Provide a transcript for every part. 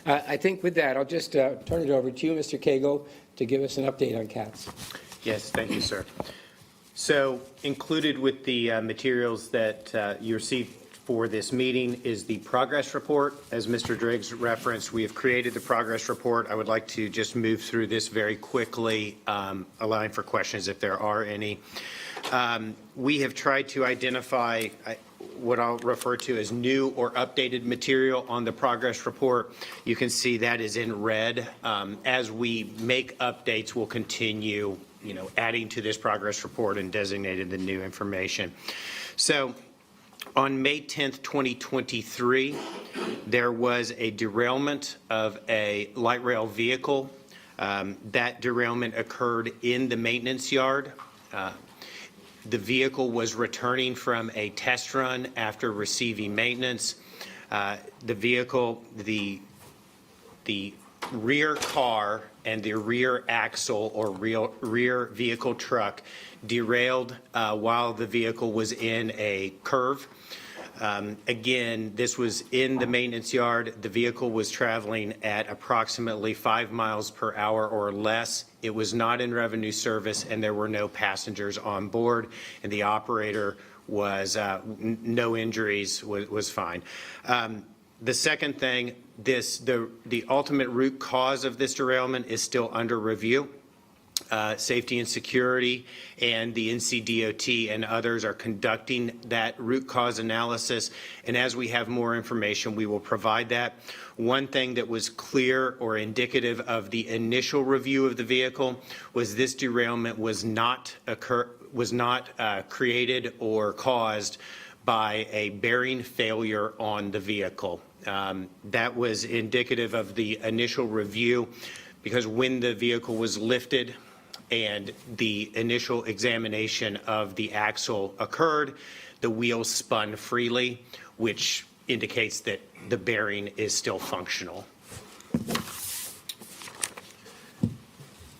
I think with that, I'll just turn it over to you, Mr. Cagle, to give us an update on CATS. Yes, thank you, sir. So included with the materials that you received for this meeting is the progress report. As Mr. Driggs referenced, we have created the progress report. I would like to just move through this very quickly, allowing for questions if there are any. We have tried to identify what I'll refer to as new or updated material on the progress report. You can see that is in red. As we make updates, we'll continue, adding to this progress report and designating the new information. So on May 10th, 2023, there was a derailment of a light rail vehicle. That derailment occurred in the maintenance yard. The vehicle was returning from a test run after receiving maintenance. The vehicle, the rear car and the rear axle or rear vehicle truck derailed while the vehicle was in a curve. Again, this was in the maintenance yard. The vehicle was traveling at approximately 5 miles per hour or less. It was not in revenue service, and there were no passengers on board, and the operator was no injuries, was fine. The second thing, the ultimate root cause of this derailment is still under review. Safety and Security and the NCDOT and others are conducting that root cause analysis, and as we have more information, we will provide that. One thing that was clear or indicative of the initial review of the vehicle was this derailment was not created or caused by a bearing failure on the vehicle. That was indicative of the initial review, because when the vehicle was lifted and the initial examination of the axle occurred, the wheels spun freely, which indicates that the bearing is still functional.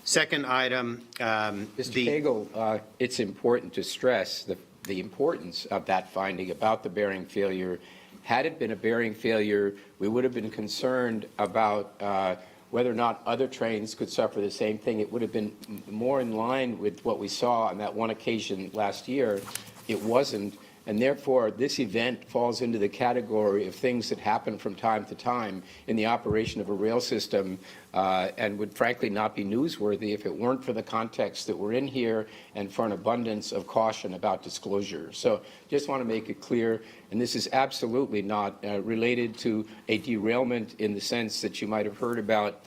Second item, Mr. Cagle, it's important to stress the importance of that finding about the bearing failure. Had it been a bearing failure, we would have been concerned about whether or not other trains could suffer the same thing. It would have been more in line with what we saw on that one occasion last year. It wasn't, and therefore this event falls into the category of things that happen from time to time in the operation of a rail system, and would frankly not be newsworthy if it weren't for the context that we're in here and for an abundance of caution about disclosure. So just want to make it clear, and this is absolutely not related to a derailment in the sense that you might have heard about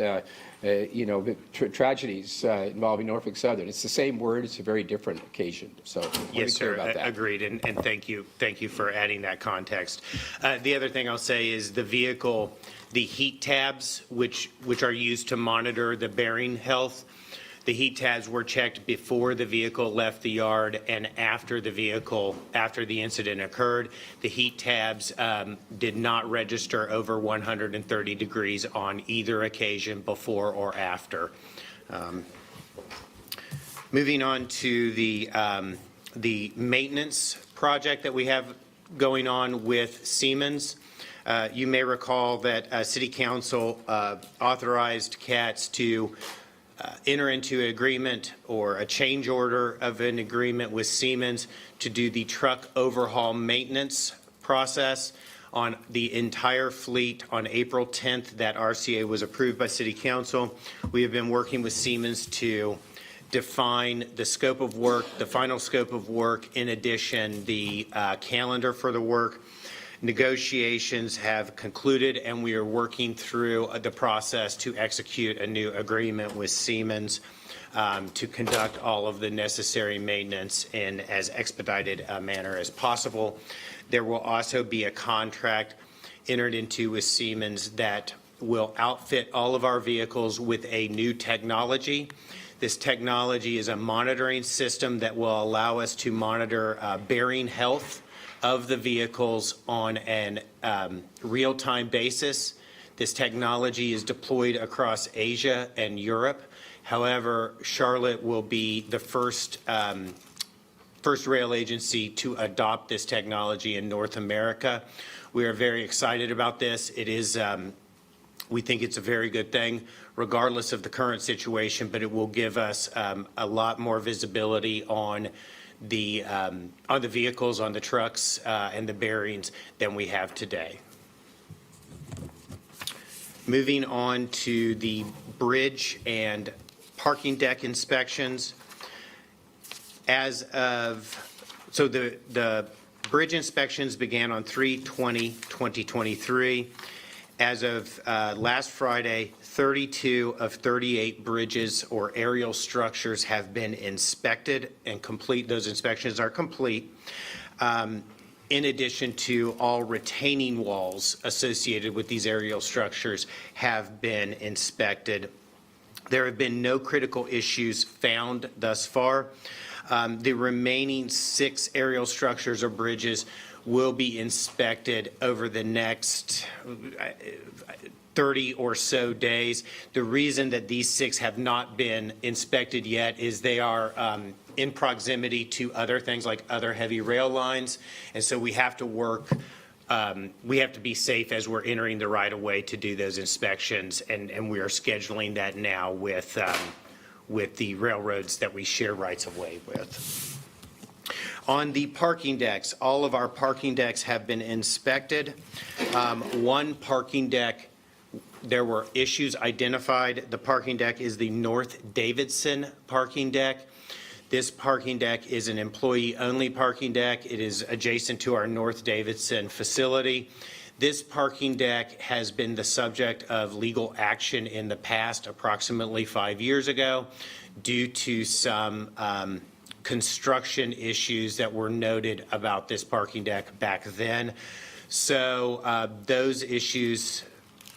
tragedies involving Norfolk Southern. It's the same word, it's a very different occasion. So yes, sir, about that. Agreed, and thank you for adding that context. The other thing I'll say is the vehicle, the heat tabs, which are used to monitor the bearing health, the heat tabs were checked before the vehicle left the yard and after the incident occurred. The heat tabs did not register over 130 degrees on either occasion, before or after. Moving on to the maintenance project that we have going on with Siemens. You may recall that City Council authorized CATS to enter into an agreement or a change order of an agreement with Siemens to do the truck overhaul maintenance process on the entire fleet on April 10th. That RCA was approved by City Council. We have been working with Siemens to define the scope of work, the final scope of work, in addition the calendar for the work. Negotiations have concluded, and we are working through the process to execute a new agreement with Siemens to conduct all of the necessary maintenance in as expedited a manner as possible. There will also be a contract entered into with Siemens that will outfit all of our vehicles with a new technology. This technology is a monitoring system that will allow us to monitor bearing health of the vehicles on an real-time basis. This technology is deployed across Asia and Europe. However, Charlotte will be the first rail agency to adopt this technology in North America. We are very excited about this. It is We think it's a very good thing, regardless of the current situation, but it will give us a lot more visibility on the vehicles, on the trucks, and the bearings than we have today. Moving on to the bridge and parking deck inspections. So the bridge inspections began on 3/20/2023. As of last Friday, 32 of 38 bridges or aerial structures have been inspected and complete. Those inspections are complete. In addition to all retaining walls associated with these aerial structures have been inspected. There have been no critical issues found thus far. The remaining 6 aerial structures or bridges will be inspected over the next 30 or so days. The reason that these 6 have not been inspected yet is they are in proximity to other things like other heavy rail lines. And so we have to we have to be safe as we're entering the right of way to do those inspections. And we are scheduling that now with the railroads that we share rights of way with. On the parking decks, all of our parking decks have been inspected. One parking deck, there were issues identified. The parking deck is the North Davidson parking deck. This parking deck is an employee-only parking deck. It is adjacent to our North Davidson facility. This parking deck has been the subject of legal action in the past, approximately 5 years ago, due to some construction issues that were noted about this parking deck back then. So those issues,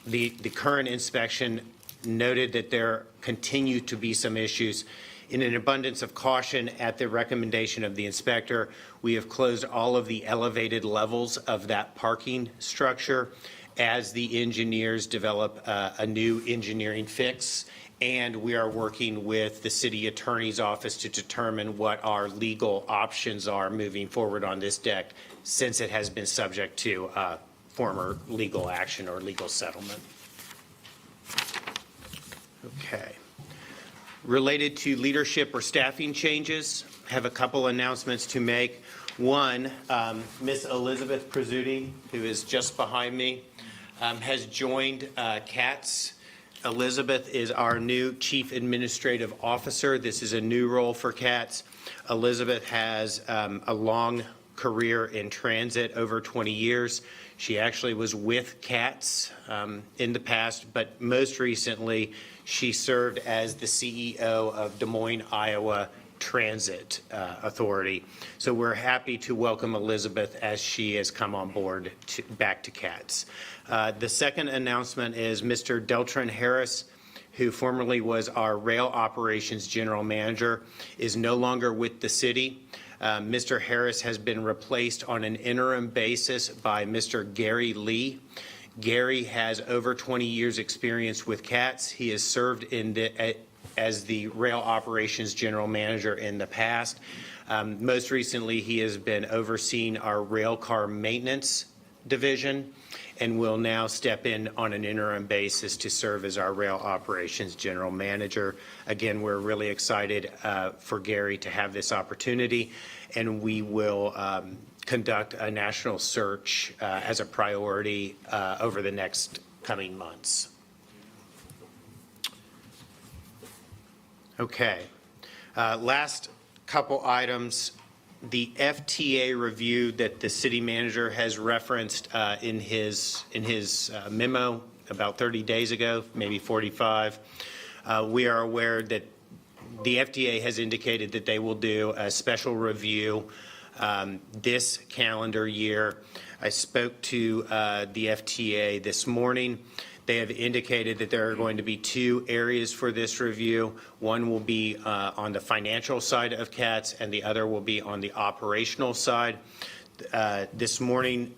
the current inspection noted that there continue to be some issues. In an abundance of caution, at the recommendation of the inspector, we have closed all of the elevated levels of that parking structure as the engineers develop a new engineering fix. And we are working with the city attorney's office to determine what our legal options are moving forward on this deck, since it has been subject to former legal action or legal settlement. Okay. Related to leadership or staffing changes, I have a couple announcements to make. One, Miss Elizabeth Prezzuti, who is just behind me, has joined CATS. Elizabeth is our new Chief Administrative Officer. This is a new role for CATS. Elizabeth has a long career in transit, over 20 years. She actually was with CATS in the past, but most recently she served as the CEO of Des Moines, Iowa Transit Authority. So we're happy to welcome Elizabeth as she has come on board back to CATS. The second announcement is Mr. Deltran Harris, who formerly was our rail operations general manager, is no longer with the city. Mr. Harris has been replaced on an interim basis by Mr. Gary Lee. Gary has over 20 years experience with CATS. He has served as the rail operations general manager in the past. Most recently, he has been overseeing our rail car maintenance division and will now step in on an interim basis to serve as our rail operations general manager. Again, we're really excited for Gary to have this opportunity, and we will conduct a national search as a priority over the next coming months. Okay. Last couple items. The FTA review that the city manager has referenced in his memo about 30 days ago, maybe 45. We are aware that the FTA has indicated that they will do a special review this calendar year. I spoke to the FTA this morning. They have indicated that there are going to be 2 areas for this review. One will be on the financial side of CATS, and the other will be on the operational side. This morning,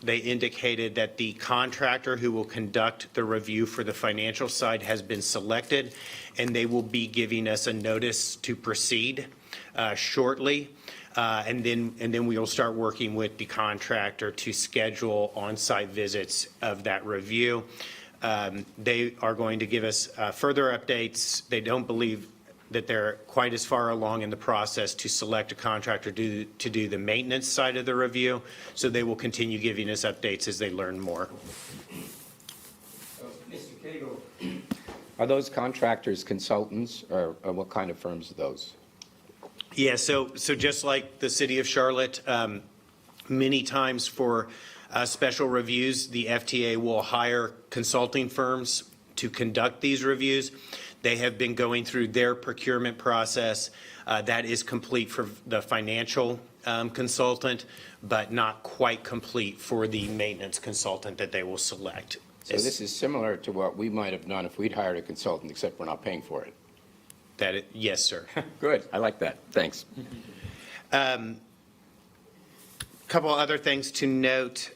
they indicated that the contractor who will conduct the review for the financial side has been selected, and they will be giving us a notice to proceed shortly. And then we will start working with the contractor to schedule on-site visits of that review. they are going to give us further updates. They don't believe that they're quite as far along in the process to select a contractor to do the maintenance side of the review, so they will continue giving us updates as they learn more. Mr. Cagle, are those contractors consultants, or what kind of firms are those? Yeah, so just like the city of Charlotte, many times for special reviews, the FTA will hire consulting firms to conduct these reviews. They have been going through their procurement process. That is complete for the financial consultant, but not quite complete for the maintenance consultant that they will select. So this is similar to what we might have done if we'd hired a consultant, except we're not paying for it. Yes, sir. Good, I like that. Thanks. Couple other things to note.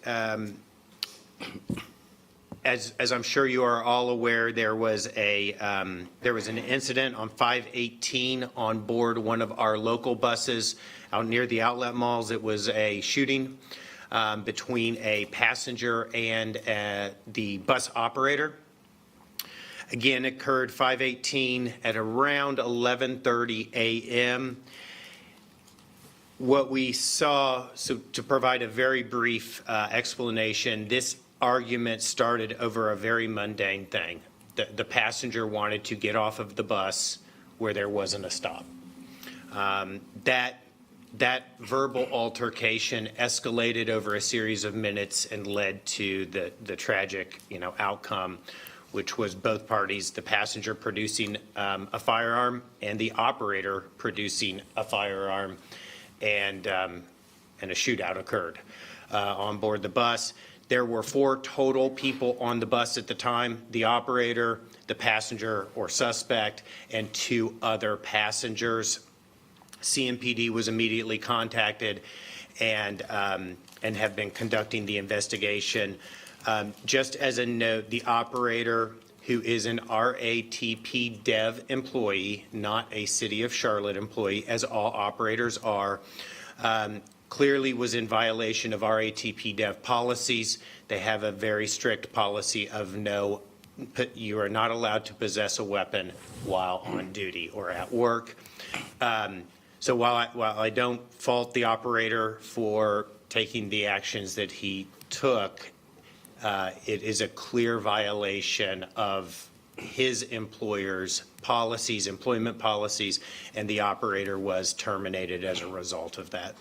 As I'm sure you are all aware, there was an incident on 518 on board one of our local buses out near the outlet malls. It was a shooting between a passenger and the bus operator. Again, it occurred 518 at around 11:30 a.m. What we saw, so to provide a very brief explanation, this argument started over a very mundane thing. The passenger wanted to get off of the bus where there wasn't a stop. That verbal altercation escalated over a series of minutes and led to the tragic, outcome, which was both parties, the passenger producing a firearm and the operator producing a firearm, and a shootout occurred on board the bus. There were 4 total people on the bus at the time: the operator, the passenger or suspect, and 2 other passengers. CMPD was immediately contacted and have been conducting the investigation. Just as a note, the operator, who is an RATP Dev employee, not a City of Charlotte employee, as all operators are, clearly was in violation of RATP Dev policies. They have a very strict policy of you are not allowed to possess a weapon while on duty or at work. So while I don't fault the operator for taking the actions that he took, it is a clear violation of his employer's policies, employment policies, and the operator was terminated as a result of that.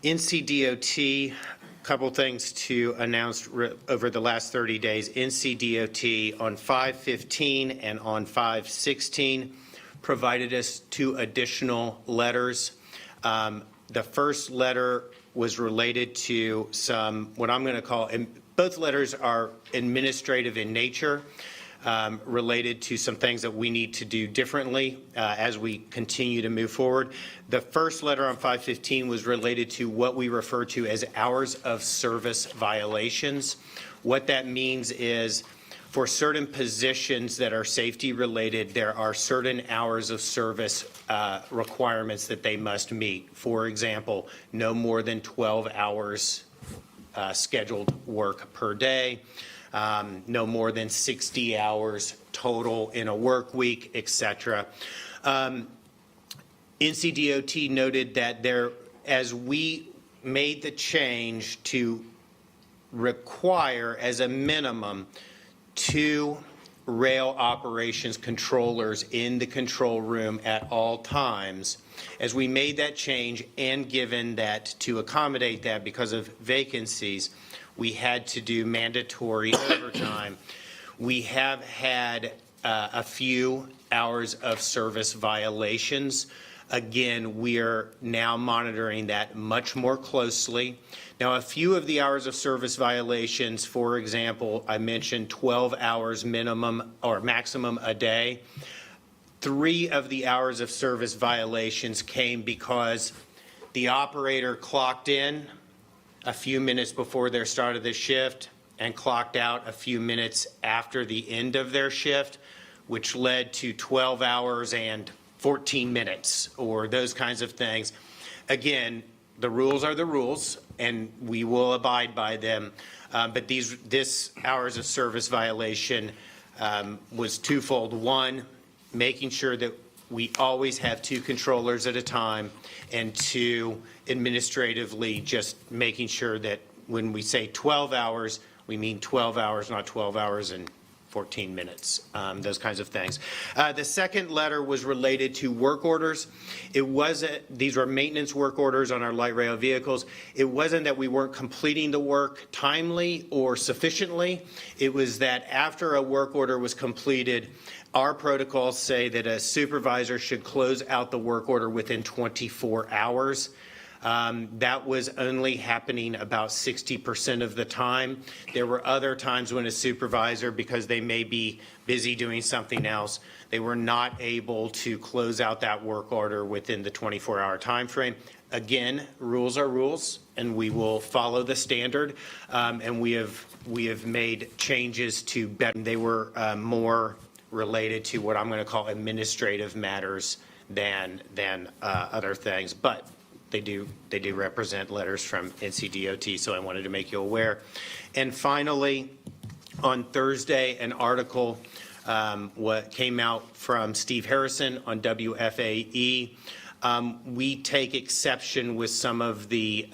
NCDOT, couple things to announce over the last 30 days. NCDOT on 5/15 and on 5/16 provided us 2 additional letters. The first letter was related to what I'm going to call, and both letters are administrative in nature, related to some things that we need to do differently as we continue to move forward. The first letter on 5/15 was related to what we refer to as hours of service violations. What that means is, for certain positions that are safety related, there are certain hours of service requirements that they must meet. For example, no more than 12 hours scheduled work per day, no more than 60 hours total in a work week, etc. NCDOT noted that as we made the change to require as a minimum 2 rail operations controllers in the control room at all times, as we made that change, and given that to accommodate that because of vacancies, we had to do mandatory overtime. We have had a few hours of service violations. Again, we are now monitoring that much more closely. Now, a few of the hours of service violations, for example, I mentioned 12 hours minimum or maximum a day. 3 of the hours of service violations came because the operator clocked in a few minutes before their start of the shift and clocked out a few minutes after the end of their shift, which led to 12 hours and 14 minutes or those kinds of things. Again, the rules are the rules, and we will abide by them. But this hours of service violation was twofold. One, making sure that we always have 2 controllers at a time, and 2, administratively, just making sure that when we say 12 hours, we mean 12 hours, not 12 hours and 14 minutes, those kinds of things. The second letter was related to work orders. These were maintenance work orders on our light rail vehicles. It wasn't that we weren't completing the work timely or sufficiently. It was that after a work order was completed, our protocols say that a supervisor should close out the work order within 24 hours. That was only happening about 60% of the time. There were other times when a supervisor, because they may be busy doing something else, they were not able to close out that work order within the 24-hour time frame. Again, rules are rules, and we will follow the standard. And we have made changes to better. They were more related to what I'm going to call administrative matters than other things, but they do represent letters from NCDOT, so I wanted to make you aware. And finally, on Thursday, an article what came out from Steve Harrison on WFAE. We take exception with some of the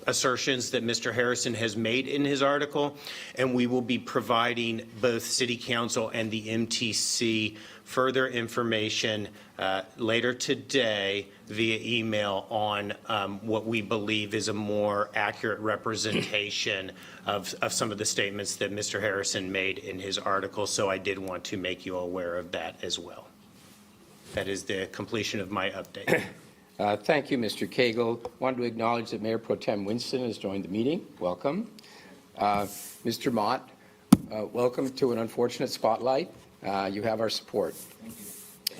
assertions that Mr. Harrison has made in his article, and we will be providing both City Council and the MTC further information later today via email on what we believe is a more accurate representation of some of the statements that Mr. Harrison made in his article. So I did want to make you aware of that as well. That is the completion of my update. Thank you, Mr. Cagle. Wanted to acknowledge that Mayor Pro Tem Winston has joined the meeting. Welcome. Mr. Mott, welcome to an unfortunate spotlight. You have our support.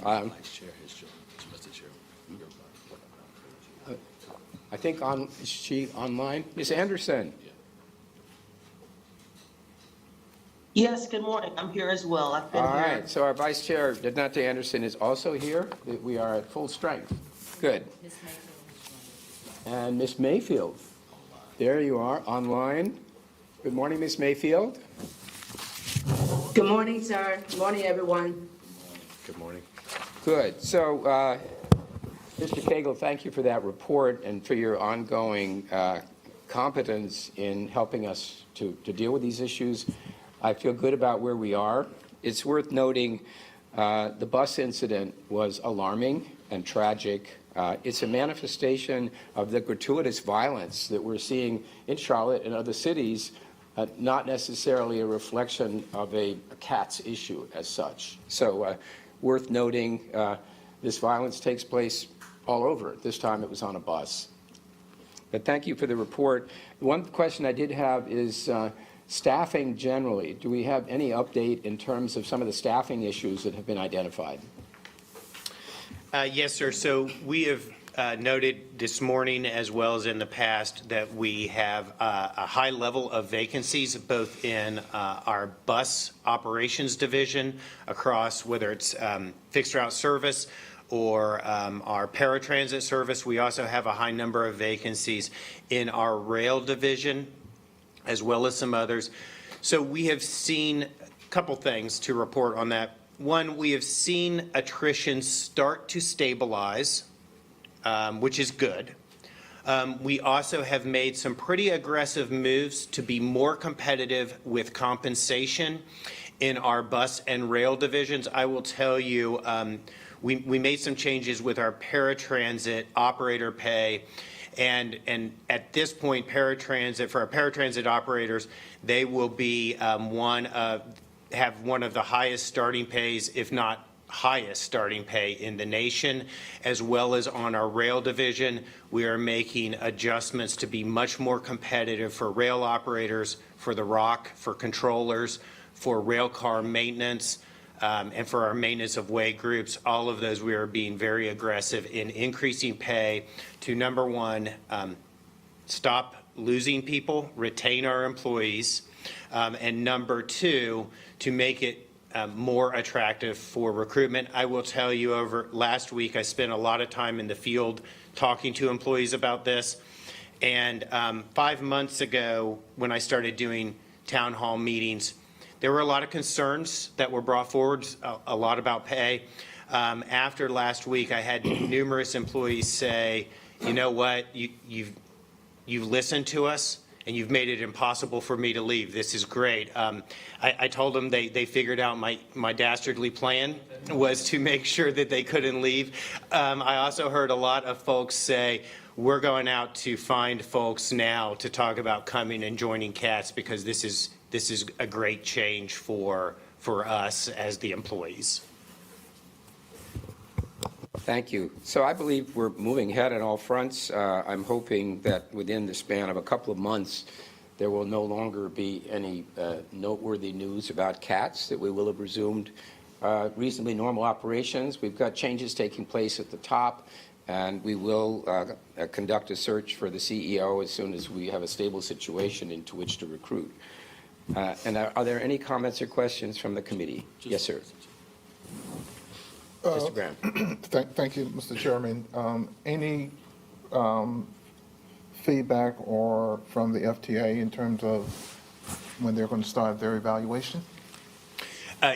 I think is she online? Ms. Anderson. Yes, good morning. I'm here as well. I've been All here. right, so our Vice Chair, Donata Anderson, is also here. We are at full strength. Good. And Ms. Mayfield. There you are, online. Good morning, Ms. Mayfield. Good morning, sir. Good morning, everyone. Good morning. Good. So, Mr. Cagle, thank you for that report and for your ongoing competence in helping us to deal with these issues. I feel good about where we are. It's worth noting the bus incident was alarming and tragic. It's a manifestation of the gratuitous violence that we're seeing in Charlotte and other cities, not necessarily a reflection of a CATS issue as such. So worth noting, this violence takes place all over. This time it was on a bus. But thank you for the report. One question I did have is staffing generally. Do we have any update in terms of some of the staffing issues that have been identified? Yes, sir. So we have noted this morning as well as in the past that we have a high level of vacancies both in our bus operations division across whether it's fixed route service or our paratransit service. We also have a high number of vacancies in our rail division as well as some others. So we have seen a couple things to report on that. One, we have seen attrition start to stabilize, which is good. We also have made some pretty aggressive moves to be more competitive with compensation in our bus and rail divisions. I will tell you, we made some changes with our paratransit operator pay. And at this point, for our paratransit operators, they will be have one of the highest starting pays, if not highest starting pay in the nation, as well as on our rail division. We are making adjustments to be much more competitive for rail operators, for the ROC, for controllers, for rail car maintenance, and for our maintenance of way groups. All of those we are being very aggressive in increasing pay to, number one, stop losing people, retain our employees, and number two, to make it more attractive for recruitment. I will tell you, over last week, I spent a lot of time in the field talking to employees about this. And 5 months ago, when I started doing town hall meetings, there were a lot of concerns that were brought forward, a lot about pay. After last week, I had numerous employees say, you know what, you've listened to us, and you've made it impossible for me to leave. This is great. I told them they figured out my dastardly plan was to make sure that they couldn't leave. I also heard a lot of folks say, we're going out to find folks now to talk about coming and joining CATS because this is a great change for us as the employees. Thank you. So I believe we're moving ahead on all fronts. I'm hoping that within the span of a couple of months, there will no longer be any noteworthy news about CATS, that we will have resumed reasonably normal operations. We've got changes taking place at the top, and we will conduct a search for the CEO as soon as we have a stable situation into which to recruit. And are there any comments or questions from the committee? Yes, sir. Mr. Graham. Thank you, Mr. Chairman. Any feedback or from the FTA in terms of when they're going to start their evaluation?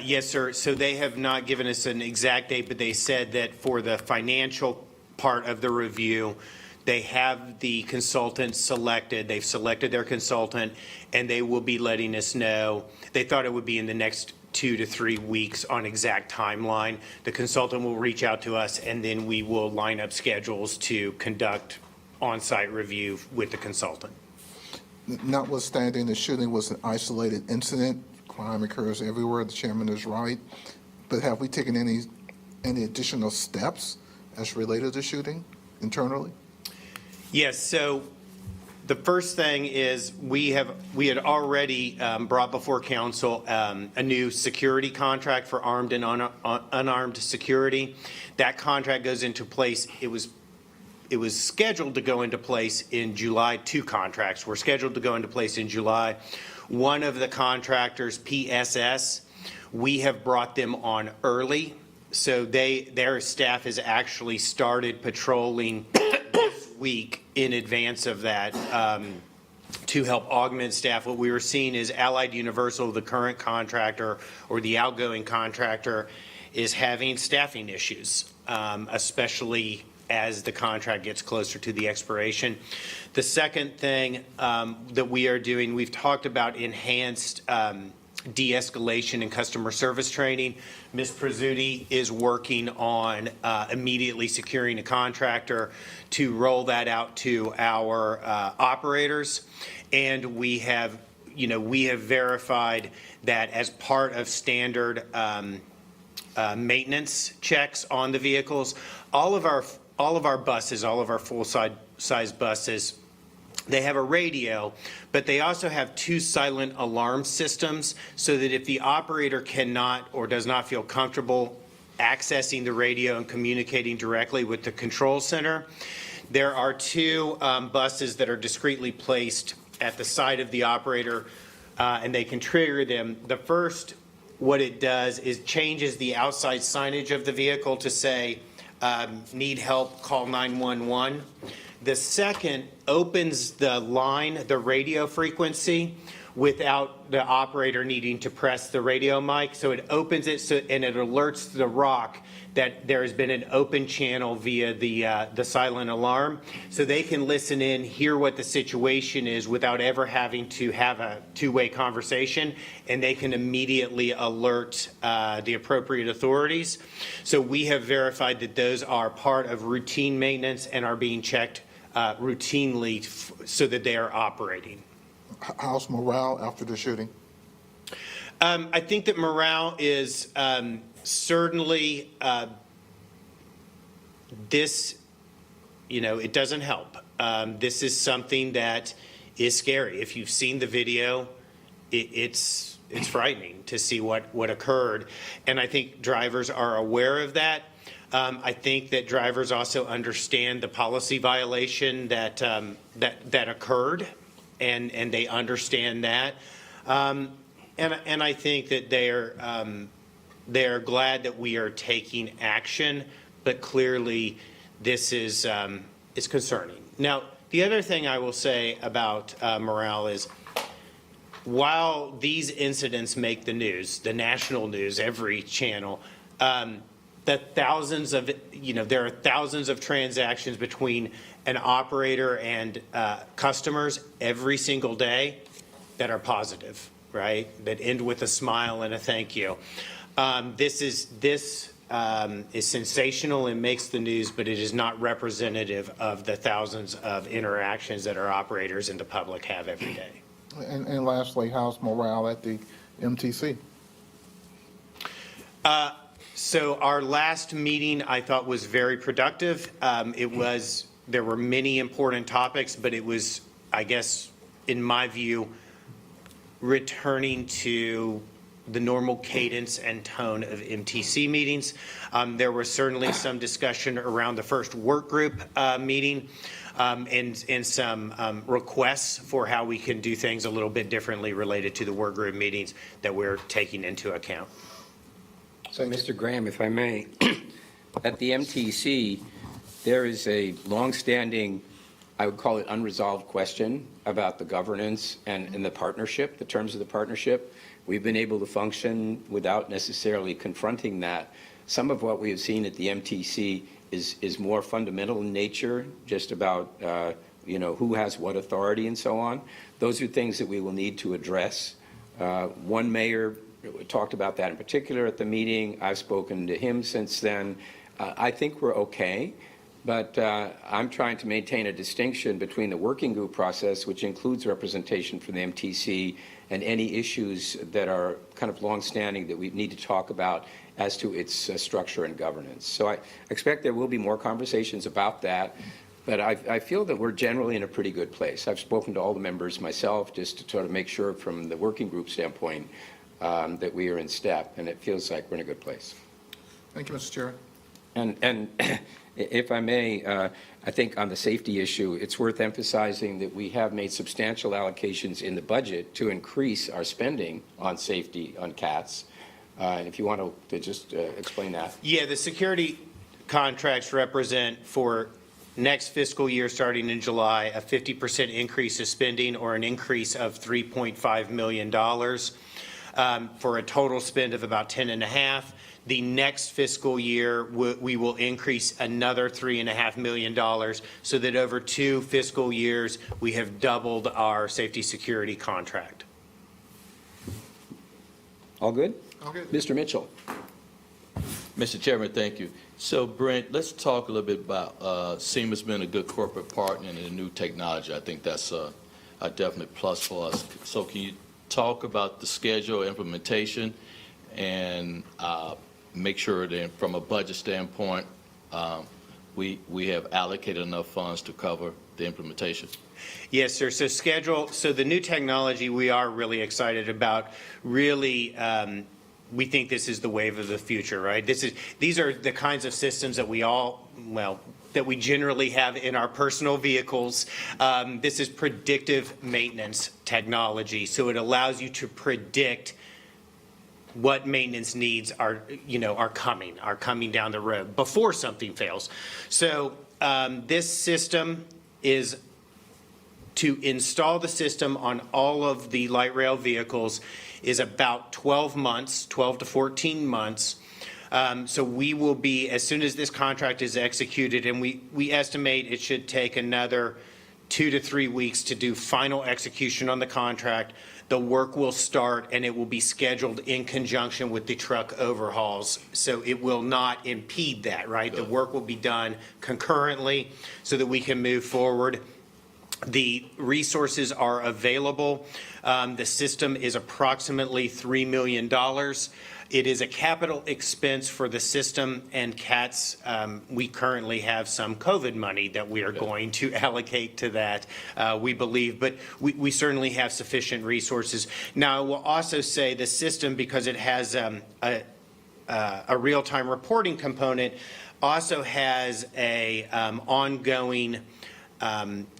Yes, sir. So they have not given us an exact date, but they said that for the financial part of the review, they have the consultant selected. They've selected their consultant, and they will be letting us know. They thought it would be in the next 2 to 3 weeks on exact timeline. The consultant will reach out to us, and then we will line up schedules to conduct on-site review with the consultant. Notwithstanding the shooting was an isolated incident, crime occurs everywhere, the chairman is right, but have we taken any additional steps as related to shooting internally? Yes, so the first thing is we had already brought before council a new security contract for armed and unarmed security. That contract goes into place. It was scheduled to go into place in July. 2 contracts were scheduled to go into place in July. One of the contractors, PSS, we have brought them on early. So their staff has actually started patrolling this week in advance of that to help augment staff. What we were seeing is Allied Universal, the current contractor or the outgoing contractor, is having staffing issues, especially as the contract gets closer to the expiration. The second thing that we are doing, we've talked about enhanced de-escalation and customer service training. Ms. Prezzuti is working on immediately securing a contractor to roll that out to our operators. And we have verified that as part of standard maintenance checks on the vehicles, all of our buses, all of our full-size buses, they have a radio, but they also have 2 silent alarm systems so that if the operator cannot or does not feel comfortable accessing the radio and communicating directly with the control center, there are 2 buses that are discreetly placed at the side of the operator, and they can trigger them. The first, what it does is changes the outside signage of the vehicle to say, need help, call 911. The second opens the line, the radio frequency, without the operator needing to press the radio mic. So it opens it and it alerts the ROC that there has been an open channel via the silent alarm. So they can listen in, hear what the situation is without ever having to have a 2-way conversation, and they can immediately alert the appropriate authorities. So we have verified that those are part of routine maintenance and are being checked routinely so that they are operating. How's morale after the shooting? I think that morale is certainly this, it doesn't help. This is something that is scary. If you've seen the video, it's frightening to see what occurred. And I think drivers are aware of that. I think that drivers also understand the policy violation that occurred, and they understand that. And I think that they are glad that we are taking action, but clearly this is is concerning. Now, the other thing I will say about morale is, while these incidents make the news, the national news, every channel, there are thousands of transactions between an operator and customers every single day that are positive, right? That end with a smile and a thank you. This is sensational and makes the news, but it is not representative of the thousands of interactions that our operators and the public have every day. And lastly, how's morale at the MTC? So our last meeting, I thought, was very productive. There were many important topics, but it was, I guess, in my view, returning to the normal cadence and tone of MTC meetings. There was certainly some discussion around the first work group meeting, and some requests for how we can do things a little bit differently related to the work group meetings that we're taking into account. So, Mr. Graham, if I may, at the MTC, there is a longstanding, I would call it unresolved question about the governance and the partnership, the terms of the partnership. We've been able to function without necessarily confronting that. Some of what we have seen at the MTC is more fundamental in nature, just about who has what authority and so on. Those are things that we will need to address. One mayor talked about that in particular at the meeting. I've spoken to him since then. I think we're okay, but I'm trying to maintain a distinction between the working group process, which includes representation from the MTC, and any issues that are kind of longstanding that we need to talk about as to its structure and governance. So I expect there will be more conversations about that, but I feel that we're generally in a pretty good place. I've spoken to all the members myself just to sort of make sure from the working group standpoint that we are in step, and it feels like we're in a good place. Thank you, Mr. Chair. And if I may, I think on the safety issue, it's worth emphasizing that we have made substantial allocations in the budget to increase our spending on safety on CATS. And if you want to just explain that. Yeah, the security contracts represent for next fiscal year starting in July a 50% increase of spending, or an increase of $3.5 million for a total spend of about 10.5. The next fiscal year, we will increase another $3.5 million, so that over 2 fiscal years, we have doubled our safety security contract. All good? All good. Mr. Mitchell. Mr. Chairman, thank you. So, Brent, let's talk a little bit about Siemens being a good corporate partner in the new technology. I think that's a definite plus for us. So can you talk about the schedule, implementation, and make sure that from a budget standpoint, we have allocated enough funds to cover the implementation? Yes, sir. So the new technology we are really excited about. Really, we think this is the wave of the future, right? These are the kinds of systems that that we generally have in our personal vehicles. This is predictive maintenance technology, so it allows you to predict what maintenance needs are coming down the road before something fails. So this system is to install the system on all of the light rail vehicles is about 12 to 14 months. So we will be, as soon as this contract is executed, and we estimate it should take another 2 to 3 weeks to do final execution on the contract. The work will start, and it will be scheduled in conjunction with the truck overhauls. So it will not impede that, right? The work will be done concurrently so that we can move forward. The resources are available. The system is approximately $3 million. It is a capital expense for the system, and CATS, we currently have some COVID money that we are going to allocate to that, we believe, but we certainly have sufficient resources. Now, I will also say the system, because it has a real-time reporting component, also has a ongoing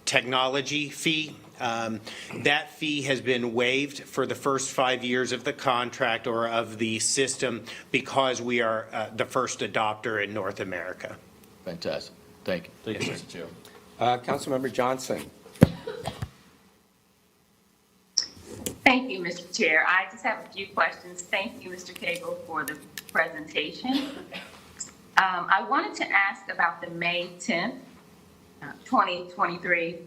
technology fee. That fee has been waived for the first 5 years of the contract or of the system because we are the first adopter in North America. Fantastic. Thank you. Thank you, Mr. Chairman. Councilmember Johnson. Thank you, Mr. Chair. I just have a few questions. Thank you, Mr. Cagle, for the presentation. I wanted to ask about the May 10th, 2023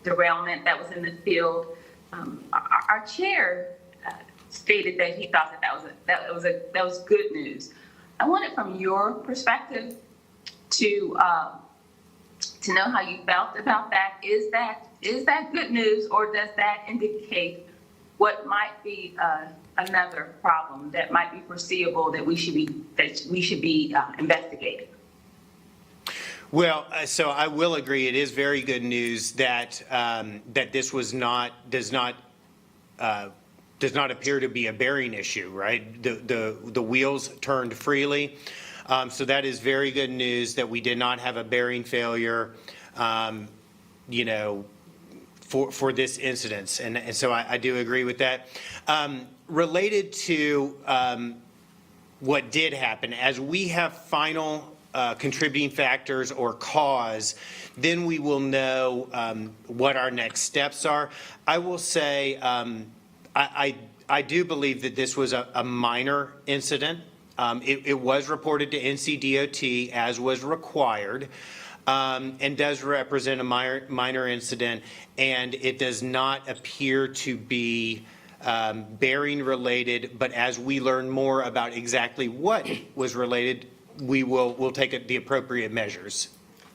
derailment that was in the field. Our chair stated that he thought that was good news. I wanted, from your perspective, to know how you felt about that. Is that good news, or does that indicate what might be another problem that might be foreseeable that we should be investigating? Well, so I will agree. It is very good news that that this does not appear to be a bearing issue, right? The wheels turned freely, so that is very good news that we did not have a bearing failure, you know, for this incident, and so I do agree with that. Related to what did happen, as we have final contributing factors or cause, then we will know what our next steps are. I will say I do believe that this was a minor incident. It was reported to NCDOT as was required, and does represent a minor incident, and it does not appear to be bearing related, but as we learn more about exactly what was related, we'll take the appropriate measures.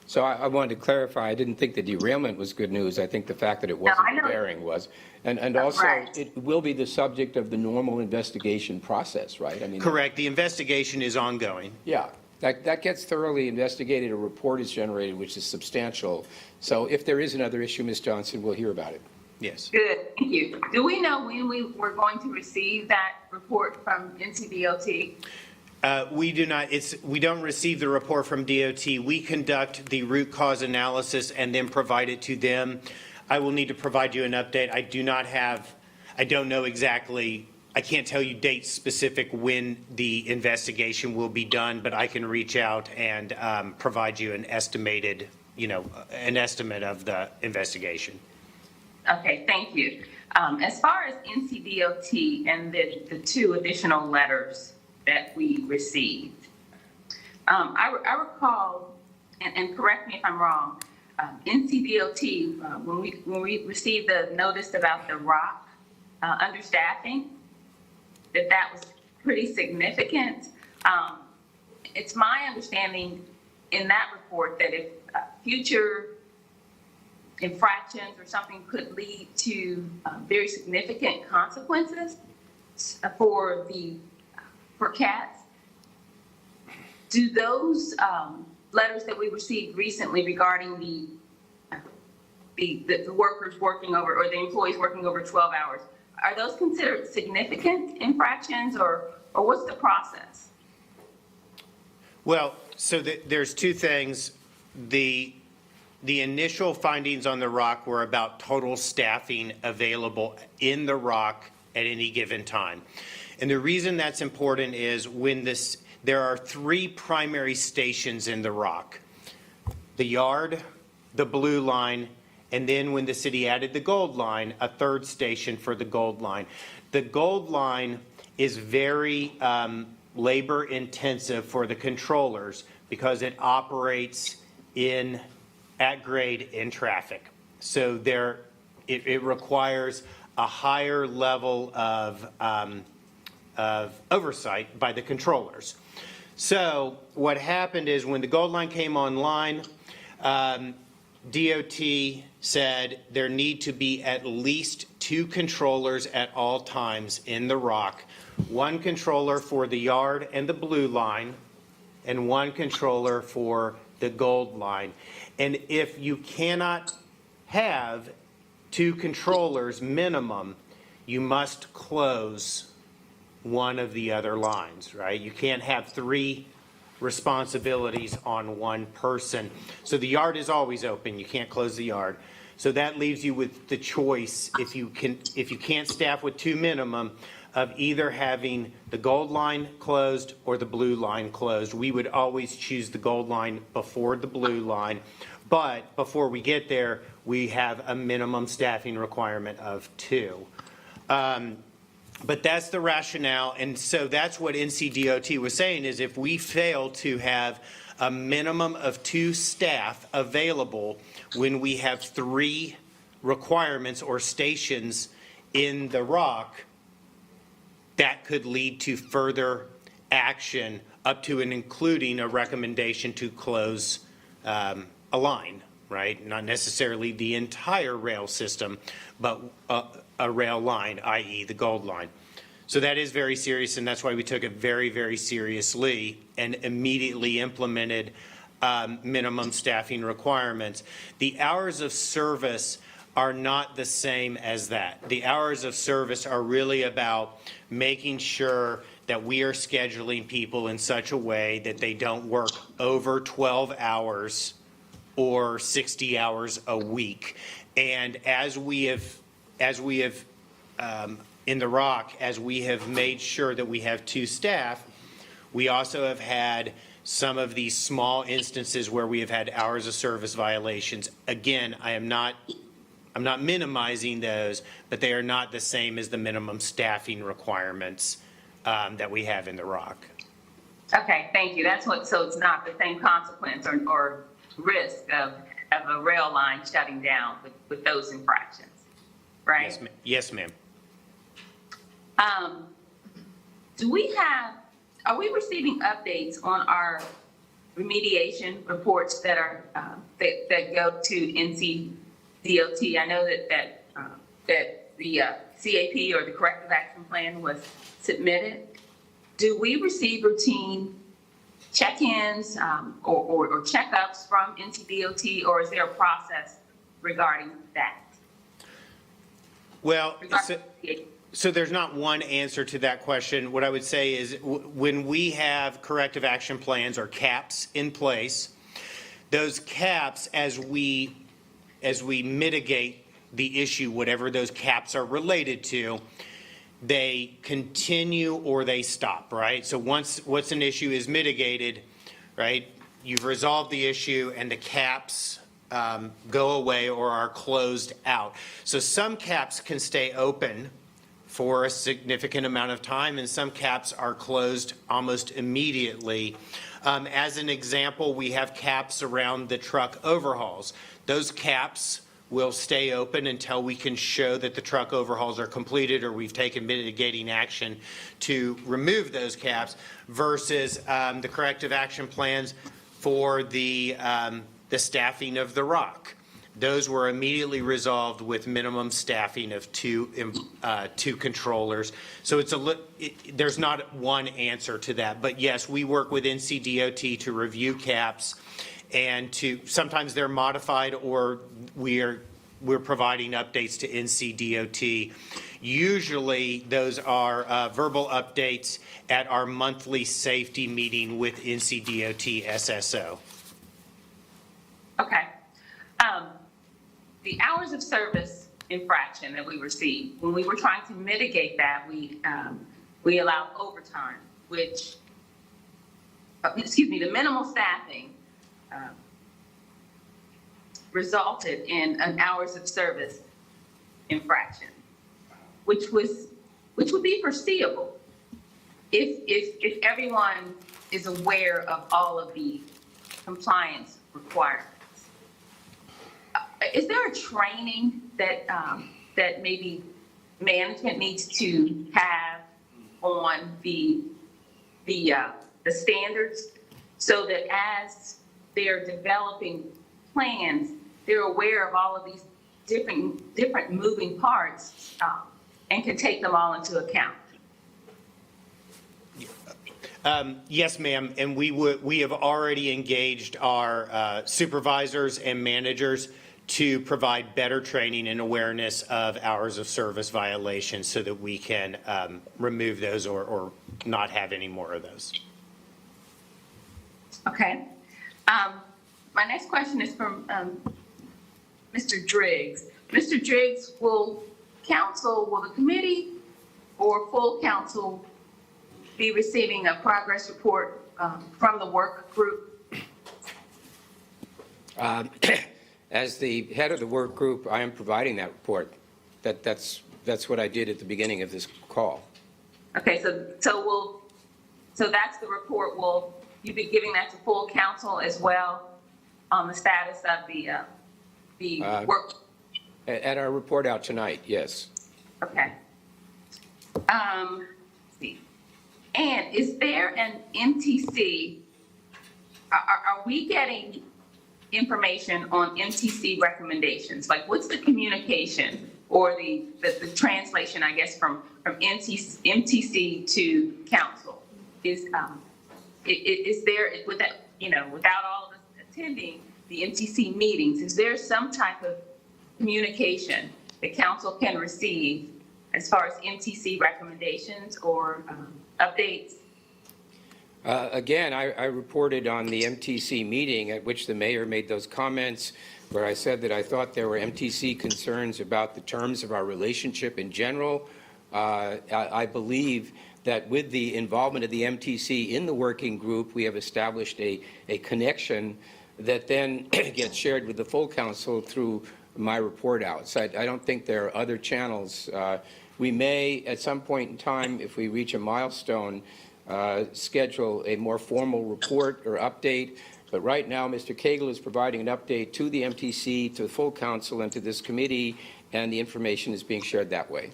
So I wanted to clarify, I didn't think the derailment was good news. I think the fact that it wasn't I know. bearing was. And also, Right. it will be the subject of the normal investigation process, right? I mean, Correct. The investigation is ongoing. yeah, that gets thoroughly investigated. A report is generated, which is substantial. So if there is another issue, Ms. Johnson, we'll hear about it. Yes. Good, thank you. Do we know when we're going to receive that report from NCDOT? We do not. We don't receive the report from DOT. We conduct the root cause analysis and then provide it to them. I will need to provide you an update. I don't know exactly. I can't tell you dates specific when the investigation will be done, but I can reach out and provide you an estimated, an estimate of the investigation. Okay, thank you. As far as NCDOT and the two additional letters that we received, I recall, and correct me if I'm wrong, NCDOT, when we received the notice about the rock understaffing, that was pretty significant. It's my understanding in that report that if future infractions or something could lead to very significant consequences for cats. Do those letters that we received recently regarding the workers working over, or the employees working over 12 hours, are those considered significant infractions, or what's the process? Well, so there's two things. The initial findings on the rock were about total staffing available in the rock at any given time. And the reason that's important is there are three primary stations in the rock: the yard, the blue line, and then when the city added the gold line, a third station for the gold line. The gold line is very labor intensive for the controllers because it operates at grade in traffic. So it requires a higher level of oversight by the controllers. So what happened is when the gold line came online, DOT said there need to be at least 2 controllers at all times in the rock, 1 controller for the yard and the blue line, and 1 controller for the gold line. And if you cannot have 2 controllers minimum, you must close one of the other lines, right? You can't have 3 responsibilities on 1 person. So the yard is always open. You can't close the yard. So that leaves you with the choice, if you can't staff with 2 minimum, of either having the gold line closed or the blue line closed. We would always choose the gold line before the blue line, But before we get there, we have a minimum staffing requirement of 2. But that's the rationale, and so that's what NCDOT was saying, is if we fail to have a minimum of 2 staff available when we have 3 requirements or stations in the rock, that could lead to further action up to and including a recommendation to close a line, right? Not necessarily the entire rail system, but a rail line, i.e. the Gold Line. So that is very serious, and that's why we took it very, very seriously and immediately implemented minimum staffing requirements. The hours of service are not the same as that. The hours of service are really about making sure that we are scheduling people in such a way that they don't work over 12 hours or 60 hours a week. And as we have in the rock, as we have made sure that we have 2 staff, we also have had some of these small instances where we have had hours of service violations. Again, I'm not minimizing those, but they are not the same as the minimum staffing requirements that we have in the rock. Okay, thank you. That's what, so it's not the same consequence or risk of a rail line shutting down with those infractions, right? Yes, ma'am. Are we receiving updates on our remediation reports that are, that go to NCDOT? I know that the CAP or the corrective action plan was submitted. Do we receive routine check-ins or checkups from NCDOT, or is there a process regarding that? Well, so there's not one answer to that question. What I would say is when we have corrective action plans or CAPs in place, those CAPs, as we mitigate the issue, whatever those CAPs are related to, they continue or they stop, right? So once an issue is mitigated, right, you've resolved the issue and the CAPs go away or are closed out. So some CAPs can stay open for a significant amount of time, and some CAPs are closed almost immediately. As an example, we have CAPs around the truck overhauls. Those CAPs will stay open until we can show that the truck overhauls are completed or we've taken mitigating action to remove those CAPs, versus the corrective action plans for the staffing of the rock. Those were immediately resolved with minimum staffing of 2 controllers. So there's not one answer to that. But yes, we work with NCDOT to review CAPs, and sometimes they're modified or we're providing updates to NCDOT. Usually those are verbal updates at our monthly safety meeting with NCDOT SSO. Okay. The hours of service infraction that we received, when we were trying to mitigate that, we allowed overtime, which, the minimal staffing resulted in an hours of service infraction, which would be foreseeable if everyone is aware of all of the compliance requirements. Is there a training that that maybe management needs to have on the standards, so that as they're developing plans, they're aware of all of these different moving parts and can take them all into account? Yes, ma'am, and we have already engaged our supervisors and managers to provide better training and awareness of hours of service violations so that we can remove those or not have any more of those. Okay. My next question is from Mr. Driggs. Mr. Driggs, will the committee or full council be receiving a progress report from the work group? As the head of the work group, I am providing that report. That's what I did at the beginning of this call. Okay, so that's the report. Will you be giving that to full council as well on the status of the work? At our report out tonight, yes. Okay. Let's see. And is there an MTC, are we getting information on MTC recommendations? Like, what's the communication or the translation, I guess, from MTC to council? Is there, with that, without all of us attending the MTC meetings, is there some type of communication the council can receive as far as MTC recommendations or updates? Again, I reported on the MTC meeting at which the mayor made those comments where I said that I thought there were MTC concerns about the terms of our relationship in general. I believe that with the involvement of the MTC in the working group, we have established a connection that then gets shared with the full council through my report out. So I don't think there are other channels. We may, at some point in time, if we reach a milestone, schedule a more formal report or update. But right now, Mr. Cagle is providing an update to the MTC, to the full council, and to this committee, and the information is being shared that way.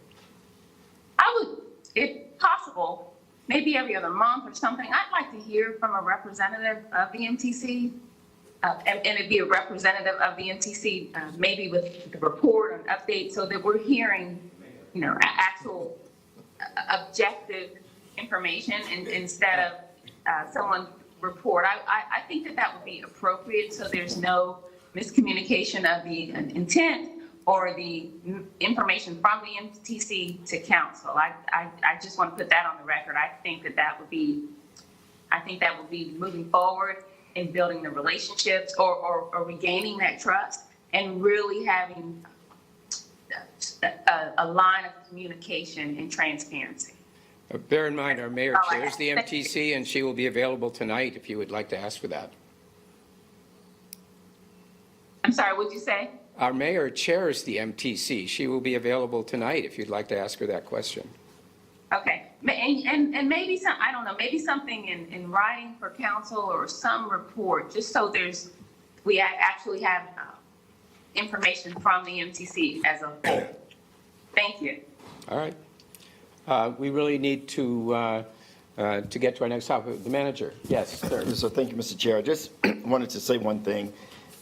I would, if possible, maybe every other month or something, I'd like to hear from a representative of the MTC. And it'd be a representative of the MTC, maybe with the report or an update, so that we're hearing, actual objective information instead of someone report. I think that would be appropriate, so there's no miscommunication of the intent or the information from the MTC to council. I just want to put that on the record. I think that would be moving forward in building the relationships or regaining that trust and really having a line of communication and transparency. Bear in mind, our mayor chairs the MTC, and she will be available tonight if you would like to ask for that. I'm sorry, what'd you say? Our mayor chairs the MTC. She will be available tonight if you'd like to ask her that question. Okay, and maybe I don't know, maybe something in writing for council or some report, just so we actually have information from the MTC as a whole. Thank you. All right. We really need to get to our next topic. The manager. Yes, sir. So thank you, Mr. Chair. I just wanted to say one thing,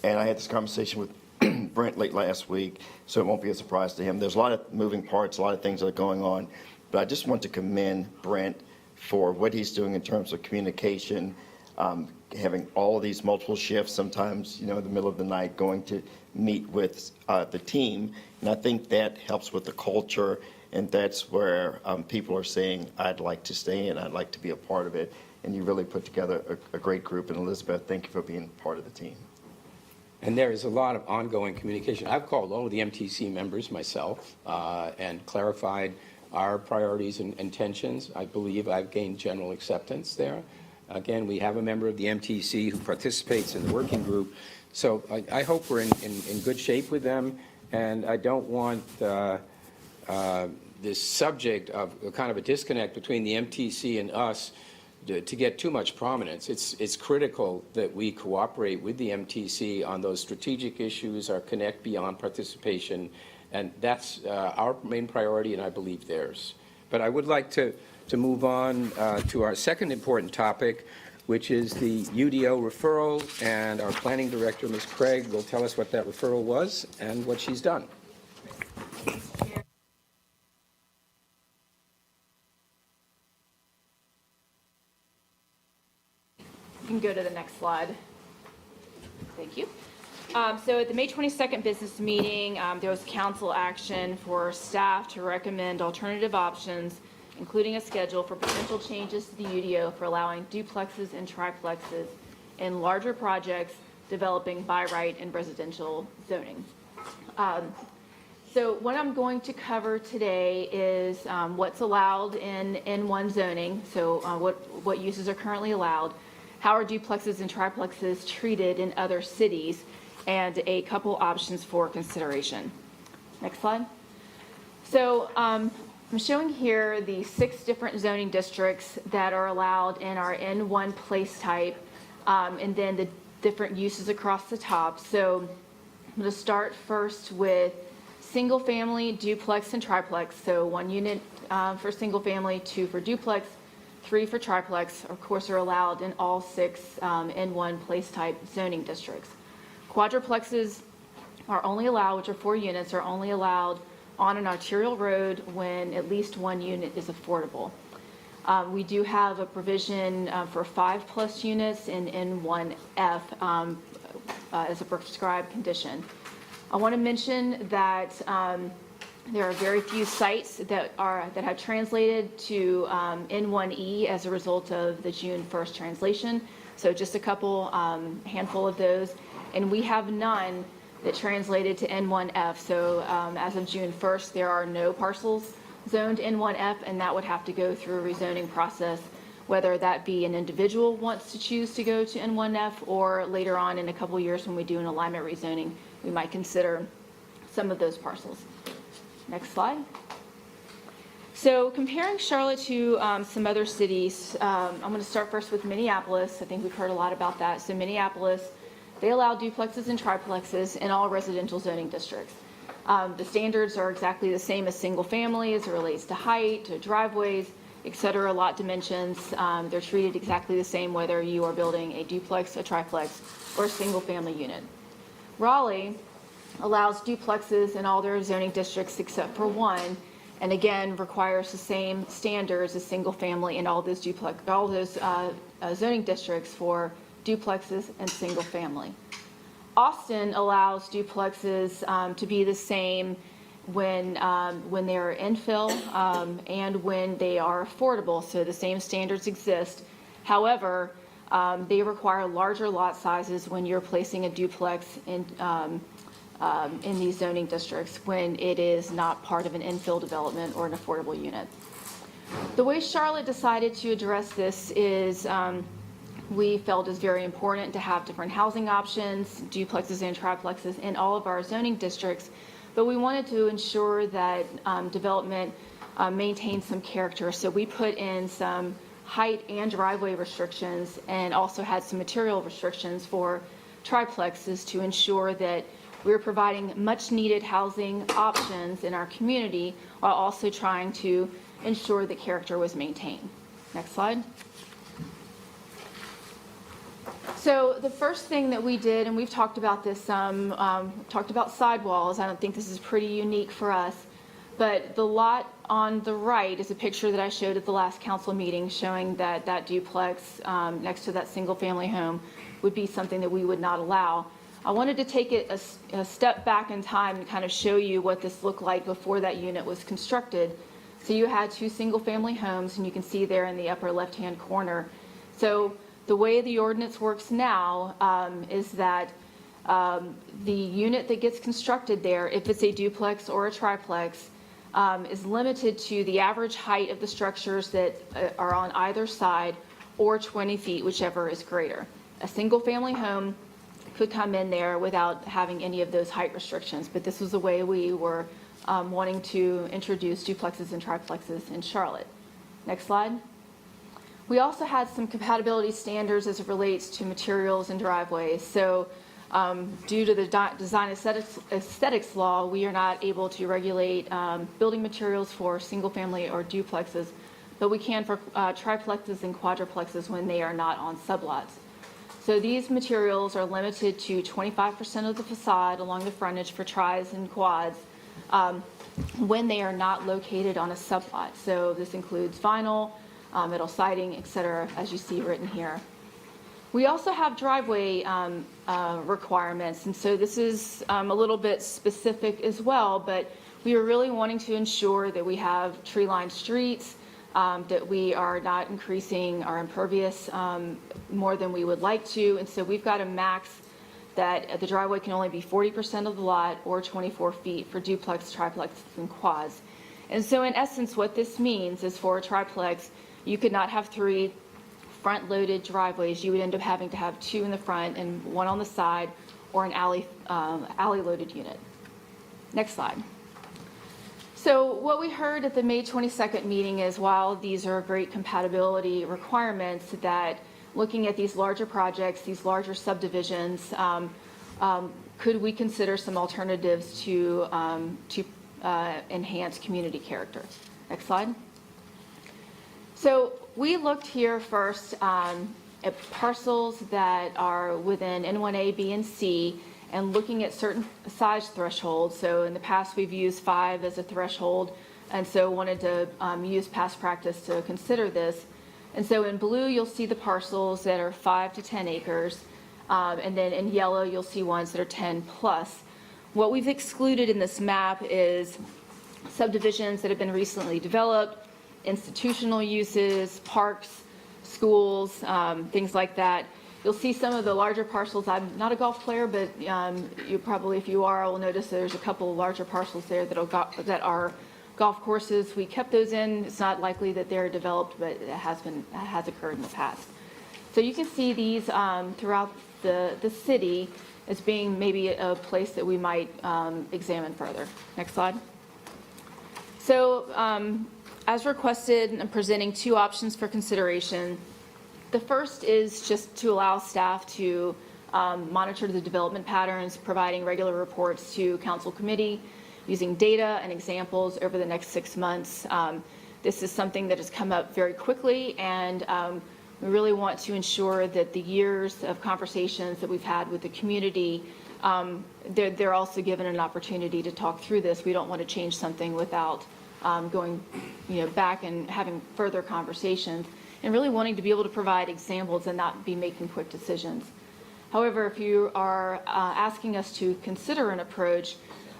and I had this conversation with Brent late last week, so it won't be a surprise to him. There's a lot of moving parts, a lot of things that are going on, but I just want to commend Brent for what he's doing in terms of communication, having all of these multiple shifts, sometimes, in the middle of the night, going to meet with the team, and I think that helps with the culture. And that's where people are saying, I'd like to stay and I'd like to be a part of it. And you really put together a great group. And Elizabeth, thank you for being part of the team. And there is a lot of ongoing communication. I've called all of the MTC members myself and clarified our priorities and intentions. I believe I've gained general acceptance there. Again, we have a member of the MTC who participates in the working group. So I hope we're in good shape with them. And I don't want this subject of kind of a disconnect between the MTC and us to get too much prominence. It's critical that we cooperate with the MTC on those strategic issues, our connect beyond participation, and that's our main priority, and I believe theirs. But I would like to move on to our second important topic, which is the UDO referral, and our planning director, Ms. Craig, will tell us what that referral was and what she's done. You can go to the next slide. Thank you. So at the May 22nd business meeting, there was council action for staff to recommend alternative options, including a schedule for potential changes to the UDO for allowing duplexes and triplexes in larger projects developing by right in residential zoning. So what I'm going to cover today is what's allowed in N1 zoning, so what uses are currently allowed, how are duplexes and triplexes treated in other cities, and a couple options for consideration. Next slide. So I'm showing here the 6 different zoning districts that are allowed in our N1 place type, and then the different uses across the top. So I'm going to start first with single family, duplex, and triplex. So 1 unit for single family, 2 for duplex, 3 for triplex, of course, are allowed in all 6 N1 place type zoning districts. Quadruplexes are only allowed, which are 4 units, are only allowed on an arterial road when at least 1 unit is affordable. We do have a provision for 5+ units in N1F as a prescribed condition. I want to mention that there are very few sites that have translated to N1E as a result of the June 1st translation. So just a couple, handful of those, and we have none that translated to N1F. So as of June 1st, there are no parcels zoned N1F, and that would have to go through a rezoning process, whether that be an individual wants to choose to go to N1F, or later on in a couple years when we do an alignment rezoning, we might consider some of those parcels. Next slide. So comparing Charlotte to some other cities, I'm going to start first with Minneapolis. I think we've heard a lot about that. So Minneapolis, they allow duplexes and triplexes in all residential zoning districts. The standards are exactly the same as single family as it relates to height, to driveways, et cetera, lot dimensions. They're treated exactly the same whether you are building a duplex, a triplex, or a single family unit. Raleigh allows duplexes in all their zoning districts except for 1, and again requires the same standards as single family in all those zoning districts for duplexes and single family. Austin allows duplexes to be the same when they're infill and when they are affordable, so the same standards exist. However, they require larger lot sizes when you're placing a duplex in these zoning districts when it is not part of an infill development or an affordable unit. The way Charlotte decided to address this is we felt it's very important to have different housing options, duplexes and triplexes in all of our zoning districts, but we wanted to ensure that development maintained some character. So we put in some height and driveway restrictions and also had some material restrictions for triplexes to ensure that we're providing much needed housing options in our community while also trying to ensure that character was maintained. Next slide. So the first thing that we did, and we've talked about this some, talked about sidewalls. I don't think this is pretty unique for us, but the lot on the right is a picture that I showed at the last council meeting showing that that duplex next to that single family home would be something that we would not allow. I wanted to take it a step back in time and kind of show you what this looked like before that unit was constructed. So you had 2 single family homes, and you can see there in the upper left hand corner. So the way the ordinance works now is that the unit that gets constructed there, if it's a duplex or a triplex, is limited to the average height of the structures that are on either side, or 20 feet, whichever is greater. A single family home could come in there without having any of those height restrictions, but this was the way we were wanting to introduce duplexes and triplexes in Charlotte. Next slide. We also had some compatibility standards as it relates to materials and driveways. So due to the design aesthetics law, we are not able to regulate building materials for single family or duplexes, but we can for triplexes and quadruplexes when they are not on sublots. So these materials are limited to 25% of the facade along the frontage for tris and quads when they are not located on a sublot. So this includes vinyl, metal siding, et cetera, as you see written here. We also have driveway requirements, and so this is a little bit specific as well, but we are really wanting to ensure that we have tree-lined streets, that we are not increasing our impervious more than we would like to, and so we've got a max that the driveway can only be 40% of the lot or 24 feet for duplex, triplexes, and quads. And so in essence, what this means is for a triplex, you could not have 3 front-loaded driveways. You would end up having to have 2 in the front and 1 on the side, or an alley-loaded unit. Next slide. So what we heard at the May 22nd meeting is, while these are great compatibility requirements, that looking at these larger projects, these larger subdivisions, could we consider some alternatives to enhance community character? Next slide. So we looked here first at parcels that are within N1A, B, and C, and looking at certain size thresholds. So in the past, we've used 5 as a threshold, and so wanted to use past practice to consider this. And so in blue, you'll see the parcels that are 5 to 10 acres, and then in yellow, you'll see ones that are 10 plus. What we've excluded in this map is subdivisions that have been recently developed, institutional uses, parks, schools, things like that. You'll see some of the larger parcels. I'm not a golf player, but you probably, if you are, will notice there's a couple of larger parcels there that are golf courses. We kept those in. It's not likely that they're developed, but it has occurred in the past. So you can see these throughout the city as being maybe a place that we might examine further. Next slide. So as requested, I'm presenting 2 options for consideration. The first is just to allow staff to monitor the development patterns, providing regular reports to council committee, using data and examples over the next 6 months. This is something that has come up very quickly, and we really want to ensure that the years of conversations that we've had with the community, they're also given an opportunity to talk through this. We don't want to change something without going back and having further conversations, and really wanting to be able to provide examples and not be making quick decisions. However, if you are asking us to consider an approach,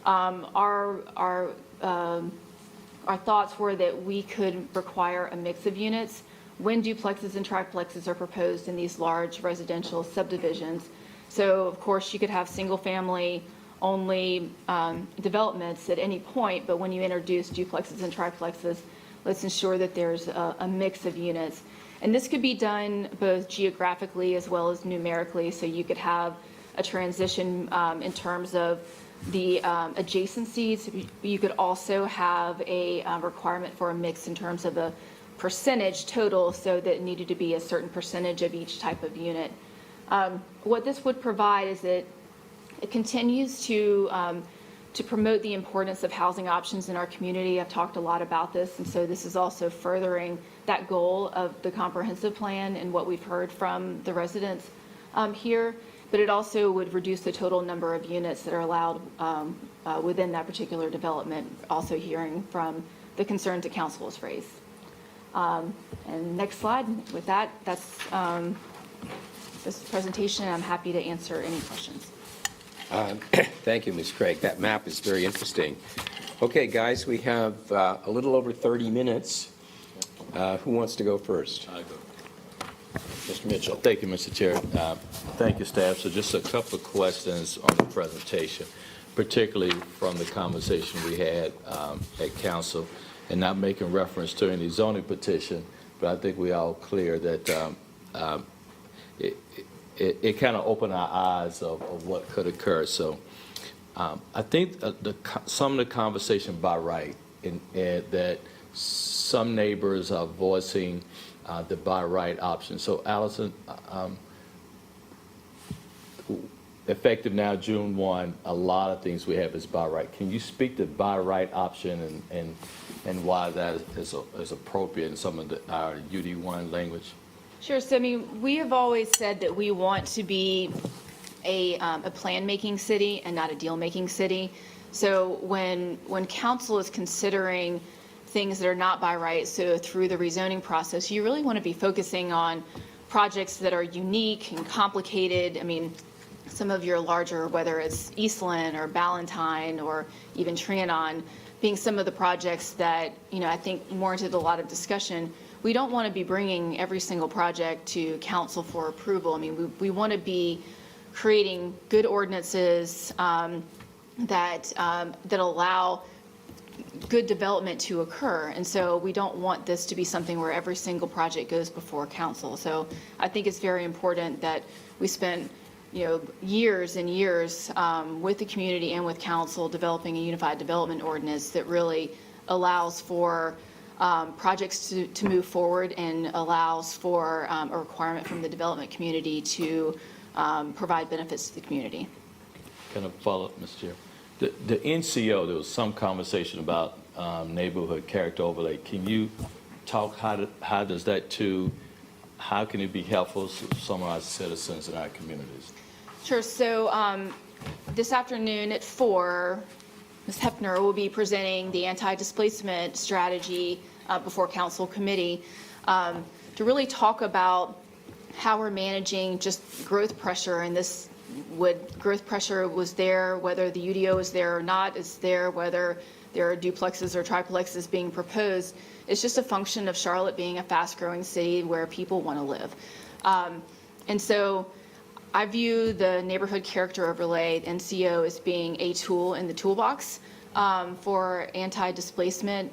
our thoughts were that we could require a mix of units when duplexes and triplexes are proposed in these large residential subdivisions. So, of course, you could have single-family only developments at any point, but when you introduce duplexes and triplexes, let's ensure that there's a mix of units. And this could be done both geographically as well as numerically, so you could have a transition in terms of the adjacencies. You could also have a requirement for a mix in terms of a percentage total, so that it needed to be a certain percentage of each type of unit. What this would provide is that it continues to promote the importance of housing options in our community. I've talked a lot about this, and so this is also furthering that goal of the comprehensive plan and what we've heard from the residents here. But it also would reduce the total number of units that are allowed within that particular development, also hearing from the concerns that council has raised. And next slide. With that, that's this presentation. I'm happy to answer any questions. Thank you, Ms. Craig. That map is very interesting. Okay, guys, we have a little over 30 minutes. Who wants to go first? I go. Mr. Mitchell. Thank you, Mr. Chair. Thank you, staff. So just a couple of questions on the presentation, particularly from the conversation we had at council, and not making reference to any zoning petition, but I think we all clear that it kind of opened our eyes of what could occur. So I think some of the conversation by right, that some neighbors are voicing the by right option. So Allison, effective now June 1, a lot of things we have is by right. Can you speak to by right option and why that is appropriate in some of our UD1 language? Sure. So, I mean, we have always said that we want to be a plan-making city and not a deal-making city. So when council is considering things that are not by right, so through the rezoning process, you really want to be focusing on projects that are unique and complicated. I mean, some of your larger, whether it's Eastland or Ballantyne or even Trianon, being some of the projects that, I think warranted a lot of discussion. We don't want to be bringing every single project to council for approval. I mean, we want to be creating good ordinances that allow good development to occur. And so we don't want this to be something where every single project goes before council. So I think it's very important that we spend years and years with the community and with council developing a unified development ordinance that really allows for projects to move forward and allows for a requirement from the development community to provide benefits to the community. Kind of follow up, Mr. Chair. The NCO, there was some conversation about neighborhood character overlay. Can you talk, how does that how can it be helpful to some of our citizens in our communities? Sure. So this afternoon at 4, Ms. Hefner will be presenting the anti-displacement strategy before council committee to really talk about how we're managing just growth pressure. And this growth pressure was there, whether the UDO is there or not, is there, whether there are duplexes or triplexes being proposed. It's just a function of Charlotte being a fast-growing city where people want to live. And so I view the neighborhood character overlay, NCO, as being a tool in the toolbox for anti-displacement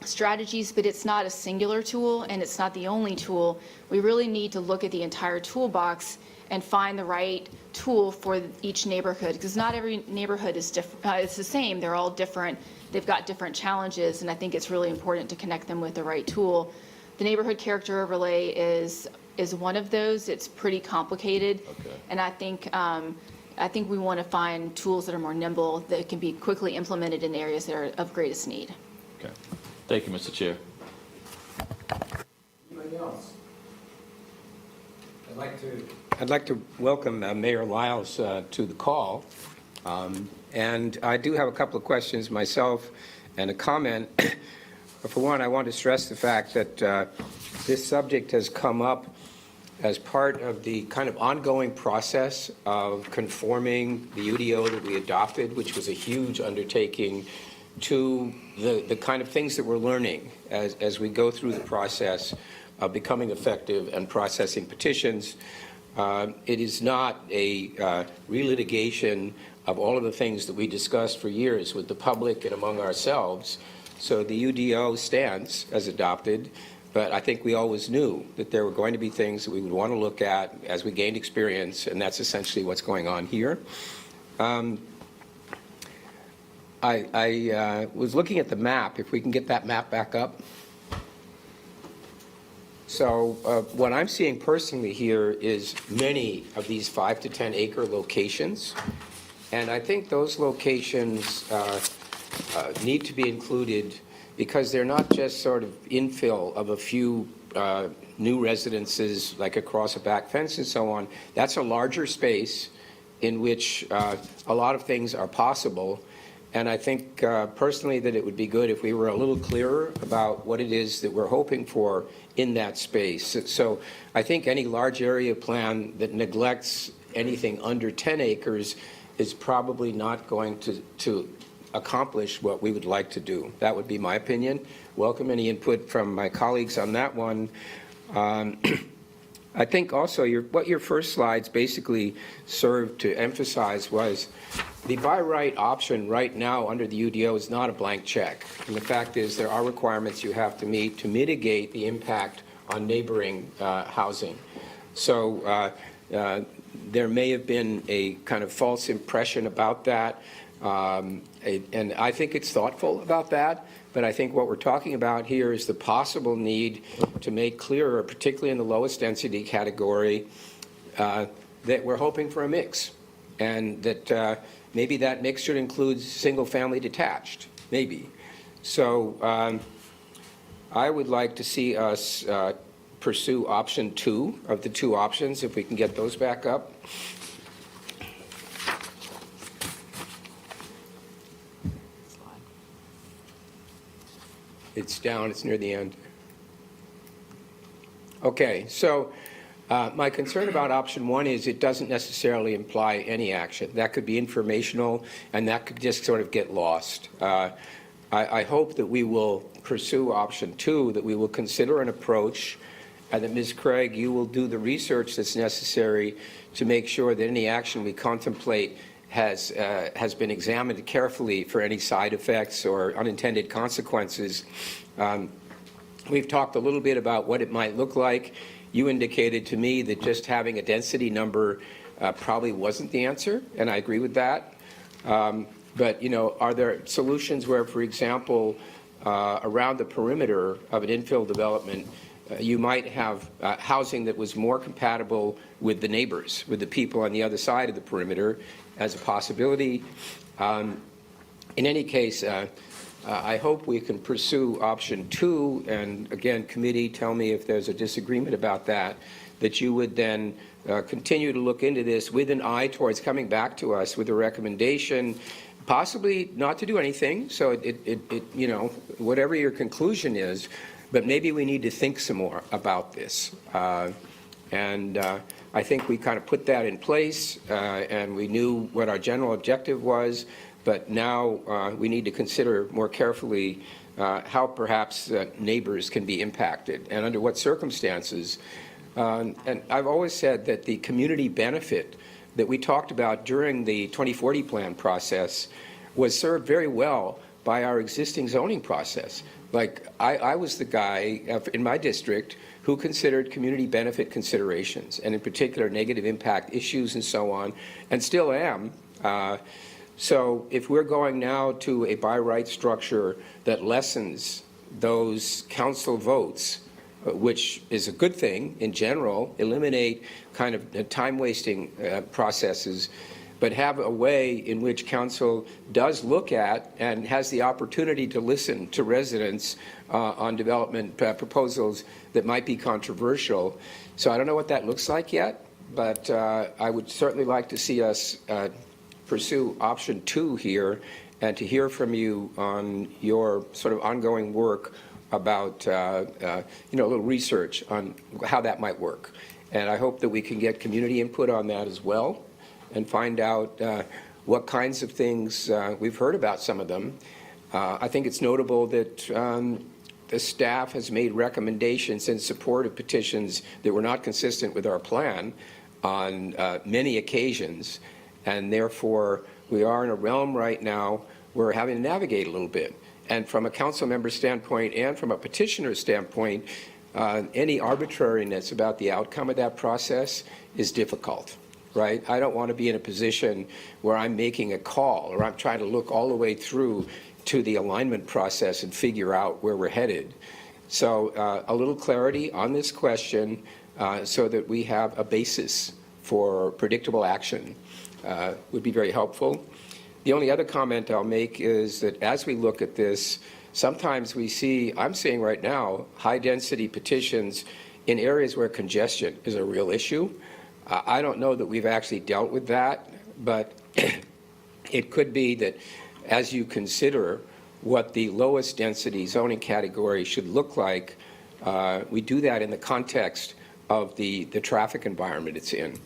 strategies, but it's not a singular tool and it's not the only tool. We really need to look at the entire toolbox and find the right tool for each neighborhood, because not every neighborhood is different. It's the same. They're all different. They've got different challenges, and I think it's really important to connect them with the right tool. The neighborhood character overlay is one of those. It's pretty complicated, and I think we want to find tools that are more nimble, that can be quickly implemented in areas that are of greatest need. Okay. Thank you, Mr. Chair. Anybody else? I'd like to welcome Mayor Lyles to the call. And I do have a couple of questions myself and a comment. For one, I want to stress the fact that this subject has come up as part of the kind of ongoing process of conforming the UDO that we adopted, which was a huge undertaking, to the kind of things that we're learning as we go through the process of becoming effective and processing petitions. It is not a relitigation of all of the things that we discussed for years with the public and among ourselves. So the UDO stands as adopted, but I think we always knew that there were going to be things that we would want to look at as we gained experience, and that's essentially what's going on here. I was looking at the map, if we can get that map back up. So what I'm seeing personally here is many of these 5 to 10 acre locations, and I think those locations need to be included because they're not just sort of infill of a few new residences like across a back fence and so on. That's a larger space in which a lot of things are possible. And I think personally that it would be good if we were a little clearer about what it is that we're hoping for in that space. So I think any large area plan that neglects anything under 10 acres is probably not going to accomplish what we would like to do. That would be my opinion. Welcome any input from my colleagues on that one. I think also what your first slides basically served to emphasize was the by right option right now under the UDO is not a blank check. And the fact is there are requirements you have to meet to mitigate the impact on neighboring housing. So there may have been a kind of false impression about that. And I think it's thoughtful about that. But I think what we're talking about here is the possible need to make clearer, particularly in the lowest density category, that we're hoping for a mix. And that maybe that mix should include single-family detached, maybe. So I would like to see us pursue option 2 of the 2 options, if we can get those back up. It's down, it's near the end. Okay, so my concern about option 1 is it doesn't necessarily imply any action. That could be informational, and that could just sort of get lost. I hope that we will pursue option 2, that we will consider an approach, and that Ms. Craig, you will do the research that's necessary to make sure that any action we contemplate has been examined carefully for any side effects or unintended consequences. We've talked a little bit about what it might look like. You indicated to me that just having a density number probably wasn't the answer, and I agree with that. But, are there solutions where, for example, around the perimeter of an infill development, you might have housing that was more compatible with the neighbors, with the people on the other side of the perimeter as a possibility? In any case, I hope we can pursue option 2, and again, committee, tell me if there's a disagreement about that you would then continue to look into this with an eye towards coming back to us with a recommendation, possibly not to do anything, so whatever your conclusion is, but maybe we need to think some more about this. And I think we kind of put that in place, and we knew what our general objective was, but now we need to consider more carefully how perhaps neighbors can be impacted and under what circumstances. And I've always said that the community benefit that we talked about during the 2040 plan process was served very well by our existing zoning process. Like, I was the guy in my district who considered community benefit considerations, and in particular negative impact issues and so on, and still am. So if we're going now to a by right structure that lessens those council votes, which is a good thing in general, eliminate kind of time-wasting processes, but have a way in which council does look at and has the opportunity to listen to residents on development proposals that might be controversial. So I don't know what that looks like yet, but I would certainly like to see us pursue option 2 here, and to hear from you on your sort of ongoing work about a little research on how that might work. And I hope that we can get community input on that as well, and find out what kinds of things, we've heard about some of them. I think it's notable that the staff has made recommendations in support of petitions that were not consistent with our plan on many occasions, and therefore we are in a realm right now where we're having to navigate a little bit. And from a council member standpoint and from a petitioner standpoint, any arbitrariness about the outcome of that process is difficult, right? I don't want to be in a position where I'm making a call or I'm trying to look all the way through to the alignment process and figure out where we're headed. So a little clarity on this question so that we have a basis for predictable action would be very helpful. The only other comment I'll make is that as we look at this, sometimes we see, I'm seeing right now, high-density petitions in areas where congestion is a real issue. I don't know that we've actually dealt with that, but it could be that as you consider what the lowest density zoning category should look like, we do that in the context of the traffic environment it's in.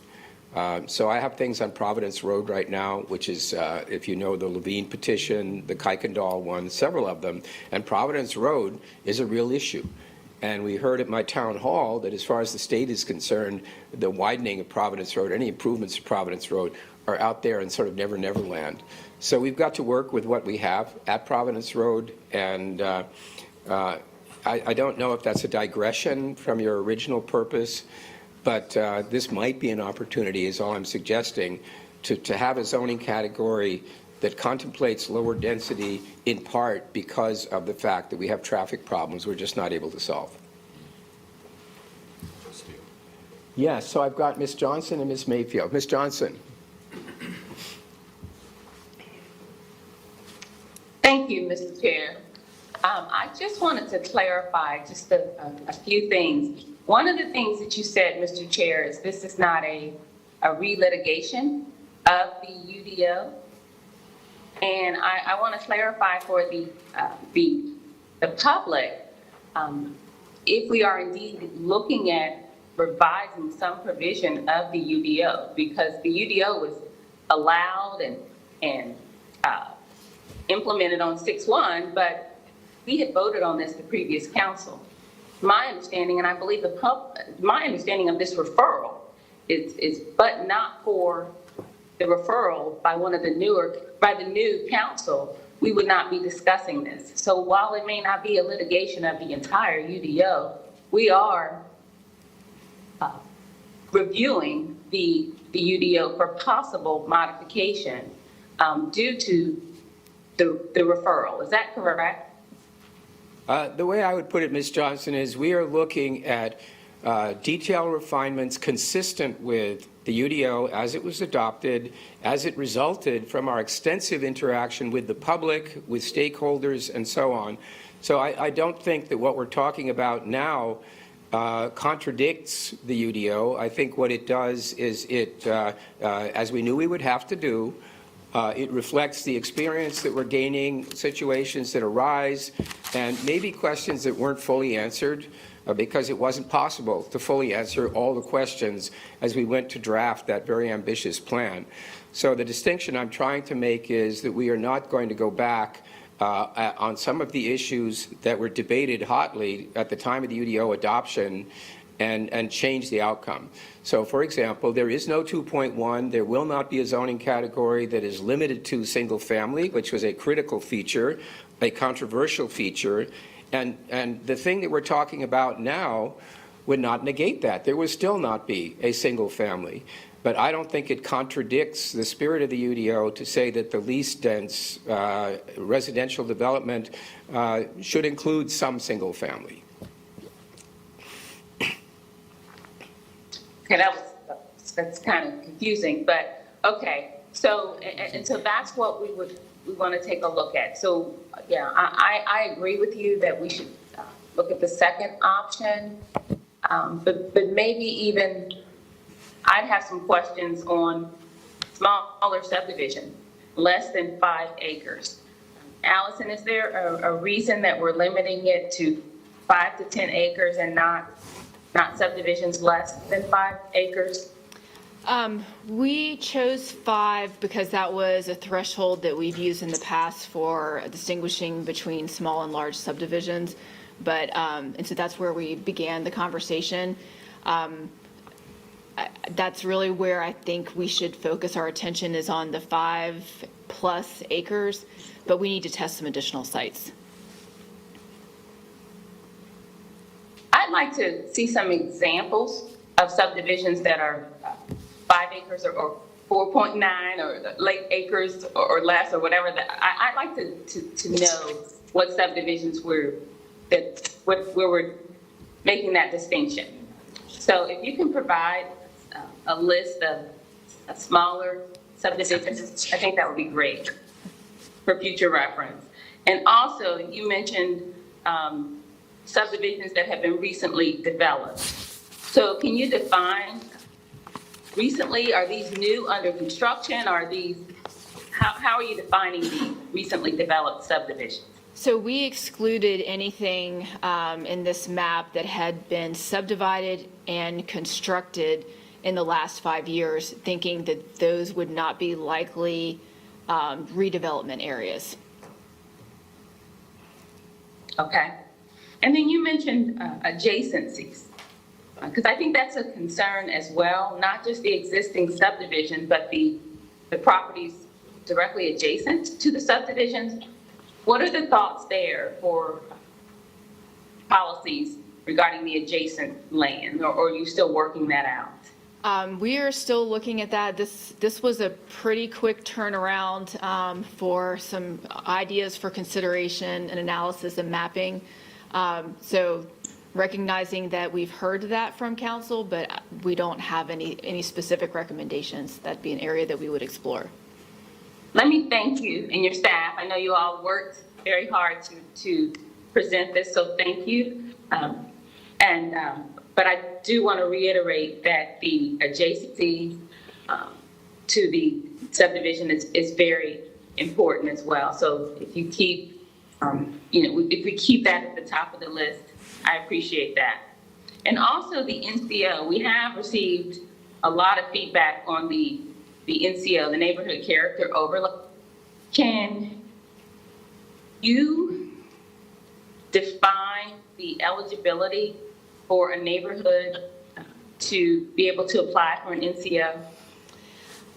So I have things on Providence Road right now, which is, if you know, the Levine petition, the Kuykendall one, several of them. And Providence Road is a real issue. And we heard at my town hall that as far as the state is concerned, the widening of Providence Road, any improvements to Providence Road are out there in sort of never, never land. So we've got to work with what we have at Providence Road. And I don't know if that's a digression from your original purpose, but this might be an opportunity, is all I'm suggesting, to have a zoning category that contemplates lower density in part because of the fact that we have traffic problems we're just not able to solve. Yeah, so I've got Ms. Johnson and Ms. Mayfield. Ms. Johnson. Thank you, Mr. Chair. I just wanted to clarify just a few things. One of the things that you said, Mr. Chair, is this is not a relitigation of the UDO. And I want to clarify for the public, if we are indeed looking at revising some provision of the UDO, because the UDO was allowed and implemented on 6/1, but we had voted on this the previous council. My understanding, and I believe my understanding of this referral is but not for the referral by the new council, we would not be discussing this. So while it may not be a litigation of the entire UDO, we are reviewing the UDO for possible modification due to the referral. Is that correct? The way I would put it, Ms. Johnson, is we are looking at detailed refinements consistent with the UDO as it was adopted, as it resulted from our extensive interaction with the public, with stakeholders, and so on. So I don't think that what we're talking about now contradicts the UDO. I think what it does is it, as we knew we would have to do, it reflects the experience that we're gaining, situations that arise, and maybe questions that weren't fully answered because it wasn't possible to fully answer all the questions as we went to draft that very ambitious plan. So the distinction I'm trying to make is that we are not going to go back on some of the issues that were debated hotly at the time of the UDO adoption and change the outcome. So, for example, there is no 2.1. There will not be a zoning category that is limited to single family, which was a critical feature, a controversial feature. And the thing that we're talking about now would not negate that. There would still not be a single family. But I don't think it contradicts the spirit of the UDO to say that the least dense residential development should include some single family. Okay, that's kind of confusing, but okay. So and so that's what we want to take a look at. So yeah, I agree with you that we should look at the second option, but maybe even I'd have some questions on smaller subdivision, less than 5 acres. Allison, is there a reason that we're limiting it to 5 to 10 acres and not subdivisions less than 5 acres? We chose 5 because that was a threshold that we've used in the past for distinguishing between small and large subdivisions. But, and so that's where we began the conversation. That's really where I think we should focus our attention is on the 5+ acres, but we need to test some additional sites. I'd like to see some examples of subdivisions that are 5 acres or 4.9 or lake acres or less or whatever. I'd like to know what subdivisions where we're making that distinction. So if you can provide a list of smaller subdivisions, I think that would be great for future reference. And also, you mentioned subdivisions that have been recently developed. So can you define recently? Are these new, under construction? Are these, how are you defining the recently developed subdivisions? So we excluded anything in this map that had been subdivided and constructed in the last 5 years, thinking that those would not be likely redevelopment areas. Okay. And then you mentioned adjacencies, because I think that's a concern as well, not just the existing subdivision, but the properties directly adjacent to the subdivisions. What are the thoughts there for policies regarding the adjacent land, or are you still working that out? We are still looking at that. This was a pretty quick turnaround for some ideas for consideration and analysis and mapping. So recognizing that we've heard that from council, but we don't have any specific recommendations. That'd be an area that we would explore. Let me thank you and your staff. I know you all worked very hard to present this, so thank you. But I do want to reiterate that the adjacency to the subdivision is very important as well. So if you keep, if we keep that at the top of the list, I appreciate that. And also the NCO, we have received a lot of feedback on the NCO, the neighborhood character overlay. Can you define the eligibility for a neighborhood to be able to apply for an NCO?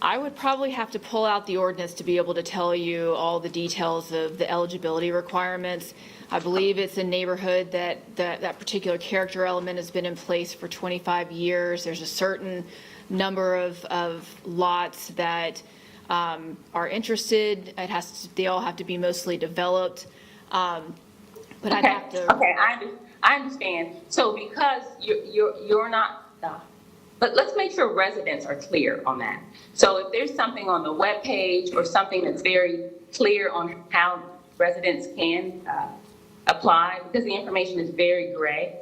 I would probably have to pull out the ordinance to be able to tell you all the details of the eligibility requirements. I believe it's a neighborhood that particular character element has been in place for 25 years. There's a certain number of lots that are interested. They all have to be mostly developed. But I'd Okay, have to. okay, I understand. So because you're not, but let's make sure residents are clear on that. So if there's something on the webpage or something that's very clear on how residents can apply, because the information is very gray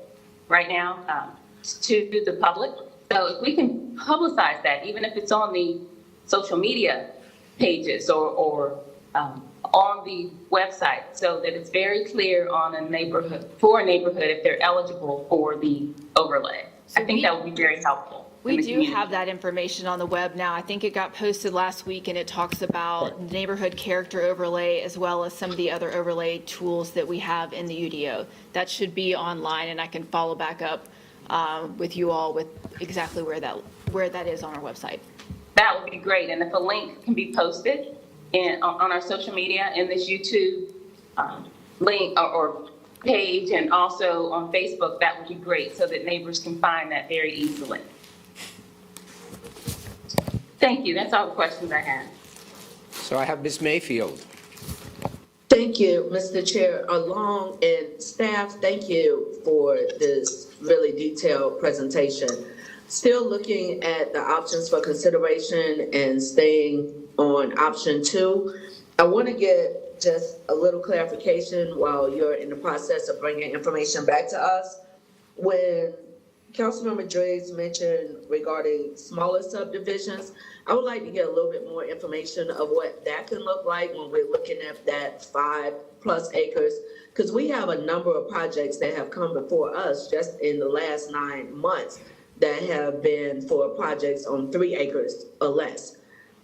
right now to the public. So if we can publicize that, even if it's on the social media pages or on the website, so that it's very clear on a neighborhood, for a neighborhood, if they're eligible for the overlay. So I think that would be very helpful. We do have that information on the web now. I think it got posted last week, and it talks about neighborhood character overlay as well as some of the other overlay tools that we have in the UDO. That should be online, and I can follow back up with you all with exactly where that is on our website. That would be great. And if a link can be posted on our social media in this YouTube link or page, and also on Facebook, that would be great, so that neighbors can find that very easily. Thank you. That's all the questions I have. So I have Ms. Mayfield. Thank you, Mr. Chair. Along and staff, thank you for this really detailed presentation. Still looking at the options for consideration and staying on option 2. I want to get just a little clarification while you're in the process of bringing information back to us. When Councilmember Driggs mentioned regarding smaller subdivisions, I would like to get a little bit more information of what that can look like when we're looking at that 5+ acres, because we have a number of projects that have come before us just in the last 9 months that have been for projects on 3 acres or less.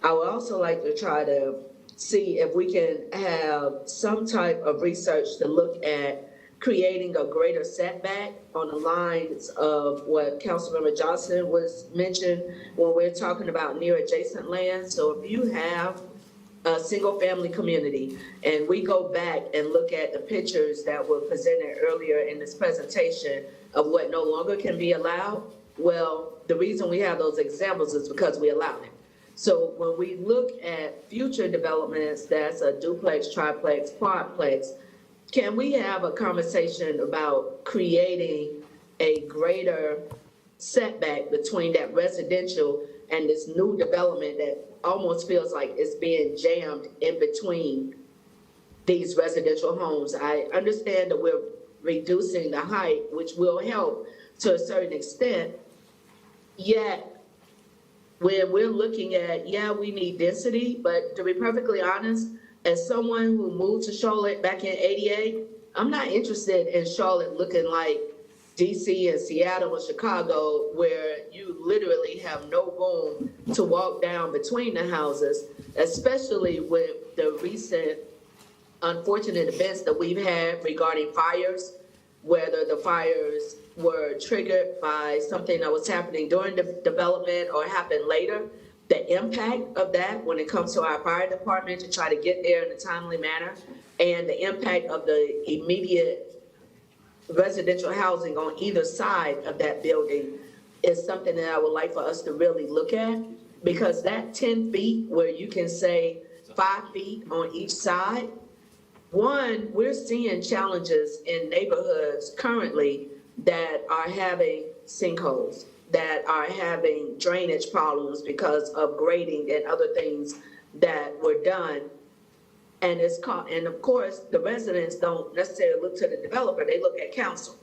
I would also like to try to see if we can have some type of research to look at creating a greater setback on the lines of what Councilmember Johnson was mentioned when we're talking about near adjacent land. So if you have a single family community and we go back and look at the pictures that were presented earlier in this presentation of what no longer can be allowed, well, the reason we have those examples is because we allow it. So when we look at future developments, that's a duplex, triplex, quadplex, can we have a conversation about creating a greater setback between that residential and this new development that almost feels like it's being jammed in between these residential homes? I understand that we're reducing the height, which will help to a certain extent, yet when we're looking at, yeah, we need density, but to be perfectly honest, as someone who moved to Charlotte back in '88, I'm not interested in Charlotte looking like DC and Seattle and Chicago, where you literally have no room to walk down between the houses, especially with the recent unfortunate events that we've had regarding fires, whether the fires were triggered by something that was happening during the development or happened later. The impact of that when it comes to our fire department to try to get there in a timely manner, and the impact of the immediate residential housing on either side of that building is something that I would like for us to really look at, because that 10 feet where you can say 5 feet on each side, one, we're seeing challenges in neighborhoods currently that are having sinkholes, that are having drainage problems because of grading and other things that were done. And of course, the residents don't necessarily look to the developer, they look at council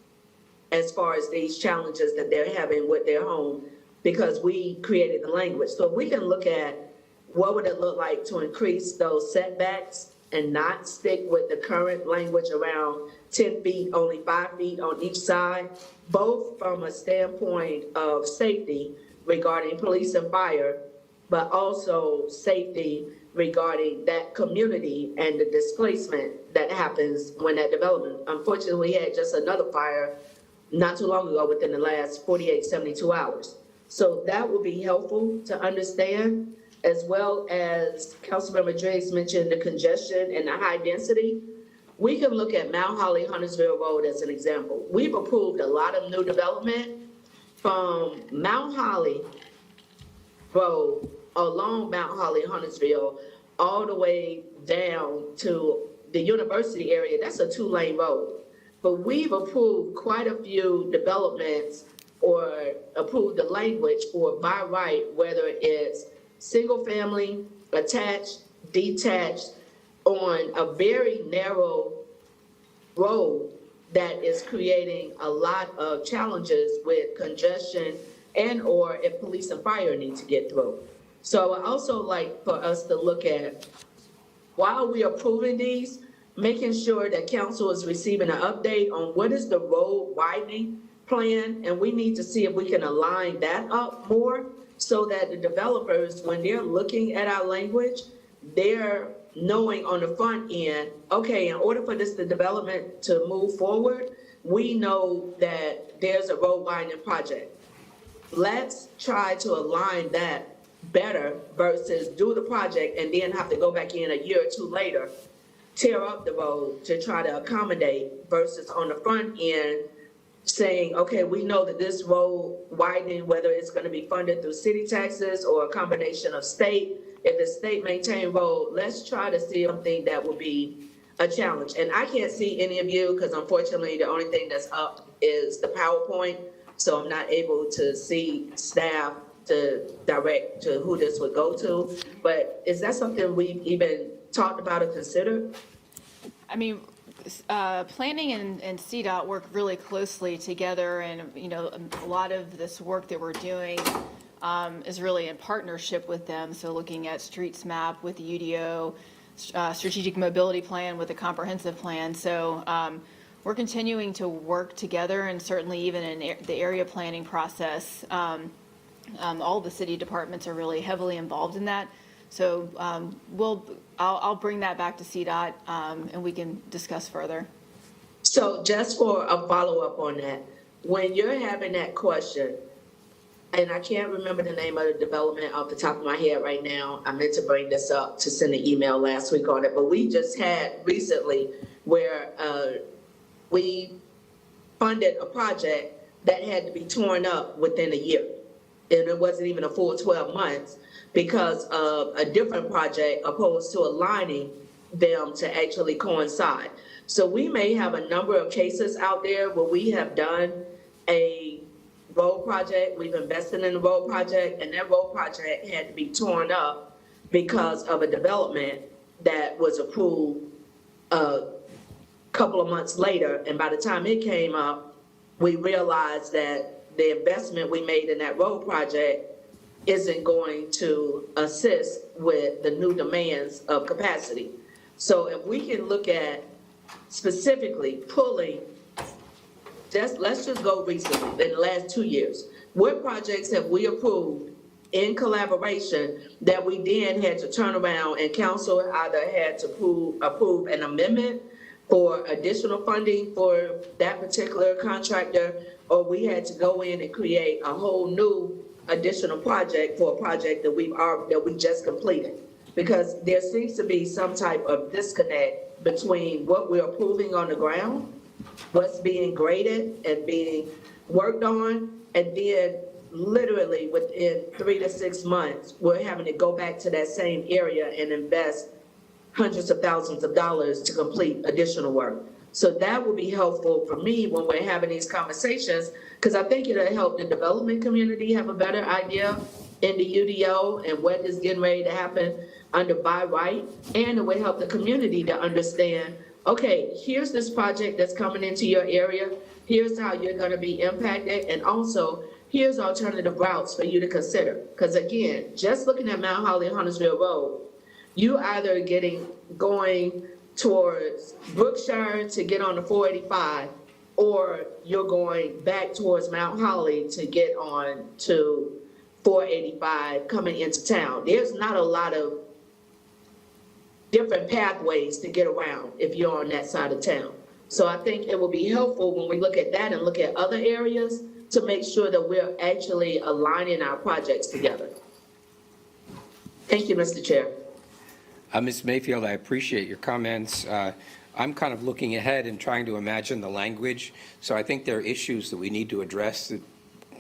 as far as these challenges that they're having with their home, because we created the language. So if we can look at what would it look like to increase those setbacks and not stick with the current language around 10 feet, only 5 feet on each side, both from a standpoint of safety regarding police and fire, but also safety regarding that community and the displacement that happens when that development. Unfortunately, we had just another fire not too long ago within the last 48, 72 hours. So that will be helpful to understand, as well as Councilmember Driggs mentioned the congestion and the high density. we can look at Mount Holly, Huntersville Road as an example. We've approved a lot of new development from Mount Holly Road along Mount Holly, Huntersville, all the way down to the university area. That's a 2-lane road. But we've approved quite a few developments or approved the language for by right, whether it's single family, attached, detached, on a very narrow road that is creating a lot of challenges with congestion and or if police and fire need to get through. So I also like for us to look at, while we are approving these, making sure that council is receiving an update on what is the road widening plan, and we need to see if we can align that up more so that the developers, when they're looking at our language, they're knowing on the front end, okay, in order for this the development to move forward, we know that there's a road widening project. Let's try to align that better versus do the project and then have to go back in a year or two later, tear up the road to try to accommodate versus on the front end saying, okay, we know that this road widening, whether it's going to be funded through city taxes or a combination of state, if it's state maintained road, let's try to see something that will be a challenge. And I can't see any of you because unfortunately the only thing that's up is the PowerPoint. So I'm not able to see staff to direct to who this would go to. But is that something we've even talked about or considered? I mean, planning and CDOT work really closely together, and, you know, a lot of this work that we're doing is really in partnership with them. So looking at streets map with the UDO, strategic mobility plan with a comprehensive plan. So we're continuing to work together, and certainly even in the area planning process, all the city departments are really heavily involved in that. So I'll bring that back to CDOT and we can discuss further. So just for a follow-up on that, when you're having that question, and I can't remember the name of the development off the top of my head right now. I meant to bring this up to send an email last week on it, but we just had recently where we funded a project that had to be torn up within a year. And it wasn't even a full 12 months because of a different project opposed to aligning them to actually coincide. So we may have a number of cases out there where we have done a road project, we've invested in a road project, and that road project had to be torn up because of a development that was approved a couple of months later. And by the time it came up, we realized that the investment we made in that road project isn't going to assist with the new demands of capacity. So if we can look at specifically pulling, let's just go recently, in the last 2 years. What projects have we approved in collaboration that we then had to turn around and council either had to approve an amendment for additional funding for that particular contractor, or we had to go in and create a whole new additional project for a project that we just completed? Because there seems to be some type of disconnect between what we're approving on the ground, what's being graded and being worked on, and then literally within 3 to 6 months, we're having to go back to that same area and invest hundreds of thousands of dollars to complete additional work. So that will be helpful for me when we're having these conversations, because I think it'll help the development community have a better idea in the UDO and what is getting ready to happen under by right, and it will help the community to understand, okay, here's this project that's coming into your area, here's how you're going to be impacted, and also here's alternative routes for you to consider. Because again, just looking at Mount Holly, Huntersville Road, you either going towards Brookshire to get on the 485, or you're going back towards Mount Holly to get on to 485 coming into town. There's not a lot of different pathways to get around if you're on that side of town. So I think it will be helpful when we look at that and look at other areas to make sure that we're actually aligning our projects together. Thank you, Mr. Chair. Ms. Mayfield, I appreciate your comments. I'm kind of looking ahead and trying to imagine the language. So I think there are issues that we need to address that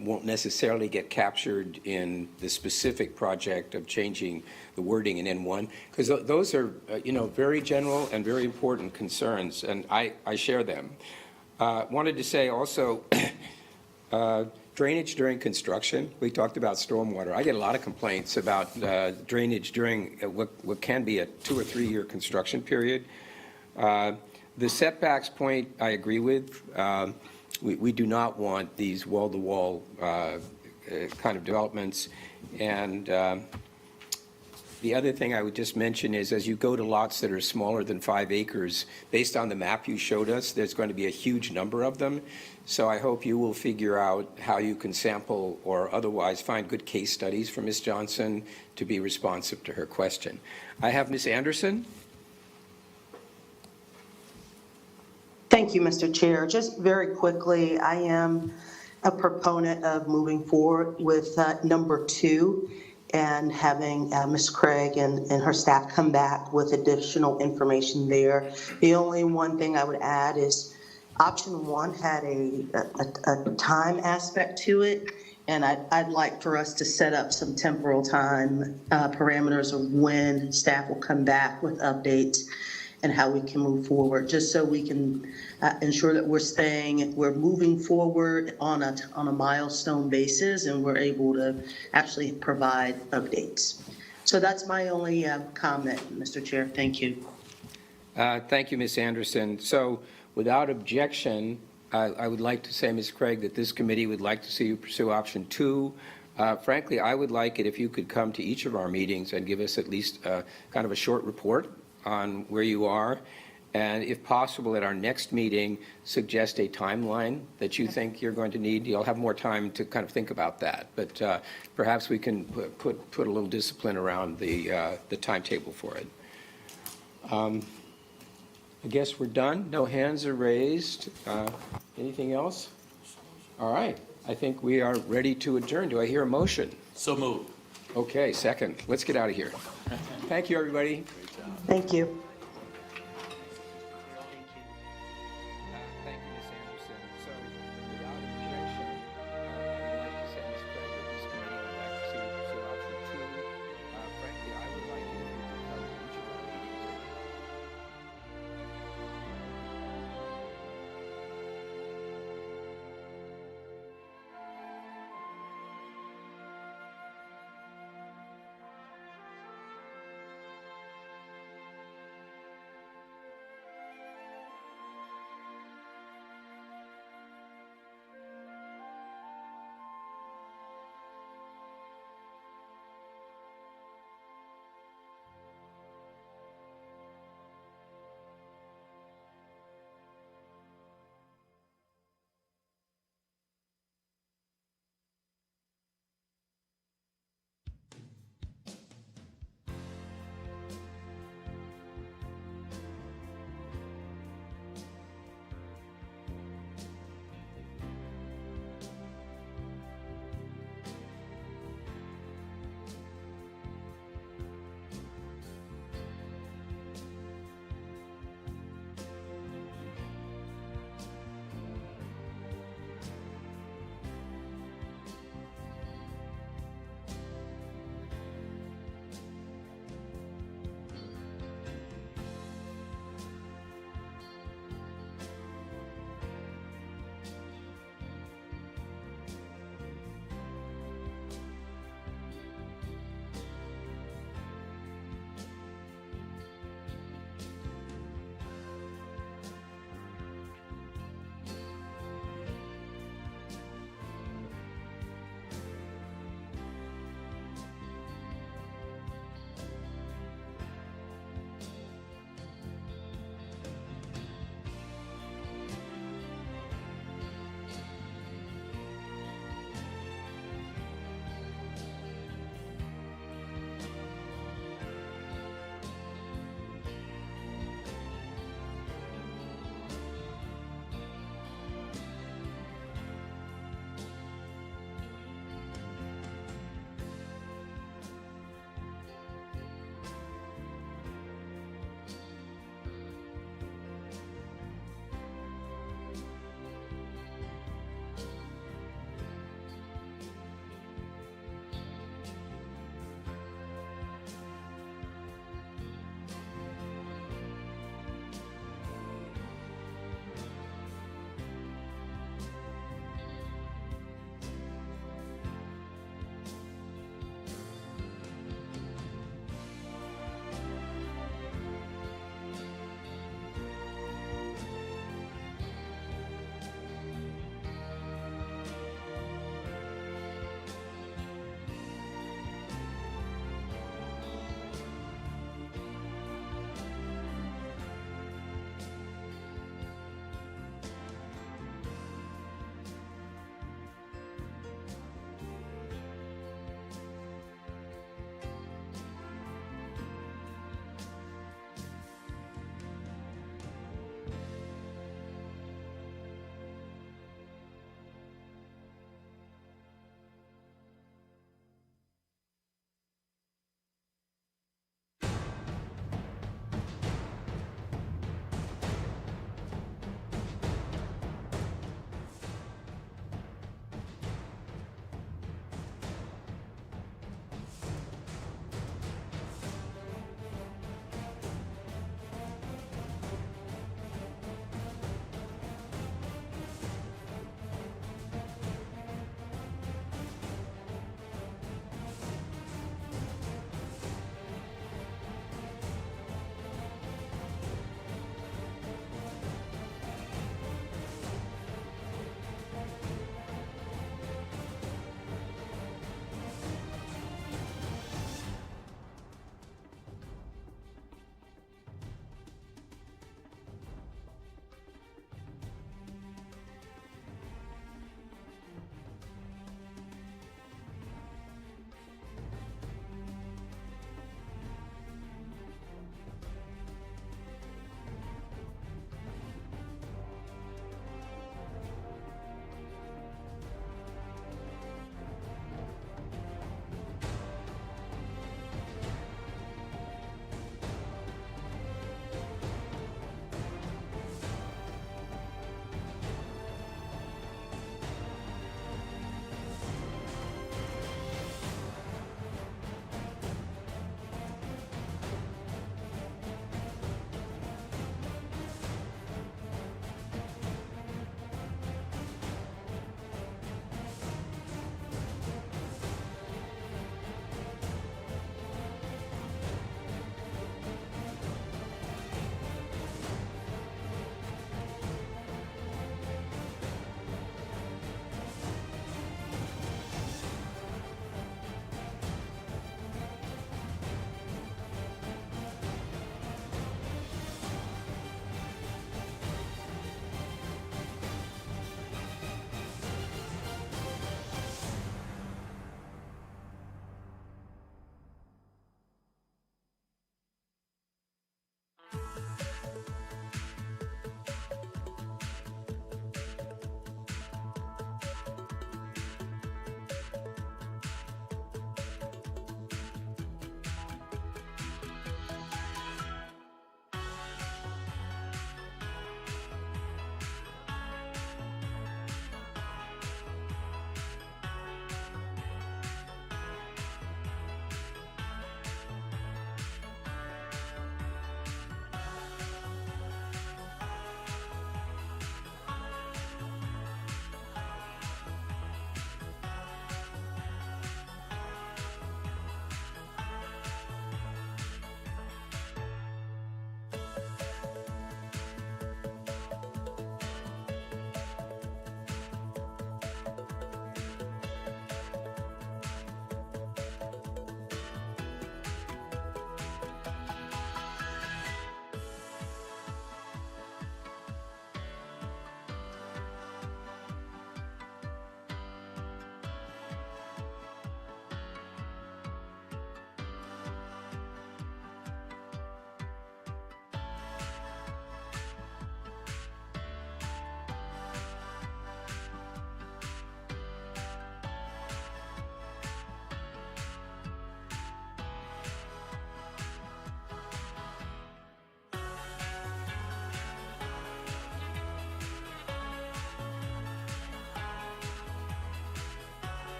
won't necessarily get captured in the specific project of changing the wording in N1, because those are, very general and very important concerns, and I share them. Wanted to say also, drainage during construction. We talked about stormwater. I get a lot of complaints about drainage during what can be a 2 or 3 year construction period. The setbacks point I agree with. We do not want these wall-to-wall kind of developments. And the other thing I would just mention is, as you go to lots that are smaller than 5 acres, based on the map you showed us, there's going to be a huge number of them. So I hope you will figure out how you can sample or otherwise find good case studies for Ms. Johnson to be responsive to her question. I have Ms. Anderson. Thank you, Mr. Chair. Just very quickly, I am a proponent of moving forward with number 2 and having Ms. Craig and her staff come back with additional information there. The only one thing I would add is option 1 had a time aspect to it, and I'd like for us to set up some temporal time parameters of when staff will come back with updates and how we can move forward, just so we can ensure that we're moving forward on a milestone basis, and we're able to actually provide updates. So that's my only comment, Mr. Chair. Thank you. Thank you, Ms. Anderson. So without objection, I would like to say, Ms. Craig, that this committee would like to see you pursue option 2. Frankly, I would like it if you could come to each of our meetings and give us at least kind of a short report on where you are, and if possible at our next meeting, suggest a timeline that you think you're going to need. You'll have more time to kind of think about that, but perhaps we can put a little discipline around the timetable for it. I guess we're done. No hands are raised. Anything else? All right. I think we are ready to adjourn. Do I hear a motion? So moved. Okay, second. Let's get out of here. Thank you, everybody. Thank you.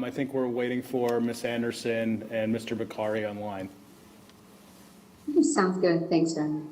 I think we're waiting for Ms. Anderson and Mr. Bakari online. Sounds good. Thanks, Ren.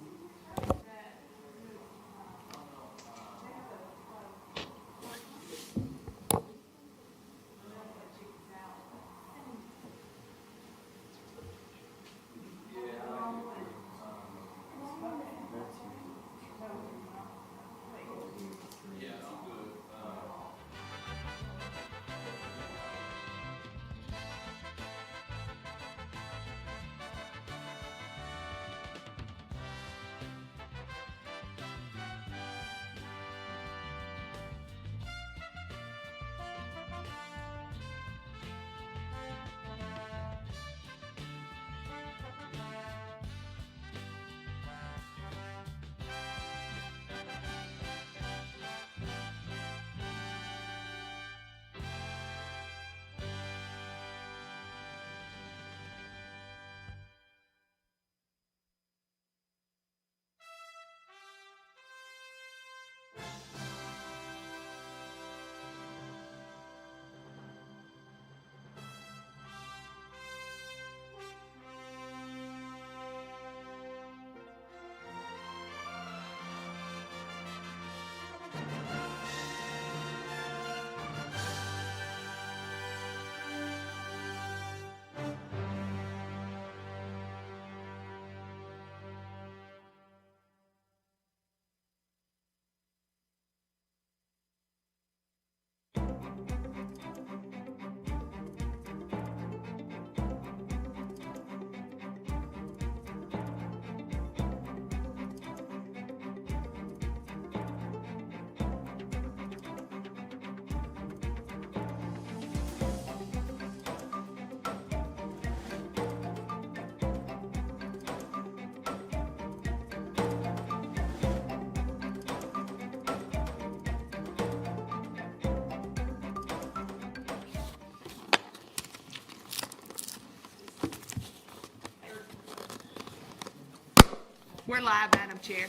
We're live, Madam Chair.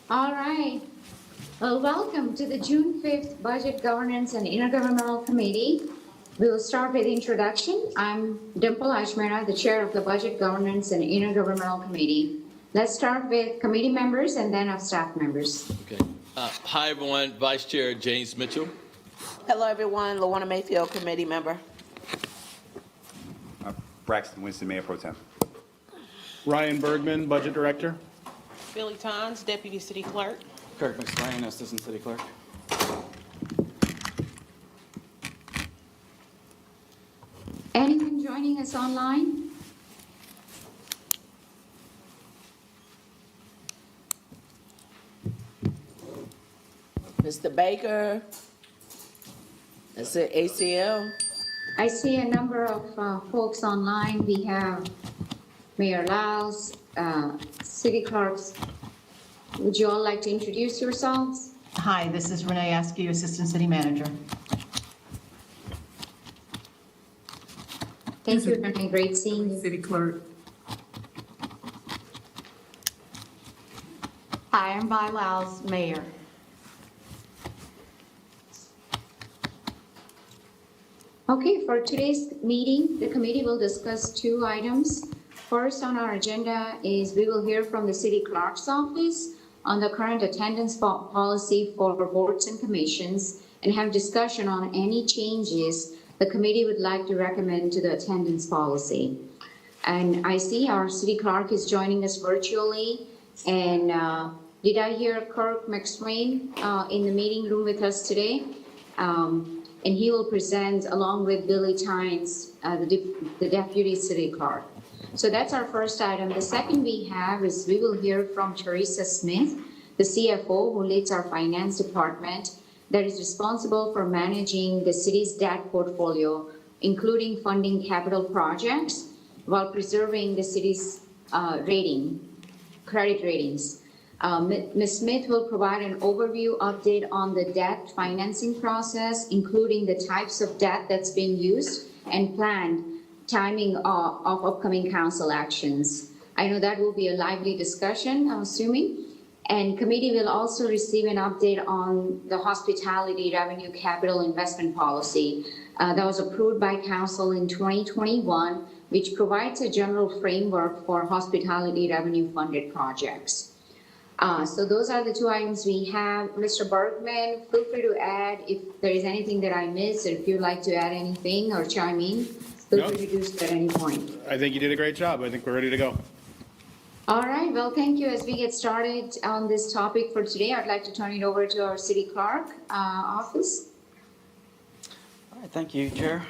All right. Well, welcome to the June 5th Budget Governance and Intergovernmental Committee. We will start with introduction. I'm Dimple Ashmera, the chair of the Budget Governance and Intergovernmental Committee. Let's start with committee members and then our staff members. Okay. Hi, everyone. Vice Chair James Mitchell. Hello, everyone. Lawana Mayfield, committee member. Braxton Winston, Mayor Pro Tem. Ryan Bergman, Budget Director. Billy Tons, deputy city clerk. Kirk McSwain, Assistant City Clerk. Anyone joining us online? Mr. Baker. Is it ACL? I see a number of folks online. We have Mayor Lyles, city clerks. Would you all like to introduce yourselves? Hi, this is Renee Askew, Assistant City Manager. Thank you, Renee. Great seeing you. City Clerk. Hi, I'm Vi Lyles, Mayor. Okay, for today's meeting, the committee will discuss two items. First on our agenda is we will hear from the city clerk's office on the current attendance policy for boards and commissions and have discussion on any changes the committee would like to recommend to the attendance policy. And I see our city clerk is joining us virtually. And did I hear Kirk McSwain in the meeting room with us today? And he will present along with Billy Tynes, the deputy city clerk. So that's our first item. The second we have is we will hear from Teresa Smith, the CFO who leads our finance department that is responsible for managing the city's debt portfolio, including funding capital projects while preserving the city's credit ratings. Ms. Smith will provide an overview update on the debt financing process, including the types of debt that's being used and planned timing of upcoming council actions. I know that will be a lively discussion, I'm assuming. And committee will also receive an update on the hospitality revenue capital investment policy that was approved by council in 2021, which provides a general framework for hospitality revenue funded projects. So those are the two items we have. Mr. Bergman, feel free to add if there is anything that I missed, or if you'd like to add anything or chime in, feel free to do so at any point. I think you did a great job. I think we're ready to go. All right, well, thank you. As we get started on this topic for today, I'd like to turn it over to our city clerk office. All right, thank you, Chair.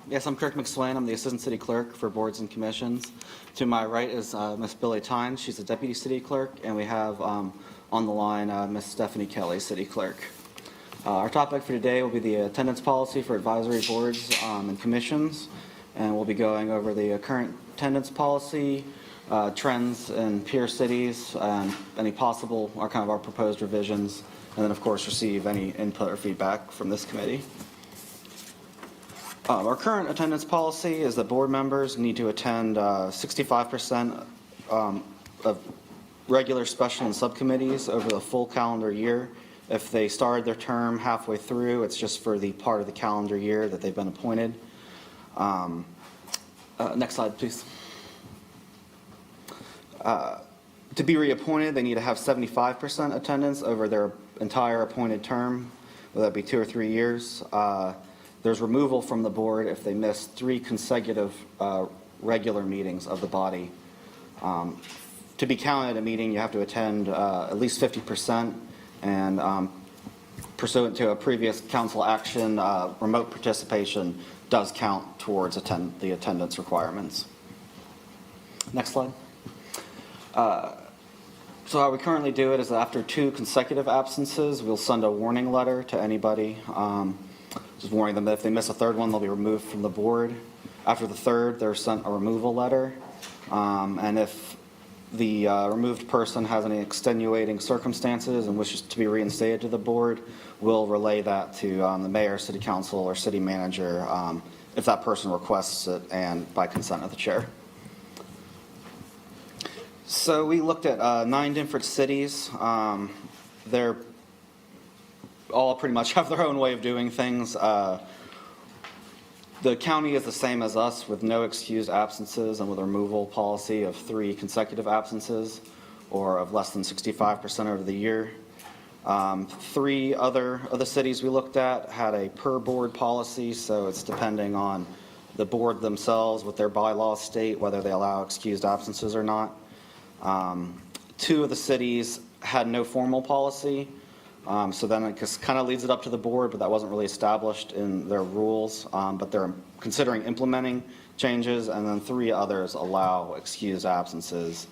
Yes, I'm Kirk McSwain. I'm the Assistant City Clerk for Boards and Commissions. To my right is Ms. Billy Tynes. She's the Deputy City Clerk, and we have on the line Ms. Stephanie Kelly, City Clerk. Our topic for today will be the attendance policy for advisory boards and commissions, and we'll be going over the current attendance policy, trends in peer cities, and any possible or kind of our proposed revisions, and then of course receive any input or feedback from this committee. Our current attendance policy is that board members need to attend 65% of regular, special, and subcommittees over the full calendar year. If they started their term halfway through, it's just for the part of the calendar year that they've been appointed. Next slide, please. To be reappointed, they need to have 75% attendance over their entire appointed term, whether that be 2 or 3 years. There's removal from the board if they miss 3 consecutive regular meetings of the body. To be counted at a meeting, you have to attend at least 50%, and pursuant to a previous council action, remote participation does count towards the attendance requirements. Next slide. So how we currently do it is after 2 consecutive absences, we'll send a warning letter to anybody, just warning them that if they miss a 3rd one, they'll be removed from the board. After the 3rd, they're sent a removal letter, and if the removed person has any extenuating circumstances and wishes to be reinstated to the board, we'll relay that to the mayor, city council, or city manager if that person requests it, and by consent of the chair. So we looked at 9 different cities. They're all pretty much have their own way of doing things. The county is the same as us with no excused absences and with a removal policy of 3 consecutive absences or of less than 65% over the year. 3 other of the cities we looked at had a per board policy, so it's depending on the board themselves with their bylaws state whether they allow excused absences or not. 2 of the cities had no formal policy, so then it just kind of leaves it up to the board, but that wasn't really established in their rules, but they're considering implementing changes, and then 3 others allow excused absences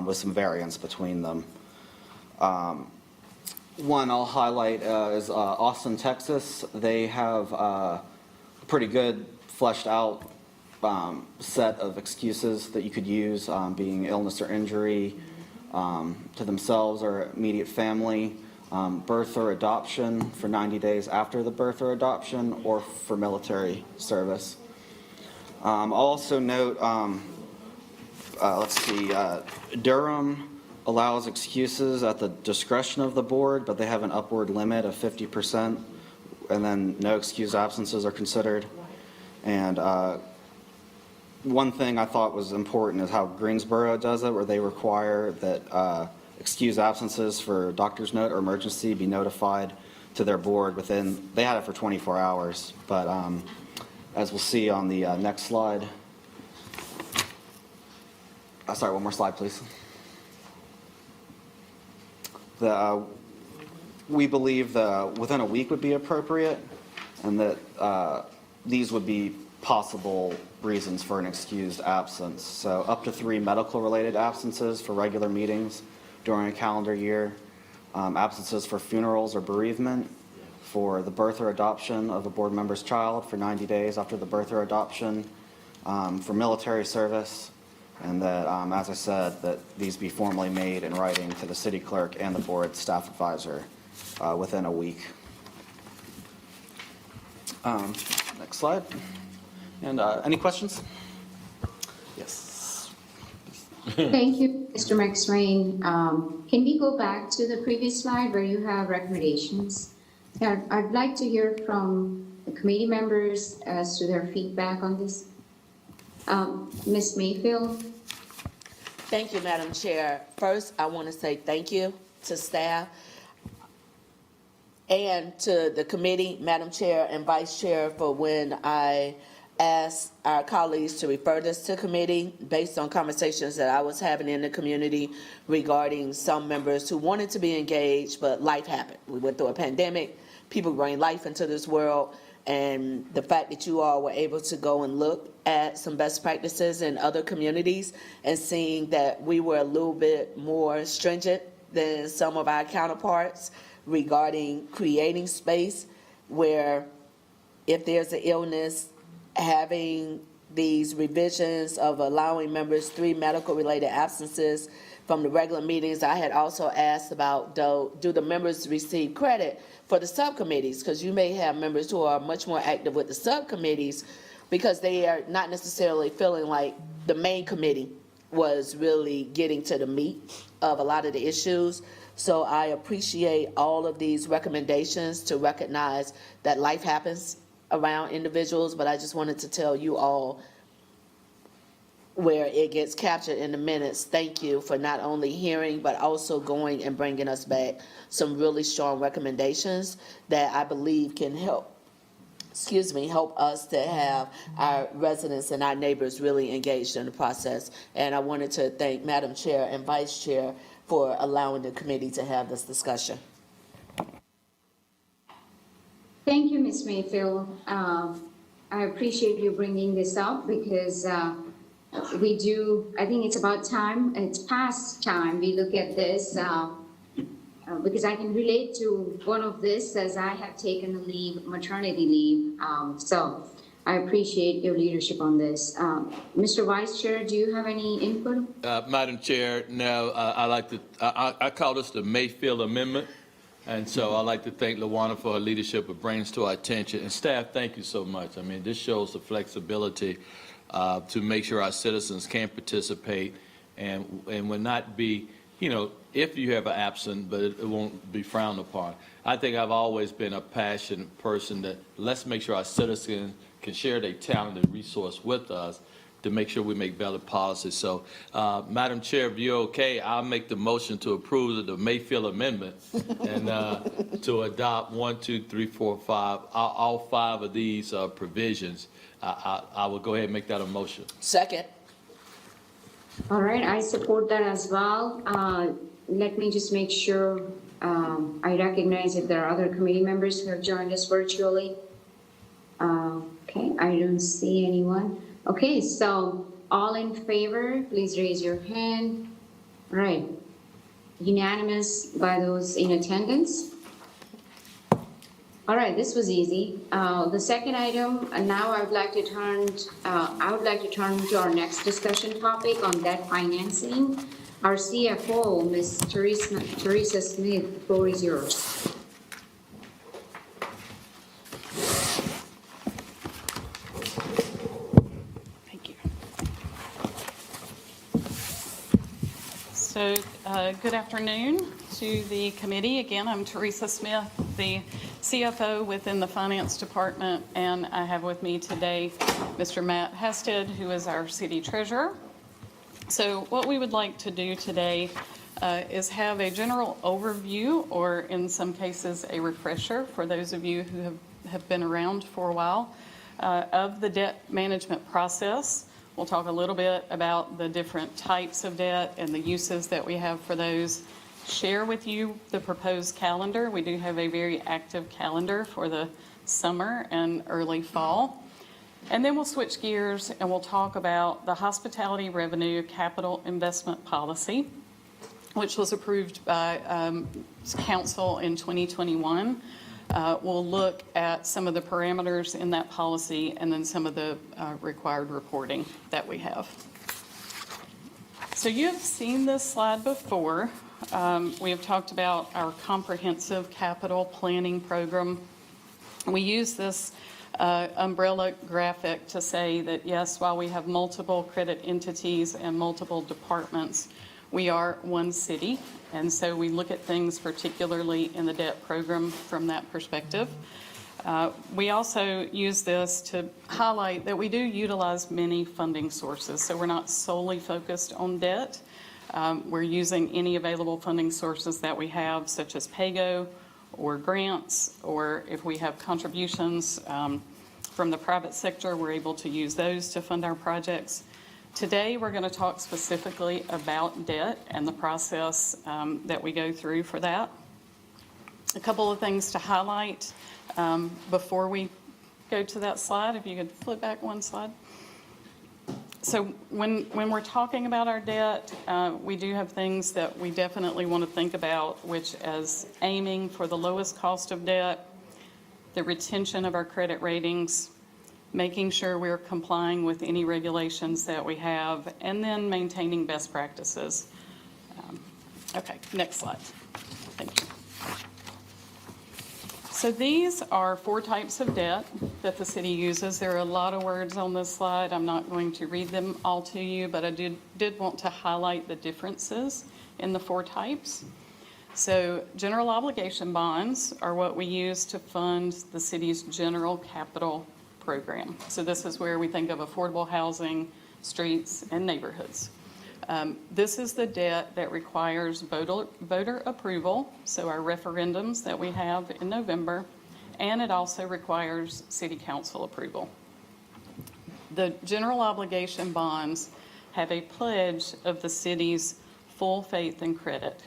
with some variance between them. One I'll highlight is Austin, Texas. They have a pretty good fleshed out set of excuses that you could use, being illness or injury to themselves or immediate family, birth or adoption for 90 days after the birth or adoption, or for military service. I'll also note, Durham allows excuses at the discretion of the board, but they have an upward limit of 50%, and then no excused absences are considered. And one thing I thought was important is how Greensboro does it, where they require that excused absences for doctor's note or emergency be notified to their board within, they had it for 24 hours, but as we'll see on the next slide. Sorry, one more slide, please. We believe within a week would be appropriate, and that these would be possible reasons for an excused absence. So up to 3 medical-related absences for regular meetings during a calendar year, absences for funerals or bereavement, for the birth or adoption of a board member's child for 90 days after the birth or adoption, for military service, and that, as I said, that these be formally made in writing to the city clerk and the board staff advisor within a week. Next slide. And any questions? Yes. Thank you, Mr. McSwain. Can we go back to the previous slide where you have recommendations? Yeah, I'd like to hear from the committee members as to their feedback on this. Ms. Mayfield? Thank you, Madam Chair. First, I want to say thank you to staff and to the committee, Madam Chair and Vice Chair, for when I asked our colleagues to refer this to committee based on conversations that I was having in the community regarding some members who wanted to be engaged, but life happened. We went through a pandemic, people bring life into this world, and the fact that you all were able to go and look at some best practices in other communities and seeing that we were a little bit more stringent than some of our counterparts regarding creating space where if there's an illness, having these revisions of allowing members 3 medical-related absences from the regular meetings. I had also asked about, do the members receive credit for the subcommittees? Because you may have members who are much more active with the subcommittees because they are not necessarily feeling like the main committee was really getting to the meat of a lot of the issues. So I appreciate all of these recommendations to recognize that life happens around individuals, but I just wanted to tell you all where it gets captured in the minutes. Thank you for not only hearing, but also going and bringing us back some really strong recommendations that I believe can help us to have our residents and our neighbors really engaged in the process. And I wanted to thank Madam Chair and Vice Chair for allowing the committee to have this discussion. Thank you, Ms. Mayfield. I appreciate you bringing this up because I think it's about time, it's past time we look at this because I can relate to one of this as I have taken a leave, maternity leave. So I appreciate your leadership on this. Mr. Vice Chair, do you have any input? Madam Chair, no, I call this the Mayfield Amendment. And so I'd like to thank LaWanda for her leadership of bringing this to our attention. And staff, thank you so much. I mean, this shows the flexibility to make sure our citizens can participate and will not be, if you have an absent, but it won't be frowned upon. I think I've always been a passionate person that let's make sure our citizens can share their talent and resource with us to make sure we make better policies. So, Madam Chair, if you're okay, I'll make the motion to approve the Mayfield Amendment and to adopt 1, 2, 3, 4, 5, all 5 of these provisions. I will go ahead and make that a motion. Second. All right, I support that as well. Let me just make sure I recognize if there are other committee members who have joined us virtually. Okay, I don't see anyone. Okay, so all in favor, please raise your hand. All right, unanimous by those in attendance. All right, this was easy. The second item, now I would like to turn to our next discussion topic on debt financing. Our CFO, Ms. Teresa Smith, the floor is yours. So good afternoon to the committee. Again, I'm Teresa Smith, the CFO within the Finance Department, and I have with me today Mr. Matt Hested, who is our City Treasurer. So what we would like to do today is have a general overview, or in some cases a refresher for those of you who have been around for a while, of the debt management process. We'll talk a little bit about the different types of debt and the uses that we have for those. Share with you the proposed calendar. We do have a very active calendar for the summer and early fall. And then we'll switch gears and we'll talk about the Hospitality Revenue Capital Investment Policy, which was approved by Council in 2021. We'll look at some of the parameters in that policy and then some of the required reporting that we have. So you have seen this slide before. We have talked about our comprehensive capital planning program. We use this umbrella graphic to say that, yes, while we have multiple credit entities and multiple departments, we are one city. And so we look at things particularly in the debt program from that perspective. We also use this to highlight that we do utilize many funding sources. So we're not solely focused on debt. We're using any available funding sources that we have, such as PAYGO or grants, or if we have contributions from the private sector, we're able to use those to fund our projects. Today, we're going to talk specifically about debt and the process that we go through for that. A couple of things to highlight before we go to that slide. If you could flip back one slide. So when we're talking about our debt, we do have things that we definitely want to think about, which is aiming for the lowest cost of debt, the retention of our credit ratings, making sure we're complying with any regulations that we have, and then maintaining best practices. Okay, next slide. Thank you. So these are 4 types of debt that the city uses. There are a lot of words on this slide. I'm not going to read them all to you, but I did want to highlight the differences in the 4 types. So general obligation bonds are what we use to fund the city's general capital program. So this is where we think of affordable housing, streets, and neighborhoods. This is the debt that requires voter approval, so our referendums that we have in November, and it also requires city council approval. The general obligation bonds have a pledge of the city's full faith and credit.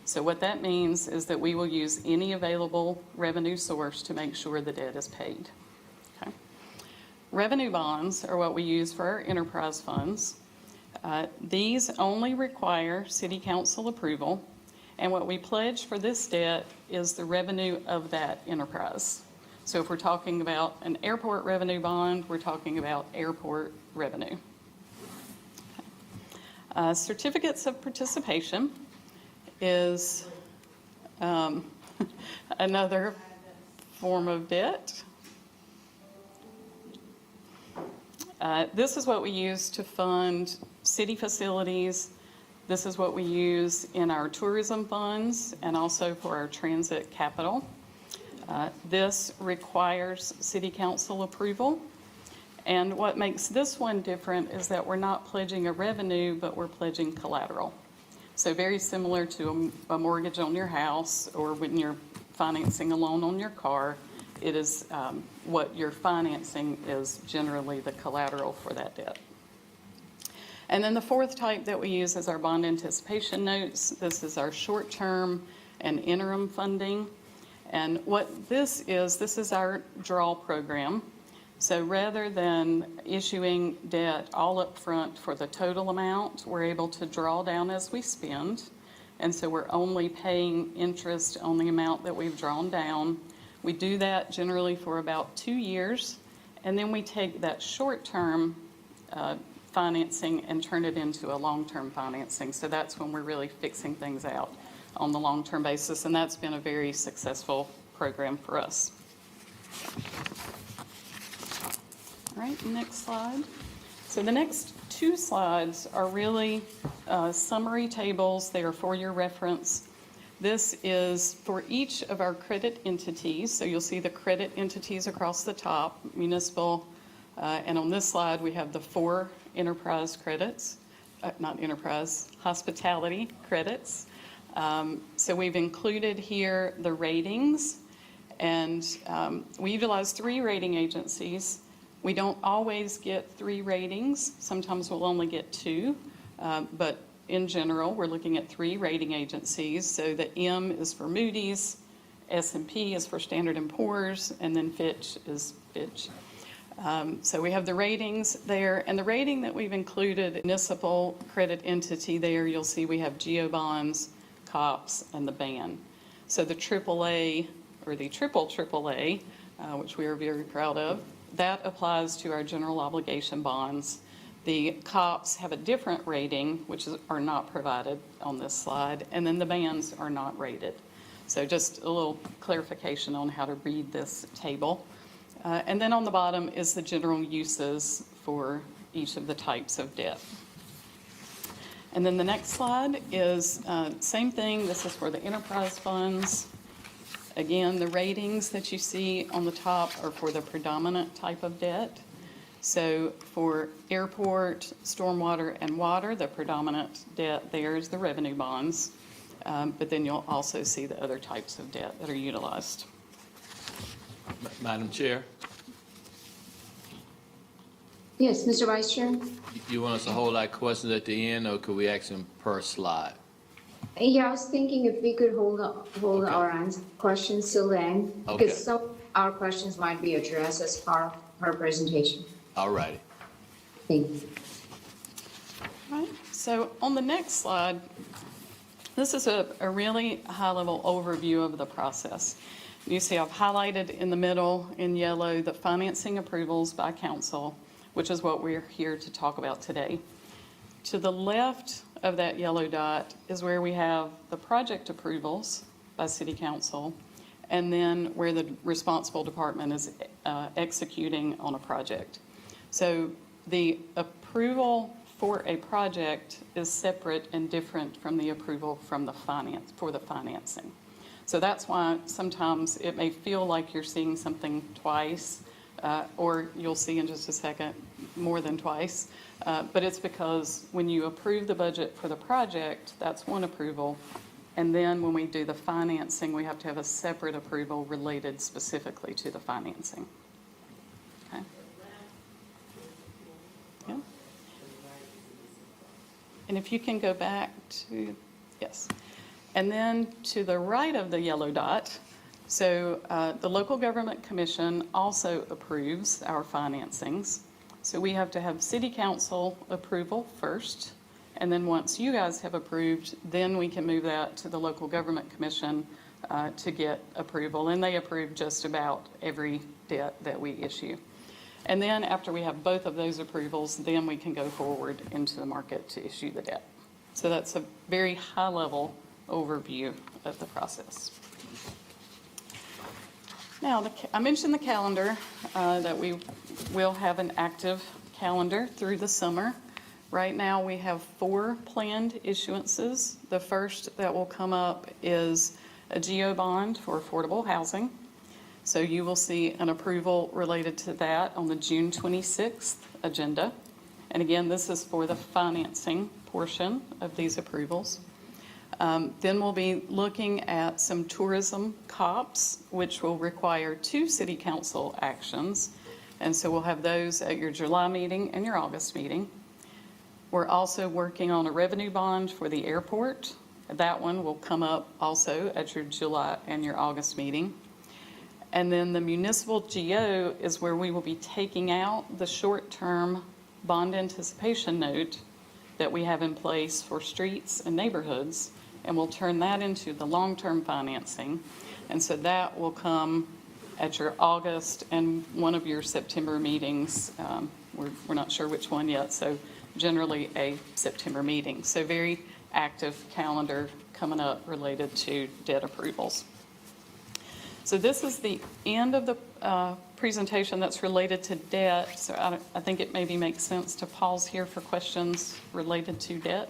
So what that means is that we will use any available revenue source to make sure the debt is paid. Okay. Revenue bonds are what we use for our enterprise funds. These only require city council approval, and what we pledge for this debt is the revenue of that enterprise. So if we're talking about an airport revenue bond, we're talking about airport revenue. Certificates of participation is another form of debt. This is what we use to fund city facilities. This is what we use in our tourism funds and also for our transit capital. This requires city council approval. And what makes this one different is that we're not pledging a revenue, but we're pledging collateral. So very similar to a mortgage on your house or when you're financing a loan on your car, it is what you're financing is generally the collateral for that debt. And then the 4th type that we use is our bond anticipation notes. This is our short-term and interim funding. And what this is our draw program. So rather than issuing debt all up front for the total amount, we're able to draw down as we spend. And so we're only paying interest on the amount that we've drawn down. We do that generally for about 2 years, and then we take that short-term financing and turn it into a long-term financing. So that's when we're really fixing things out on the long-term basis, and that's been a very successful program for us. All right, next slide. So the next 2 slides are really summary tables. They are for your reference. This is for each of our credit entities. So you'll see the credit entities across the top, municipal, and on this slide we have the 4 enterprise credits, not enterprise, hospitality credits. So we've included here the ratings, and we utilize 3 rating agencies. We don't always get 3 ratings. Sometimes we'll only get 2, but in general, we're looking at 3 rating agencies. So the M is for Moody's, S&P is for Standard & Poor's, and then Fitch is Fitch. So we have the ratings there, and the rating that we've included, municipal credit entity there, you'll see we have GeoBonds, COPS, and the BAN. So the AAA, or the triple AAA, which we are very proud of, that applies to our general obligation bonds. The COPS have a different rating, which are not provided on this slide, and then the BANs are not rated. So just a little clarification on how to read this table. And then on the bottom is the general uses for each of the types of debt. And then the next slide is same thing. This is for the enterprise funds. Again, the ratings that you see on the top are for the predominant type of debt. So for airport, stormwater, and water, the predominant debt there is the revenue bonds. But then you'll also see the other types of debt that are utilized. Madam Chair, Yes, Mr. Vice Chair? you want us to hold our questions at the end, or could we ask them per slide? Yeah, I was thinking if we could hold our questions till then, Okay. because some of our questions might be addressed as part of her presentation. All righty. Thank you. Right, so on the next slide, this is a really high-level overview of the process. You see I've highlighted in the middle in yellow the financing approvals by council, which is what we're here to talk about today. To the left of that yellow dot is where we have the project approvals by City Council, and then where the responsible department is executing on a project. So the approval for a project is separate and different from the approval from the financing. So that's why sometimes it may feel like you're seeing something twice, or you'll see in just a second more than twice. But it's because when you approve the budget for the project, that's one approval. And then when we do the financing, we have to have a separate approval related specifically to the financing. Okay. Yeah. And if you can go back to, yes. And then to the right of the yellow dot, so the Local Government Commission also approves our financings. So we have to have City Council approval first, and then once you guys have approved, then we can move that to the Local Government Commission to get approval. And they approve just about every debt that we issue. And then after we have both of those approvals, then we can go forward into the market to issue the debt. So that's a very high-level overview of the process. Now, I mentioned the calendar, that we will have an active calendar through the summer. Right now, we have 4 planned issuances. The first that will come up is a GO bond for affordable housing. So you will see an approval related to that on the June 26th agenda. And again, this is for the financing portion of these approvals. Then we'll be looking at some tourism COPs, which will require 2 city council actions. And so we'll have those at your July meeting and your August meeting. We're also working on a revenue bond for the airport. That one will come up also at your July and your August meeting. And then the municipal GO is where we will be taking out the short-term bond anticipation note that we have in place for streets and neighborhoods, and we'll turn that into the long-term financing. And so that will come at your August and one of your September meetings. We're not sure which one yet, so generally a September meeting. So very active calendar coming up related to debt approvals. So this is the end of the presentation that's related to debt. So I think it maybe makes sense to pause here for questions related to debt.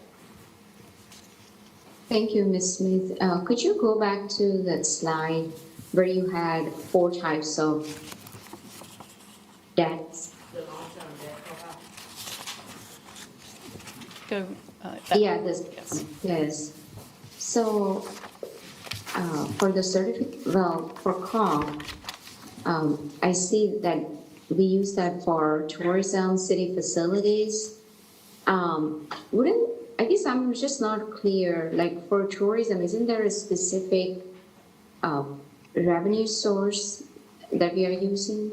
Thank you, Ms. Smith. Could you go back to that slide where you had 4 types of debts? Go. Yeah, yes. So for the certificate, well, for COM, I see that we use that for tourism, city facilities. I guess I'm just not clear, like for tourism, isn't there a specific revenue source that we are using?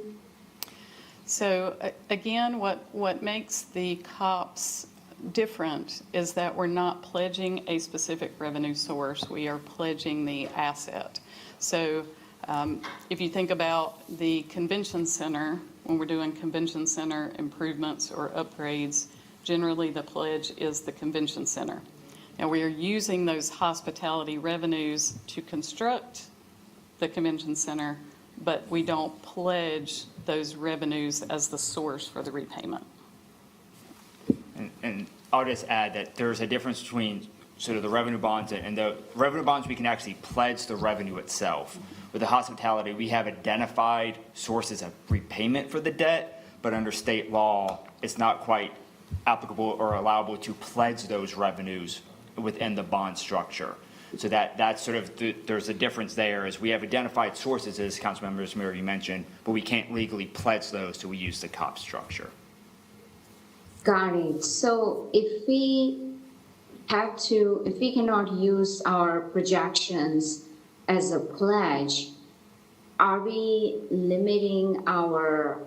So again, what makes the COPS different is that we're not pledging a specific revenue source. We are pledging the asset. So if you think about the convention center, when we're doing convention center improvements or upgrades, generally the pledge is the convention center. And we are using those hospitality revenues to construct the convention center, but we don't pledge those revenues as the source for the repayment. And I'll just add that there's a difference between sort of the revenue bonds and the revenue bonds, we can actually pledge the revenue itself. With the hospitality, we have identified sources of repayment for the debt, but under state law, it's not quite applicable or allowable to pledge those revenues within the bond structure. So that's sort of, there's a difference there, is we have identified sources, as Councilmember Smiri mentioned, but we can't legally pledge those, so we use the COP structure. Got it. So if we cannot use our projections as a pledge, are we limiting our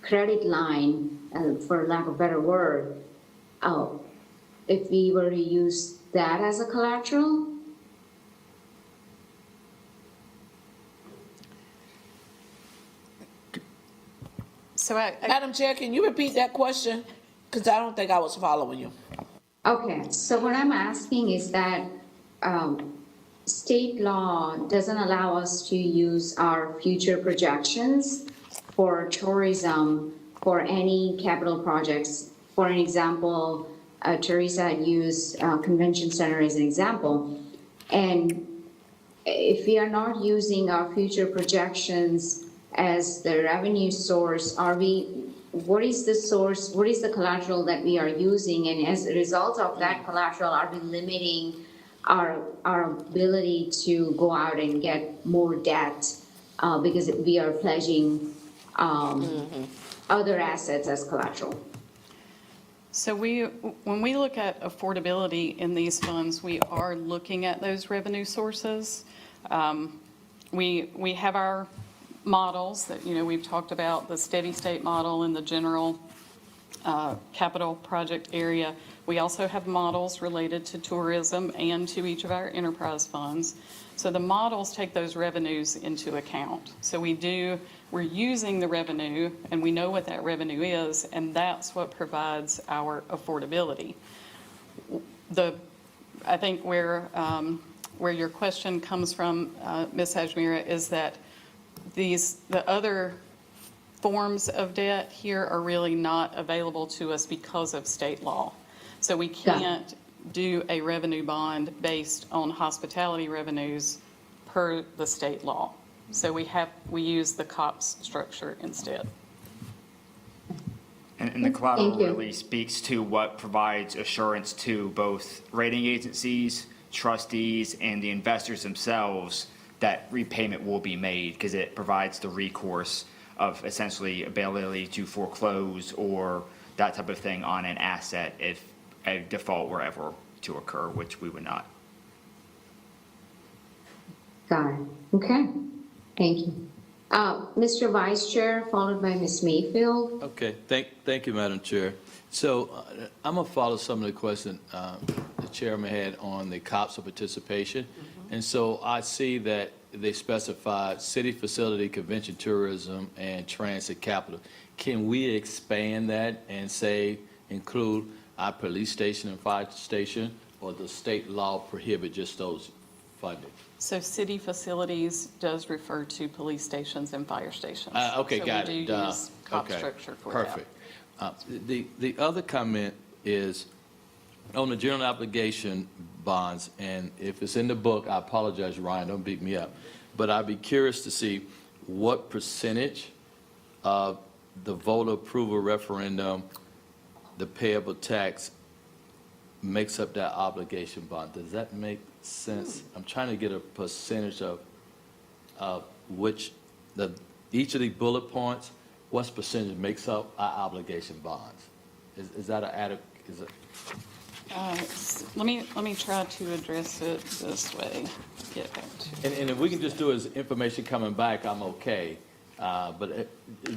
credit line, for lack of a better word, if we were to use that as a collateral? So Madam Chair, can you repeat that question? Because I don't think I was following you. Okay, so what I'm asking is that state law doesn't allow us to use our future projections for tourism for any capital projects. For an example, Teresa had used Convention Center as an example. And if we are not using our future projections as the revenue source, what is the source, what is the collateral that we are using? And as a result of that collateral, are we limiting our ability to go out and get more debt because we are pledging other assets as collateral? So when we look at affordability in these funds, we are looking at those revenue sources. We have our models that, we've talked about, the steady state model in the general capital project area. We also have models related to tourism and to each of our enterprise funds. So the models take those revenues into account. So we're using the revenue, and we know what that revenue is, and that's what provides our affordability. I think where your question comes from, Ms. Hajmira, is that the other forms of debt here are really not available to us because of state law. So we can't do a revenue bond based on hospitality revenues per the state law. So we use the COPS structure instead. And the collateral really speaks to what provides assurance to both rating agencies, trustees, and the investors themselves that repayment will be made, because it provides the recourse of essentially ability to foreclose or that type of thing on an asset if a default were ever to occur, which we would not. Got it. Okay. Thank you. Mr. Vice Chair, followed by Ms. Mayfield. Okay, thank you, Madam Chair. So I'm going to follow some of the questions the chairman had on the COPS of participation. And so I see that they specified city facility, convention tourism, and transit capital. Can we expand that and say include our police station and fire station, or does state law prohibit just those funding? So city facilities does refer to police stations and fire stations. Okay, so got we it. do use COP Okay, structure for perfect. The other comment is on the general obligation bonds, and if it's in the book, I apologize, Ryan, don't beat me up, but I'd be curious to see what percentage of the voter approval referendum, the payable tax, makes up that obligation bond. Does that make sense? I'm trying to get a percentage of which each of the bullet points, what percentage makes up our obligation bonds? Is that an adequate? Let me try to address it this way. Get back to And if we can just do it as information coming back, I'm okay. But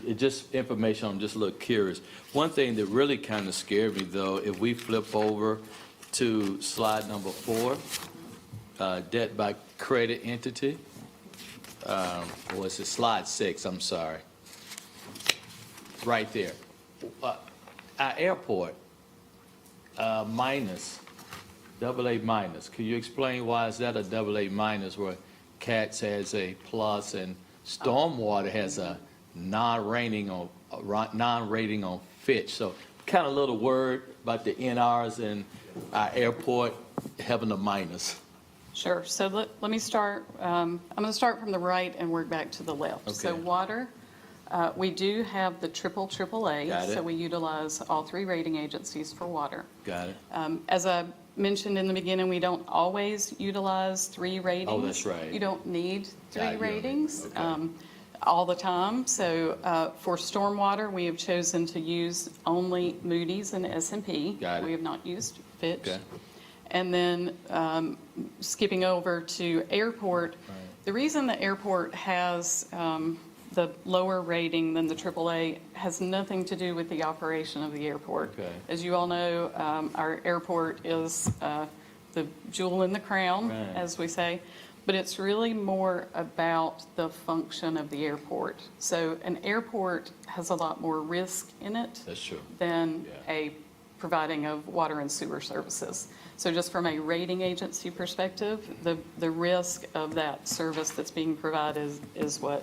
it just information, I'm just a little curious. One thing that really kind of scared me, though, if we flip over to slide number 4, debt by credit entity, or is it slide 6? I'm sorry. Right there. Our airport minus double A minus. Could you explain why is that a double A minus where CATS has a plus and stormwater has a non-rating on Fitch? So kind of a little word about the NRs and our airport having a minus. Sure. So let me start. I'm going to start from the right and work back to the left. Okay. So water, we do have the AAA. Got it. So we utilize all three rating agencies for water. Got it. As I mentioned in the beginning, we don't always utilize three ratings. Oh, that's right. You don't need three you don't need- ratings okay. all the time. So for stormwater, we have chosen to use only Moody's and S&P. Got it. We have not used Fitch. Okay. And then skipping over to airport, the reason the airport has the lower rating than the AAA has nothing to do with the operation of the airport. Okay. As you all know, our airport is the jewel in the crown, Right. as we say, but it's really more about the function of the airport. So an airport has a lot more risk in it That's true. than Yeah. a providing of water and sewer services. So just from a rating agency perspective, the risk of that service that's being provided is what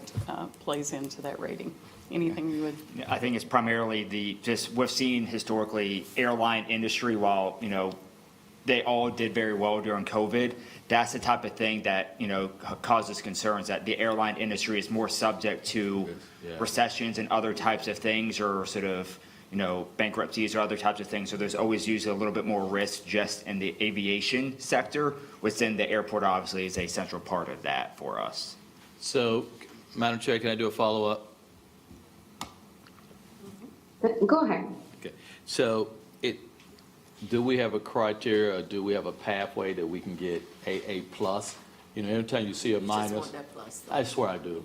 plays into that rating. Anything you would? I think it's primarily we've seen historically airline industry, while, they all did very well during COVID, that's the type of thing that, causes concerns, that the airline industry is more subject to Yeah. recessions and other types of things, or sort of, bankruptcies or other types of things. So there's always usually a little bit more risk just in the aviation sector, within the airport obviously is a central part of that for us. So, Madam Chair, can I do a follow-up? Go ahead. Okay. So, do we have a criteria or do we have a pathway that we can get AA plus? Every time you see a minus, I swear I do.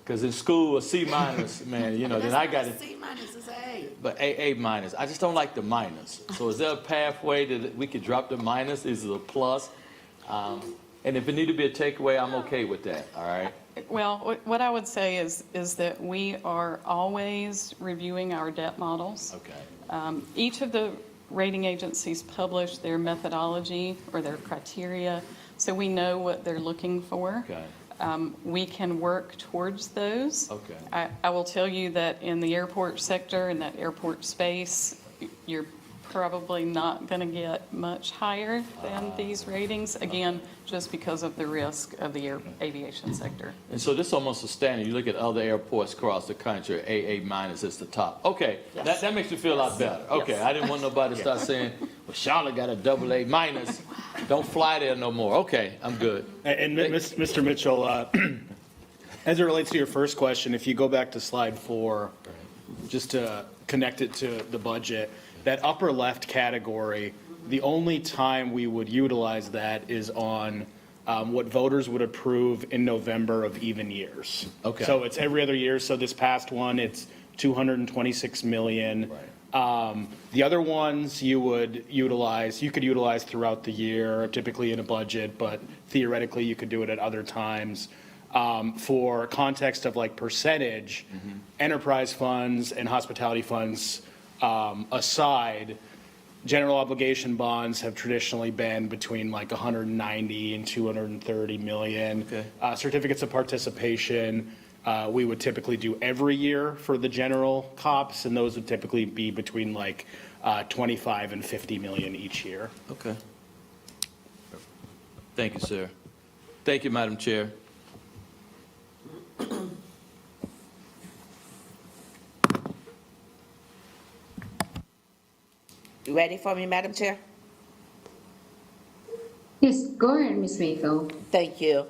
Because in school, a C minus, man, then I got it. C minus is A. But AA minus, I just don't like the minus. So is there a pathway that we could drop the minus? Is it a plus? And if it need to be a takeaway, I'm okay with that, all right? Well, what I would say is that we are always reviewing our debt models. Okay. Each of the rating agencies publish their methodology or their criteria, so we know what they're looking for. Okay. We can work towards those. Okay. I will tell you that in the airport sector, in that airport space, you're probably not going to get much higher than these ratings, again, just because of the risk of the aviation sector. And so this is almost a standard. You look at other airports across the country, AA minus is the top. Okay, Yes. that makes me feel a lot better. Okay, Yes. I didn't want nobody to start saying, well, Charlotte got a double A minus. Don't fly there no more. Okay, I'm good. And Mr. Mitchell, as it relates to your first question, if you go back to slide 4, just to connect it to the budget, that upper left category, the only time we would utilize that is on what voters would approve in November of even years. Okay. So it's every other year. So this past one, it's 226 million. The other ones you could utilize throughout the year, typically in a budget, but theoretically you could do it at other times. For context of like percentage, enterprise funds and hospitality funds aside, general obligation bonds have traditionally been between like 190 and 230 million. Okay. Certificates of participation, we would typically do every year for the general COPS, and those would typically be between like 25 and 50 million each year. Okay. Thank you, sir. Thank you, Madam Chair. You ready for me, Madam Chair? Yes, go ahead, Ms. Mayfield. Thank you.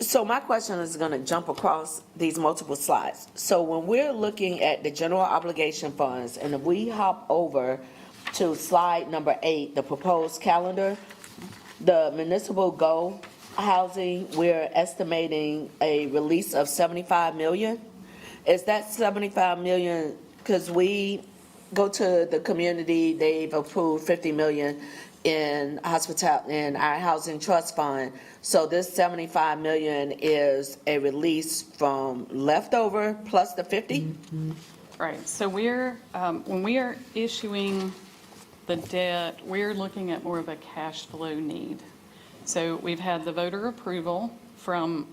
So my question is going to jump across these multiple slides. So when we're looking at the general obligation funds, and if we hop over to slide number 8, the proposed calendar, the municipal go housing, we're estimating a release of 75 million. Is that 75 million, because we go to the community, they've approved 50 million in in our housing trust fund. So this 75 million is a release from leftover plus the 50? Right, so when we are issuing the debt, we're looking at more of a cash flow need. So we've had the voter approval from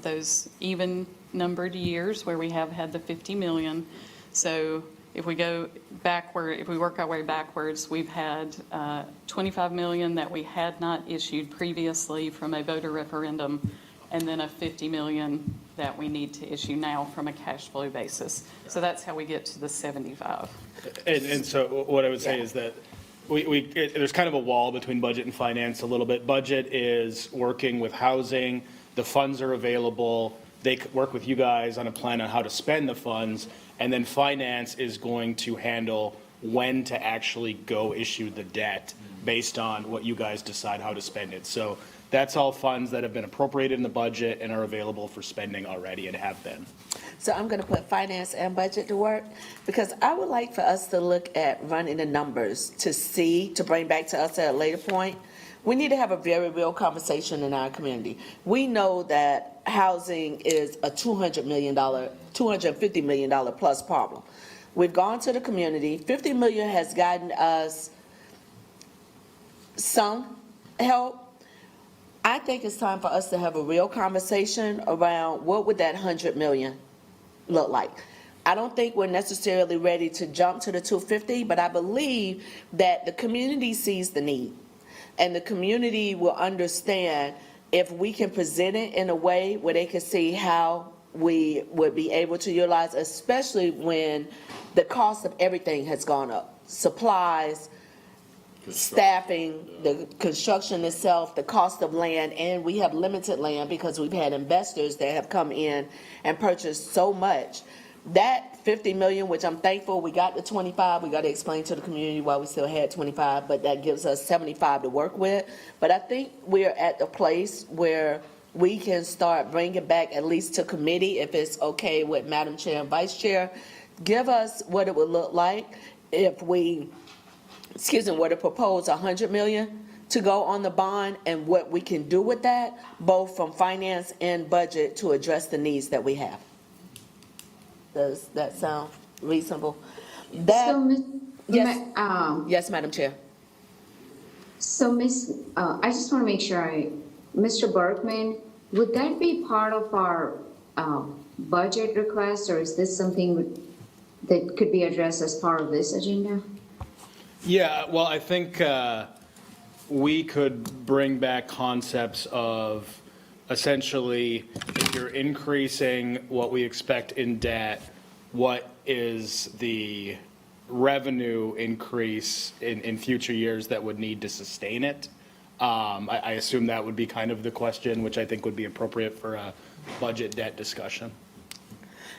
those even numbered years where we have had the 50 million. So if we go backward, if we work our way backwards, we've had 25 million that we had not issued previously from a voter referendum, and then a 50 million that we need to issue now from a cash flow basis. So that's how we get to the 75. And so what I would say is that there's kind of a wall between budget and finance a little bit. Budget is working with housing, the funds are available, they work with you guys on a plan on how to spend the funds, and then finance is going to handle when to actually go issue the debt based on what you guys decide how to spend it. So that's all funds that have been appropriated in the budget and are available for spending already and have been. So I'm going to put finance and budget to work, because I would like for us to look at running the numbers to see, to bring back to us at a later point. We need to have a very real conversation in our community. We know that housing is a $250 million plus problem. We've gone to the community. 50 million has gotten us some help. I think it's time for us to have a real conversation around what would that 100 million look like. I don't think we're necessarily ready to jump to the 250, but I believe that the community sees the need, and the community will understand if we can present it in a way where they can see how we would be able to utilize, especially when the cost of everything has gone up. Supplies, staffing, the construction itself, the cost of land, and we have limited land because we've had investors that have come in and purchased so much. That 50 million, which I'm thankful we got the 25, we got to explain to the community why we still had 25, but that gives us 75 to work with. But I think we're at the place where we can start bringing back, at least to committee, if it's okay with Madam Chair and Vice Chair, give us what it would look like if we were to propose 100 million to go on the bond, and what we can do with that, both from finance and budget, to address the needs that we have. Does that sound reasonable? Yes, Madam Chair. So, I just want to make sure Mr. Berkman, would that be part of our budget request, or is this something that could be addressed as part of this agenda? Yeah, well, I think we could bring back concepts of essentially, if you're increasing what we expect in debt, what is the revenue increase in future years that would need to sustain it? I assume that would be kind of the question, which I think would be appropriate for a budget debt discussion.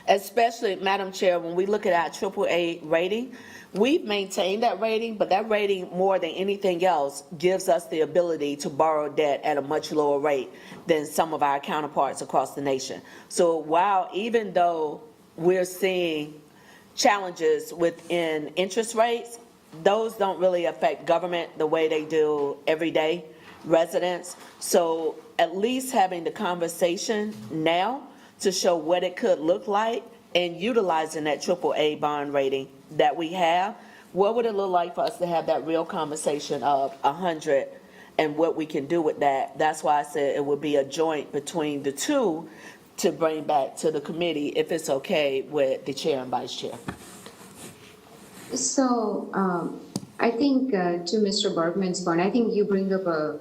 Especially, Madam Chair, when we look at our AAA rating, we've maintained that rating, but that rating, more than anything else, gives us the ability to borrow debt at a much lower rate than some of our counterparts across the nation. So even though we're seeing challenges within interest rates, those don't really affect government the way they do everyday residents. So at least having the conversation now to show what it could look like and utilizing that AAA bond rating that we have, what would it look like for us to have that real conversation of 100 and what we can do with that? That's why I said it would be a joint between the two to bring back to the committee, if it's okay with the chair and vice chair. So I think to Mr. Bergman's point, I think you bring up a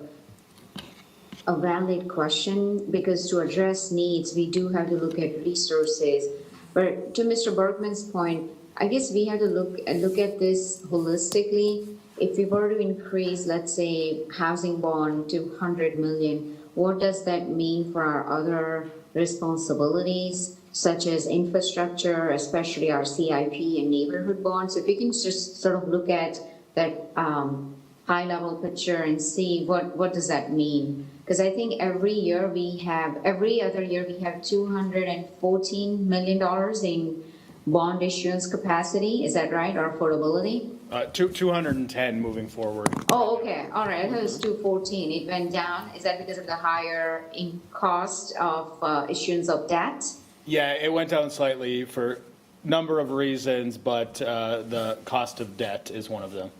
valid question, because to address needs, we do have to look at resources. But to Mr. Bergman's point, I guess we have to look at this holistically. If we were to increase, let's say, housing bond to 100 million, what does that mean for our other responsibilities, such as infrastructure, especially our CIP and neighborhood bonds? If we can just sort of look at that high-level picture and see what does that mean? Because I think every other year we have $214 million in bond issuance capacity. Is that right, or affordability? 210 moving forward. Oh, okay. All right. I thought it was 214. It went down. Is that because of the higher in cost of issuance of debt? Yeah, it went down slightly for a number of reasons, but the cost of debt is one of them.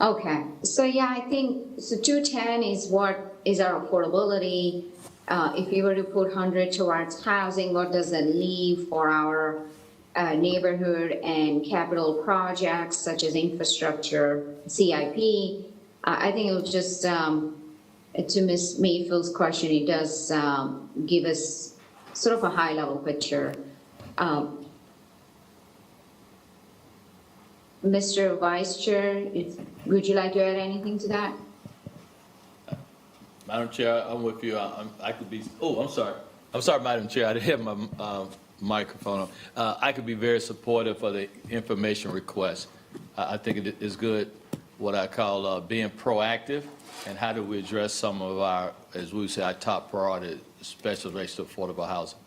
Okay, so yeah, I think, so 210 is what is our affordability. If we were to put 100 towards housing, what does that leave for our neighborhood and capital projects such as infrastructure, CIP? I think it was just, to Ms. Mayfield's question, it does give us sort of a high-level picture. Mr. Vice Chair, would you like to add anything to that? Madam Chair, I'm with you. I could be, I'm sorry. I'm sorry, Madam Chair, I didn't have my microphone on. I could be very supportive of the information request. I think it is good, what I call being proactive, and how do we address some of our, as we say, our top priority, special rates to affordable housing.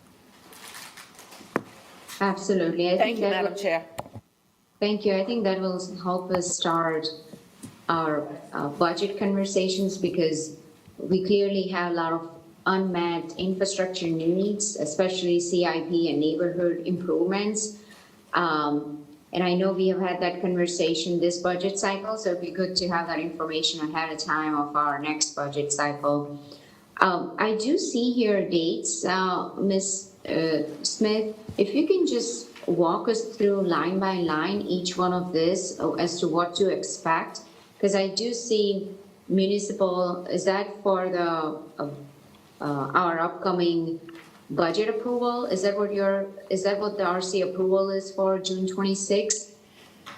Absolutely. Thank you, Madam Chair. Thank you. I think that will help us start our budget conversations, because we clearly have a lot of unmet infrastructure needs, especially CIP and neighborhood improvements. And I know we have had that conversation this budget cycle, so it'd be good to have that information ahead of time of our next budget cycle. I do see here dates, Ms. Smith, if you can just walk us through line by line each one of this as to what to expect, because I do see municipal, is that for the our upcoming budget approval? Is that what the RC approval is for June 26th?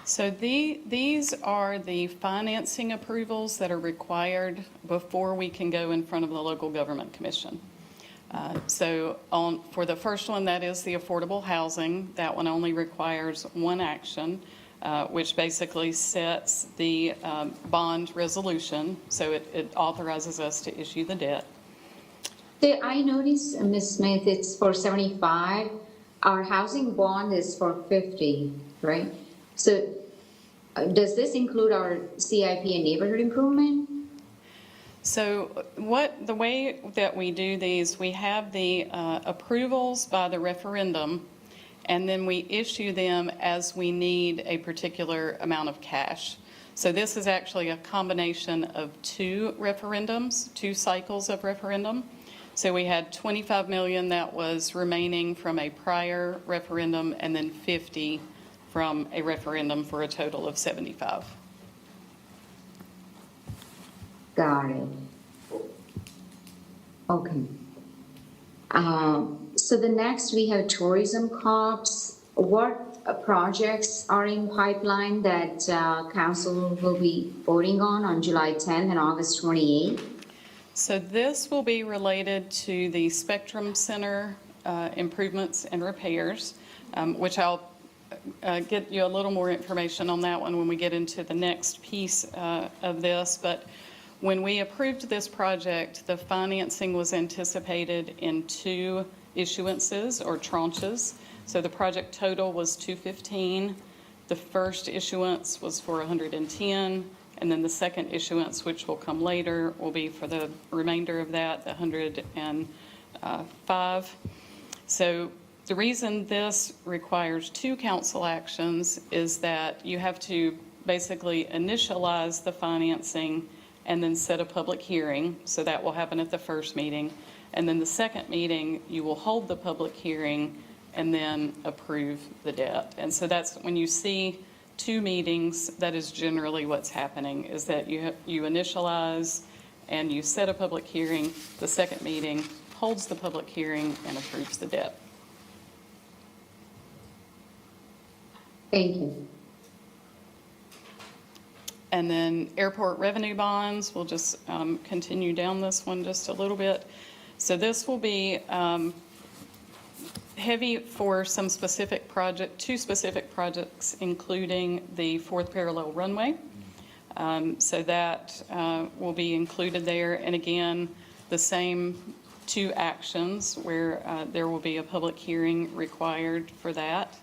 So these are the financing approvals that are required before we can go in front of the local government commission. For the first one, that is the affordable housing. That one only requires one action, which basically sets the bond resolution. So it authorizes us to issue the debt. I noticed, Ms. Smith, it's for 75. Our housing bond is for 50, right? So does this include our CIP and neighborhood improvement? So the way that we do these, we have the approvals by the referendum, and then we issue them as we need a particular amount of cash. So this is actually a combination of two referendums, two cycles of referendum. So we had 25 million that was remaining from a prior referendum, and then 50 from a referendum, for a total of 75. Got it. Okay. So the next we have tourism co-ops. What projects are in pipeline that council will be voting on July 10th and August 28th? So this will be related to the Spectrum Center improvements and repairs, which I'll get you a little more information on that one when we get into the next piece of this. But when we approved this project, the financing was anticipated in two issuances or tranches. So the project total was 215. The first issuance was for 110. And then the second issuance, which will come later, will be for the remainder of that, the 105. So the reason this requires two council actions is that you have to basically initialize the financing and then set a public hearing. So that will happen at the first meeting. And then the second meeting, you will hold the public hearing and then approve the debt. And so that's when you see two meetings, that is generally what's happening, is that you initialize and you set a public hearing. The second meeting holds the public hearing and approves the debt. Thank you. And then airport revenue bonds, we'll just continue down this one just a little bit. So this will be heavy for some specific two specific projects, including the fourth parallel runway. So that will be included there. And again, the same two actions where there will be a public hearing required for that.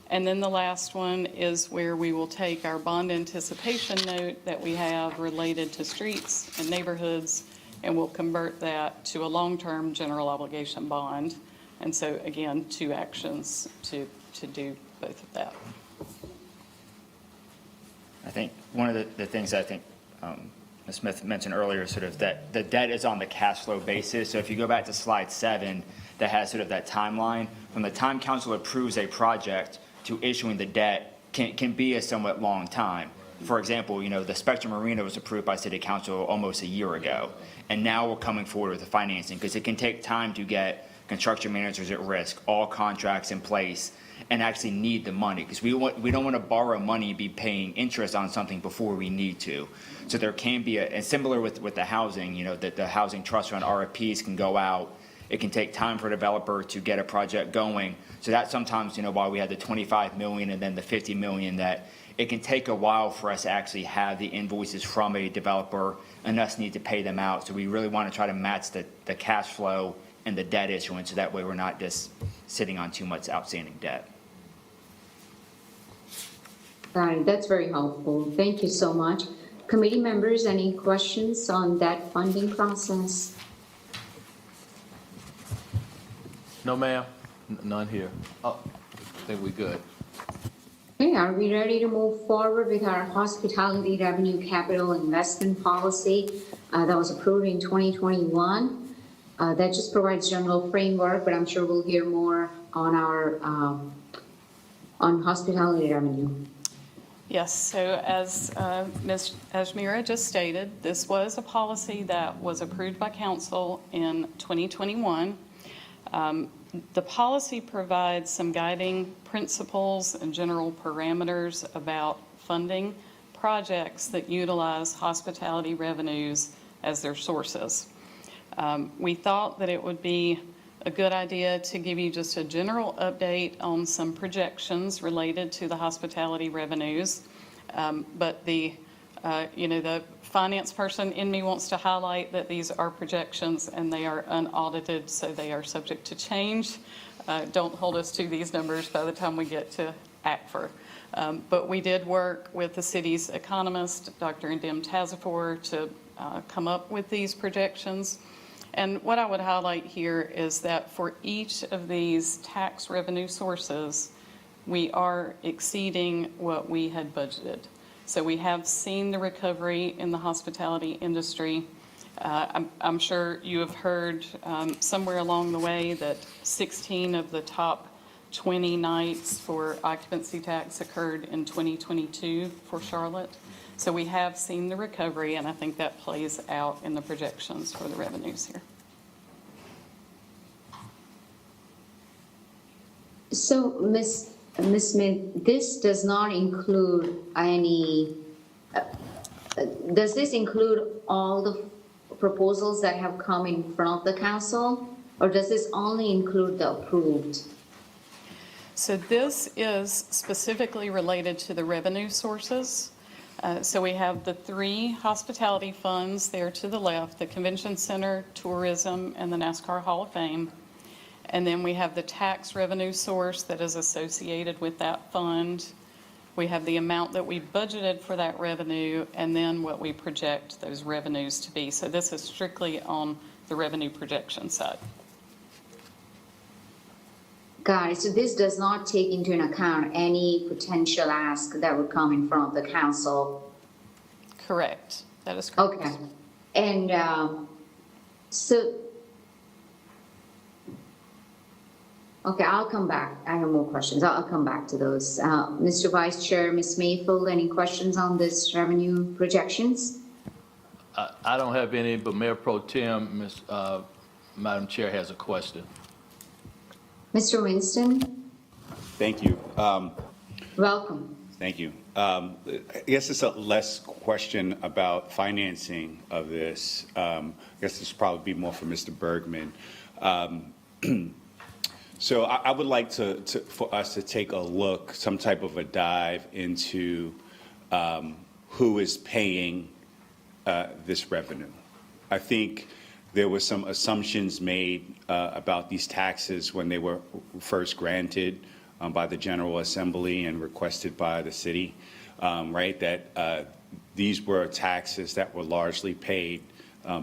And then the last one is where we will take our bond anticipation note that we have related to streets and neighborhoods, and we'll convert that to a long-term general obligation bond. And so again, two actions to do both of that. I think one of the things I think Ms. Smith mentioned earlier, sort of that the debt is on the cash flow basis. So if you go back to slide 7, that has sort of that timeline from the time council approves a project to issuing the debt can be a somewhat long time. For example, the Spectrum Arena was approved by City Council almost a year ago, and now we're coming forward with the financing because it can take time to get construction managers at risk, all contracts in place, and actually need the money because we don't want to borrow money and be paying interest on something before we need to. So there can be and similar with the housing, that the housing trust fund RFPs can go out. It can take time for a developer to get a project going. So that sometimes, while we had the 25 million and then the 50 million, that it can take a while for us to actually have the invoices from a developer and us need to pay them out. So we really want to try to match the cash flow and the debt issuance, so that way we're not just sitting on too much outstanding debt. Got it. That's very helpful. Thank you so much. Committee members, any questions on that funding process? No, ma'am. None here. Oh, I think we're good. Okay, are we ready to move forward with our hospitality revenue capital investment policy that was approved in 2021? That just provides general framework, but I'm sure we'll hear more on our on hospitality revenue. Yes, so as Ms. Ashmira just stated, this was a policy that was approved by council in 2021. The policy provides some guiding principles and general parameters about funding projects that utilize hospitality revenues as their sources. We thought that it would be a good idea to give you just a general update on some projections related to the hospitality revenues. But the finance person in me wants to highlight that these are projections and they are unaudited, so they are subject to change. Don't hold us to these numbers by the time we get to ACFR. But we did work with the city's economist, Dr. Indem Tazafor, to come up with these projections. And what I would highlight here is that for each of these tax revenue sources, we are exceeding what we had budgeted. So we have seen the recovery in the hospitality industry. I'm sure you have heard somewhere along the way that 16 of the top 20 nights for occupancy tax occurred in 2022 for Charlotte. So we have seen the recovery, and I think that plays out in the projections for the revenues here. So, Ms. Smith, this does not include any, does this include all the proposals that have come in front of the council, or does this only include the approved? So this is specifically related to the revenue sources. So we have the 3 hospitality funds there to the left, the Convention Center, Tourism, and the NASCAR Hall of Fame. And then we have the tax revenue source that is associated with that fund. We have the amount that we budgeted for that revenue, and then what we project those revenues to be. So this is strictly on the revenue projection side. Got it. So this does not take into account any potential ask that would come in front of the council? Correct. That is correct. Okay. And okay, I'll come back. I have more questions. I'll come back to those. Mr. Vice Chair, Ms. Mayfield, any questions on this revenue projections? I don't have any, but Mayor Pro Tem, Madam Chair, has a question. Mr. Winston? Thank you. Welcome. Thank you. I guess it's a less question about financing of this. I guess this would probably be more for Mr. Bergman. So I would like for us to take a look, some type of a dive into who is paying this revenue. I think there were some assumptions made about these taxes when they were first granted by the General Assembly and requested by the city, right? That these were taxes that were largely paid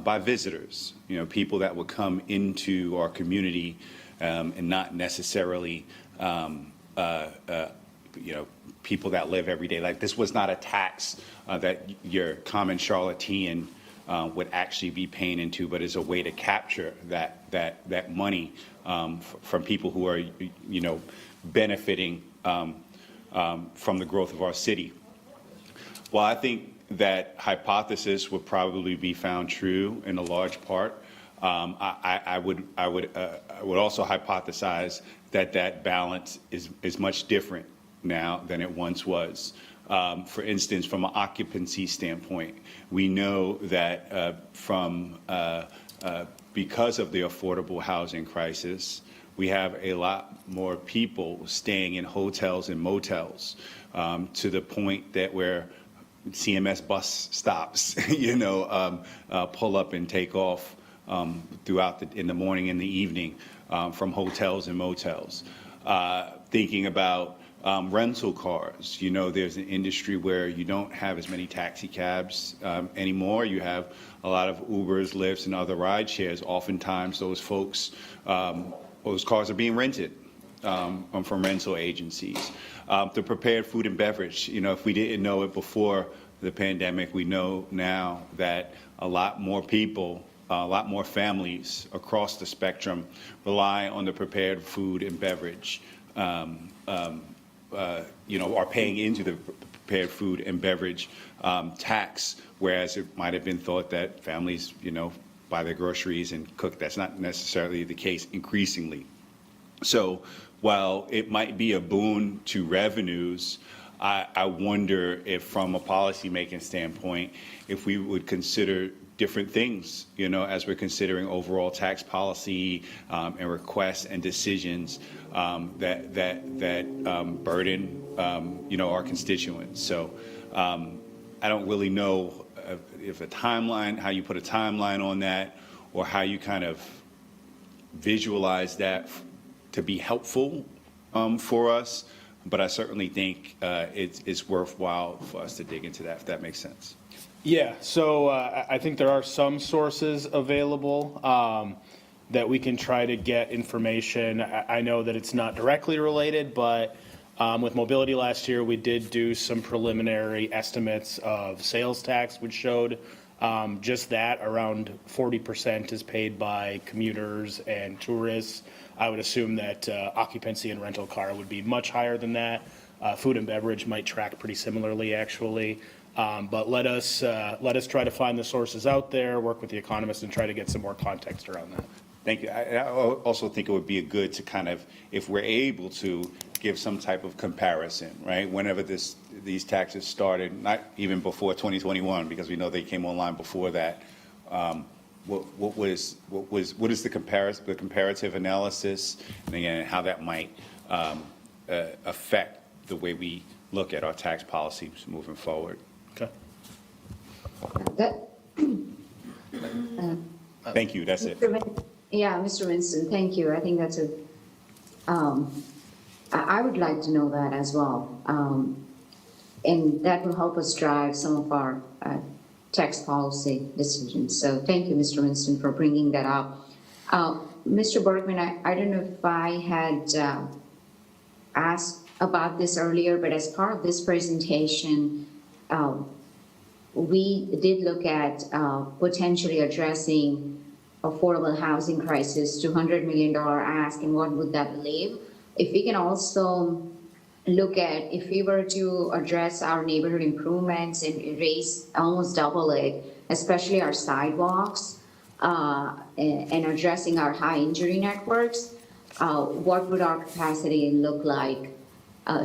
by visitors, people that would come into our community and not necessarily people that live everyday life. This was not a tax that your common Charlatan would actually be paying into, but as a way to capture that money from people who are, benefiting from the growth of our city. Well, I think that hypothesis would probably be found true in a large part. I would also hypothesize that balance is much different now than it once was. For instance, from an occupancy standpoint, we know that because of the affordable housing crisis, we have a lot more people staying in hotels and motels to the point that where CMS bus stops, pull up and take off in the morning and the evening from hotels and motels. Thinking about rental cars, there's an industry where you don't have as many taxi cabs anymore. You have a lot of Ubers, Lyfts, and other ride shares. Oftentimes, those folks, those cars are being rented from rental agencies. The prepared food and beverage, if we didn't know it before the pandemic, we know now that a lot more people, a lot more families across the spectrum rely on the prepared food and beverage, are paying into the prepared food and beverage tax, whereas it might have been thought that families, buy their groceries and cook. That's not necessarily the case increasingly. So while it might be a boon to revenues, I wonder if from a policymaking standpoint, if we would consider different things, as we're considering overall tax policy and requests and decisions that burden, our constituents. So I don't really know if how you put a timeline on that, or how you kind of visualize that to be helpful for us. But I certainly think it's worthwhile for us to dig into that, if that makes sense. Yeah, so I think there are some sources available that we can try to get information. I know that it's not directly related, but with mobility last year, we did do some preliminary estimates of sales tax, which showed just that around 40% is paid by commuters and tourists. I would assume that occupancy and rental car would be much higher than that. Food and beverage might track pretty similarly, actually. But let us try to find the sources out there, work with the economists, and try to get some more context around that. Thank you. I also think it would be good to kind of, if we're able to, give some type of comparison, right? Whenever these taxes started, not even before 2021, because we know they came online before that. What is the comparative analysis, and again, how that might affect the way we look at our tax policies moving forward? Okay. Thank you. That's it. Yeah, Mr. Winston, thank you. I think that's I would like to know that as well. And that will help us drive some of our tax policy decisions. So thank you, Mr. Winston, for bringing that up. Mr. Bergman, I don't know if I had asked about this earlier, but as part of this presentation, we did look at potentially addressing affordable housing crisis, $200 million ask, and what would that leave? If we can also look at, if we were to address our neighborhood improvements and raise, almost double it, especially our sidewalks, and addressing our high injury networks, what would our capacity look like?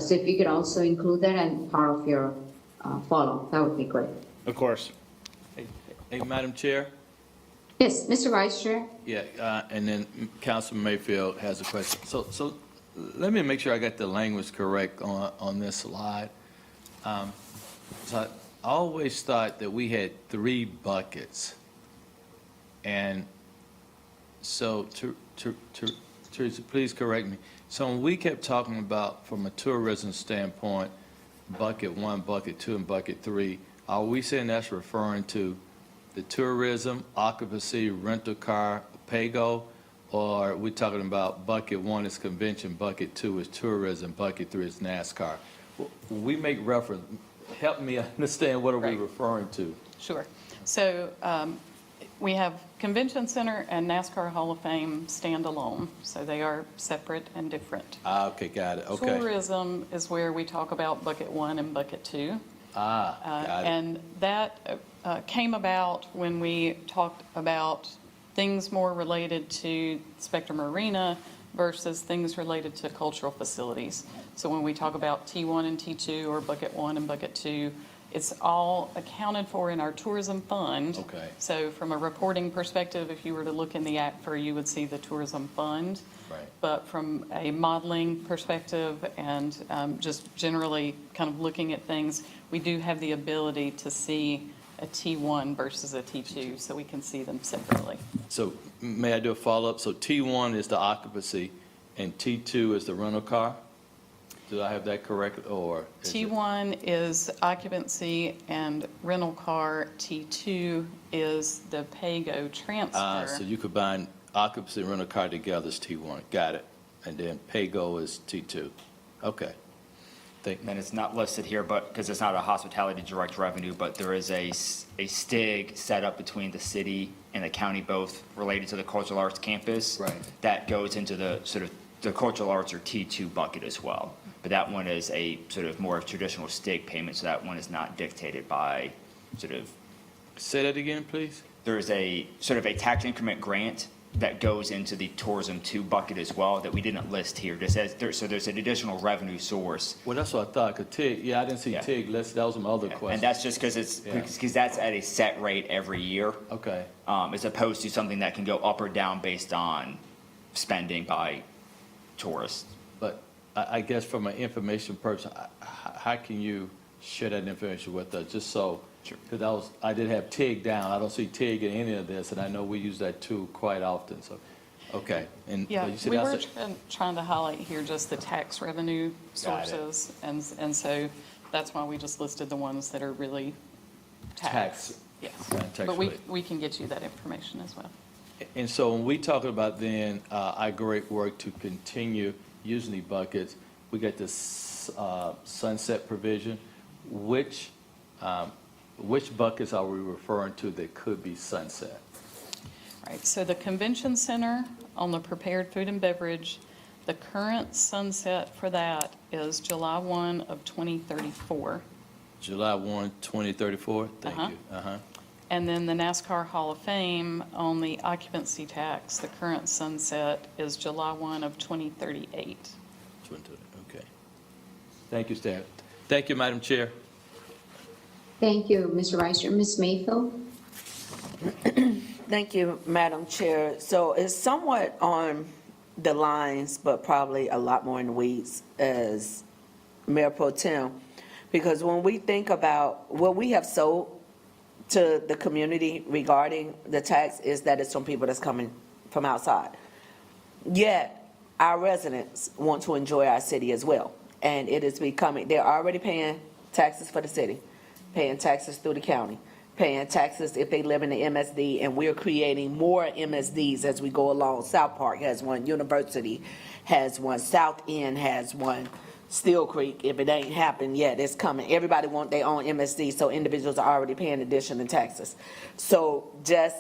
So if you could also include that as part of your follow, that would be great. Of course. Hey, Madam Chair? Yes, Mr. Vice Chair? Yeah, and then Councilman Mayfield has a question. So let me make sure I got the language correct on this slide. So I always thought that we had 3 buckets. And so, Teresa, please correct me. So when we kept talking about, from a tourism standpoint, bucket 1, bucket 2, and bucket 3, are we saying that's referring to the tourism, occupancy, rental car, pay-go, or are we talking about bucket 1 is convention, bucket 2 is tourism, bucket 3 is NASCAR? we make reference, help me understand what are we referring to? Sure. So we have Convention Center and NASCAR Hall of Fame standalone, so they are separate and different. Okay, got it, okay. Tourism is where we talk about bucket 1 and bucket 2. Got it. And that came about when we talked about things more related to Spectrum Arena versus things related to cultural facilities. So when we talk about T1 and T2, or bucket 1 and bucket 2, it's all accounted for in our tourism fund. Okay. So from a reporting perspective, if you were to look in the ACFR, you would see the tourism fund. Right. But from a modeling perspective and just generally kind of looking at things, we do have the ability to see a T1 versus a T2, so we can see them separately. So may I do a follow-up? So T1 is the occupancy and T2 is the rental car? Do I have that correct, or? T1 is occupancy and rental car. T2 is the pay-go transfer. So you combine occupancy and rental car together is T1, got it. And then pay-go is T2. Okay. And it's not listed here, but, because it's not a hospitality direct revenue, but there is a STIG set up between the city and the county, both related to the cultural arts campus. Right. That goes into the sort of, the cultural arts or T2 bucket as well. But that one is a sort of more traditional STIG payment, so that one is not dictated by sort of. Say that again, please? There's a sort of a tax increment grant that goes into the tourism 2 bucket as well that we didn't list here. Just as so there's an additional revenue source. Well, that's what I thought, because TIG, yeah, I didn't see TIG listed, that was my other question. And that's just because it's, because that's at a set rate every year. Okay. As opposed to something that can go up or down based on spending by tourists. But I guess from an information purpose, how can you share that information with us, just so? Because I did have TIG down, I don't see TIG in any of this, and I know we use that too quite often, so, okay. And Yeah, you said we that's were trying to highlight here just the tax revenue Got it. sources, and so that's why we just listed the ones that are really tax. Yes, but we can get you that information as well. And so when we talk about then our great work to continue using the buckets, we got this sunset provision. Which buckets are we referring to that could be sunset? Right, so the Convention Center on the prepared food and beverage, the current sunset for that is July 1 of 2034. July 1, 2034? Thank you. And then the NASCAR Hall of Fame on the occupancy tax, the current sunset is July 1 of 2038. Okay. Thank you, staff. Thank you, Madam Chair. Thank you, Mr. Vice Chair. Ms. Mayfield? Thank you, Madam Chair. So it's somewhat on the lines, but probably a lot more in the weeds as Mayor Pro Tem. Because when we think about what we have sold to the community regarding the tax is that it's from people that's coming from outside. Yet, our residents want to enjoy our city as well. And it is becoming, they're already paying taxes for the city, paying taxes through the county, paying taxes if they live in the MSD, and we're creating more MSDs as we go along. South Park has one, University has one, South End has one, Steel Creek, if it ain't happened yet, it's coming. Everybody want their own MSD, so individuals are already paying additional taxes. So just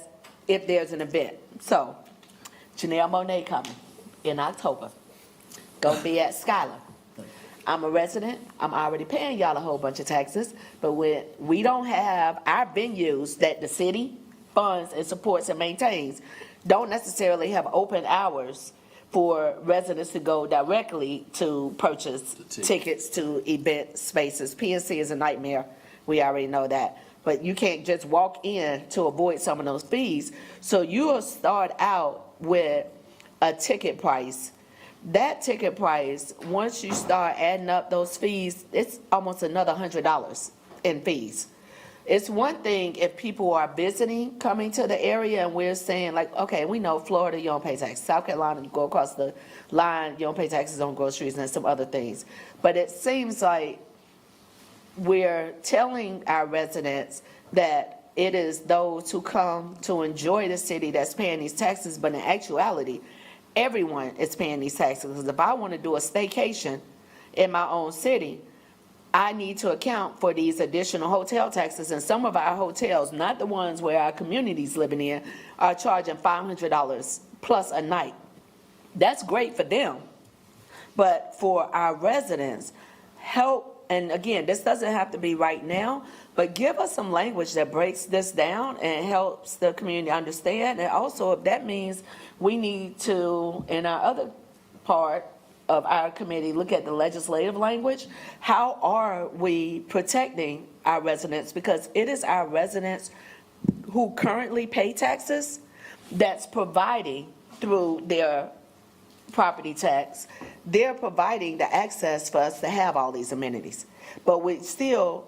if there's an event. So Janelle Monáe coming in October. Gonna be at Skylar. I'm a resident, I'm already paying y'all a whole bunch of taxes, but when we don't have our venues that the city funds and supports and maintains, don't necessarily have open hours for residents to go directly to purchase tickets to event spaces. PNC is a nightmare, we already know that. But you can't just walk in to avoid some of those fees. So you'll start out with a ticket price. That ticket price, once you start adding up those fees, it's almost another $100 in fees. It's one thing if people are visiting, coming to the area, and we're saying like, okay, we know Florida, you don't pay taxes. South Carolina, you go across the line, you don't pay taxes on groceries and some other things. But it seems like we're telling our residents that it is those who come to enjoy the city that's paying these taxes, but in actuality, everyone is paying these taxes. Because if I want to do a staycation in my own city, I need to account for these additional hotel taxes, and some of our hotels, not the ones where our community's living in, are charging $500 plus a night. That's great for them, but for our residents, help, and again, this doesn't have to be right now, but give us some language that breaks this down and helps the community understand, and also if that means we need to, in our other part of our committee, look at the legislative language. How are we protecting our residents? Because it is our residents who currently pay taxes that's providing through their property tax. They're providing the access for us to have all these amenities, but we're still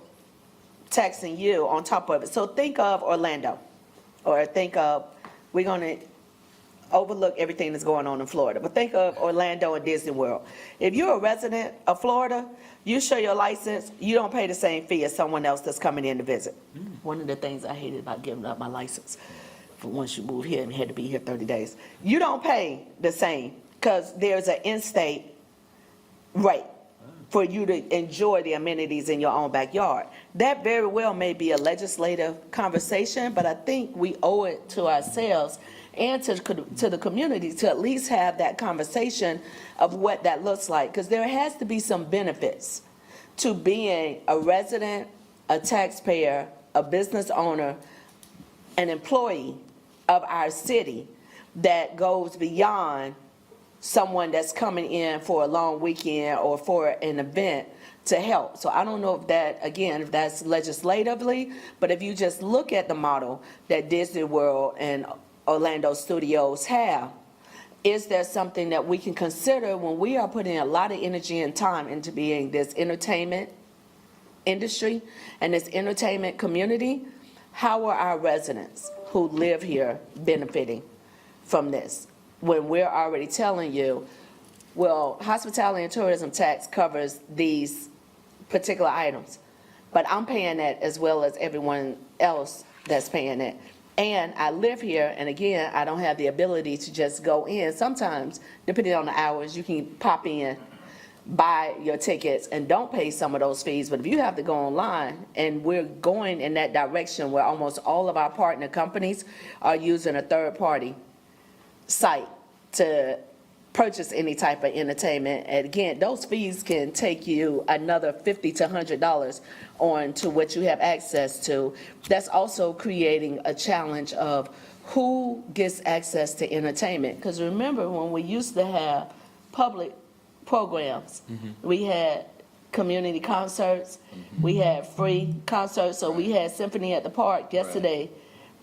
taxing you on top of it. So think of Orlando, or think of, we're going to overlook everything that's going on in Florida, but think of Orlando and Disney World. If you're a resident of Florida, you show your license, you don't pay the same fee as someone else that's coming in to visit. One of the things I hated about giving up my license for once you move here and had to be here 30 days, you don't pay the same because there's an in-state rate for you to enjoy the amenities in your own backyard. That very well may be a legislative conversation, but I think we owe it to ourselves and to the community to at least have that conversation of what that looks like, because there has to be some benefits to being a resident, a taxpayer, a business owner, an employee of our city that goes beyond someone that's coming in for a long weekend or for an event to help. So I don't know if that, again, if that's legislatively, but if you just look at the model that Disney World and Orlando Studios have, is there something that we can consider when we are putting a lot of energy and time into being this entertainment industry and this entertainment community? How are our residents who live here benefiting from this? When we're already telling you, well, hospitality and tourism tax covers these particular items, but I'm paying that as well as everyone else that's paying it. And I live here, and again, I don't have the ability to just go in. Sometimes, depending on the hours, you can pop in, buy your tickets, and don't pay some of those fees. But if you have to go online, and we're going in that direction where almost all of our partner companies are using a third-party site to purchase any type of entertainment, and again, those fees can take you another $50 to $100 on to what you have access to. That's also creating a challenge of who gets access to entertainment. Because remember, when we used to have public programs, we had community concerts, we had free concerts, so we had Symphony at the Park yesterday.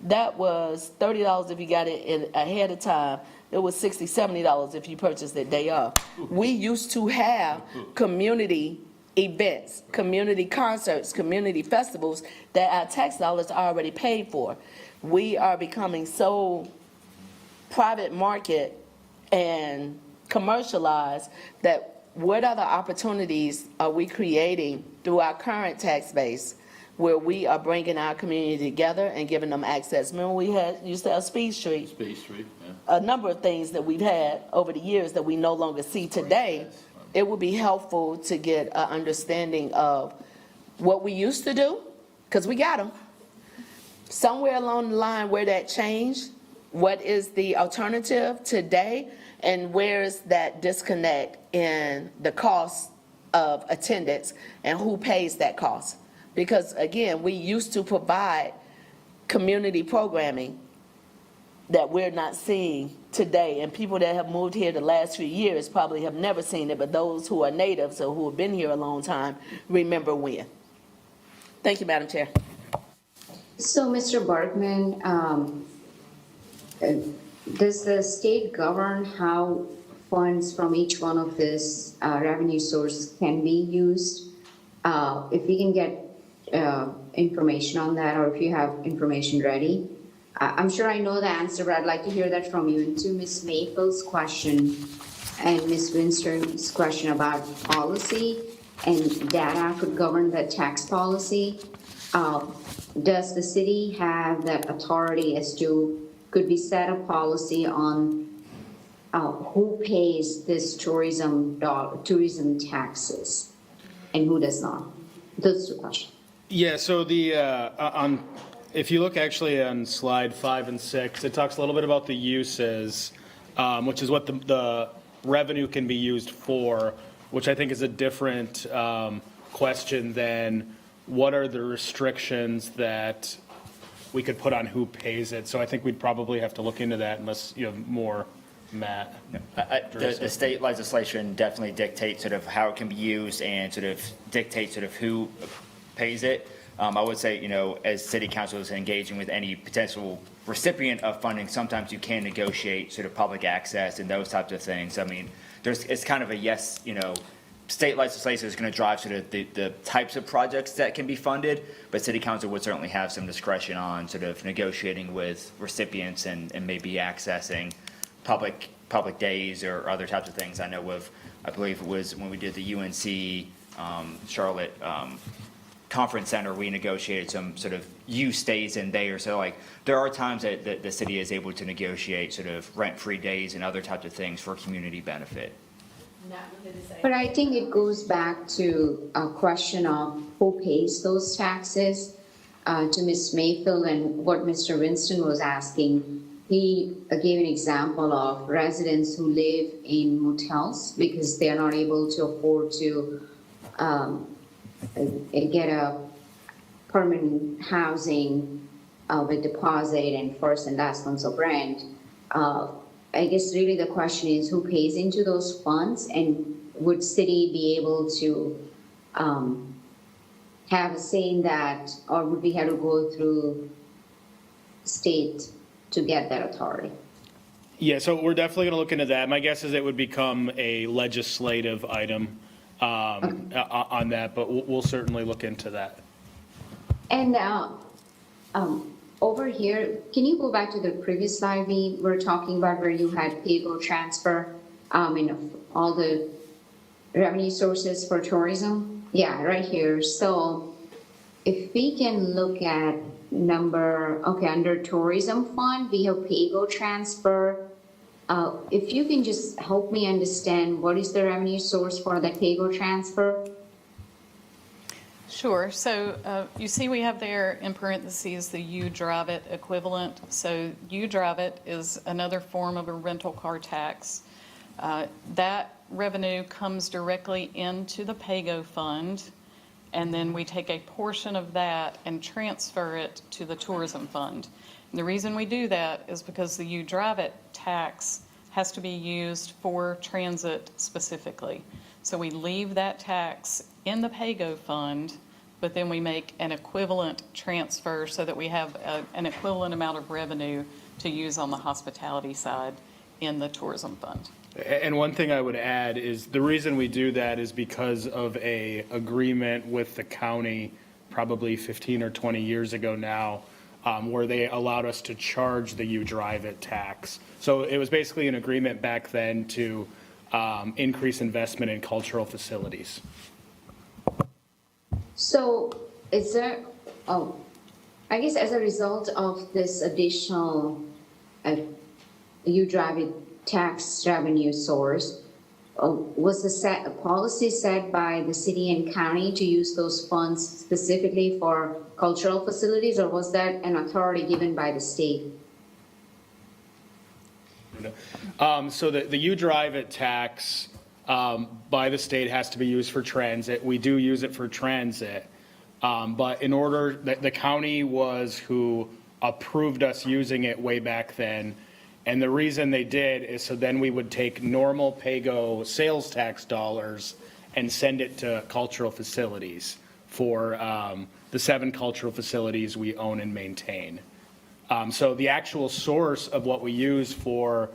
That was $30 if you got it in ahead of time. It was $60, $70 if you purchased it day of. We used to have community events, community concerts, community festivals that our tax dollars are already paid for. We are becoming so private market and commercialized that what other opportunities are we creating through our current tax base where we are bringing our community together and giving them access? Remember we used to have Speed Street. Speed Street, yeah. A number of things that we've had over the years that we no longer see today. It would be helpful to get an understanding of what we used to do, because we got them. Somewhere along the line where that changed, what is the alternative today, and where's that disconnect in the cost of attendance and who pays that cost? Because again, we used to provide community programming that we're not seeing today, and people that have moved here the last few years probably have never seen it, but those who are natives or who have been here a long time remember when. Thank you, Madam Chair. So, Mr. Bergman, does the state govern how funds from each one of these revenue sources can be used? If we can get information on that, or if you have information ready. I'm sure I know the answer, but I'd like to hear that from you. And to Ms. Maple's question and Ms. Winster's question about policy and data could govern the tax policy, does the city have that authority as to, could we set a policy on who pays this tourism taxes and who does not? Those two questions. Yeah, so if you look actually on slide 5 and 6, it talks a little bit about the uses, which is what the revenue can be used for, which I think is a different question than what are the restrictions that we could put on who pays it. So I think we'd probably have to look into that unless you have more, Matt. The state legislation definitely dictates sort of how it can be used and sort of dictates sort of who pays it. I would say, as city council is engaging with any potential recipient of funding, sometimes you can negotiate sort of public access and those types of things. I mean, it's kind of a yes, state legislation is going to drive sort of the types of projects that can be funded, but city council would certainly have some discretion on sort of negotiating with recipients and maybe accessing public days or other types of things. I know I believe it was when we did the UNC Charlotte Conference Center, we negotiated some sort of use days in there. So like there are times that the city is able to negotiate sort of rent-free days and other types of things for community benefit. But I think it goes back to a question of who pays those taxes. To Ms. Mayfield and what Mr. Winston was asking, he gave an example of residents who live in motels because they are not able to afford to get a permanent housing with deposit and first and last months of rent. I guess really the question is who pays into those funds, and would city be able to have a say in that, or would we have to go through state to get that authority? Yeah, so we're definitely going to look into that. My guess is it would become a legislative item on that, but we'll certainly look into that. And over here, can you go back to the previous slide we were talking about where you had pay-go transfer in all the revenue sources for tourism? Yeah, right here. So if we can look at under tourism fund, we have pay-go transfer. If you can just help me understand what is the revenue source for that pay-go transfer? Sure. So you see we have there in parentheses the You Drive It equivalent. So You Drive It is another form of a rental car tax. That revenue comes directly into the pay-go fund, and then we take a portion of that and transfer it to the tourism fund. And the reason we do that is because the You Drive It tax has to be used for transit specifically. So we leave that tax in the pay-go fund, but then we make an equivalent transfer so that we have an equivalent amount of revenue to use on the hospitality side in the tourism fund. And one thing I would add is the reason we do that is because of a agreement with the county probably 15 or 20 years ago now, where they allowed us to charge the You Drive It tax. So it was basically an agreement back then to increase investment in cultural facilities. So is there, I guess as a result of this additional You Drive It tax revenue source, was the policy set by the city and county to use those funds specifically for cultural facilities, or was that an authority given by the state? So the You Drive It tax by the state has to be used for transit. We do use it for transit. But in order, the county was who approved us using it way back then. And the reason they did is so then we would take normal pay-go sales tax dollars and send it to cultural facilities for the 7 cultural facilities we own and maintain. So the actual source of what we use for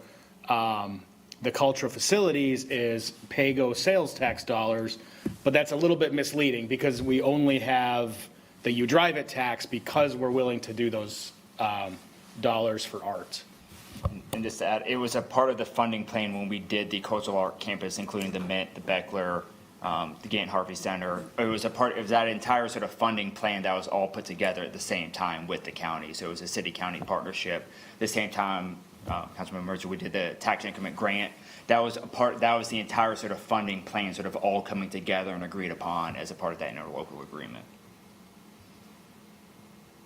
the cultural facilities is pay-go sales tax dollars, but that's a little bit misleading because we only have the You Drive It tax because we're willing to do those dollars for art. And just to add, it was a part of the funding plan when we did the cultural art campus, including the Mint, the Beckler, the Gantt Harvey Center. It was a part of that entire sort of funding plan that was all put together at the same time with the county. So it was a city-county partnership. At the same time, Councilman Mercer, we did the tax increment grant. That was the entire sort of funding plan sort of all coming together and agreed upon as a part of that interlocal agreement.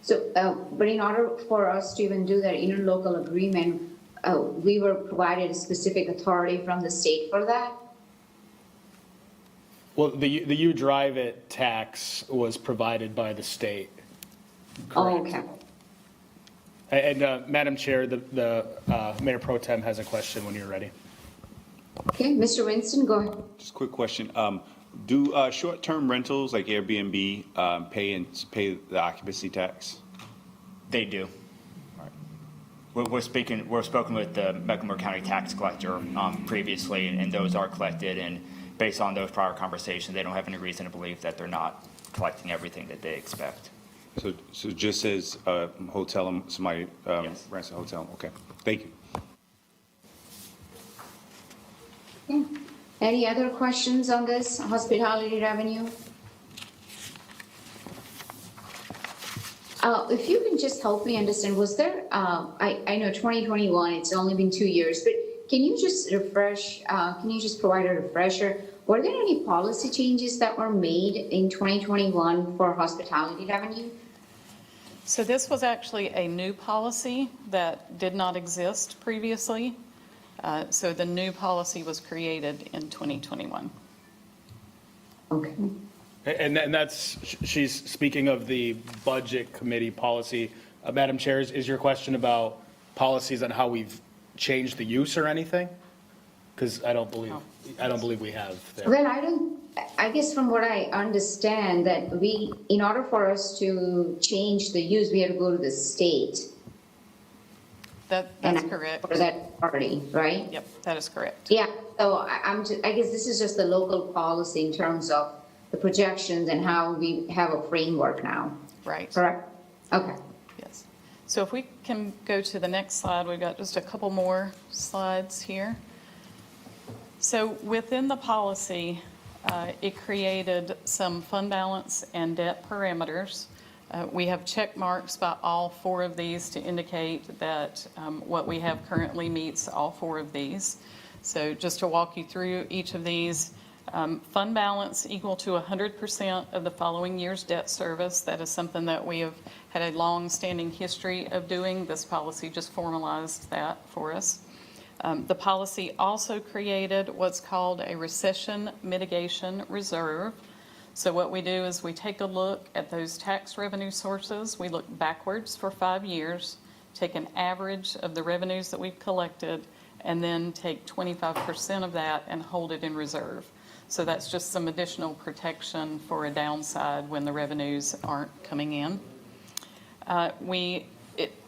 So, but in order for us to even do that interlocal agreement, we were provided a specific authority from the state for that? Well, the You Drive It tax was provided by the state. Oh, okay. And Madam Chair, the Mayor Pro Tem has a question when you're ready. Okay, Mr. Winston, go ahead. Just a quick question. Do short-term rentals like Airbnb pay the occupancy tax? They do. We're spoken with the Mecklenburg County tax collector previously, and those are collected. And based on those prior conversations, they don't have any reason to believe that they're not collecting everything that they expect. So just as a hotel, somebody Yes. rents a hotel, okay. Thank you. Okay. Any other questions on this hospitality revenue? If you can just help me understand, was there, I know 2021, it's only been 2 years, but can you just provide a refresher? Were there any policy changes that were made in 2021 for hospitality revenue? So this was actually a new policy that did not exist previously. So the new policy was created in 2021. Okay. And that's, she's speaking of the Budget Committee policy. Madam Chair, is your question about policies on how we've changed the use or anything? Because I don't believe we have there. Well, I guess from what I understand that in order for us to change the use, we have to go to the state. That's correct. For that party, right? Yep, that is correct. Yeah, so I guess this is just the local policy in terms of the projections and how we have a framework now. Right. Correct? Okay. Yes. So if we can go to the next slide, we've got just a couple more slides here. So within the policy, it created some fund balance and debt parameters. We have check marks by all 4 of these to indicate that what we have currently meets all 4 of these. So just to walk you through each of these, fund balance equal to 100% of the following year's debt service. That is something that we have had a long-standing history of doing. This policy just formalized that for us. The policy also created what's called a recession mitigation reserve. So what we do is we take a look at those tax revenue sources. We look backwards for 5 years, take an average of the revenues that we've collected, and then take 25% of that and hold it in reserve. So that's just some additional protection for a downside when the revenues aren't coming in.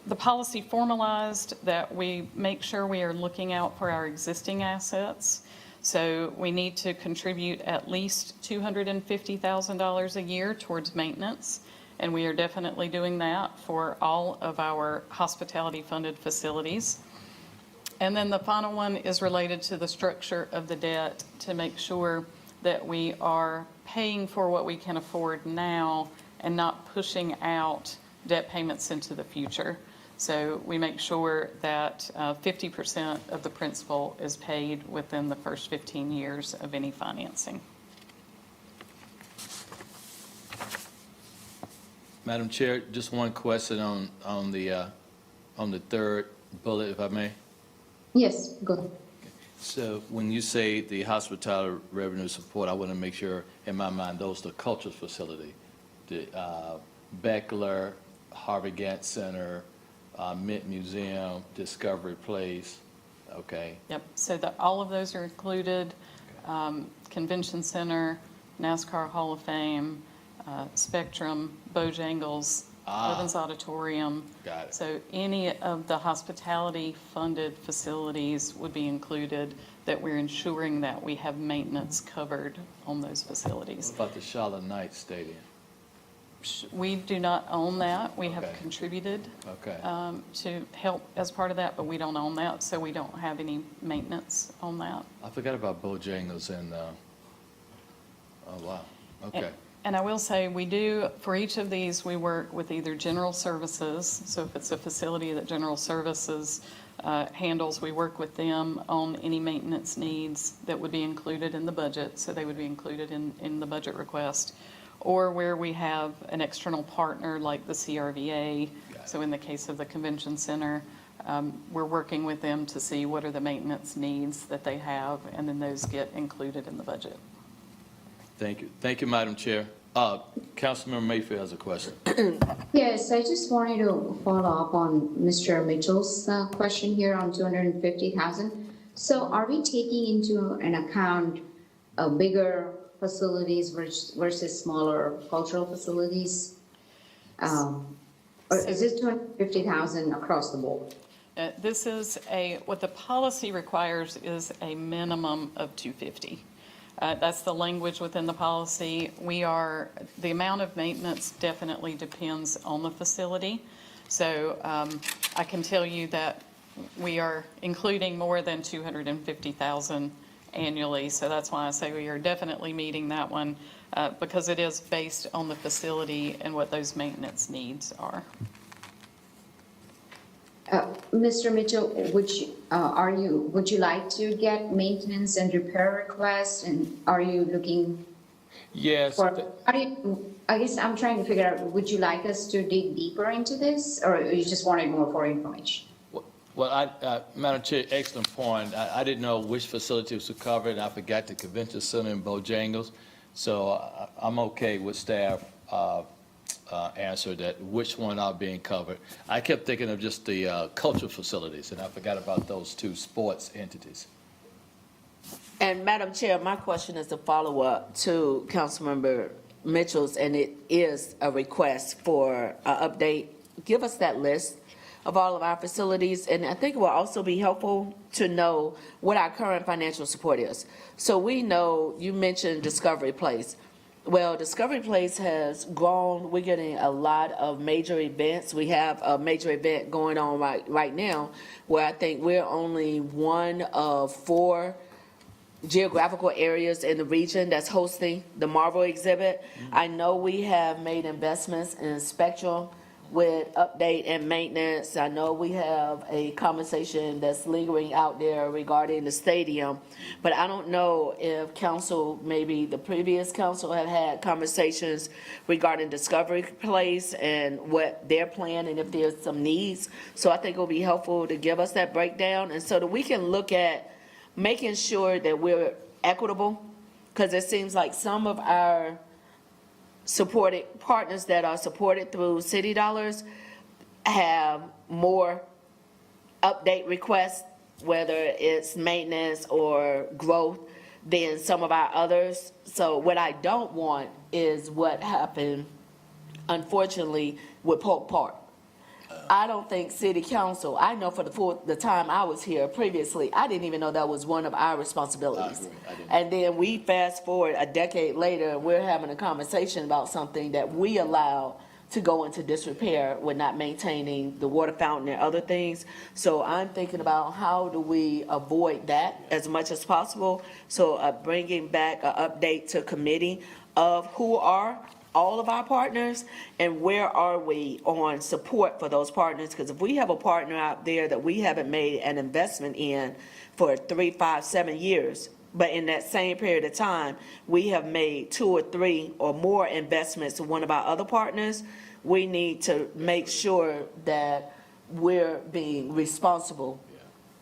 The policy formalized that we make sure we are looking out for our existing assets. So we need to contribute at least $250,000 a year towards maintenance, and we are definitely doing that for all of our hospitality-funded facilities. And then the final one is related to the structure of the debt to make sure that we are paying for what we can afford now and not pushing out debt payments into the future. So we make sure that 50% of the principal is paid within the first 15 years of any financing. Madam Chair, just one question on the third bullet, if I may. Yes, go ahead. So when you say the hospitality revenue support, I want to make sure, in my mind, those are the culture facility, the Beckler, Harvey Gantt Center, Mint Museum, Discovery Place, okay? Yep, so all of those are included. Convention Center, NASCAR Hall of Fame, Spectrum, Bojangles, Evans Auditorium. Got it. So any of the hospitality-funded facilities would be included, that we're ensuring that we have maintenance covered on those facilities. What about the Charlotte Knights Stadium? We do not own that. We have Okay. contributed Okay. to help as part of that, but we don't own that, so we don't have any maintenance on that. I forgot about Bojangles and, oh, wow, okay. And I will say, we do, for each of these, we work with either general services, so if it's a facility that general services handles. We work with them on any maintenance needs that would be included in the budget, so they would be included in the budget request, or where we have an external partner like the CRVA. So in the case of the convention center, we're working with them to see what are the maintenance needs that they have, and then those get included in the budget. Thank you. Thank you, Madam Chair. Councilmember Mayfield has a question. Yes, I just wanted to follow up on Mr. Mitchell's question here on 250,000. So are we taking into an account bigger facilities versus smaller cultural facilities? Or is this 250,000 across the board? This is what the policy requires is a minimum of 250. That's the language within the policy. The amount of maintenance definitely depends on the facility. So I can tell you that we are including more than 250,000 annually. So that's why I say we are definitely meeting that one because it is based on the facility and what those maintenance needs are. Mr. Mitchell, would you like to get maintenance and repair requests, and are you looking? Yes. I guess I'm trying to figure out, would you like us to dig deeper into this, or you just wanted more for information? Well, Madam Chair, excellent point. I didn't know which facilities were covered. I forgot the convention center in Bojangles. So I'm okay with staff answer that which one are being covered. I kept thinking of just the cultural facilities, and I forgot about those two sports entities. And Madam Chair, my question is a follow-up to Councilmember Mitchell's, and it is a request for an update. Give us that list of all of our facilities, and I think it will also be helpful to know what our current financial support is. So we know, you mentioned Discovery Place. Well, Discovery Place has grown. We're getting a lot of major events. We have a major event going on right now where I think we're only one of 4 geographical areas in the region that's hosting the Marvel exhibit. I know we have made investments in Spectrum with update and maintenance. I know we have a conversation that's lingering out there regarding the stadium, but I don't know if council, maybe the previous council had conversations regarding Discovery Place and what their plan and if there's some needs. So I think it will be helpful to give us that breakdown, and so that we can look at making sure that we're equitable, because it seems like some of our supported partners that are supported through city dollars have more update requests, whether it's maintenance or growth, than some of our others. So what I don't want is what happened, unfortunately, with Polk Park. I don't think city council, I know for the time I was here previously, I didn't even know that was one of our responsibilities. And then we fast forward a decade later, we're having a conversation about something that we allowed to go into disrepair with not maintaining the water fountain and other things. So I'm thinking about how do we avoid that as much as possible. So bringing back an update to committee of who are all of our partners and where are we on support for those partners, because if we have a partner out there that we haven't made an investment in for 3, 5, 7 years, but in that same period of time we have made 2 or 3 or more investments in one of our other partners, we need to make sure that we're being responsible,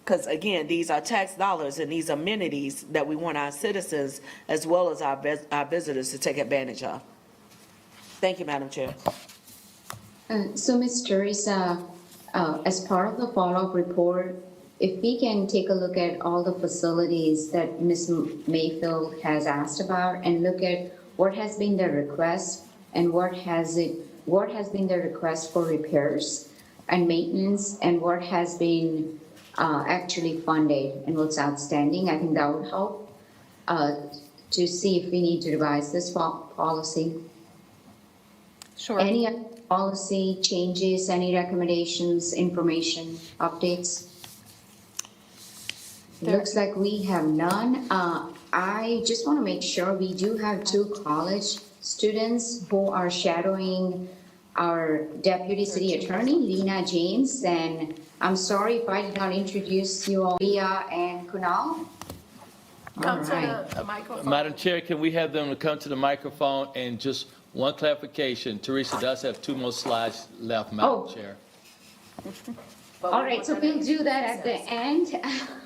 because again, these are tax dollars and these amenities that we want our citizens as well as our visitors to take advantage of. Thank you, Madam Chair. So, Ms. Teresa, as part of the follow-up report, if we can take a look at all the facilities that Ms. Mayfield has asked about and look at what has been the request and what has been the request for repairs and maintenance and what has been actually funded and what's outstanding, I think that would help to see if we need to revise this policy. Sure. Any policy changes, any recommendations, information, updates? Looks like we have none. I just want to make sure we do have 2 college students who are shadowing our Deputy City Attorney, Lena James, and I'm sorry if I did not introduce you all, Leah and Kunal. Come to Alright. the microphone. Madam Chair, can we have them to come to the microphone? And just one clarification, Teresa does have 2 more slides left, Madam Oh. Chair. All right, so we'll do that at the end.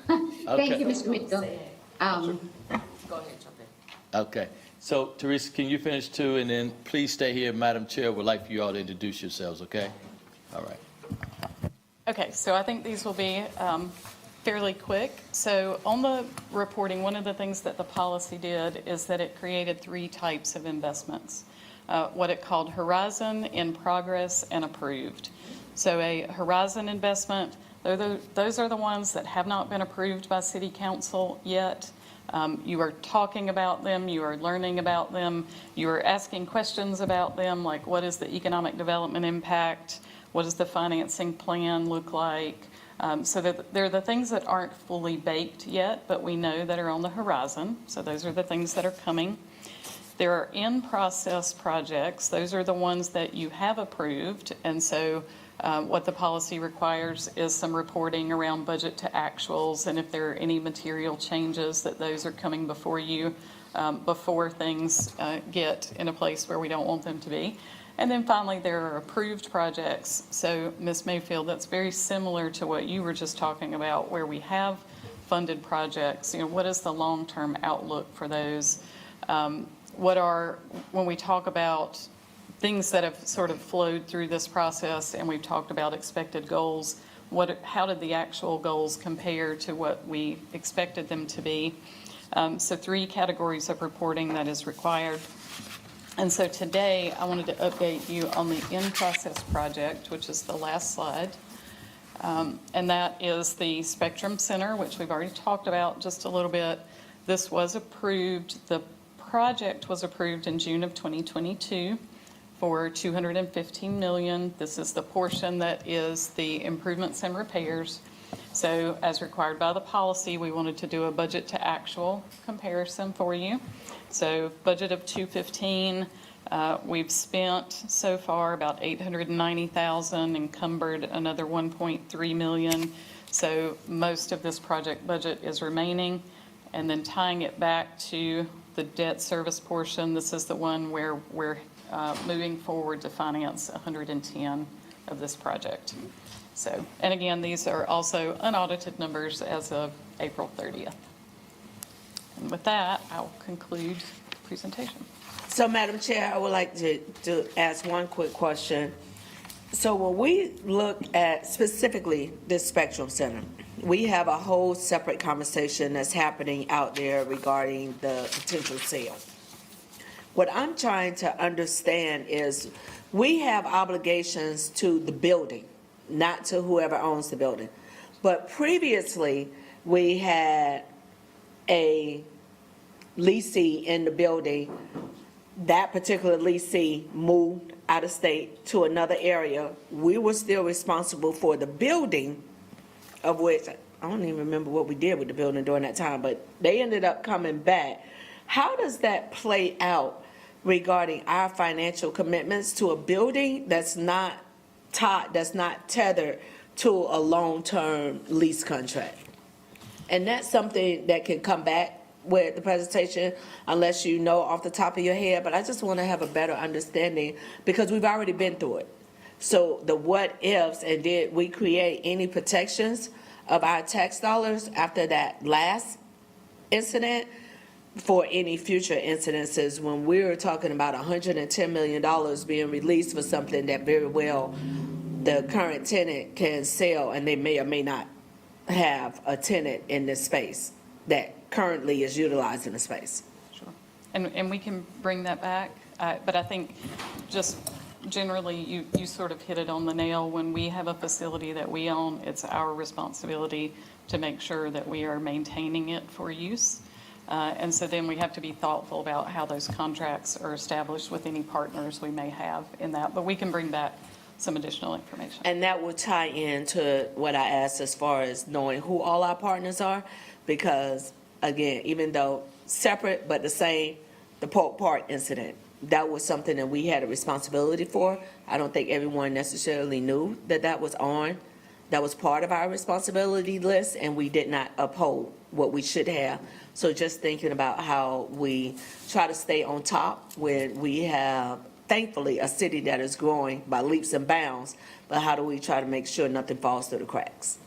Thank Okay. you, Mr. Mitchell. Go ahead, jump in. Okay, so Teresa, can you finish too? And then please stay here, Madam Chair. Would like for you all to introduce yourselves, okay? All right. Okay, so I think these will be fairly quick. So on the reporting, one of the things that the policy did is that it created 3 types of investments. What it called Horizon, In Progress, and Approved. So a Horizon investment, those are the ones that have not been approved by City Council yet. You are talking about them, you are learning about them, you are asking questions about them, like what is the economic development impact? What does the financing plan look like? So that they're the things that aren't fully baked yet, but we know that are on the horizon. So those are the things that are coming. There are in-process projects. Those are the ones that you have approved. And so what the policy requires is some reporting around budget to actuals, and if there are any material changes, that those are coming before you before things get in a place where we don't want them to be. And then finally, there are approved projects. So, Ms. Mayfield, that's very similar to what you were just talking about, where we have funded projects. You know, what is the long-term outlook for those? When we talk about things that have sort of flowed through this process, and we've talked about expected goals, how did the actual goals compare to what we expected them to be? So 3 categories of reporting that is required. And so today, I wanted to update you on the in-process project, which is the last slide. And that is the Spectrum Center, which we've already talked about just a little bit. This was approved. The project was approved in June of 2022 for $215 million. This is the portion that is the improvements and repairs. So as required by the policy, we wanted to do a budget to actual comparison for you. So budget of $215, we've spent so far about $890,000, encumbered another $1.3 million. So most of this project budget is remaining. And then tying it back to the debt service portion, this is the one where we're moving forward to finance 110 of this project. So, and again, these are also unaudited numbers as of April 30th. And with that, I'll conclude the presentation. So, Madam Chair, I would like to ask one quick question. So when we look at specifically this Spectrum Center, we have a whole separate conversation that's happening out there regarding the potential sale. What I'm trying to understand is we have obligations to the building, not to whoever owns the building. But previously, we had a leasee in the building. That particular leasee moved out of state to another area. We were still responsible for the building, of which I don't even remember what we did with the building during that time, but they ended up coming back. How does that play out regarding our financial commitments to a building that's not tethered to a long-term lease contract? And that's something that can come back with the presentation, unless you know off the top of your head, but I just want to have a better understanding because we've already been through it. So the what ifs, and did we create any protections of our tax dollars after that last incident for any future incidences when we're talking about $110 million being released for something that very well the current tenant can sell, and they may or may not have a tenant in this space that currently is utilizing the space. Sure. And we can bring that back, but I think just generally you sort of hit it on the nail. When we have a facility that we own, it's our responsibility to make sure that we are maintaining it for use. And so then we have to be thoughtful about how those contracts are established with any partners we may have in that, but we can bring back some additional information. And that will tie into what I asked as far as knowing who all our partners are, because again, even though separate but the same, the Polk Park incident, that was something that we had a responsibility for. I don't think everyone necessarily knew that that was on That was part of our responsibility list, and we did not uphold what we should have. So just thinking about how we try to stay on top when we have, thankfully, a city that is growing by leaps and bounds, but how do we try to make sure nothing falls through the cracks?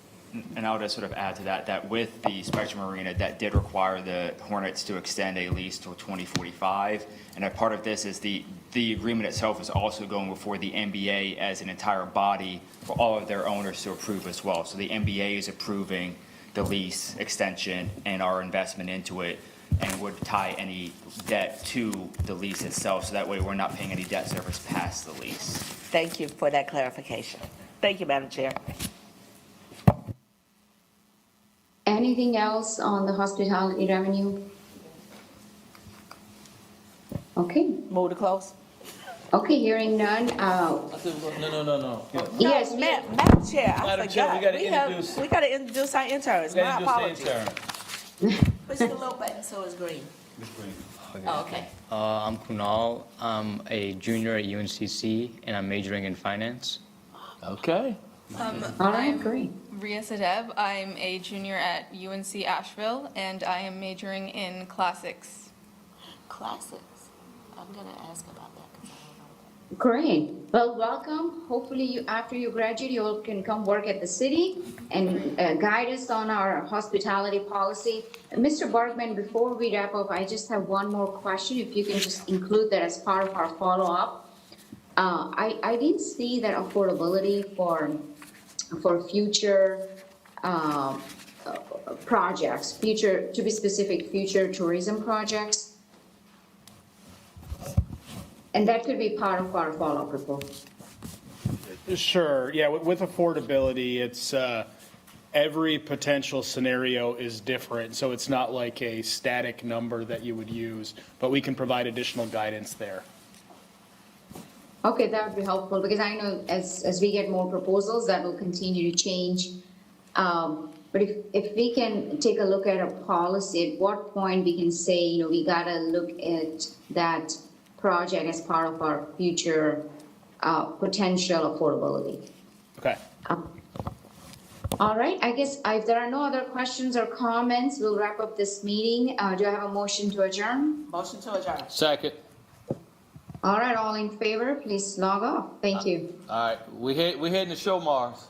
And I would just sort of add to that, that with the Spectrum Arena, that did require the Hornets to extend a lease till 2045. And a part of this is the agreement itself is also going before the NBA as an entire body for all of their owners to approve as well. So the NBA is approving the lease extension and our investment into it, and would tie any debt to the lease itself. So that way we're not paying any debt service past the lease. Thank you for that clarification. Thank you, Madam Chair. Anything else on the hospitality revenue? Okay, Move to close. okay, hearing none. No. Yes, Madam Chair, I Madam Chair, forgot. we gotta introduce- We gotta introduce our interns. My apologies. Intern. Push the little button so it's green. Oh, okay. I'm Kunal. I'm a junior at UNCC, and I'm majoring in finance. Okay. all right, great. Ria Sadeb. I'm a junior at UNC Asheville, and I am majoring in classics. Classics. I'm gonna ask about that. Great. Well, welcome. Hopefully, after you graduate, you all can come work at the city and guide us on our hospitality policy. Mr. Bergman, before we wrap up, I just have one more question. If you can just include that as part of our follow-up. I didn't see that affordability for future projects, to be specific, future tourism projects. And that could be part of our follow-up report. Sure, yeah, with affordability, it's, every potential scenario is different, so it's not like a static number that you would use, but we can provide additional guidance there. Okay, that would be helpful, because I know as we get more proposals, that will continue to change. But if we can take a look at a policy, at what point we can say, we gotta look at that project as part of our future potential affordability. Okay. All right, I guess if there are no other questions or comments, we'll wrap up this meeting. Do I have a motion to adjourn? Motion to adjourn. Second. All right, all in favor, please log off. Thank you. All right, we heading to show Mars.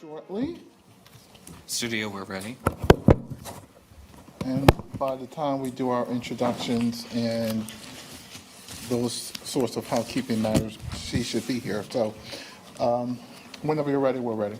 shortly. Studio, we're ready. And by the time we do our introductions and those sorts of housekeeping matters, she should be here. So whenever you're ready, we're ready.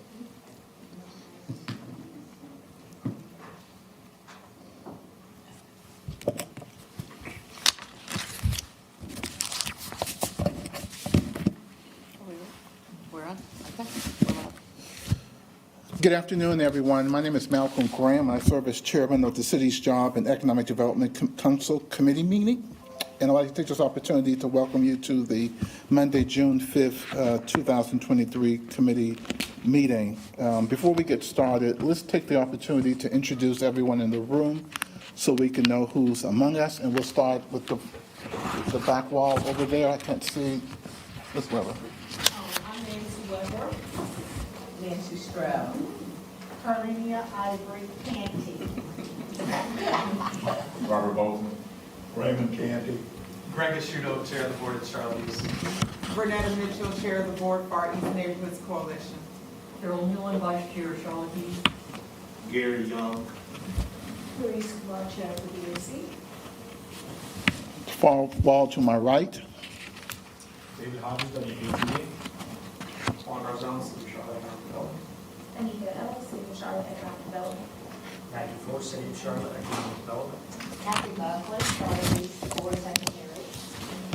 Good afternoon, everyone. My name is Malcolm Graham. I serve as chairman of the city's Job and Economic Development Council Committee meeting. And I'd like to take this opportunity to welcome you to the Monday, June 5th, 2023 committee meeting. Before we get started, let's take the opportunity to introduce everyone in the room so we can know who's among us. And we'll start with the back wall over there. I can't see. Ms. Weber. I'm Nancy Weber. Nancy Stroud. Carlinia Ivory Canty. Robert Bolton. Raymond Canty. Greg Asciuto, Chair of the Board of Charlotte East. Bernetta Mitchell, Chair of the Board for our East Neighborhoods Coalition. Carol Newland, Vice Chair, Charlotte East. Gary Young. Louise Kumar, Chair of the DAC. Far wall to my right. David Hodges, WATA. Juan Garzón, City of Charlotte Economic Development. Anita Ellis, City of Charlotte Economic Development. Matthew Force, City of Charlotte Economic Development. Kathy Buckley, Charlotte East Board Secretary.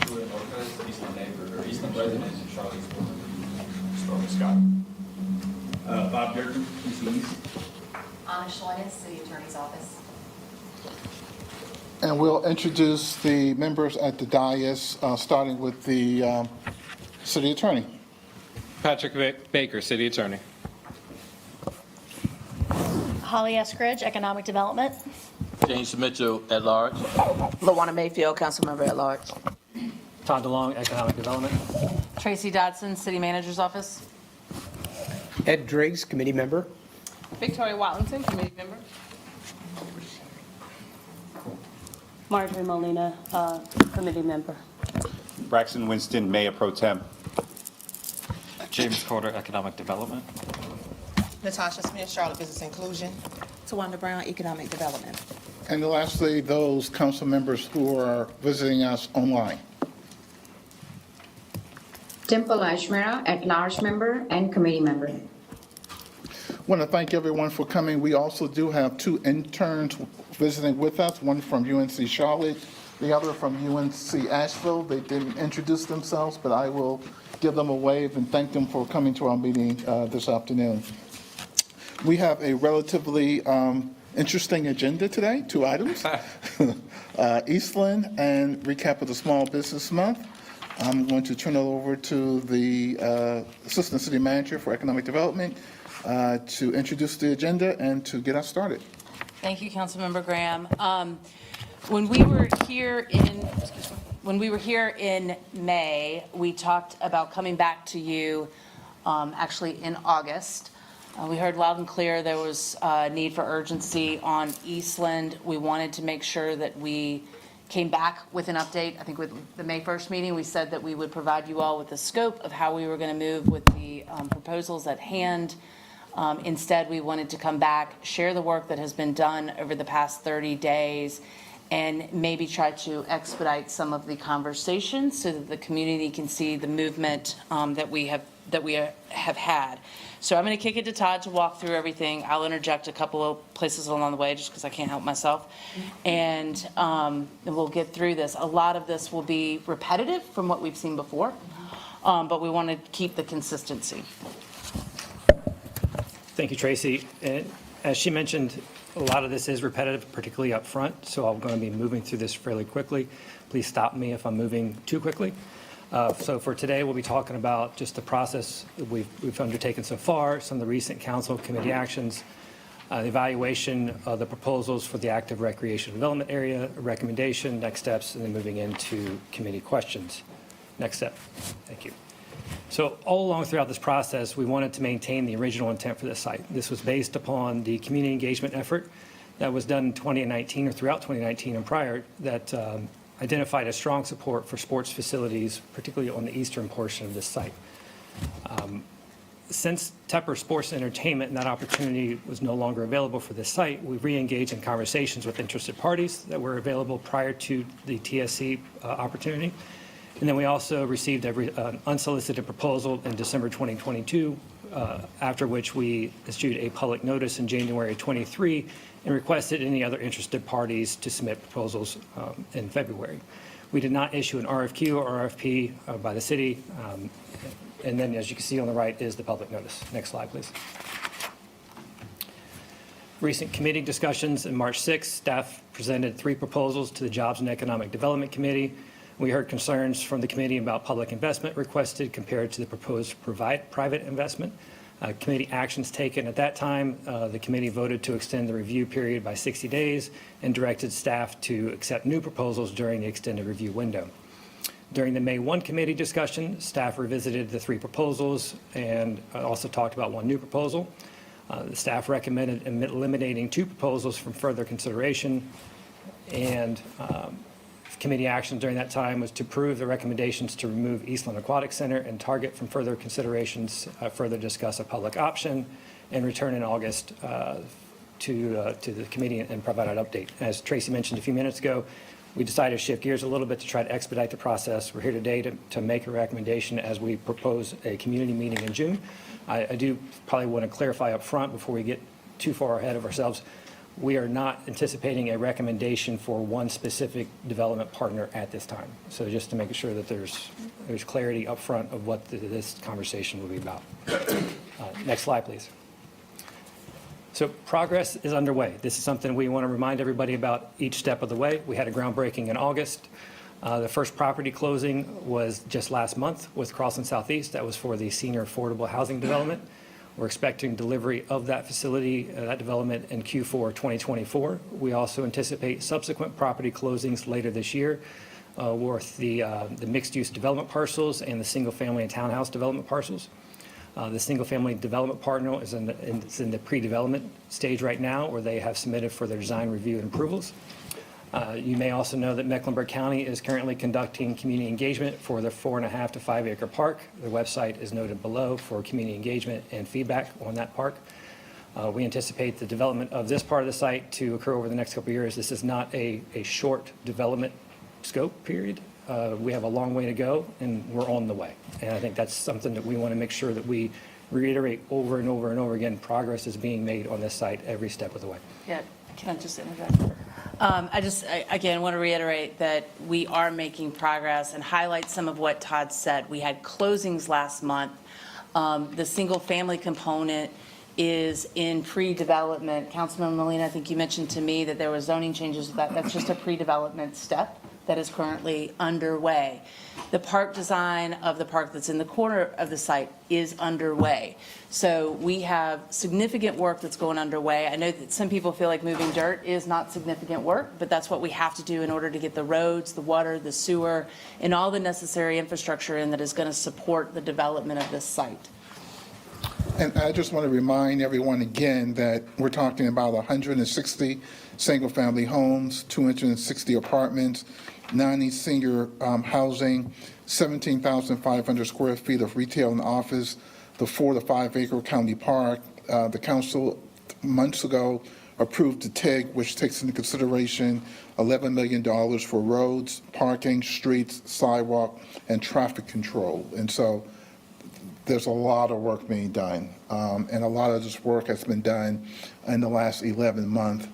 Julian Lopez, Eastland neighbor, or Eastland resident in Charlotte East Board. Stormy Scott. Bob Durkin, East. Anna Schlenis, City Attorney's Office. And we'll introduce the members at the dais, starting with the city attorney. Patrick Baker, City Attorney. Holly Eskridge, Economic Development. James Mitchell at large. Luana Mayfield, council member at large. Todd DeLong, Economic Development. Tracy Dodson, City Manager's Office. Ed Driggs, committee member. Victoria Watlington, Committee Member. Marjorie Molina, Committee Member. Braxton Winston, Mayor Pro Tem. James Carter, Economic Development. Natasha Smith, Charlotte Business Inclusion. Tawanda Brown, Economic Development. And lastly, those council members who are visiting us online. Dimple Ashmira, at-large member and committee member. I want to thank everyone for coming. We also do have two interns visiting with us, one from UNC Charlotte, the other from UNC Asheville. They didn't introduce themselves, but I will give them a wave and thank them for coming to our meeting this afternoon. We have a relatively interesting agenda today, 2 items. Eastland and recap of the Small Business Month. I'm going to turn it over to the Assistant City Manager for Economic Development to introduce the agenda and to get us started. Thank you, Councilmember Graham. When we were here in May, we talked about coming back to you actually in August. We heard loud and clear there was a need for urgency on Eastland. We wanted to make sure that we came back with an update. I think with the May 1st meeting, we said that we would provide you all with the scope of how we were going to move with the proposals at hand. Instead, we wanted to come back, share the work that has been done over the past 30 days, and maybe try to expedite some of the conversations so that the community can see the movement that we have had. So I'm going to kick it to Todd to walk through everything. I'll interject a couple of places along the way just because I can't help myself. And we'll get through this. A lot of this will be repetitive from what we've seen before, but we want to keep the consistency. Thank you, Tracy. And as she mentioned, a lot of this is repetitive, particularly up front, so I'm going to be moving through this fairly quickly. Please stop me if I'm moving too quickly. So for today, we'll be talking about just the process that we've undertaken so far, some of the recent council committee actions, the evaluation of the proposals for the active recreation development area, a recommendation, next steps, and then moving into committee questions. Next step. Thank you. So all along throughout this process, we wanted to maintain the original intent for this site. This was based upon the community engagement effort that was done in 2019 or throughout 2019 and prior that identified a strong support for sports facilities, particularly on the eastern portion of this site. Since Tepper Sports and Entertainment and that opportunity was no longer available for this site, we re-engaged in conversations with interested parties that were available prior to the TSC opportunity. And then we also received an unsolicited proposal in December 2022, after which we issued a public notice in January 23 and requested any other interested parties to submit proposals in February. We did not issue an RFQ or RFP by the city. And then, as you can see on the right, is the public notice. Next slide, please. Recent committee discussions. In March 6th, staff presented 3 proposals to the Jobs and Economic Development Committee. We heard concerns from the committee about public investment requested compared to the proposed private investment. Committee actions taken at that time, the committee voted to extend the review period by 60 days and directed staff to accept new proposals during the extended review window. During the May 1 committee discussion, staff revisited the 3 proposals and also talked about 1 new proposal. The staff recommended eliminating 2 proposals from further consideration, and committee action during that time was to approve the recommendations to remove Eastland Aquatic Center and Target from further considerations, further discuss a public option, and return in August to the committee and provide an update. As Tracy mentioned a few minutes ago, we decided to shift gears a little bit to try to expedite the process. We're here today to make a recommendation as we propose a community meeting in June. I do probably want to clarify up front before we get too far ahead of ourselves. We are not anticipating a recommendation for one specific development partner at this time. So just to make sure that there's clarity up front of what this conversation will be about. Next slide, please. So progress is underway. This is something we want to remind everybody about each step of the way. We had a groundbreaking in August. The first property closing was just last month with Crossland Southeast. That was for the senior affordable housing development. We're expecting delivery of that facility, that development in Q4 2024. We also anticipate subsequent property closings later this year with the mixed-use development parcels and the single-family and townhouse development parcels. The single-family development partner is in the pre-development stage right now, where they have submitted for their design review and approvals. You may also know that Mecklenburg County is currently conducting community engagement for the 4.5 to 5 acre park. The website is noted below for community engagement and feedback on that park. We anticipate the development of this part of the site to occur over the next couple of years. This is not a short development scope period. We have a long way to go, and we're on the way. And I think that's something that we want to make sure that we reiterate over and over and over again. Progress is being made on this site every step of the way. Yeah, can I just interject? Again, want to reiterate that we are making progress and highlight some of what Todd said. We had closings last month. The single-family component is in pre-development. Councilman Molina, I think you mentioned to me that there were zoning changes. That's just a pre-development step that is currently underway. The park design of the park that's in the corner of the site is underway. So we have significant work that's going underway. I know that some people feel like moving dirt is not significant work, but that's what we have to do in order to get the roads, the water, the sewer, and all the necessary infrastructure in that is going to support the development of this site. And I just want to remind everyone again that we're talking about 160 single-family homes, 260 apartments, 90 senior housing, 17,500 square feet of retail and office, the 4 to 5 acre county park. The council months ago approved the TIG, which takes into consideration $11 million for roads, parking, streets, sidewalk, and traffic control. And so there's a lot of work being done, and a lot of this work has been done in the last 11 months.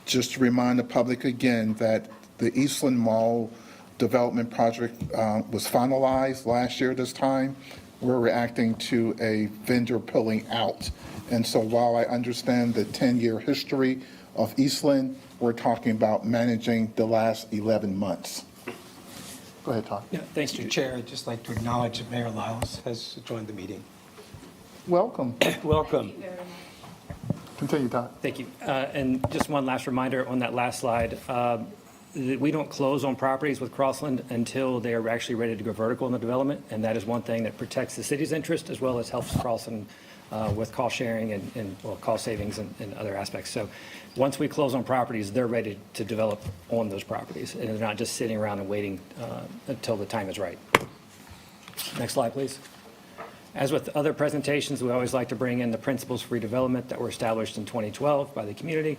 Just to remind the public again that the Eastland Mall development project was finalized last year this time. We're reacting to a vendor pulling out. And so while I understand the 10-year history of Eastland, we're talking about managing the last 11 months. Go ahead, Todd. Yeah, thanks, Mr. Chair, I'd just like to acknowledge that Mayor Lyles has joined the meeting. Welcome. Welcome. Continue, Todd. Thank you. And just one last reminder on that last slide. We don't close on properties with Crossland until they are actually ready to go vertical in the development, and that is one thing that protects the city's interest as well as helps Crossland with cost sharing and cost savings and other aspects. So once we close on properties, they're ready to develop on those properties, and they're not just sitting around and waiting until the time is right. Next slide, please. As with other presentations, we always like to bring in the principles for redevelopment that were established in 2012 by the community.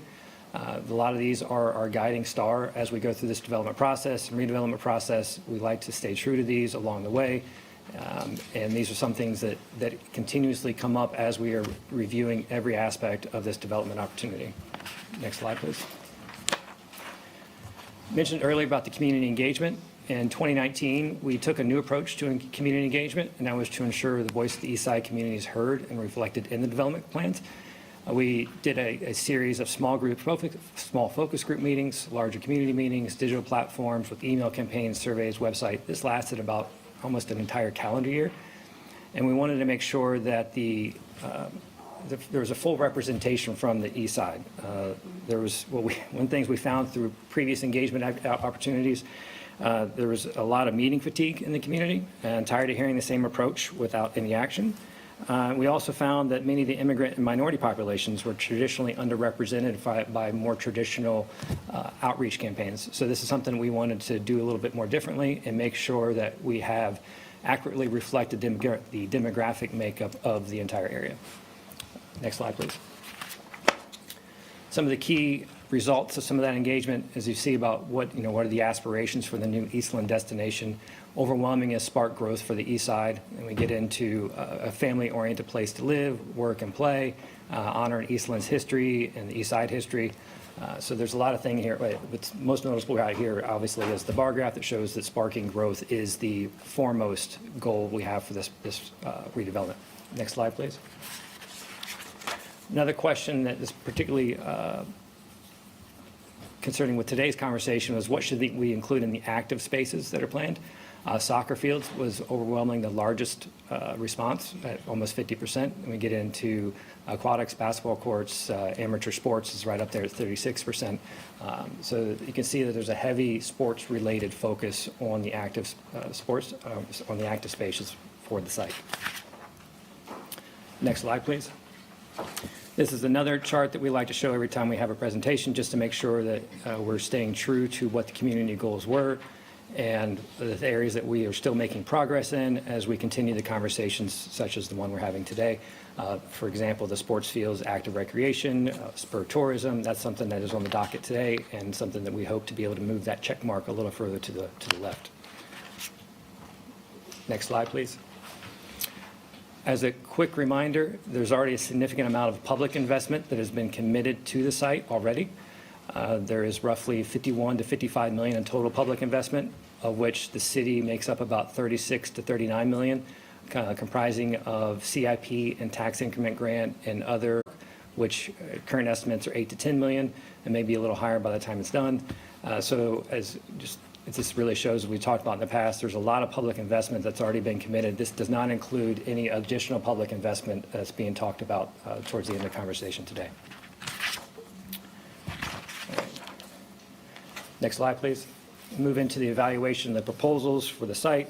A lot of these are our guiding star as we go through this development process and redevelopment process. We like to stay true to these along the way. And these are some things that continuously come up as we are reviewing every aspect of this development opportunity. Next slide, please. Mentioned earlier about the community engagement. In 2019, we took a new approach to community engagement, and that was to ensure the voice of the East Side community is heard and reflected in the development plans. We did a series of small focus group meetings, larger community meetings, digital platforms with email campaigns, surveys, website. This lasted about almost an entire calendar year. And we wanted to make sure that there was a full representation from the East Side. One of the things we found through previous engagement opportunities, there was a lot of meeting fatigue in the community and tired of hearing the same approach without any action. We also found that many of the immigrant and minority populations were traditionally underrepresented by more traditional outreach campaigns. So this is something we wanted to do a little bit more differently and make sure that we have accurately reflected the demographic makeup of the entire area. Next slide, please. Some of the key results of some of that engagement, as you see about what are the aspirations for the new Eastland destination. Overwhelming has sparked growth for the East Side, and we get into a family-oriented place to live, work, and play, honoring Eastland's history and the East Side history. So there's a lot of things here. What's most noticeable out here, obviously, is the bar graph that shows that sparking growth is the foremost goal we have for this redevelopment. Next slide, please. Another question that is particularly concerning with today's conversation was what should we include in the active spaces that are planned. Soccer fields was overwhelming the largest response at almost 50%. And we get into aquatics, basketball courts, amateur sports is right up there at 36%. So you can see that there's a heavy sports-related focus on the active on the active spaces for the site. Next slide, please. This is another chart that we like to show every time we have a presentation, just to make sure that we're staying true to what the community goals were and the areas that we are still making progress in as we continue the conversations such as the one we're having today. For example, the sports fields, active recreation, spur tourism, that's something that is on the docket today and something that we hope to be able to move that check mark a little further to the left. Next slide, please. As a quick reminder, there's already a significant amount of public investment that has been committed to the site already. There is roughly 51 to 55 million in total public investment, of which the city makes up about 36 to 39 million, comprising of CIP and tax increment grant and other, which current estimates are 8 to 10 million and maybe a little higher by the time it's done. This really shows, as we talked about in the past, there's a lot of public investment that's already been committed. This does not include any additional public investment that's being talked about towards the end of the conversation today. Next slide, please. Move into the evaluation of the proposals for the site.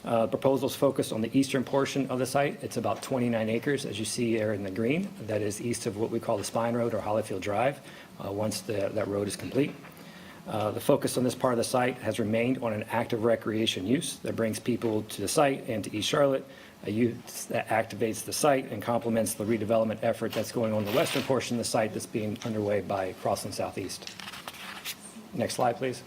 Proposals focus on the eastern portion of the site. It's about 29 acres, as you see there in the green. That is east of what we call the Spine Road or Hollyfield Drive, once that road is complete. The focus on this part of the site has remained on an active recreation use that brings people to the site and to East Charlotte, a use that activates the site and complements the redevelopment effort that's going on in the western portion of the site that's being underway by Crossland Southeast. Next slide, please.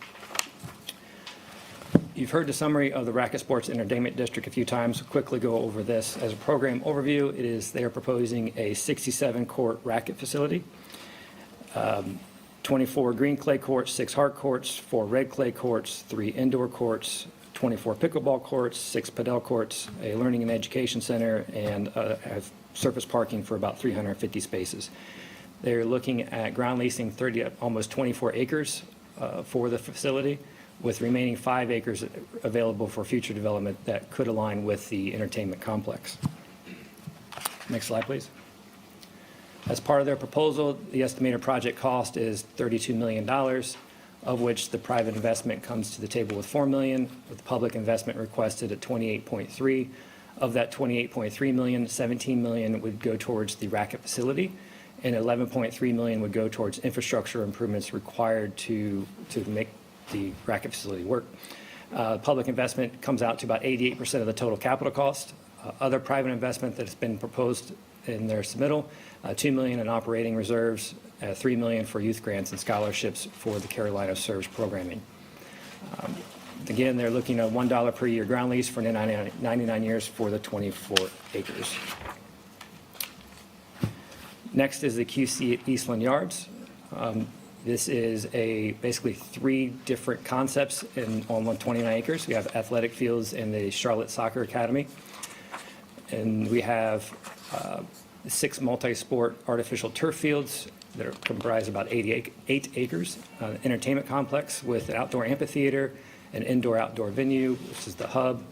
You've heard the summary of the Racket Sports Entertainment District a few times. I'll quickly go over this. As a program overview, they are proposing a 67-court racket facility. 24 green clay courts, 6 hard courts, 4 red clay courts, 3 indoor courts, 24 pickleball courts, 6 padel courts, a learning and education center, and have surface parking for about 350 spaces. They're looking at ground leasing almost 24 acres for the facility, with remaining 5 acres available for future development that could align with the entertainment complex. Next slide, please. As part of their proposal, the estimated project cost is $32 million, of which the private investment comes to the table with $4 million, with public investment requested at $28.3. Of that $28.3 million, $17 million would go towards the racket facility, and $11.3 million would go towards infrastructure improvements required to make the racket facility work. Public investment comes out to about 88% of the total capital cost. other private investment that's been proposed in their submittal, $2 million in operating reserves, $3 million for youth grants and scholarships for the Carolina Serves programming. Again, they're looking at $1 per year ground lease for 99 years for the 24 acres. Next is the QC Eastland Yards. This is basically 3 different concepts on 29 acres. We have athletic fields and the Charlotte Soccer Academy. And we have 6 multi-sport artificial turf fields that are comprised about 8 acres. Entertainment complex with an outdoor amphitheater, an indoor-outdoor venue, which is the hub.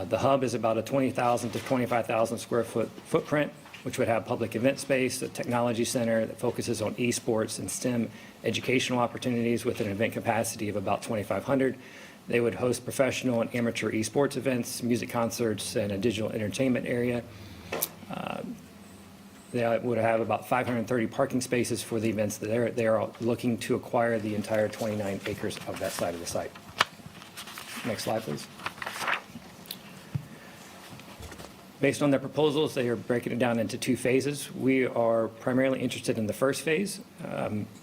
The hub is about a 20,000 to 25,000 square foot footprint, which would have public event space, a technology center that focuses on esports and STEM educational opportunities with an event capacity of about 2,500. They would host professional and amateur esports events, music concerts, and a digital entertainment area. They would have about 530 parking spaces for the events. They are looking to acquire the entire 29 acres of that side of the site. Next slide, please. Based on their proposals, they are breaking it down into 2 phases. We are primarily interested in the first phase.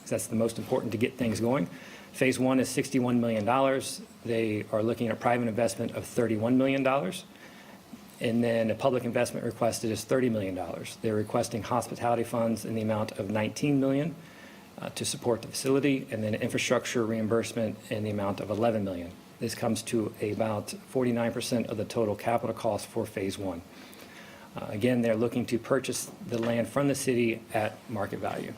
That's the most important to get things going. Phase 1 is $61 million. They are looking at a private investment of $31 million. And then a public investment requested is $30 million. They're requesting hospitality funds in the amount of $19 million to support the facility, and then infrastructure reimbursement in the amount of $11 million. This comes to about 49% of the total capital cost for phase 1. Again, they're looking to purchase the land from the city at market value.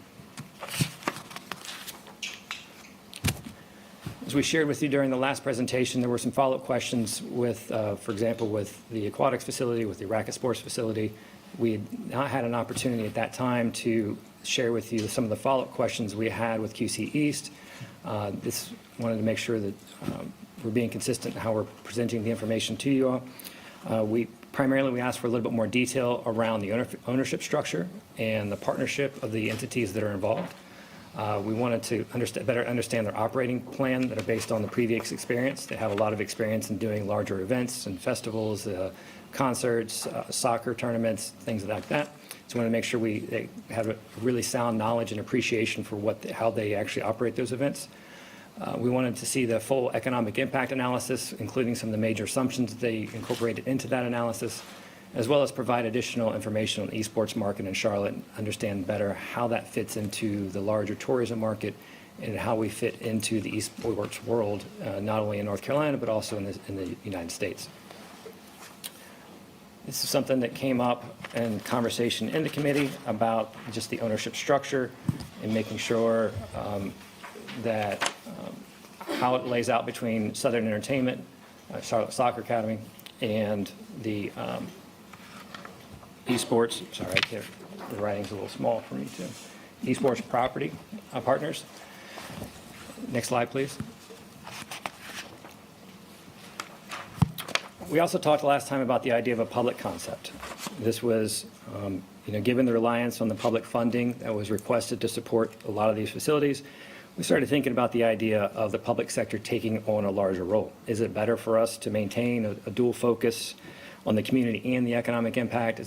As we shared with you during the last presentation, there were some follow-up questions with, for example, with the aquatics facility, with the racket sports facility. We had not had an opportunity at that time to share with you some of the follow-up questions we had with QC East. This wanted to make sure that we're being consistent in how we're presenting the information to you all. Primarily, we asked for a little bit more detail around the ownership structure and the partnership of the entities that are involved. We wanted to better understand their operating plan that are based on the previous experience. They have a lot of experience in doing larger events and festivals, concerts, soccer tournaments, things like that. So we want to make sure they have a really sound knowledge and appreciation for how they actually operate those events. We wanted to see the full economic impact analysis, including some of the major assumptions that they incorporated into that analysis, as well as provide additional information on the esports market in Charlotte, and understand better how that fits into the larger tourism market and how we fit into the esports world, not only in North Carolina, but also in the United States. This is something that came up in conversation in the committee about just the ownership structure and making sure that how it lays out between Southern Entertainment, Charlotte Soccer Academy, and the esports, sorry, the writing's a little small for me too. Esports property partners. Next slide, please. We also talked last time about the idea of a public concept. This was, given the reliance on the public funding that was requested to support a lot of these facilities, we started thinking about the idea of the public sector taking on a larger role. Is it better for us to maintain a dual focus on the community and the economic impact?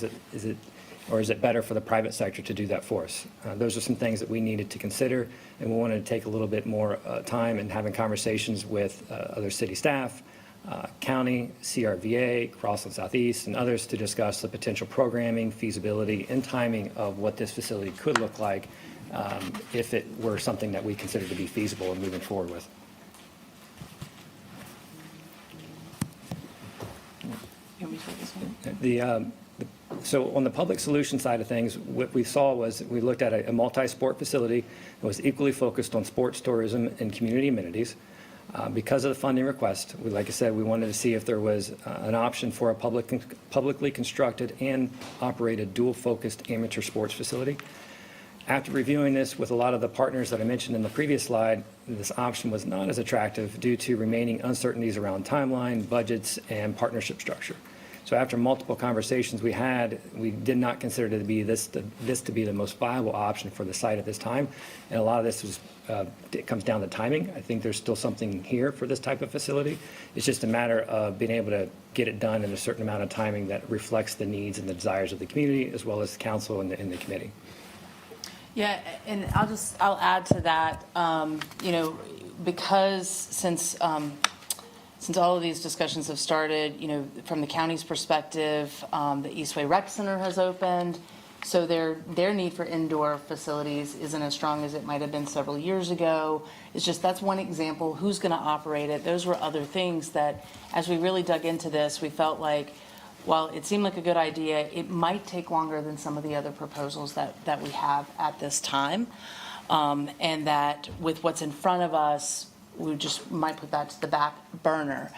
Or is it better for the private sector to do that for us? Those are some things that we needed to consider, and we wanted to take a little bit more time in having conversations with other city staff, county, CRVA, Crossland Southeast, and others to discuss the potential programming, feasibility, and timing of what this facility could look like if it were something that we consider to be feasible and moving forward with. So on the public solution side of things, what we saw was we looked at a multi-sport facility that was equally focused on sports, tourism, and community amenities. Because of the funding request, like I said, we wanted to see if there was an option for a publicly constructed and operated dual-focused amateur sports facility. After reviewing this with a lot of the partners that I mentioned in the previous slide, this option was not as attractive due to remaining uncertainties around timeline, budgets, and partnership structure. So after multiple conversations we had, we did not consider to be this to be the most viable option for the site at this time. And a lot of this was, it comes down to timing. I think there's still something here for this type of facility. It's just a matter of being able to get it done in a certain amount of timing that reflects the needs and the desires of the community as well as the council and the committee. Yeah, and I'll add to that, because since all of these discussions have started, from the county's perspective, the Eastway Rec Center has opened, so their need for indoor facilities isn't as strong as it might have been several years ago. It's just, that's one example. Who's going to operate it? Those were other things that, as we really dug into this, we felt like, while it seemed like a good idea, it might take longer than some of the other proposals that we have at this time. And that with what's in front of us, we just might put that to the back burner.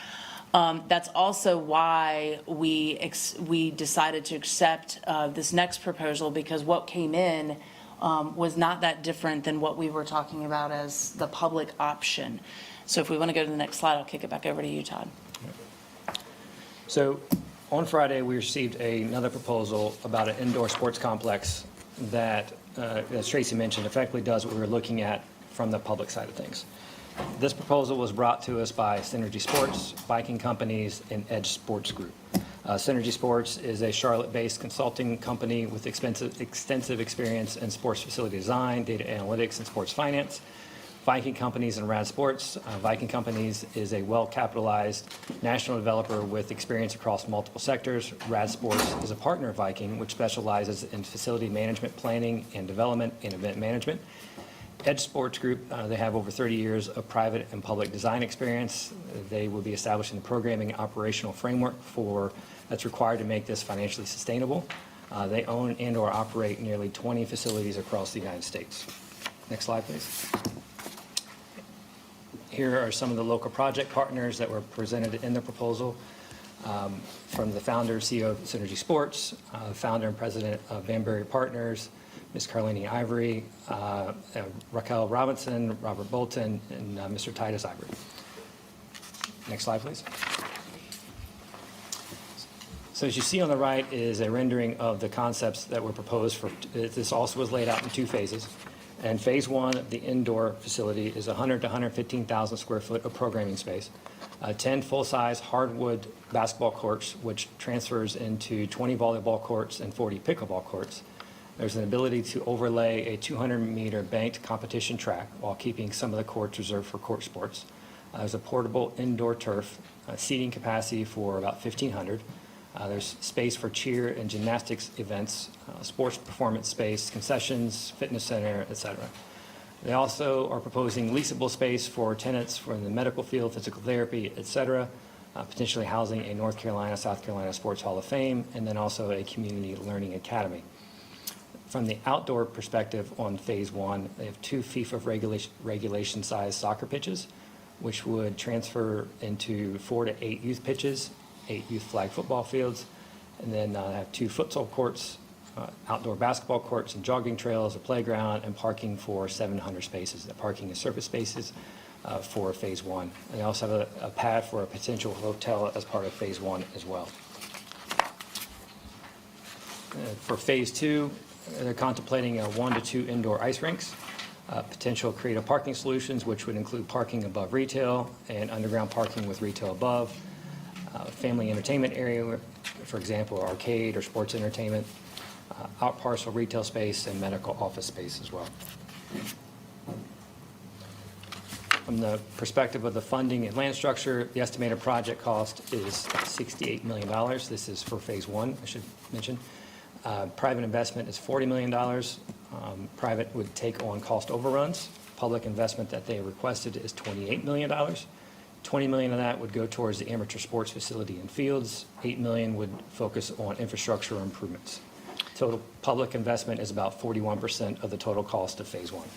That's also why we decided to accept this next proposal, because what came in was not that different than what we were talking about as the public option. So if we want to go to the next slide, I'll kick it back over to you, Todd. So on Friday, we received another proposal about an indoor sports complex that, as Tracy mentioned, effectively does what we were looking at from the public side of things. This proposal was brought to us by Synergy Sports, Viking Companies, and Edge Sports Group. Synergy Sports is a Charlotte-based consulting company with extensive experience in sports facility design, data analytics, and sports finance. Viking Companies and Rad Sports. Viking Companies is a well-capitalized national developer with experience across multiple sectors. Rad Sports is a partner of Viking, which specializes in facility management, planning, and development, and event management. Edge Sports Group, they have over 30 years of private and public design experience. They will be establishing the programming and operational framework that's required to make this financially sustainable. They own and/or operate nearly 20 facilities across the United States. Next slide, please. Here are some of the local project partners that were presented in the proposal. From the founder, CEO of Synergy Sports, founder and president of Vanbury Partners, Ms. Carlini Ivory, Raquel Robinson, Robert Bolton, and Mr. Titus Ivory. Next slide, please. So as you see on the right is a rendering of the concepts that were proposed for, this also was laid out in 2 phases. And phase 1 of the indoor facility is 100 to 115,000 square foot of programming space, 10 full-size hardwood basketball courts, which transfers into 20 volleyball courts and 40 pickleball courts. There's an ability to overlay a 200-meter banked competition track while keeping some of the courts reserved for court sports. There's a portable indoor turf, seating capacity for about 1,500. There's space for cheer and gymnastics events, sports performance space, concessions, fitness center, etc. They also are proposing leasable space for tenants for the medical field, physical therapy, etc., potentially housing a North Carolina, South Carolina Sports Hall of Fame, and then also a community learning academy. From the outdoor perspective on phase 1, they have 2 FIFA regulation-sized soccer pitches, which would transfer into 4 to 8 youth pitches, 8 youth flag football fields, and then have 2 futsal courts, outdoor basketball courts and jogging trails, a playground, and parking for 700 spaces. The parking and surface spaces for phase 1. And they also have a pad for a potential hotel as part of phase 1 as well. For phase 2, they're contemplating 1 to 2 indoor ice rinks, potential creative parking solutions, which would include parking above retail and underground parking with retail above, family entertainment area, for example, arcade or sports entertainment, out parcel retail space, and medical office space as well. From the perspective of the funding and land structure, the estimated project cost is $68 million. This is for phase 1, I should mention. Private investment is $40 million. Private would take on cost overruns. Public investment that they requested is $28 million. $20 million of that would go towards the amateur sports facility and fields. $8 million would focus on infrastructure improvements. Total public investment is about 41% of the total cost of phase 1.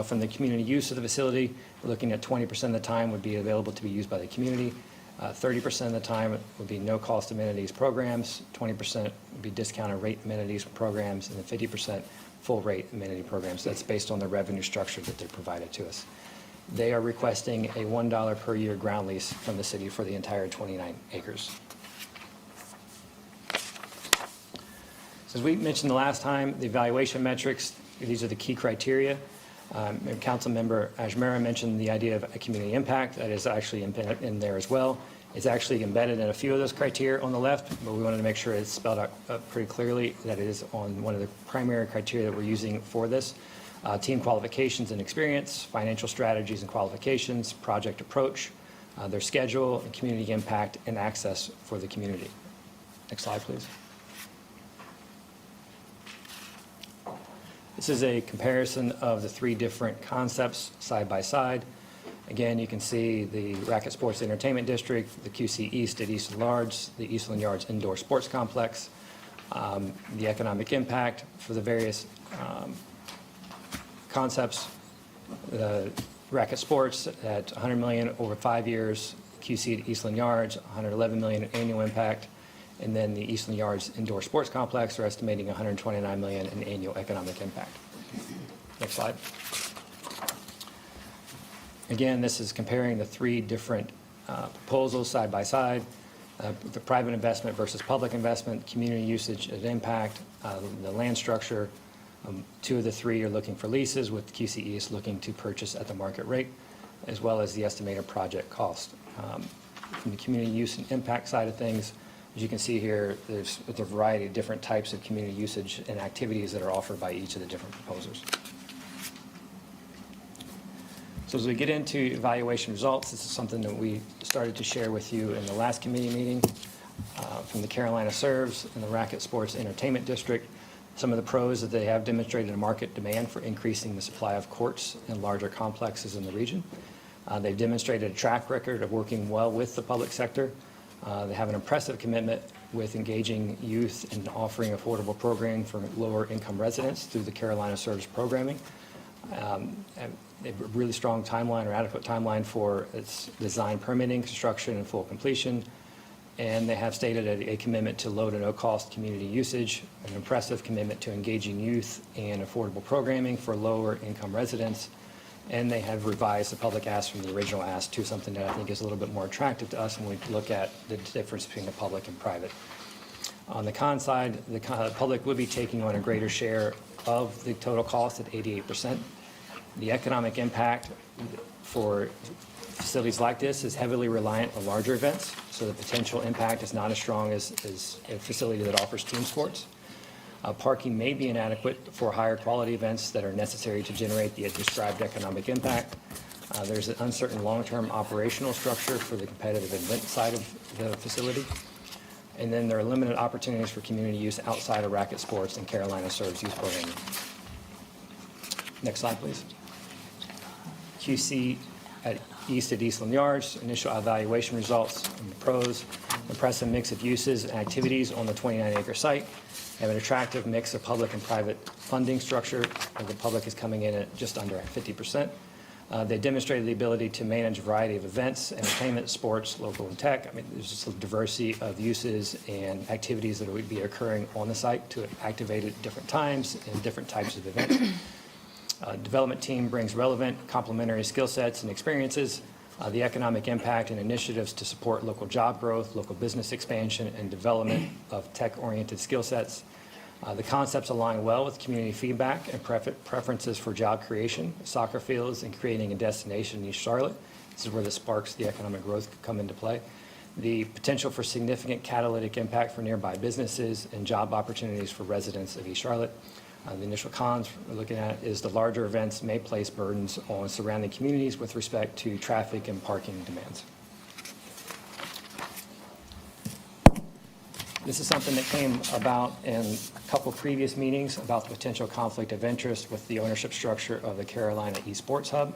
From the community use of the facility, we're looking at 20% of the time would be available to be used by the community. 30% of the time would be no-cost amenities programs, 20% would be discounted rate amenities programs, and then 50% full-rate amenity programs. That's based on the revenue structure that they're provided to us. They are requesting a $1 per year ground lease from the city for the entire 29 acres. As we mentioned the last time, the evaluation metrics, these are the key criteria. And Councilmember Ajmera mentioned the idea of a community impact. That is actually in there as well. It's actually embedded in a few of those criteria on the left, but we wanted to make sure it's spelled out pretty clearly that it is on one of the primary criteria that we're using for this. Team qualifications and experience, financial strategies and qualifications, project approach, their schedule, and community impact and access for the community. Next slide, please. This is a comparison of the three different concepts side by side. Again, you can see the Racket Sports Entertainment District, the QC East at Eastland Yards, the Eastland Yards Indoor Sports Complex, the economic impact for the various concepts, the Racket Sports at $100 million over 5 years, QC at Eastland Yards, $111 million in annual impact, and then the Eastland Yards Indoor Sports Complex are estimating $129 million in annual economic impact. Next slide. Again, this is comparing the three different proposals side by side, the private investment versus public investment, community usage and impact, the land structure. Two of the three are looking for leases, with QC East looking to purchase at the market rate, as well as the estimated project cost. From the community use and impact side of things, as you can see here, there's a variety of different types of community usage and activities that are offered by each of the different proposers. So as we get into evaluation results, this is something that we started to share with you in the last committee meeting from the Carolina Serves and the Racket Sports Entertainment District. Some of the pros that they have demonstrated a market demand for increasing the supply of courts in larger complexes in the region. They've demonstrated a track record of working well with the public sector. They have an impressive commitment with engaging youth and offering affordable programming for lower income residents through the Carolina Serves programming. A really strong timeline or adequate timeline for its design permitting, construction, and full completion. And they have stated a commitment to low to no cost community usage, an impressive commitment to engaging youth and affordable programming for lower income residents. And they have revised the public ask from the original ask to something that I think is a little bit more attractive to us when we look at the difference between the public and private. On the con side, the public would be taking on a greater share of the total cost at 88%. The economic impact for facilities like this is heavily reliant on larger events, so the potential impact is not as strong as a facility that offers team sports. Parking may be inadequate for higher quality events that are necessary to generate the described economic impact. There's an uncertain long-term operational structure for the competitive event side of the facility. And then there are limited opportunities for community use outside of Racket Sports and Carolina Serves youth programming. Next slide, please. QC at Eastland Yards, initial evaluation results and the pros, impressive mix of uses and activities on the 29-acre site. They have an attractive mix of public and private funding structure, and the public is coming in at just under 50%. They demonstrated the ability to manage a variety of events, entertainment, sports, local and tech. I mean, there's just a diversity of uses and activities that would be occurring on the site to activate at different times and different types of events. Development team brings relevant complementary skill sets and experiences, the economic impact and initiatives to support local job growth, local business expansion, and development of tech-oriented skill sets. The concepts align well with community feedback and preferences for job creation, soccer fields, and creating a destination in East Charlotte. This is where the sparks, the economic growth come into play. The potential for significant catalytic impact for nearby businesses and job opportunities for residents of East Charlotte. The initial cons we're looking at is the larger events may place burdens on surrounding communities with respect to traffic and parking demands. This is something that came about in a couple previous meetings about the potential conflict of interest with the ownership structure of the Carolina Esports Hub.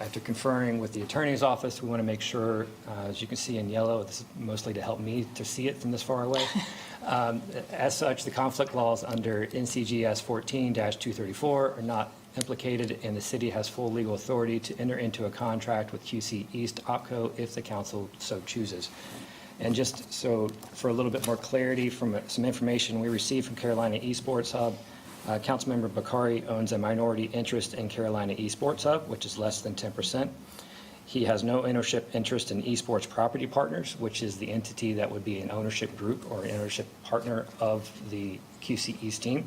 After conferring with the attorney's office, we want to make sure, as you can see in yellow, this is mostly to help me to see it from this far away. As such, the conflict laws under NCGS 14-234 are not implicated, and the city has full legal authority to enter into a contract with QC East OpCo if the council so chooses. And just so for a little bit more clarity from some information we received from Carolina Esports Hub, Councilmember Bakari owns a minority interest in Carolina Esports Hub, which is less than 10%. He has no ownership interest in Esports Property Partners, which is the entity that would be an ownership group or an ownership partner of the QC East team.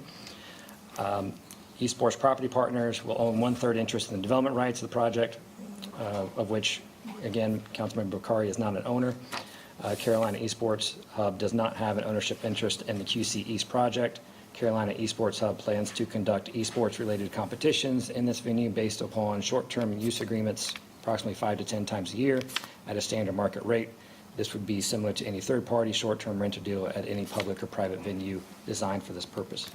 Esports Property Partners will own 1/3 interest in the development rights of the project, of which, again, Councilmember Bakari is not an owner. Carolina Esports Hub does not have an ownership interest in the QC East project. Carolina Esports Hub plans to conduct esports-related competitions in this venue based upon short-term use agreements, approximately 5 to 10 times a year at a standard market rate. This would be similar to any third-party short-term rental deal at any public or private venue designed for this purpose.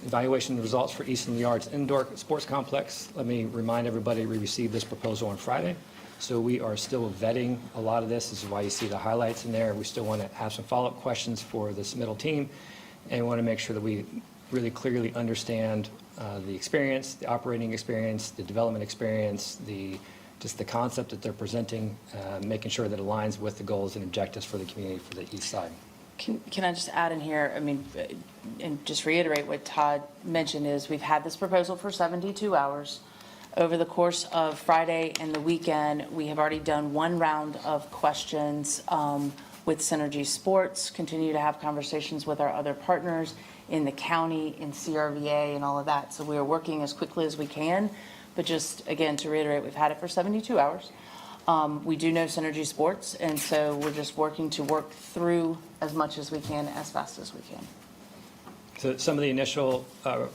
Evaluation results for Eastland Yards Indoor Sports Complex. Let me remind everybody, we received this proposal on Friday, so we are still vetting a lot of this. This is why you see the highlights in there. We still want to have some follow-up questions for this middle team, and we want to make sure that we really clearly understand the experience, the operating experience, the development experience, just the concept that they're presenting, making sure that it aligns with the goals and objectives for the community for the east side. Can I just add in here, I mean, and just reiterate what Todd mentioned is we've had this proposal for 72 hours. Over the course of Friday and the weekend, we have already done one round of questions with Synergy Sports, continue to have conversations with our other partners in the county, in CRVA and all of that. So we are working as quickly as we can, but just again, to reiterate, we've had it for 72 hours. We do know Synergy Sports, and so we're just working to work through as much as we can, as fast as we can. So some of the initial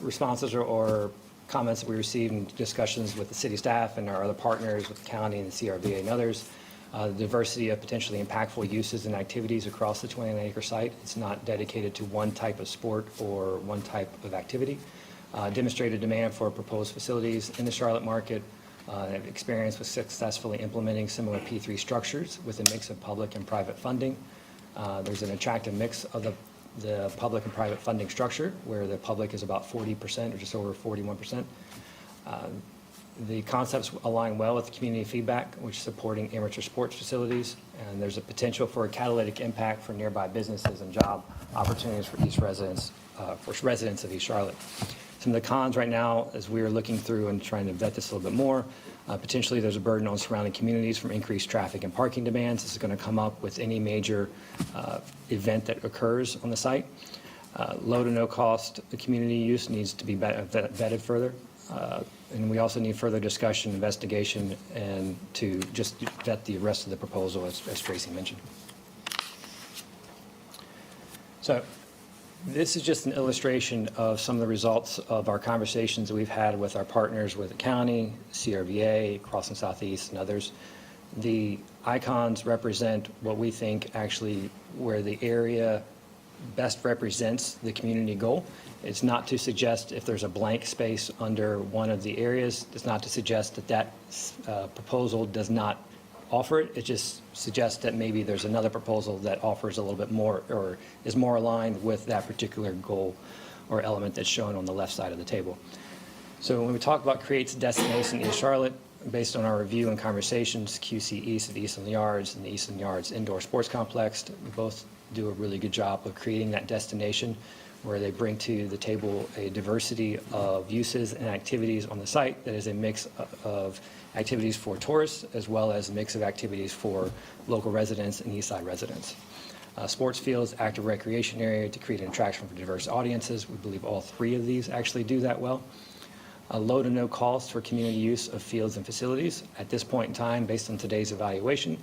responses or comments that we received in discussions with the city staff and our other partners with the county and the CRVA and others, the diversity of potentially impactful uses and activities across the 29-acre site. It's not dedicated to one type of sport or one type of activity. Demonstrated demand for proposed facilities in the Charlotte market. Have experience with successfully implementing similar P3 structures with a mix of public and private funding. There's an attractive mix of the public and private funding structure, where the public is about 40% or just over 41%. The concepts align well with the community feedback, which is supporting amateur sports facilities, and there's a potential for a catalytic impact for nearby businesses and job opportunities for residents of East Charlotte. Some of the cons right now, as we are looking through and trying to vet this a little bit more, potentially there's a burden on surrounding communities from increased traffic and parking demands. This is going to come up with any major event that occurs on the site. Low to no cost community use needs to be vetted further. And we also need further discussion, investigation, and to just vet the rest of the proposal, as Tracy mentioned. So this is just an illustration of some of the results of our conversations that we've had with our partners with the county, CRVA, Cross and Southeast, and others. The icons represent what we think actually where the area best represents the community goal. It's not to suggest if there's a blank space under one of the areas. It's not to suggest that proposal does not offer it. It just suggests that maybe there's another proposal that offers a little bit more or is more aligned with that particular goal or element that's shown on the left side of the table. So when we talk about creates a destination in East Charlotte, based on our review and conversations, QC East at Eastland Yards and the Eastland Yards Indoor Sports Complex, we both do a really good job of creating that destination where they bring to the table a diversity of uses and activities on the site that is a mix of activities for tourists as well as a mix of activities for local residents and East Side residents. Sports fields, active recreation area to create an attraction for diverse audiences. We believe all three of these actually do that well. Low to no cost for community use of fields and facilities. At this point in time, based on today's evaluation,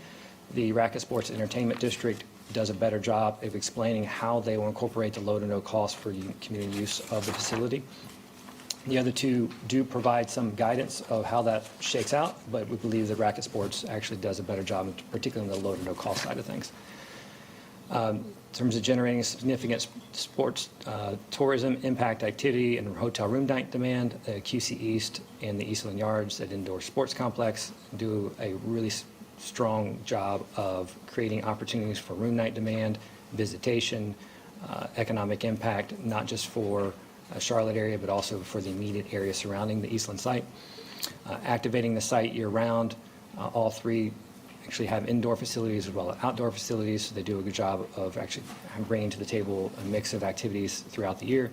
the Racket Sports Entertainment District does a better job of explaining how they will incorporate the low to no cost for community use of the facility. The other two do provide some guidance of how that shakes out, but we believe that Racket Sports actually does a better job, particularly on the low to no cost side of things. In terms of generating significant sports tourism impact activity and hotel room night demand, QC East and the Eastland Yards at Indoor Sports Complex do a really strong job of creating opportunities for room night demand, visitation, economic impact, not just for Charlotte area, but also for the immediate area surrounding the Eastland site. Activating the site year-round, all three actually have indoor facilities as well as outdoor facilities, so they do a good job of actually bringing to the table a mix of activities throughout the year.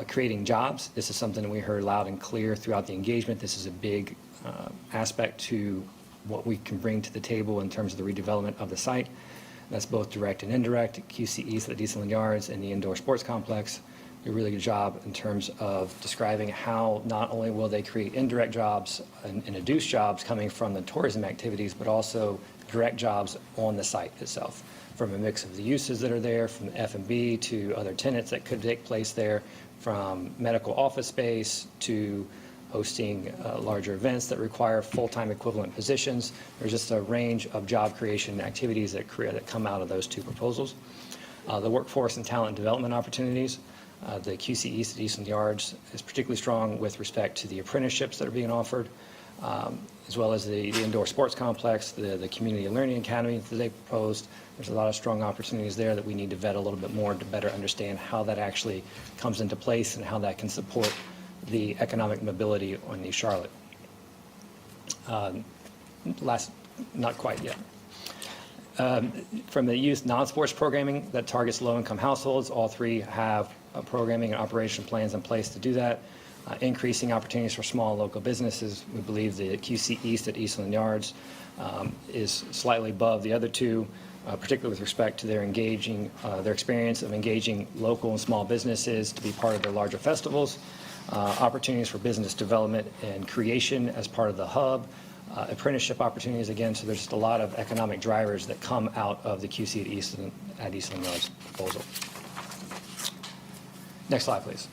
creating jobs. This is something that we heard loud and clear throughout the engagement. This is a big aspect to what we can bring to the table in terms of the redevelopment of the site. That's both direct and indirect. QC East at Eastland Yards and the indoor sports complex do a really good job in terms of describing how not only will they create indirect jobs and induce jobs coming from the tourism activities, but also direct jobs on the site itself, from a mix of the uses that are there, from F&B to other tenants that could take place there, from medical office space to hosting larger events that require full-time equivalent positions. There's just a range of job creation activities that come out of those two proposals. The workforce and talent development opportunities. The QC East at Eastland Yards is particularly strong with respect to the apprenticeships that are being offered, as well as the indoor sports complex, the community learning academy that they proposed. There's a lot of strong opportunities there that we need to vet a little bit more to better understand how that actually comes into place and how that can support the economic mobility on East Charlotte. Not quite yet. From the youth non-sports programming that targets low-income households, all three have programming and operation plans in place to do that. Increasing opportunities for small local businesses. We believe the QC East at Eastland Yards is slightly above the other two, particularly with respect to their experience of engaging local and small businesses to be part of their larger festivals. Opportunities for business development and creation as part of the hub. Apprenticeship opportunities again, so there's just a lot of economic drivers that come out of the QC at Eastland Yards proposal. Next slide, please.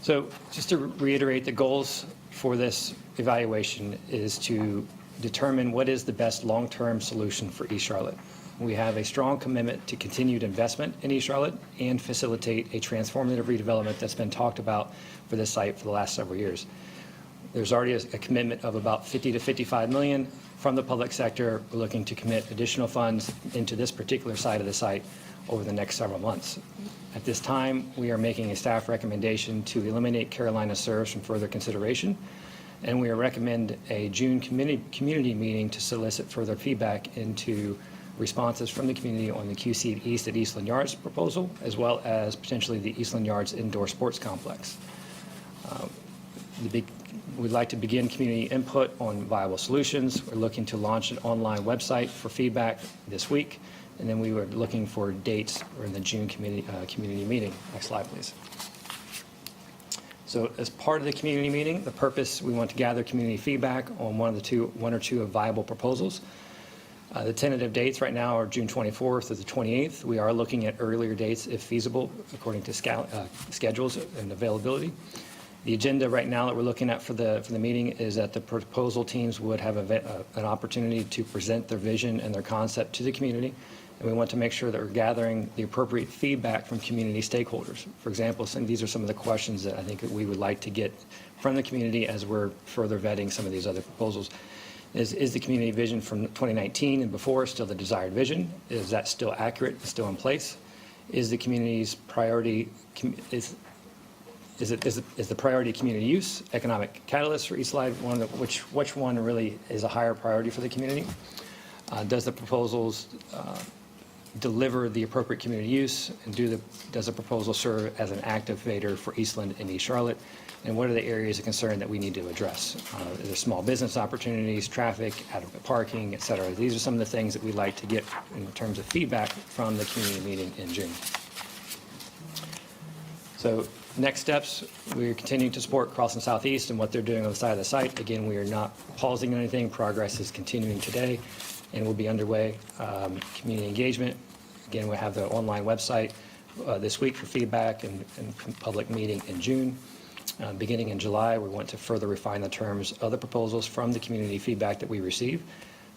So just to reiterate, the goals for this evaluation is to determine what is the best long-term solution for East Charlotte. We have a strong commitment to continued investment in East Charlotte and facilitate a transformative redevelopment that's been talked about for this site for the last several years. There's already a commitment of about 50 to 55 million from the public sector. We're looking to commit additional funds into this particular side of the site over the next several months. At this time, we are making a staff recommendation to eliminate Carolina Serves from further consideration, and we recommend a June community meeting to solicit further feedback into responses from the community on the QC East at Eastland Yards proposal, as well as potentially the Eastland Yards indoor sports complex. We'd like to begin community input on viable solutions. We're looking to launch an online website for feedback this week, and then we were looking for dates in the June community meeting. Next slide, please. So as part of the community meeting, the purpose, we want to gather community feedback on one or two of viable proposals. The tentative dates right now are June 24th or the 28th. We are looking at earlier dates if feasible, according to schedules and availability. The agenda right now that we're looking at for the meeting is that the proposal teams would have an opportunity to present their vision and their concept to the community. And we want to make sure that we're gathering the appropriate feedback from community stakeholders. For example, these are some of the questions that I think that we would like to get from the community as we're further vetting some of these other proposals. Is the community vision from 2019 and before still the desired vision? Is that still accurate, still in place? Is the community's priority, is the priority community use, economic catalyst for Eastland, which one really is a higher priority for the community? Does the proposals deliver the appropriate community use, and does the proposal serve as an activator for Eastland and East Charlotte? And what are the areas of concern that we need to address? Are there small business opportunities, traffic, adequate parking, et cetera? These are some of the things that we'd like to get in terms of feedback from the community meeting in June. So next steps, we're continuing to support Cross and Southeast and what they're doing on the side of the site. Again, we are not pausing anything. Progress is continuing today and will be underway. Community engagement, again, we have the online website this week for feedback and public meeting in June. Beginning in July, we want to further refine the terms of the proposals from the community feedback that we receive.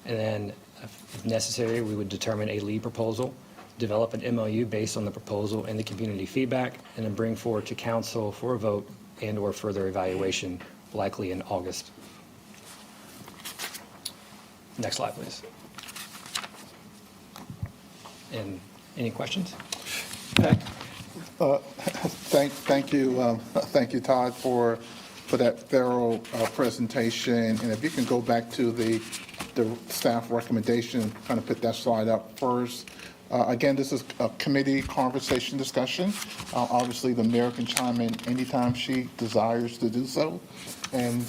And then, if necessary, we would determine a lead proposal, develop an MOU based on the proposal and the community feedback, and then bring forward to council for a vote and/or further evaluation, likely in August. Next slide, please. And any questions? Thank you, Todd, for that thorough presentation. And if you can go back to the staff recommendation, kind of put that slide up first. Again, this is a committee conversation discussion. Obviously, the mayor can chime in anytime she desires to do so, and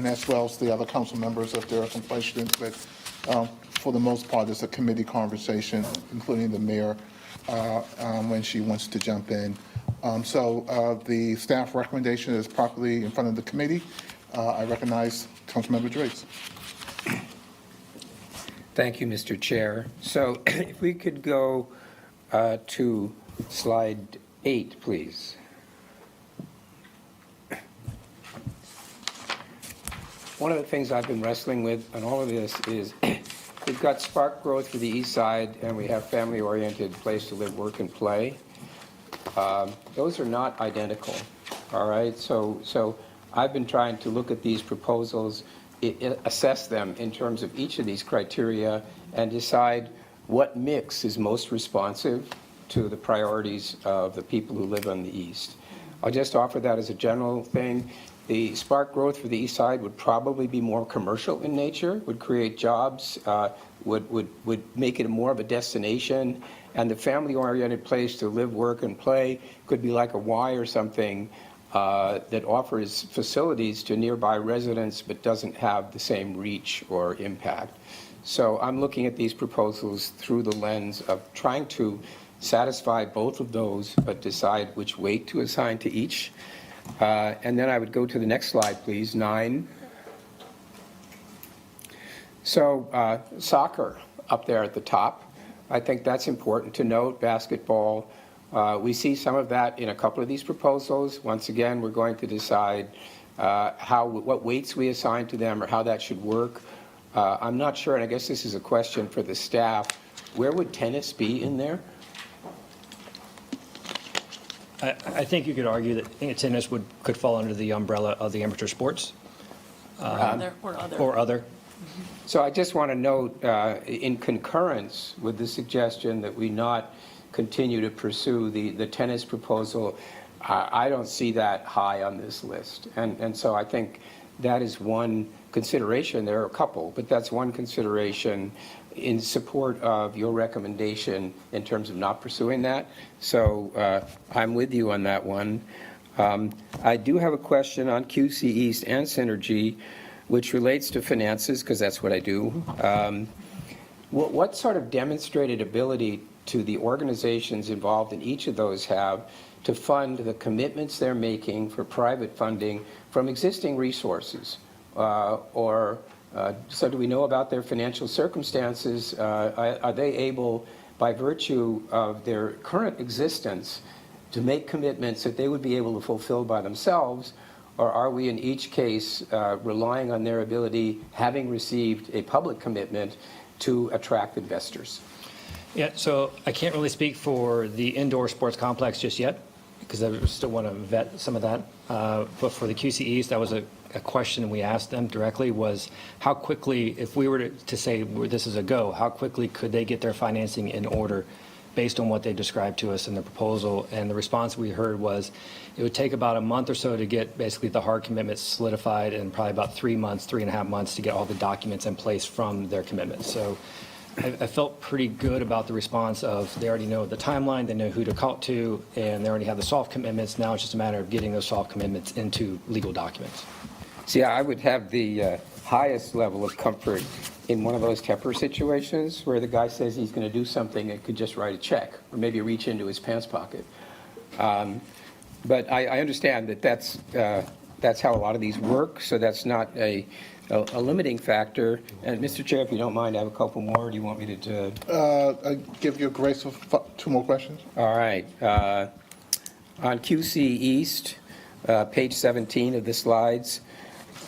as well as the other council members if there are some questions. But for the most part, it's a committee conversation, including the mayor when she wants to jump in. So the staff recommendation is properly in front of the committee. I recognize Councilmember Driggs. Thank you, Mr. Chair. So if we could go to slide 8, please. One of the things I've been wrestling with on all of this is we've got spark growth for the east side, and we have family-oriented place to live, work, and play. Those are not identical, all right? So I've been trying to look at these proposals, assess them in terms of each of these criteria, and decide what mix is most responsive to the priorities of the people who live on the east. I'll just offer that as a general thing. The spark growth for the east side would probably be more commercial in nature, would create jobs, would make it more of a destination, and the family-oriented place to live, work, and play could be like a Y or something that offers facilities to nearby residents but doesn't have the same reach or impact. So I'm looking at these proposals through the lens of trying to satisfy both of those but decide which weight to assign to each. And then I would go to the next slide, please, 9. So soccer up there at the top. I think that's important to note. Basketball. We see some of that in a couple of these proposals. Once again, we're going to decide what weights we assign to them or how that should work. I'm not sure, and I guess this is a question for the staff. Where would tennis be in there? I think you could argue that tennis could fall under the umbrella of the amateur sports. Or other. So I just want to note, in concurrence with the suggestion that we not continue to pursue the tennis proposal, I don't see that high on this list. And so I think that is one consideration. There are a couple, but that's one consideration in support of your recommendation in terms of not pursuing that. So I'm with you on that one. I do have a question on QC East and Synergy, which relates to finances, because that's what I do. What sort of demonstrated ability do the organizations involved in each of those have to fund the commitments they're making for private funding from existing resources? So do we know about their financial circumstances? Are they able, by virtue of their current existence, to make commitments that they would be able to fulfill by themselves? Or are we in each case relying on their ability, having received a public commitment, to attract investors? Yeah, so I can't really speak for the indoor sports complex just yet, because I still want to vet some of that. But for the QC East, that was a question we asked them directly, was how quickly, if we were to say this is a go, how quickly could they get their financing in order based on what they described to us in the proposal? And the response we heard was it would take about a month or so to get basically the hard commitments solidified, and probably about 3.5 months to get all the documents in place from their commitments. So I felt pretty good about the response of they already know the timeline, they know who to call to, and they already have the soft commitments. Now it's just a matter of getting those soft commitments into legal documents. See, I would have the highest level of comfort in one of those Tepper situations where the guy says he's going to do something and could just write a check or maybe reach into his pants pocket. But I understand that that's how a lot of these work, so that's not a limiting factor. And Mr. Chair, if you don't mind, I have a couple more. Do you want me to? I give you a grace of 2 more questions. All right. On QC East, page 17 of the slides,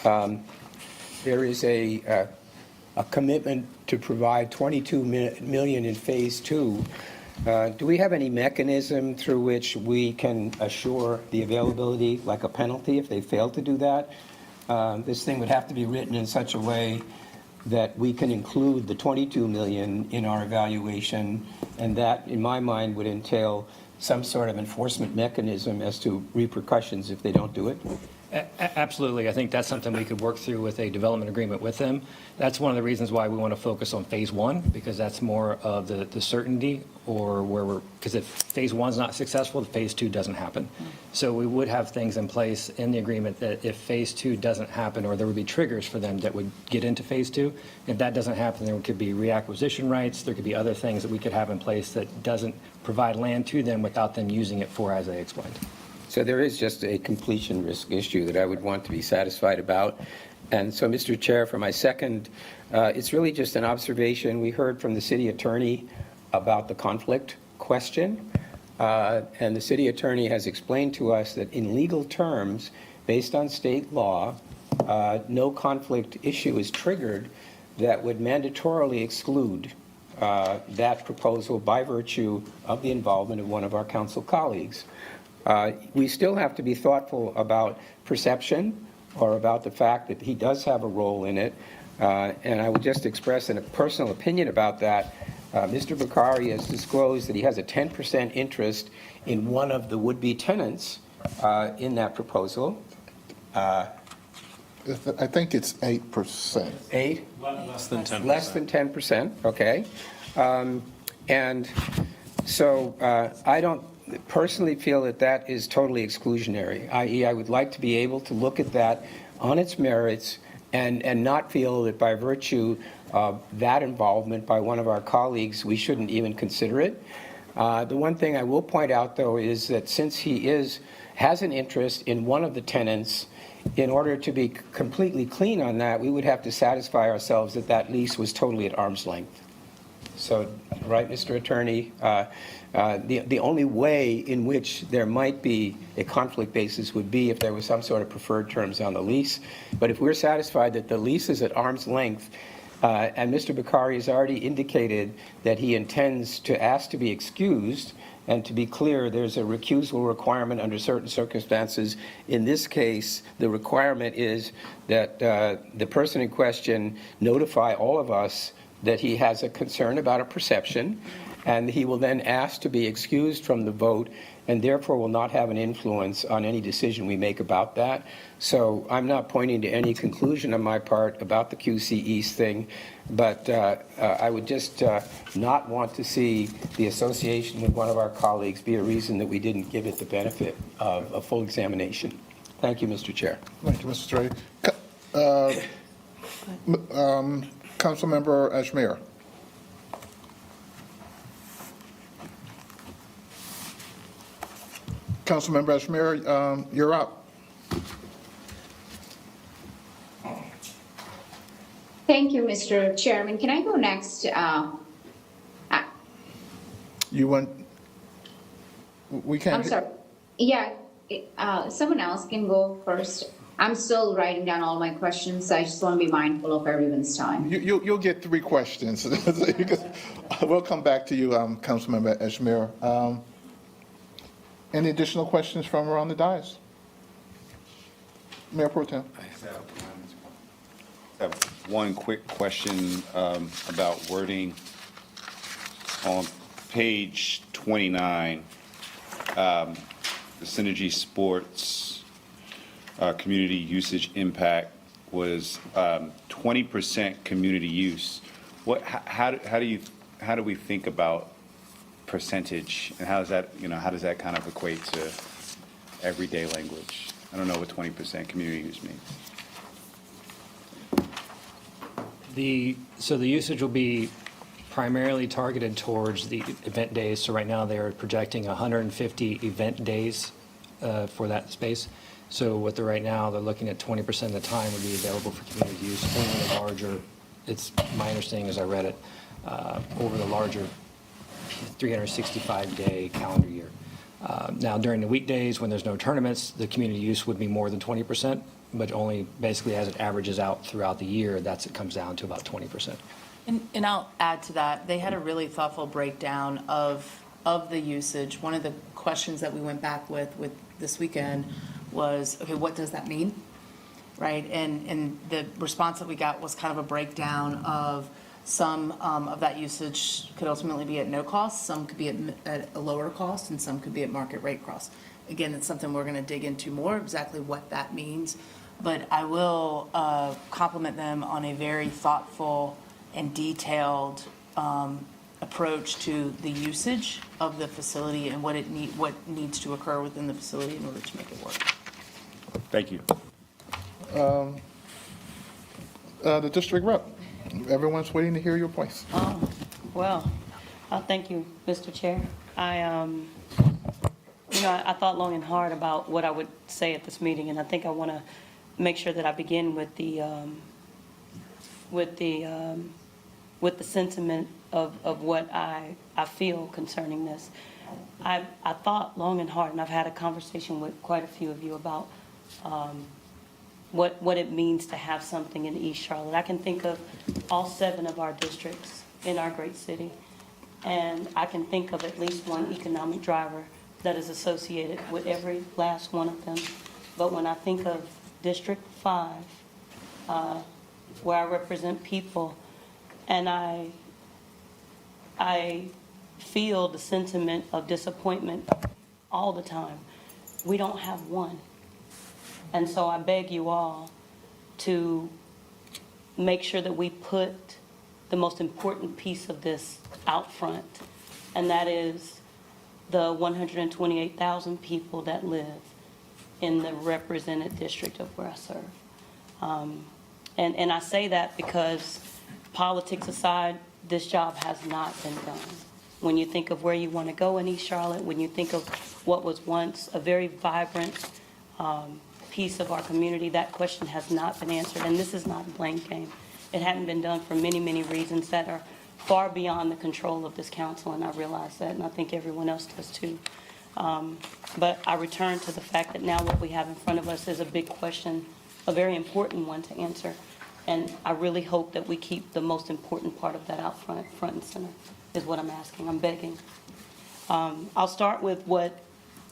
there is a commitment to provide $22 million in phase 2. Do we have any mechanism through which we can assure the availability, like a penalty if they fail to do that? This thing would have to be written in such a way that we can include the $22 million in our evaluation, and that, in my mind, would entail some sort of enforcement mechanism as to repercussions if they don't do it. Absolutely. I think that's something we could work through with a development agreement with them. That's one of the reasons why we want to focus on phase one, because that's more of the certainty, or because if phase one's not successful, phase two doesn't happen. So we would have things in place in the agreement that if phase two doesn't happen, or there would be triggers for them that would get into phase two. If that doesn't happen, there could be reacquisition rights. There could be other things that we could have in place that doesn't provide land to them without them using it for, as I explained. So there is just a completion risk issue that I would want to be satisfied about. And so, Mr. Chair, for my second, it's really just an observation. We heard from the city attorney about the conflict question. And the city attorney has explained to us that in legal terms, based on state law, no conflict issue is triggered that would mandatorily exclude that proposal by virtue of the involvement of one of our council colleagues. We still have to be thoughtful about perception, or about the fact that he does have a role in it. And I would just express a personal opinion about that. Mr. Bakari has disclosed that he has a 10% interest in one of the would-be tenants in that proposal. I think it's 8%. 8? Less than 10%. Less than 10%, okay. And so I don't personally feel that that is totally exclusionary, i.e. I would like to be able to look at that on its merits and not feel that by virtue of that involvement by one of our colleagues, we shouldn't even consider it. The one thing I will point out, though, is that since he has an interest in one of the tenants, in order to be completely clean on that, we would have to satisfy ourselves that that lease was totally at arm's length. So, right, Mr. Attorney, the only way in which there might be a conflict basis would be if there was some sort of preferred terms on the lease. But if we're satisfied that the lease is at arm's length, and Mr. Bakari has already indicated that he intends to ask to be excused, and to be clear, there's a recusal requirement under certain circumstances. In this case, the requirement is that the person in question notify all of us that he has a concern about a perception, and he will then ask to be excused from the vote, and therefore will not have an influence on any decision we make about that. So I'm not pointing to any conclusion on my part about the QC East thing, but I would just not want to see the association with one of our colleagues be a reason that we didn't give it the benefit of a full examination. Thank you, Mr. Chair. Thank you, Mr. Trey. Councilmember Ashmere. Councilmember Ashmere, you're up. Thank you, Mr. Chairman. Can I go next? You want, we can't. I'm sorry. Yeah, someone else can go first. I'm still writing down all my questions. I just want to be mindful of everyone's time. You'll get 3 questions. We'll come back to you, Councilmember Ashmere. Any additional questions from around the dais? Mayor Pro Tem. I have one quick question about wording. On page 29, the Synergy Sports community usage impact was 20% community use. How do we think about percentage, and how does that kind of equate to everyday language? I don't know what 20% community use means. So the usage will be primarily targeted towards the event days. So right now they are projecting 150 event days for that space. So what right now, they're looking at 20% of the time would be available for community use. Only the larger, it's my understanding as I read it, over the larger 365-day calendar year. Now, during the weekdays, when there's no tournaments, the community use would be more than 20%, but only basically as it averages out throughout the year, it comes down to about 20%. And I'll add to that, they had a really thoughtful breakdown of the usage. One of the questions that we went back with this weekend was, okay, what does that mean, right? And the response that we got was kind of a breakdown of some of that usage could ultimately be at no cost, some could be at a lower cost, and some could be at market rate cost. again, it's something we're going to dig into more, exactly what that means. But I will compliment them on a very thoughtful and detailed approach to the usage of the facility and what needs to occur within the facility in order to make it work. Thank you. The district rep, everyone's waiting to hear your voice. Well, thank you, Mr. Chair. I thought long and hard about what I would say at this meeting, and I think I want to make sure that I begin with the sentiment of what I feel concerning this. I thought long and hard, and I've had a conversation with quite a few of you about what it means to have something in East Charlotte. I can think of all 7 of our districts in our great city, and I can think of at least one economic driver that is associated with every last one of them. But when I think of District 5, where I represent people, and I feel the sentiment of disappointment all the time. We don't have one. And so I beg you all to make sure that we put the most important piece of this out front, and that is the 128,000 people that live in the represented district of where I serve. And I say that because, politics aside, this job has not been done. When you think of where you want to go in East Charlotte, when you think of what was once a very vibrant piece of our community, that question has not been answered. And this is not a blame game. It hadn't been done for many, many reasons that are far beyond the control of this council, and I realize that, and I think everyone else does too. But I return to the fact that now what we have in front of us is a big question, a very important one to answer. And I really hope that we keep the most important part of that out front and center, is what I'm asking, I'm begging. I'll start with what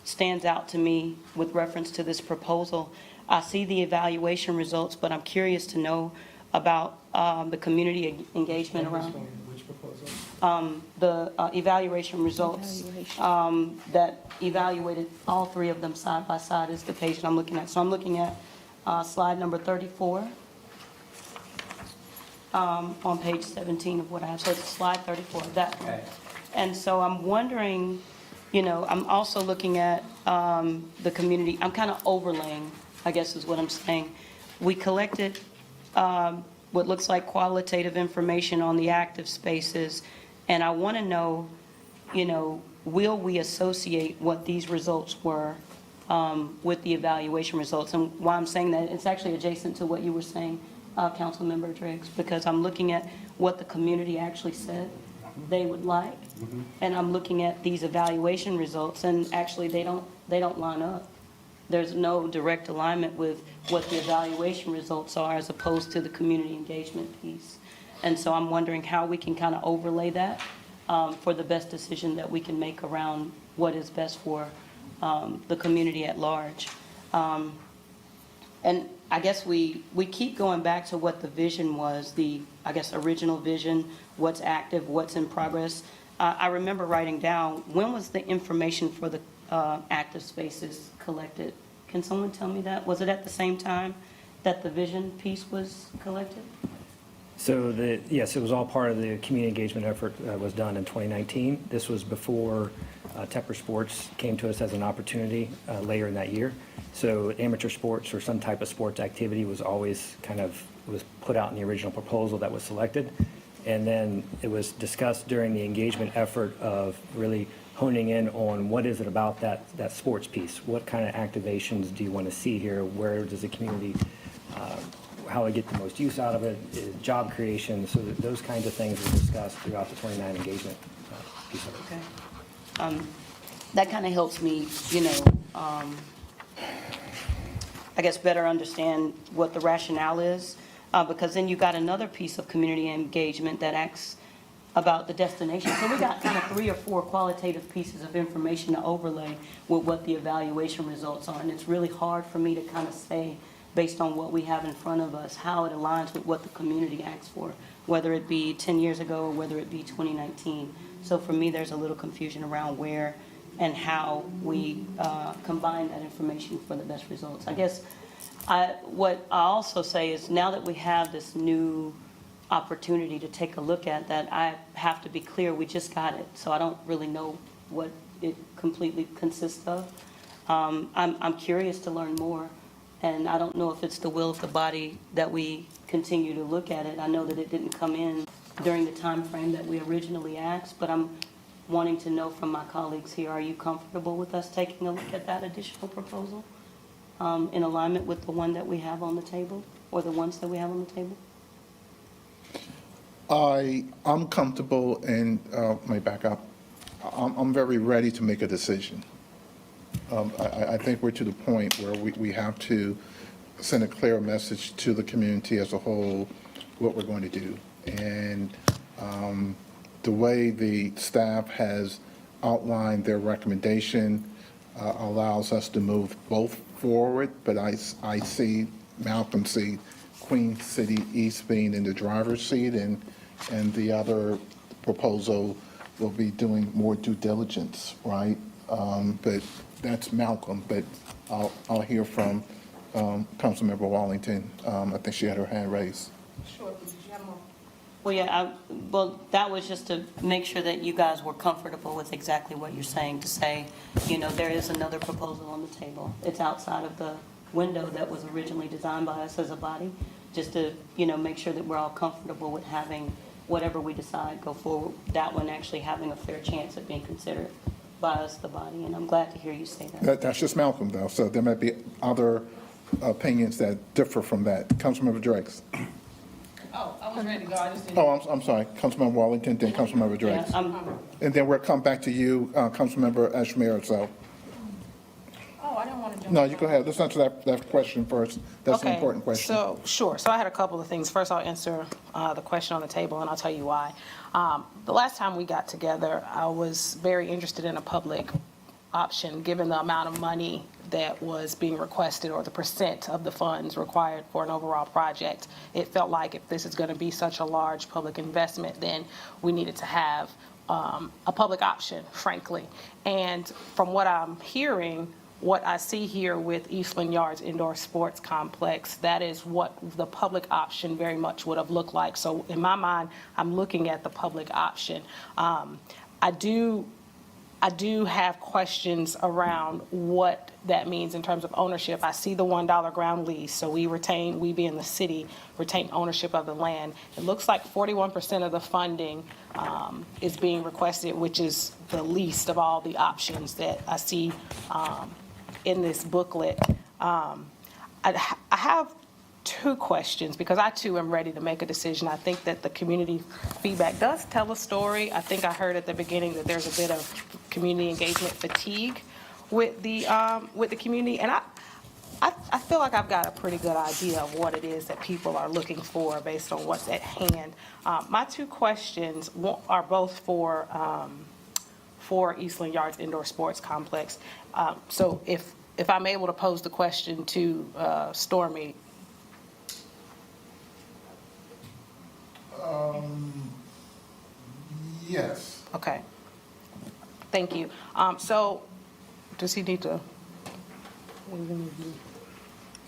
stands out to me with reference to this proposal. I see the evaluation results, but I'm curious to know about the community engagement around Which proposal? the evaluation results that evaluated all 3 of them side by side is the page that I'm looking at. So I'm looking at slide number 34 on page 17 of what I have. So it's slide 34, that one. And so I'm wondering, I'm also looking at the community. I'm kind of overlaying, I guess is what I'm saying. We collected what looks like qualitative information on the active spaces, and I want to know, will we associate what these results were with the evaluation results? And why I'm saying that, it's actually adjacent to what you were saying, Councilmember Driggs, because I'm looking at what the community actually said they would like, and I'm looking at these evaluation results, and actually they don't line up. There's no direct alignment with what the evaluation results are as opposed to the community engagement piece. And so I'm wondering how we can kind of overlay that for the best decision that we can make around what is best for the community at large. And I guess we keep going back to what the vision was, the, I guess, original vision, what's active, what's in progress. I remember writing down, when was the information for the active spaces collected? Can someone tell me that? Was it at the same time that the vision piece was collected? So yes, it was all part of the community engagement effort that was done in 2019. This was before Tepper Sports came to us as an opportunity later in that year. So amateur sports or some type of sports activity was always was put out in the original proposal that was selected. And then it was discussed during the engagement effort of really honing in on what is it about that sports piece? What kind of activations do you want to see here? Where does the community, how they get the most use out of it, job creation, so that those kinds of things were discussed throughout the 29 engagement piece of it. Okay. That kind of helps me, I guess better understand what the rationale is, because then you've got another piece of community engagement that acts about the destination. So we got kind of 3 or 4 qualitative pieces of information to overlay with what the evaluation results are. And it's really hard for me to kind of say, based on what we have in front of us, how it aligns with what the community asks for, whether it be 10 years ago or whether it be 2019. So for me, there's a little confusion around where and how we combine that information for the best results. I guess what I also say is now that we have this new opportunity to take a look at that, I have to be clear, we just got it, so I don't really know what it completely consists of. I'm curious to learn more, and I don't know if it's the will of the body that we continue to look at it. I know that it didn't come in during the time frame that we originally asked, but I'm wanting to know from my colleagues here, are you comfortable with us taking a look at that additional proposal in alignment with the one that we have on the table, or the ones that we have on the table? I'm comfortable and, let me back up. I'm very ready to make a decision. I think we're to the point where we have to send a clear message to the community as a whole what we're going to do. And the way the staff has outlined their recommendation allows us to move both forward, but I see Malcolm see Queen City East being in the driver's seat, and the other proposal will be doing more due diligence, right? But that's Malcolm, but I'll hear from Councilmember Wallington. I think she had her hand raised. Sure, did you have more? Well, yeah, well, that was just to make sure that you guys were comfortable with exactly what you're saying, to say, there is another proposal on the table. It's outside of the window that was originally designed by us as a body, just to, make sure that we're all comfortable with having whatever we decide go forward, that one actually having a fair chance of being considered by us, the body, and I'm glad to hear you say that. That's just Malcolm, though, so there might be other opinions that differ from that. Councilmember Drakes. Oh, I was ready to go, I just didn't. Oh, I'm sorry, Councilmember Wallington, then Councilmember Drakes. And then we'll come back to you, Councilmember Ashmere, so. Oh, I didn't want to jump. No, you go ahead, let's answer that question first. That's an important question. So, sure, so I had a couple of things. First, I'll answer the question on the table, and I'll tell you why. The last time we got together, I was very interested in a public option, given the amount of money that was being requested, or the percent of the funds required for an overall project. It felt like if this is going to be such a large public investment, then we needed to have a public option, frankly. And from what I'm hearing, what I see here with Eastland Yards Indoor Sports Complex, that is what the public option very much would have looked like. So in my mind, I'm looking at the public option. I do have questions around what that means in terms of ownership. I see the $1 ground lease, so we being the city, retain ownership of the land. It looks like 41% of the funding is being requested, which is the least of all the options that I see in this booklet. I have two questions, because I too am ready to make a decision. I think that the community feedback does tell a story. I think I heard at the beginning that there's a bit of community engagement fatigue with the community, and I feel like I've got a pretty good idea of what it is that people are looking for based on what's at hand. My two questions are both for Eastland Yards Indoor Sports Complex. So if I'm able to pose the question to Stormy. Yes. Okay. Thank you. So does he need to?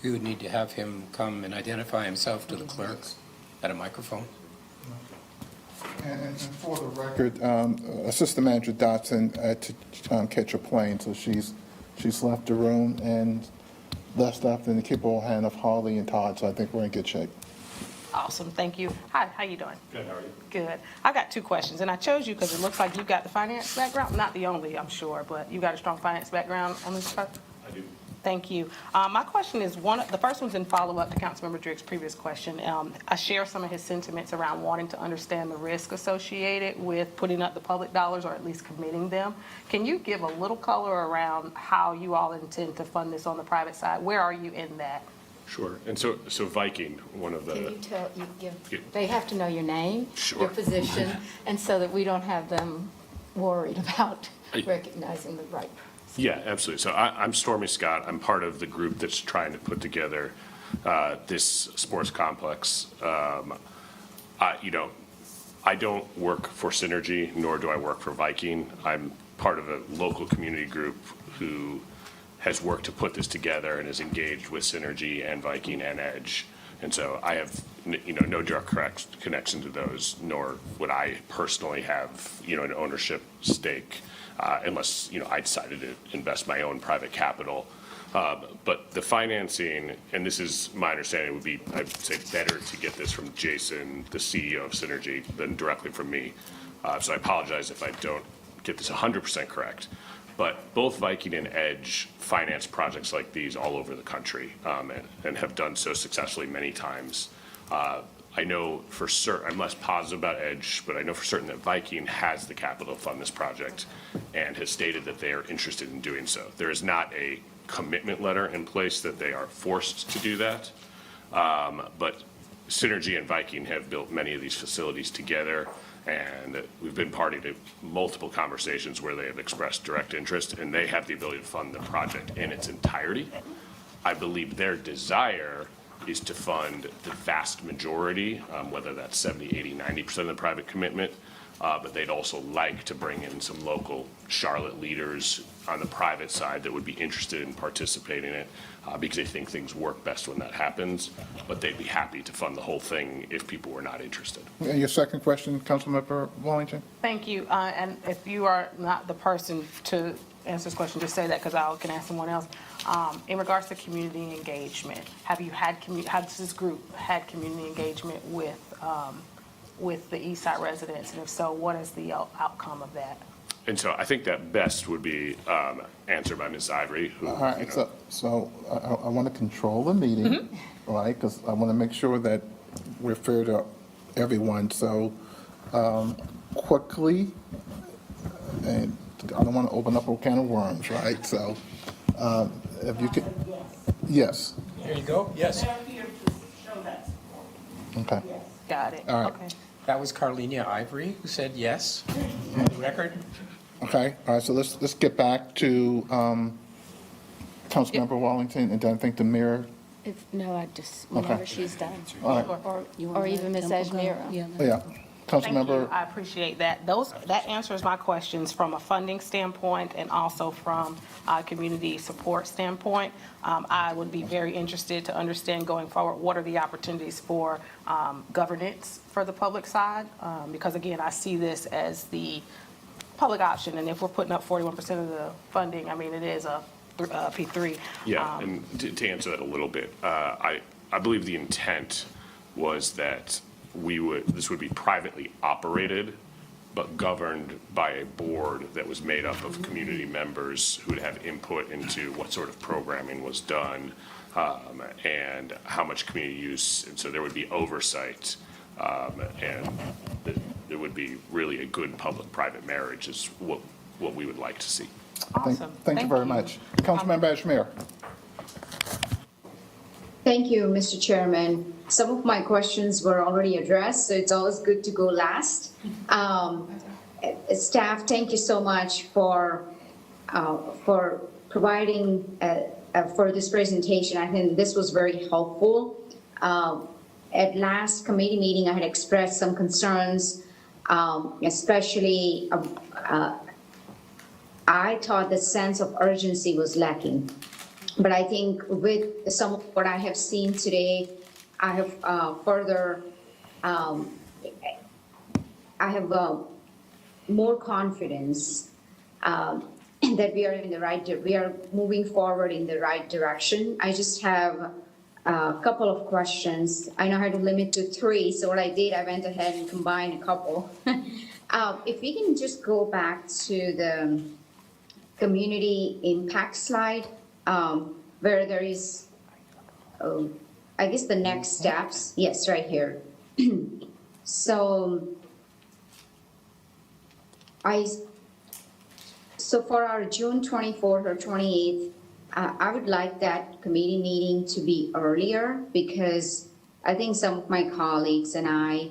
You would need to have him come and identify himself to the clerk at a microphone. And for the record, Assistant Manager Dotson had to catch a plane, so she's left the room, and left up in the capable hand of Harley and Todd, so I think we're in good shape. Awesome, thank you. Hi, how you doing? Good, how are you? Good. I got two questions, and I chose you because it looks like you've got the finance background. Not the only, I'm sure, but you got a strong finance background on this part? I do. Thank you. My question is the first one's in follow-up to Councilmember Driggs' previous question. I share some of his sentiments around wanting to understand the risk associated with putting up the public dollars, or at least committing them. Can you give a little color around how you all intend to fund this on the private side? Where are you in that? Sure. And so Viking, one of the. Can you they have to know your name, Sure. your position, and so that we don't have them worried about recognizing the right. Yeah, absolutely. So I'm Stormy Scott. I'm part of the group that's trying to put together this sports complex. I don't work for Synergy, nor do I work for Viking. I'm part of a local community group who has worked to put this together and is engaged with Synergy and Viking and Edge. And so I have, no direct connection to those, nor would I personally have, an ownership stake, unless, I decided to invest my own private capital. But the financing, and this is my understanding, would be, I'd say, better to get this from Jason, the CEO of Synergy, than directly from me. So I apologize if I don't get this 100% correct. But both Viking and Edge finance projects like these all over the country, and have done so successfully many times. I know for certain, I'm less positive about Edge, but I know for certain that Viking has the capital to fund this project and has stated that they are interested in doing so. There is not a commitment letter in place that they are forced to do that. But Synergy and Viking have built many of these facilities together, and we've been party to multiple conversations where they have expressed direct interest, and they have the ability to fund the project in its entirety. I believe their desire is to fund the vast majority, whether that's 70, 80, 90% of the private commitment, but they'd also like to bring in some local Charlotte leaders on the private side that would be interested in participating in it, because they think things work best when that happens, but they'd be happy to fund the whole thing if people were not interested. And your second question, Councilmember Wallington? Thank you. And if you are not the person to answer this question, just say that because I can ask someone else. In regards to community engagement, has this group had community engagement with the East Side residents? And if so, what is the outcome of that? And so I think that best would be answered by Ms. Ivory, who, All right, so I want to control the meeting, right? Because I want to make sure that we're fair to everyone. So quickly, and I don't want to open up a can of worms, right? So if you could, yes. There you go, yes. Okay. Got it. All right. Okay. That was Carlenia Ivory who said yes. On the record. Okay, all right, so let's get back to Councilmember Wallington, and then I think the mayor. Whenever she's done. All right. Or even Ms. Ajmira. Oh, yeah. Thank you. Councilmember, I appreciate that. That answers my questions from a funding standpoint and also from a community support standpoint. I would be very interested to understand going forward, what are the opportunities for governance for the public side? Because again, I see this as the public option, and if we're putting up 41% of the funding, I mean, it is a P3. yeah, and to answer that a little bit, I believe the intent was that this would be privately operated, but governed by a board that was made up of community members who would have input into what sort of programming was done, and how much community use, and so there would be oversight, and there would be really a good public-private marriage is what we would like to see. Awesome. thank you very much. Councilmember Ajmir. Thank you, Mr. Chairman. Some of my questions were already addressed, so it's always good to go last. Staff, thank you so much for providing for this presentation. I think this was very helpful. At last committee meeting, I had expressed some concerns, especially I thought the sense of urgency was lacking. But I think with some of what I have seen today, I have more confidence that we are moving forward in the right direction. I just have a couple of questions. I know I had to limit to 3, so what I did, I went ahead and combined a couple. If we can just go back to the community impact slide, where there is, I guess the next steps, yes, right here. So for our June 24th or 28th, I would like that committee meeting to be earlier, because I think some of my colleagues and I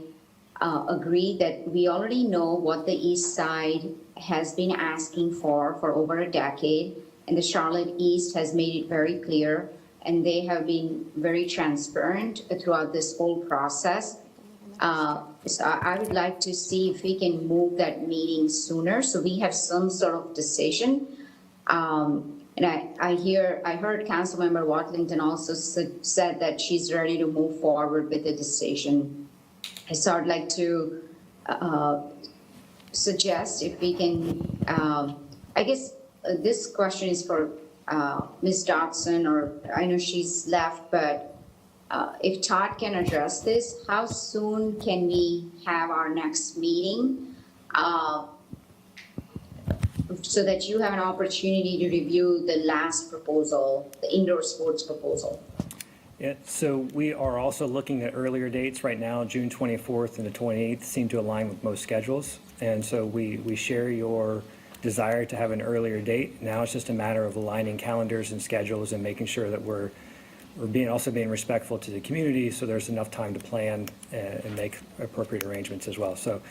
agree that we already know what the East Side has been asking for over a decade, and the Charlotte East has made it very clear, and they have been very transparent throughout this whole process. So I would like to see if we can move that meeting sooner, so we have some sort of decision. And I heard Councilmember Watlington also said that she's ready to move forward with the decision. So I'd like to suggest if we can, I guess this question is for Ms. Dodson, or I know she's left, but if Todd can address this, how soon can we have our next meeting? So that you have an opportunity to review the last proposal, the indoor sports proposal. Yeah, so we are also looking at earlier dates right now. June 24th and the 28th seem to align with most schedules. And so we share your desire to have an earlier date. Now it's just a matter of aligning calendars and schedules and making sure that we're being respectful to the community, so there's enough time to plan and make appropriate arrangements as well. So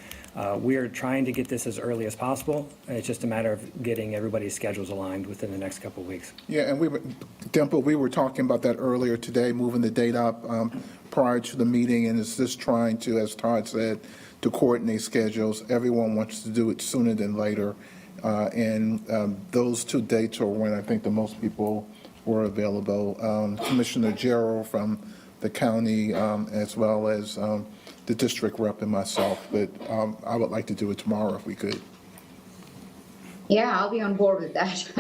we are trying to get this as early as possible. It's just a matter of getting everybody's schedules aligned within the next couple of weeks. Yeah, and Dimple, we were talking about that earlier today, moving the date up prior to the meeting, and it's just trying to, as Todd said, to coordinate schedules. Everyone wants to do it sooner than later, and those two dates are when I think the most people were available. Commissioner Gerald from the county, as well as the district rep and myself, but I would like to do it tomorrow if we could. Yeah, I'll be on board with that.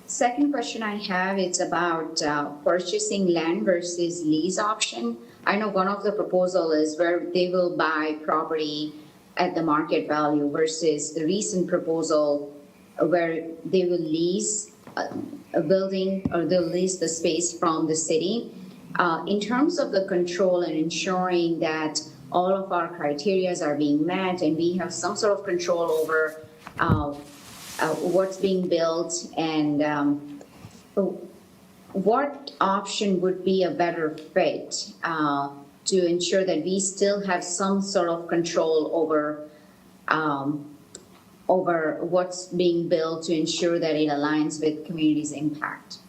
Second question I have is about purchasing land versus lease option. I know one of the proposal is where they will buy property at the market value versus the recent proposal where they will lease a building, or they'll lease the space from the city. In terms of the control and ensuring that all of our criterias are being met and we have some sort of control over what's being built, and what option would be a better fit to ensure that we still have some sort of control over what's being built, to ensure that it aligns with community's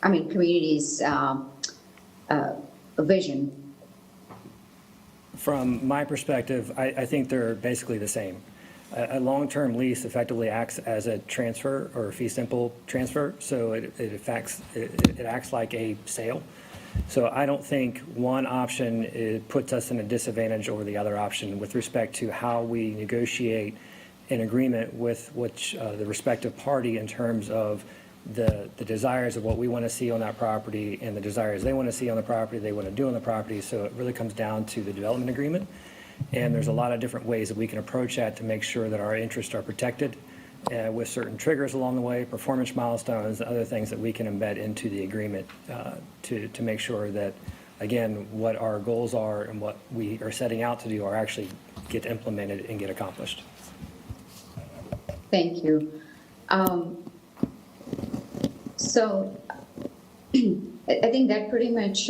community's vision? From my perspective, I think they're basically the same. A long-term lease effectively acts as a transfer or a fee simple transfer, so it acts like a sale. So I don't think one option puts us in a disadvantage over the other option with respect to how we negotiate an agreement with the respective party in terms of the desires of what we want to see on that property and the desires they want to see on the property, they want to do on the property. So it really comes down to the development agreement. And there's a lot of different ways that we can approach that to make sure that our interests are protected with certain triggers along the way, performance milestones, and other things that we can embed into the agreement to make sure that, again, what our goals are and what we are setting out to do are actually get implemented and get accomplished. Thank you. So I think that pretty much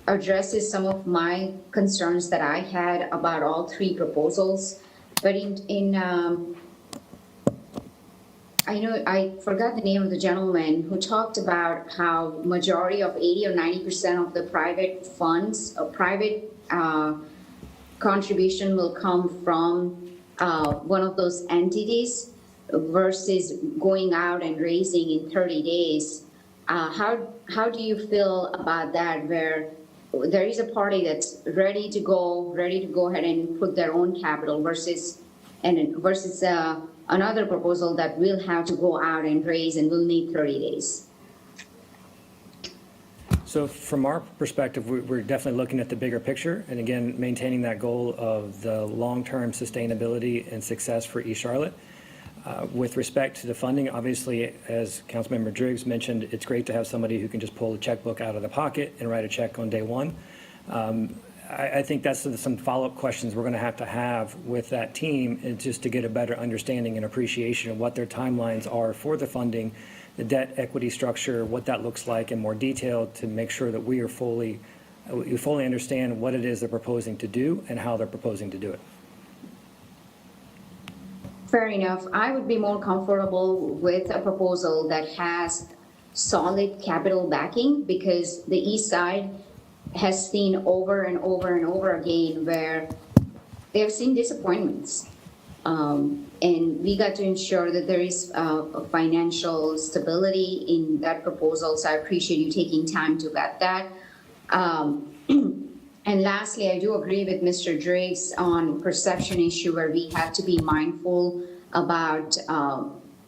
addresses some of my concerns that I had about all three proposals. But I know I forgot the name of the gentleman who talked about how majority of 80 or 90% of the private funds, private contribution will come from one of those entities versus going out and raising in 30 days. How do you feel about that, where there is a party that's ready to go ahead and put their own capital versus another proposal that will have to go out and raise and will need 30 days? So from our perspective, we're definitely looking at the bigger picture, and again, maintaining that goal of the long-term sustainability and success for East Charlotte. With respect to the funding, obviously, as Councilmember Driggs mentioned, it's great to have somebody who can just pull the checkbook out of the pocket and write a check on day one. I think that's some follow-up questions we're going to have with that team, and just to get a better understanding and appreciation of what their timelines are for the funding, the debt equity structure, what that looks like in more detail, to make sure that we fully understand what it is they're proposing to do and how they're proposing to do it. Fair enough. I would be more comfortable with a proposal that has solid capital backing, because the east side has seen over and over and over again where they have seen disappointments. And we got to ensure that there is a financial stability in that proposal, so I appreciate you taking time to vet that. And lastly, I do agree with Mr. Driggs on perception issue where we have to be mindful about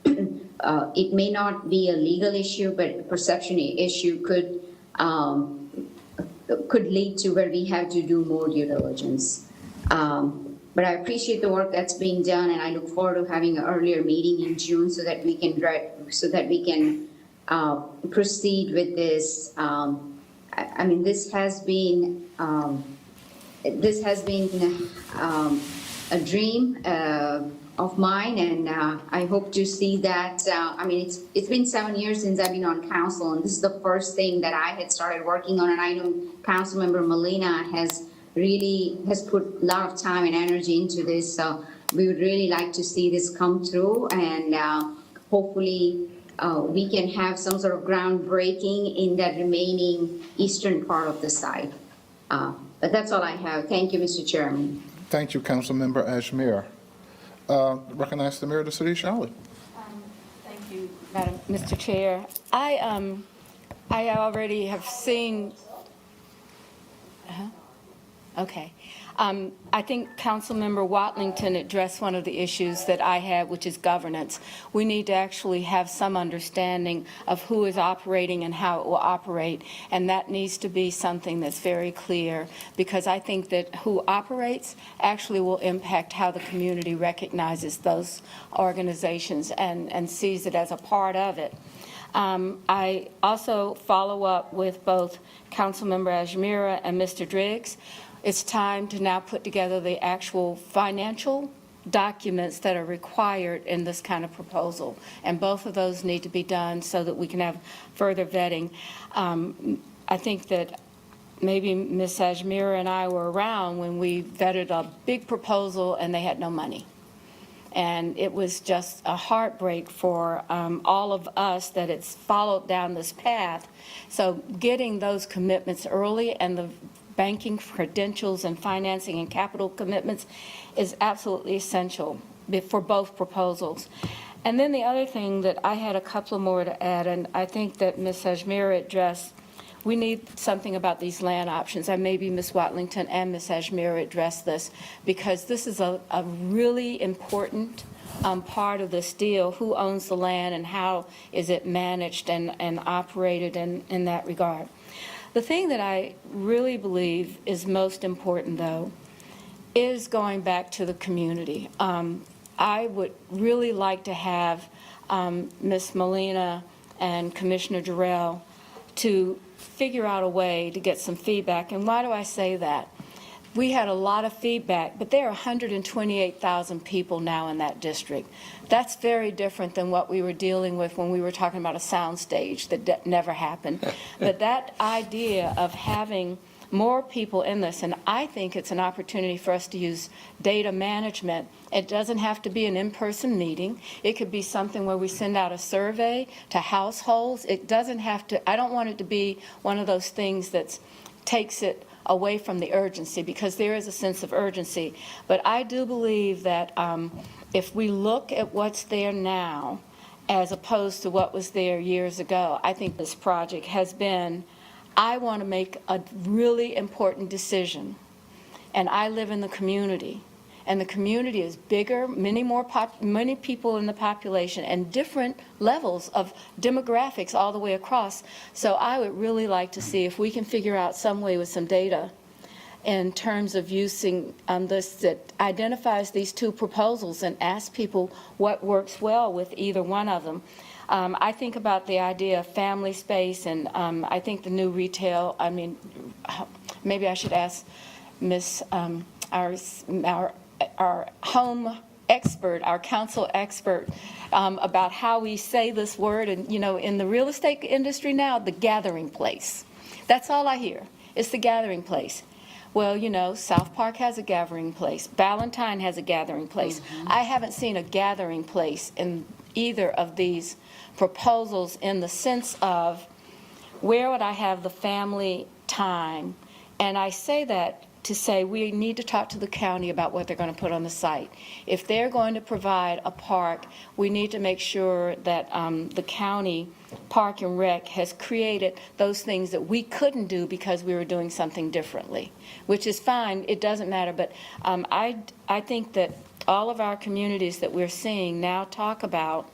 it may not be a legal issue, but a perception issue could lead to where we have to do more due diligence. But I appreciate the work that's being done, and I look forward to having an earlier meeting in June so that we can proceed with this. I mean, this has been a dream of mine, and I hope to see that. I mean, it's been 7 years since I've been on council, and this is the first thing that I had started working on, and I know Councilmember Molina has put a lot of time and energy into this, so we would really like to see this come through, and hopefully we can have some sort of groundbreaking in that remaining eastern part of the site. But that's all I have. Thank you, Mr. Chairman. Thank you, Councilmember Ajmer. Recognize the Mayor of the City of Charlotte. Thank you, Mr. Chair. I already have seen. Okay. I think Councilmember Watlington addressed one of the issues that I had, which is governance. We need to actually have some understanding of who is operating and how it will operate, and that needs to be something that's very clear, because I think that who operates actually will impact how the community recognizes those organizations and sees it as a part of it. I also follow up with both Councilmember Ajmira and Mr. Driggs. It's time to now put together the actual financial documents that are required in this kind of proposal, and both of those need to be done so that we can have further vetting. I think that maybe Ms. Ajmira and I were around when we vetted a big proposal and they had no money. And it was just a heartbreak for all of us that it's followed down this path. So getting those commitments early and the banking credentials and financing and capital commitments is absolutely essential for both proposals. And then the other thing that I had a couple more to add, and I think that Ms. Ajmira addressed, we need something about these land options. And maybe Ms. Watlington and Ms. Ajmira addressed this, because this is a really important part of this deal. Who owns the land and how is it managed and operated in that regard? The thing that I really believe is most important, though, is going back to the community. I would really like to have Ms. Molina and Commissioner Durrell to figure out a way to get some feedback. And why do I say that? We had a lot of feedback, but there are 128,000 people now in that district. That's very different than what we were dealing with when we were talking about a sound stage that never happened. But that idea of having more people in this, and I think it's an opportunity for us to use data management. It doesn't have to be an in-person meeting. It could be something where we send out a survey to households. It doesn't have to, I don't want it to be one of those things that takes it away from the urgency, because there is a sense of urgency. But I do believe that if we look at what's there now as opposed to what was there years ago, I think this project has been, I want to make a really important decision. And I live in the community. And the community is bigger, many people in the population, and different levels of demographics all the way across. So I would really like to see if we can figure out some way with some data in terms of using this that identifies these two proposals and ask people what works well with either one of them. I think about the idea of family space, and I think the new retail, I mean, maybe I should ask Ms. Our home expert, our council expert, about how we say this word. And, you know, in the real estate industry now, the gathering place. That's all I hear. It's the gathering place. Well, you know, South Park has a gathering place. Valentine has a gathering place. I haven't seen a gathering place in either of these proposals in the sense of where would I have the family time And I say that to say we need to talk to the county about what they're going to put on the site. If they're going to provide a park, we need to make sure that the county Park and Rec has created those things that we couldn't do because we were doing something differently, which is fine. It doesn't matter. But I think that all of our communities that we're seeing now talk about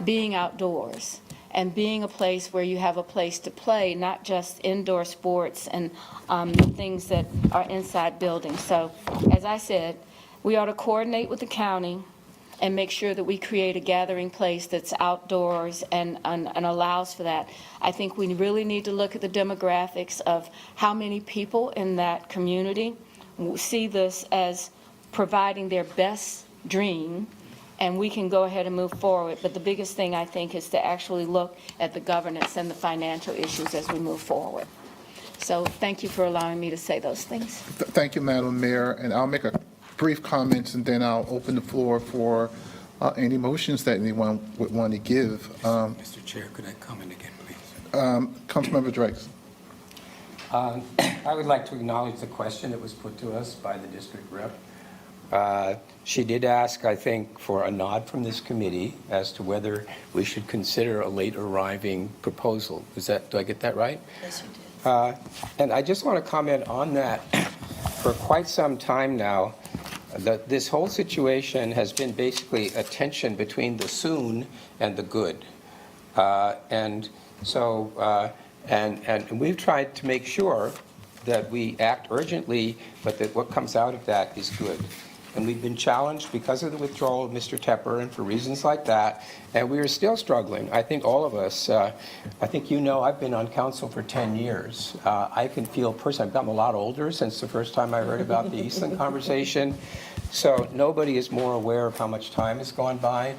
being outdoors and being a place where you have a place to play, not just indoor sports and things that are inside buildings. So, as I said, we ought to coordinate with the county and make sure that we create a gathering place that's outdoors and allows for that. I think we really need to look at the demographics of how many people in that community see this as providing their best dream, and we can go ahead and move forward. But the biggest thing, I think, is to actually look at the governance and the financial issues as we move forward. So thank you for allowing me to say those things. Thank you, Madam Mayor, and I'll make a brief comments, and then I'll open the floor for any motions that anyone would want to give. Mr. Chair, could I comment again, please? Councilmember Drake. I would like to acknowledge the question that was put to us by the district rep. She did ask, I think, for a nod from this committee as to whether we should consider a late arriving proposal. Do I get that right? Yes, you did. And I just want to comment on that. For quite some time now, this whole situation has been basically a tension between the soon and the good. And we've tried to make sure that we act urgently, but that what comes out of that is good. And we've been challenged because of the withdrawal of Mr. Tepper and for reasons like that, and we are still struggling. I think all of us, I think I've been on council for 10 years. I can feel personally, I've gotten a lot older since the first time I heard about the Eastland conversation, so nobody is more aware of how much time has gone by,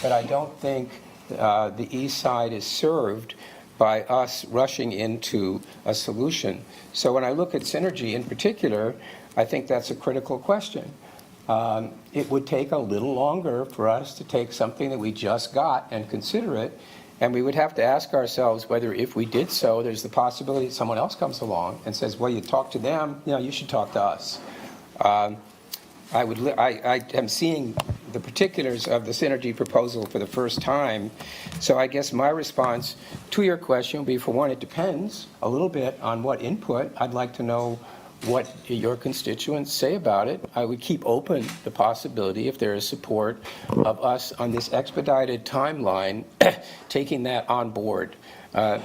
but I don't think the east side is served by us rushing into a solution. So when I look at synergy in particular, I think that's a critical question. It would take a little longer for us to take something that we just got and consider it, and we would have to ask ourselves whether if we did so, there's the possibility that someone else comes along and says, well, you talk to them, you should talk to us. I am seeing the particulars of the synergy proposal for the first time, so I guess my response to your question would be, for one, it depends a little bit on what input. I'd like to know what your constituents say about it. I would keep open the possibility, if there is support of us on this expedited timeline, taking that on board,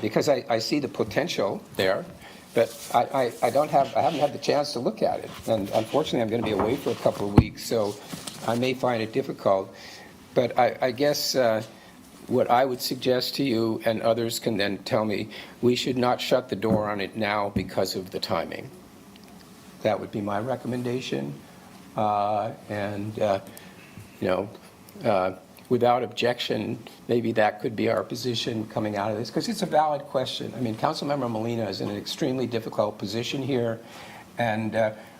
because I see the potential there, but I haven't had the chance to look at it, and unfortunately I'm going to be away for a couple of weeks, so I may find it difficult. But I guess what I would suggest to you, and others can then tell me, we should not shut the door on it now because of the timing. That would be my recommendation, without objection, maybe that could be our position coming out of this, because it's a valid question. I mean, Councilmember Molina is in an extremely difficult position here, and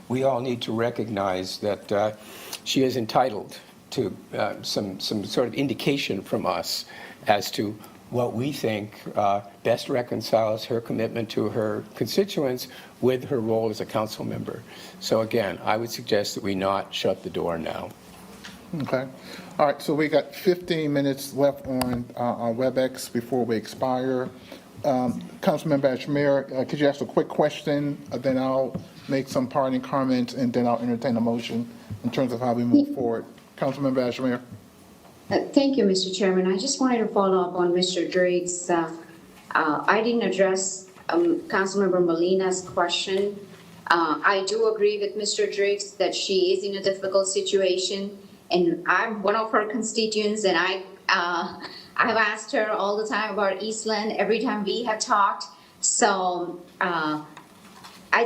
we all need to recognize that she is entitled to some sort of indication from us as to what we think best reconciles her commitment to her constituents with her role as a council member. So again, I would suggest that we not shut the door now. Okay. All right, so we got 15 minutes left on our WebEx before we expire. Councilmember Ashmere, could you ask a quick question? Then I'll make some parting comments, and then I'll entertain a motion in terms of how we move forward. Councilmember Ashmere. Thank you, Mr. Chairman. I just wanted to follow up on Mr. Drake's. I didn't address Councilmember Molina's question. I do agree with Mr. Drake that she is in a difficult situation, and I'm one of her constituents, and I have asked her all the time about Eastland every time we have talked. So I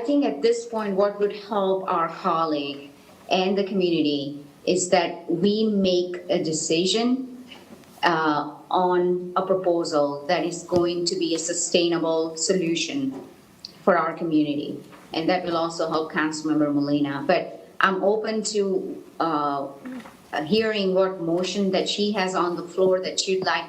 think at this point, what would help our colleague and the community is that we make a decision on a proposal that is going to be a sustainable solution for our community. And that will also help Councilmember Molina. But I'm open to hearing what motion that she has on the floor that she'd like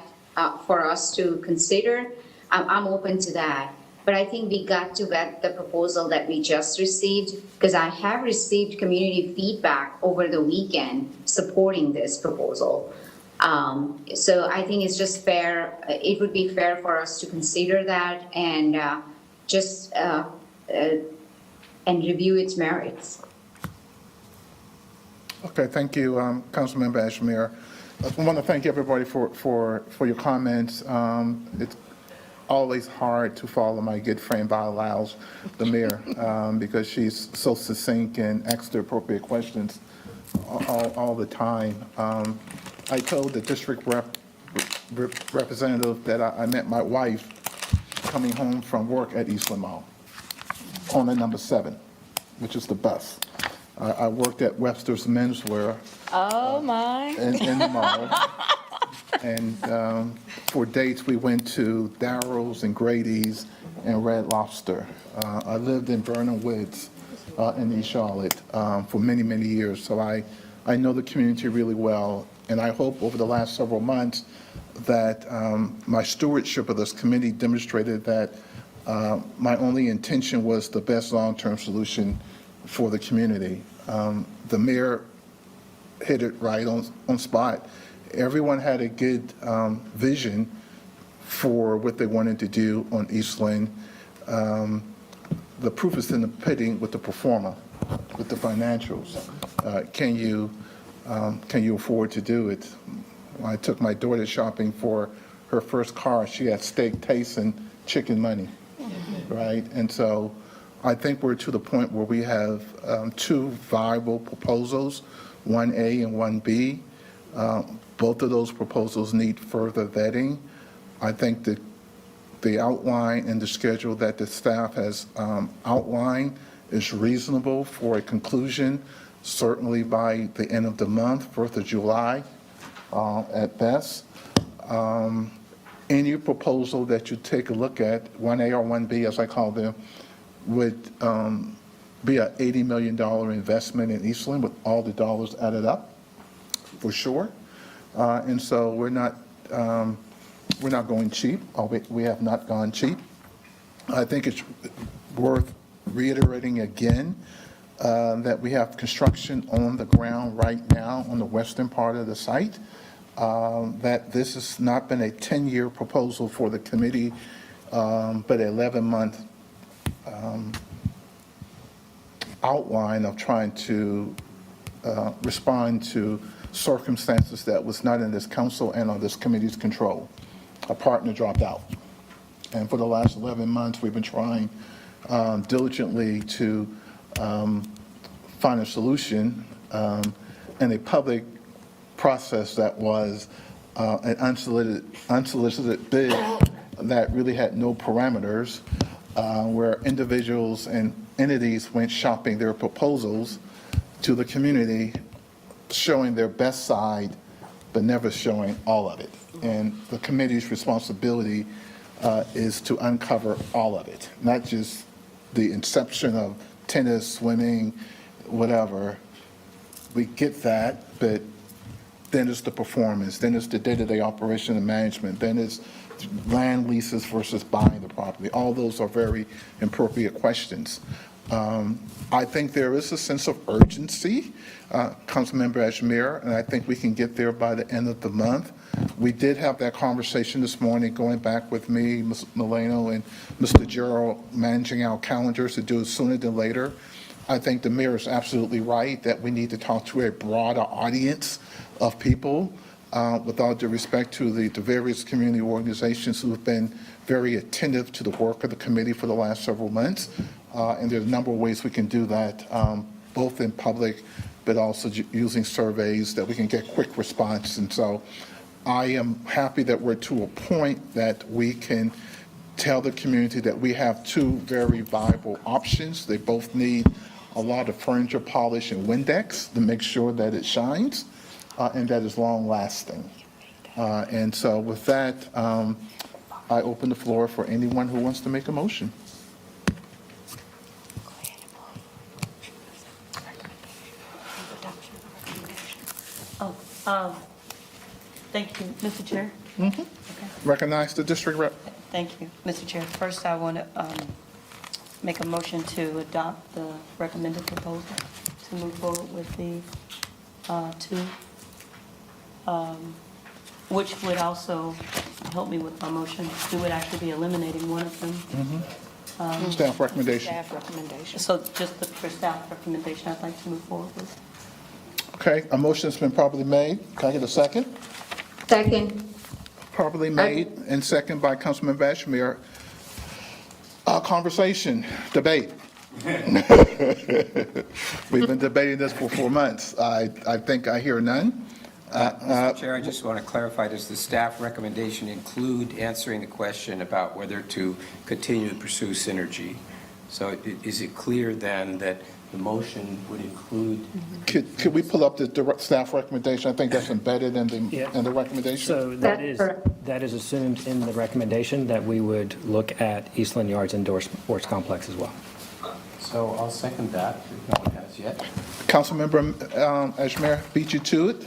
for us to consider. I'm open to that. but I think we got to vet the proposal that we just received, because I have received community feedback over the weekend supporting this proposal. So I think it's just fair, it would be fair for us to consider that and and review its merits. Okay, thank you, Councilmember Ashmere. I want to thank everybody for your comments. It's always hard to follow my good friend Val Lyles, the mayor, because she's so succinct and asks the appropriate questions all the time. I told the district representative that I met my wife coming home from work at Eastland Mall on the number 7, which is the bus. I worked at Webster's Menswear Oh, my. in the mall. And for dates, we went to Darrow's and Grady's and Red Lobster. I lived in Vernon Woods in East Charlotte for many, many years. So I know the community really well. And I hope over the last several months that my stewardship of this committee demonstrated that my only intention was the best long-term solution for the community. The mayor hit it right on spot. Everyone had a good vision for what they wanted to do on Eastland. The proof is in the pudding with the performer, with the financials. Can you afford to do it? When I took my daughter shopping for her first car, she had steak taste and chicken money, right? And so I think we're to the point where we have 2 viable proposals, 1A and 1B. Both of those proposals need further vetting. I think that the outline and the schedule that the staff has outlined is reasonable for a conclusion, certainly by the end of the month, 4th of July at best. Any proposal that you take a look at, 1A or 1B as I call them, would be an $80 million investment in Eastland with all the dollars added up, for sure. And so we're not going cheap. We have not gone cheap. I think it's worth reiterating again that we have construction on the ground right now on the western part of the site, that this has not been a 10-year proposal for the committee, but an 11-month outline of trying to respond to circumstances that was not in this council and on this committee's control. A partner dropped out. And for the last 11 months, we've been trying diligently to find a solution in a public process that was an unsolicited bid that really had no parameters, where individuals and entities went shopping their proposals to the community, showing their best side, but never showing all of it. And the committee's responsibility is to uncover all of it, not just the inception of tennis, swimming, whatever. We get that, but then it's the performance, then it's the day-to-day operation and management, then it's land leases versus buying the property. All those are very appropriate questions. I think there is a sense of urgency, Councilmember Ashmere, and I think we can get there by the end of the month. We did have that conversation this morning, going back with me, Ms. Milano, and Mr. Gerald, managing our calendars to do it sooner than later. I think the mayor is absolutely right that we need to talk to a broader audience of people, with all due respect to the various community organizations who have been very attentive to the work of the committee for the last several months. And there's a number of ways we can do that, both in public, but also using surveys that we can get quick response. And so I am happy that we're to a point that we can tell the community that we have 2 very viable options. They both need a lot of furniture polish and Windex to make sure that it shines and that is long lasting. And so with that, I open the floor for anyone who wants to make a motion. Thank you, Mr. Chair. Recognize the district rep. Thank you, Mr. Chair. First, I want to make a motion to adopt the recommended proposal to move forward with the two, which would also help me with my motion. We would actually be eliminating one of them. Staff recommendation. Staff recommendation. So just for staff recommendation, I'd like to move forward with. Okay, a motion's been properly made. Can I get a second? Second. Properly made and second by Councilman Bashmere. Conversation, debate. We've been debating this for 4 months. I think I hear none. Mr. Chair, I just want to clarify, does the staff recommendation include answering the question about whether to continue to pursue synergy? So is it clear then that the motion would include? Could we pull up the staff recommendation? I think that's embedded in the recommendation. So that is assumed in the recommendation that we would look at Eastland Yards Indoor Sports Complex as well. So I'll second that, if no one has yet. Councilmember Ashmere beat you to it.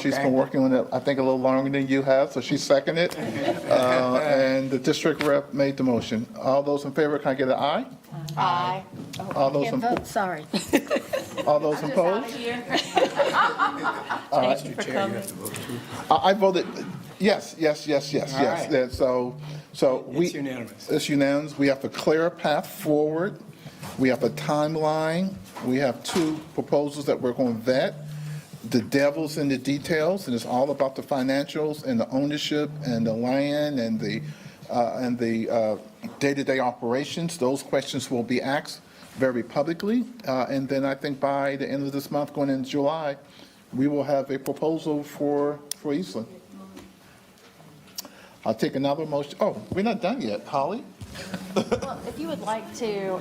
She's been working on it, I think, a little longer than you have, so she seconded it. And the district rep made the motion. All those in favor, can I get an aye? Aye. All those Can't vote, sorry. All those opposed? Thank you for coming. I voted yes. right. Yeah, so It's unanimous. It's unanimous. We have a clear path forward. We have a timeline. We have 2 proposals that we're going to vet. The devil's in the details, and it's all about the financials and the ownership and the land and the day-to-day operations. Those questions will be asked very publicly. And then I think by the end of this month, going into July, we will have a proposal for Eastland. I'll take another motion. Oh, we're not done yet. Holly? Well, if you would like to,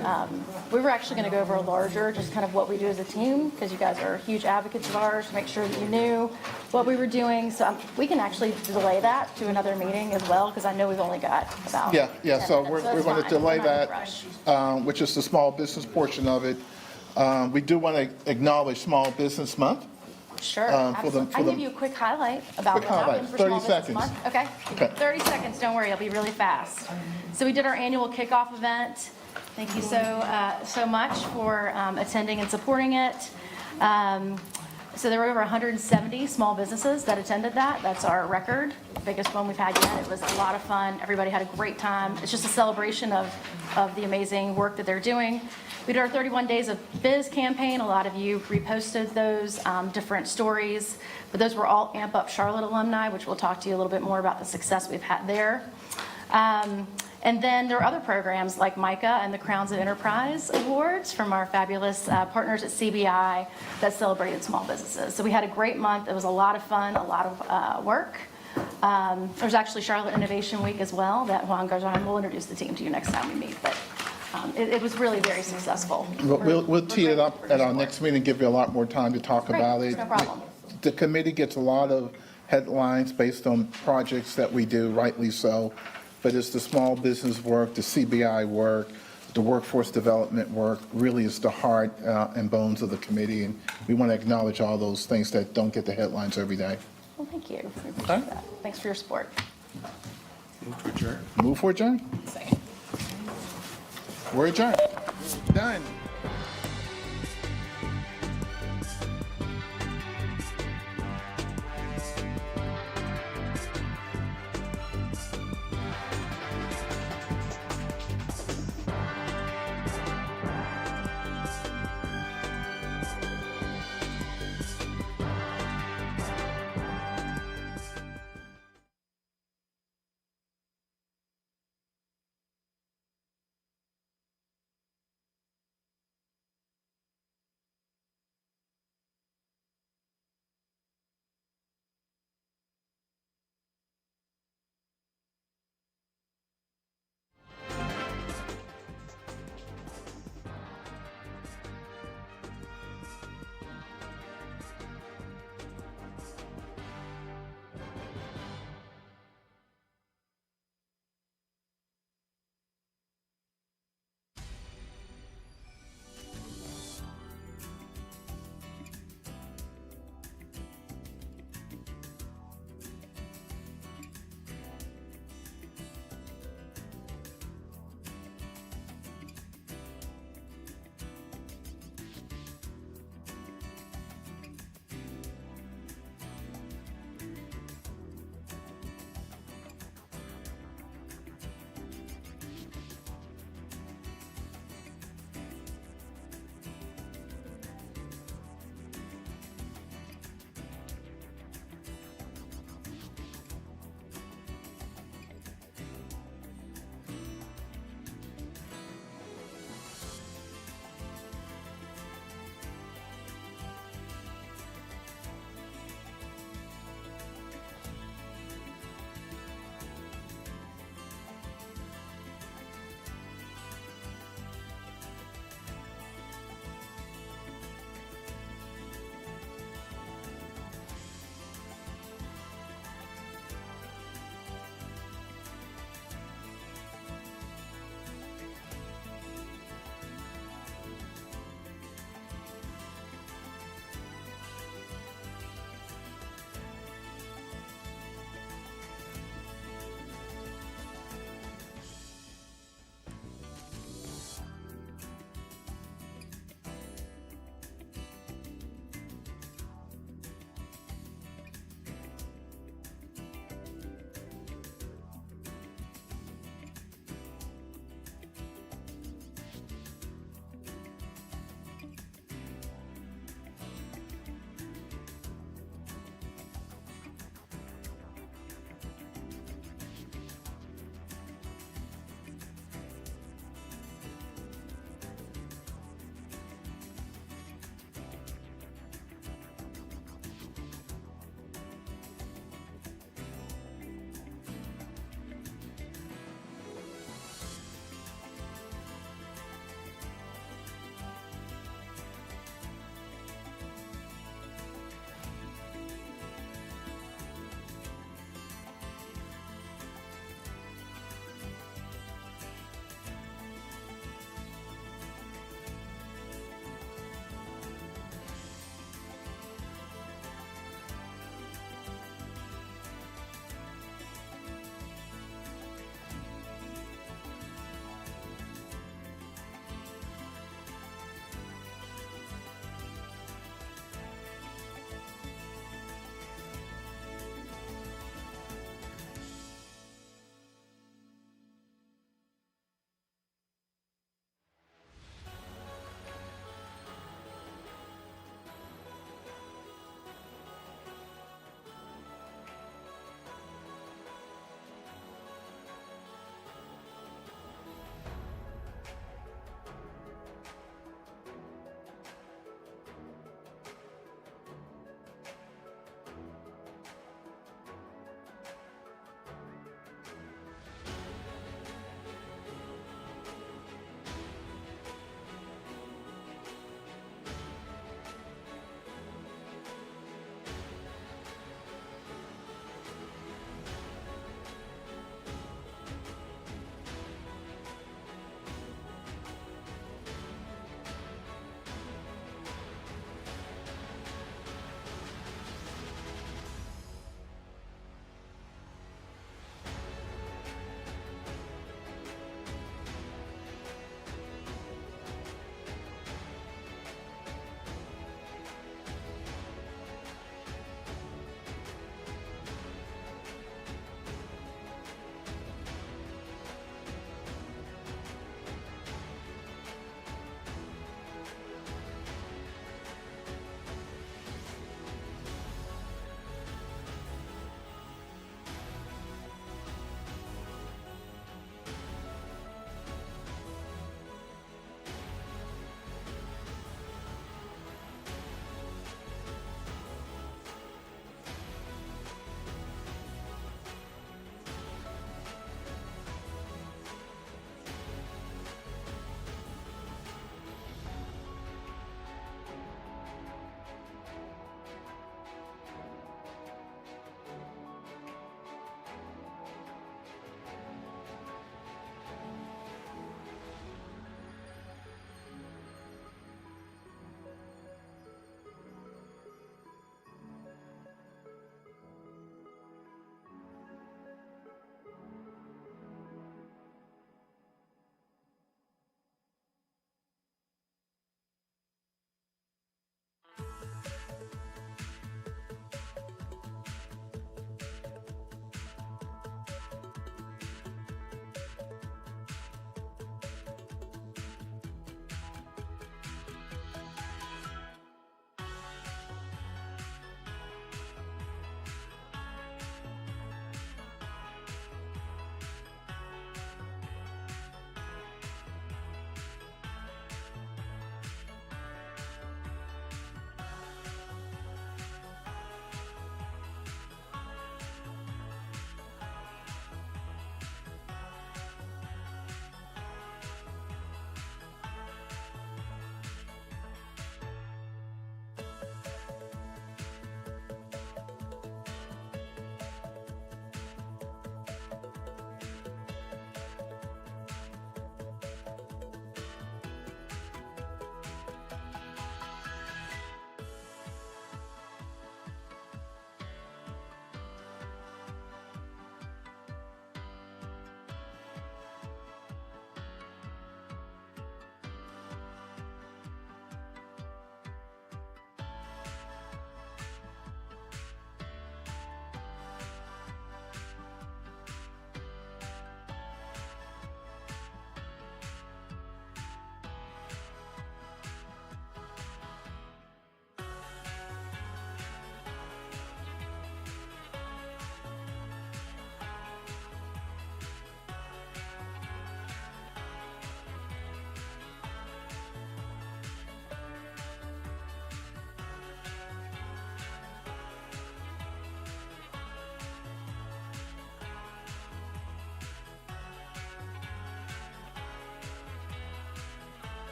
we were actually going to go over a larger, just kind of what we do as a team, because you guys are huge advocates of ours, to make sure that you knew what we were doing. So we can actually delay that to another meeting as well, because I know we've only got about Yeah, 10 so minutes, we're it's going to fine. delay We're not in a that, rush. which is the small business portion of it. We do want to acknowledge Small Business Month. Sure, for absolutely. I can give you a quick highlight about Quick what highlight, happened for 30 Small Business seconds. Month. Okay, Okay. 30 seconds, don't worry, I'll be really fast. So we did our annual kickoff event. Thank you so much for attending and supporting it. So there were over 170 small businesses that attended that. That's our record, biggest one we've had yet. It was a lot of fun. Everybody had a great time. It's just a celebration of the amazing work that they're doing. We did our 31 Days of Biz campaign. A lot of you reposted those different stories, but those were all Amp Up Charlotte alumni, which we'll talk to you a little bit more about the success we've had there. And then there are other programs like MICA and the Crowns of Enterprise Awards from our fabulous partners at CBI that celebrated small businesses. So we had a great month. It was a lot of fun, a lot of work. There's actually Charlotte Innovation Week as well that Juan Garzon will introduce the team to you next time we meet. But it was really very successful. We'll tee it up at our next meeting, give you a lot more time to talk Great, about it. no problem. The committee gets a lot of headlines based on projects that we do, rightly so, but it's the small business work, the CBI work, the workforce development work really is the heart and bones of the committee, and we want to acknowledge all those things that don't get the headlines every day. Well, thank you. I appreciate that. Thanks for your support. Move for adjourn. Move for adjourn. We're adjourned. Done.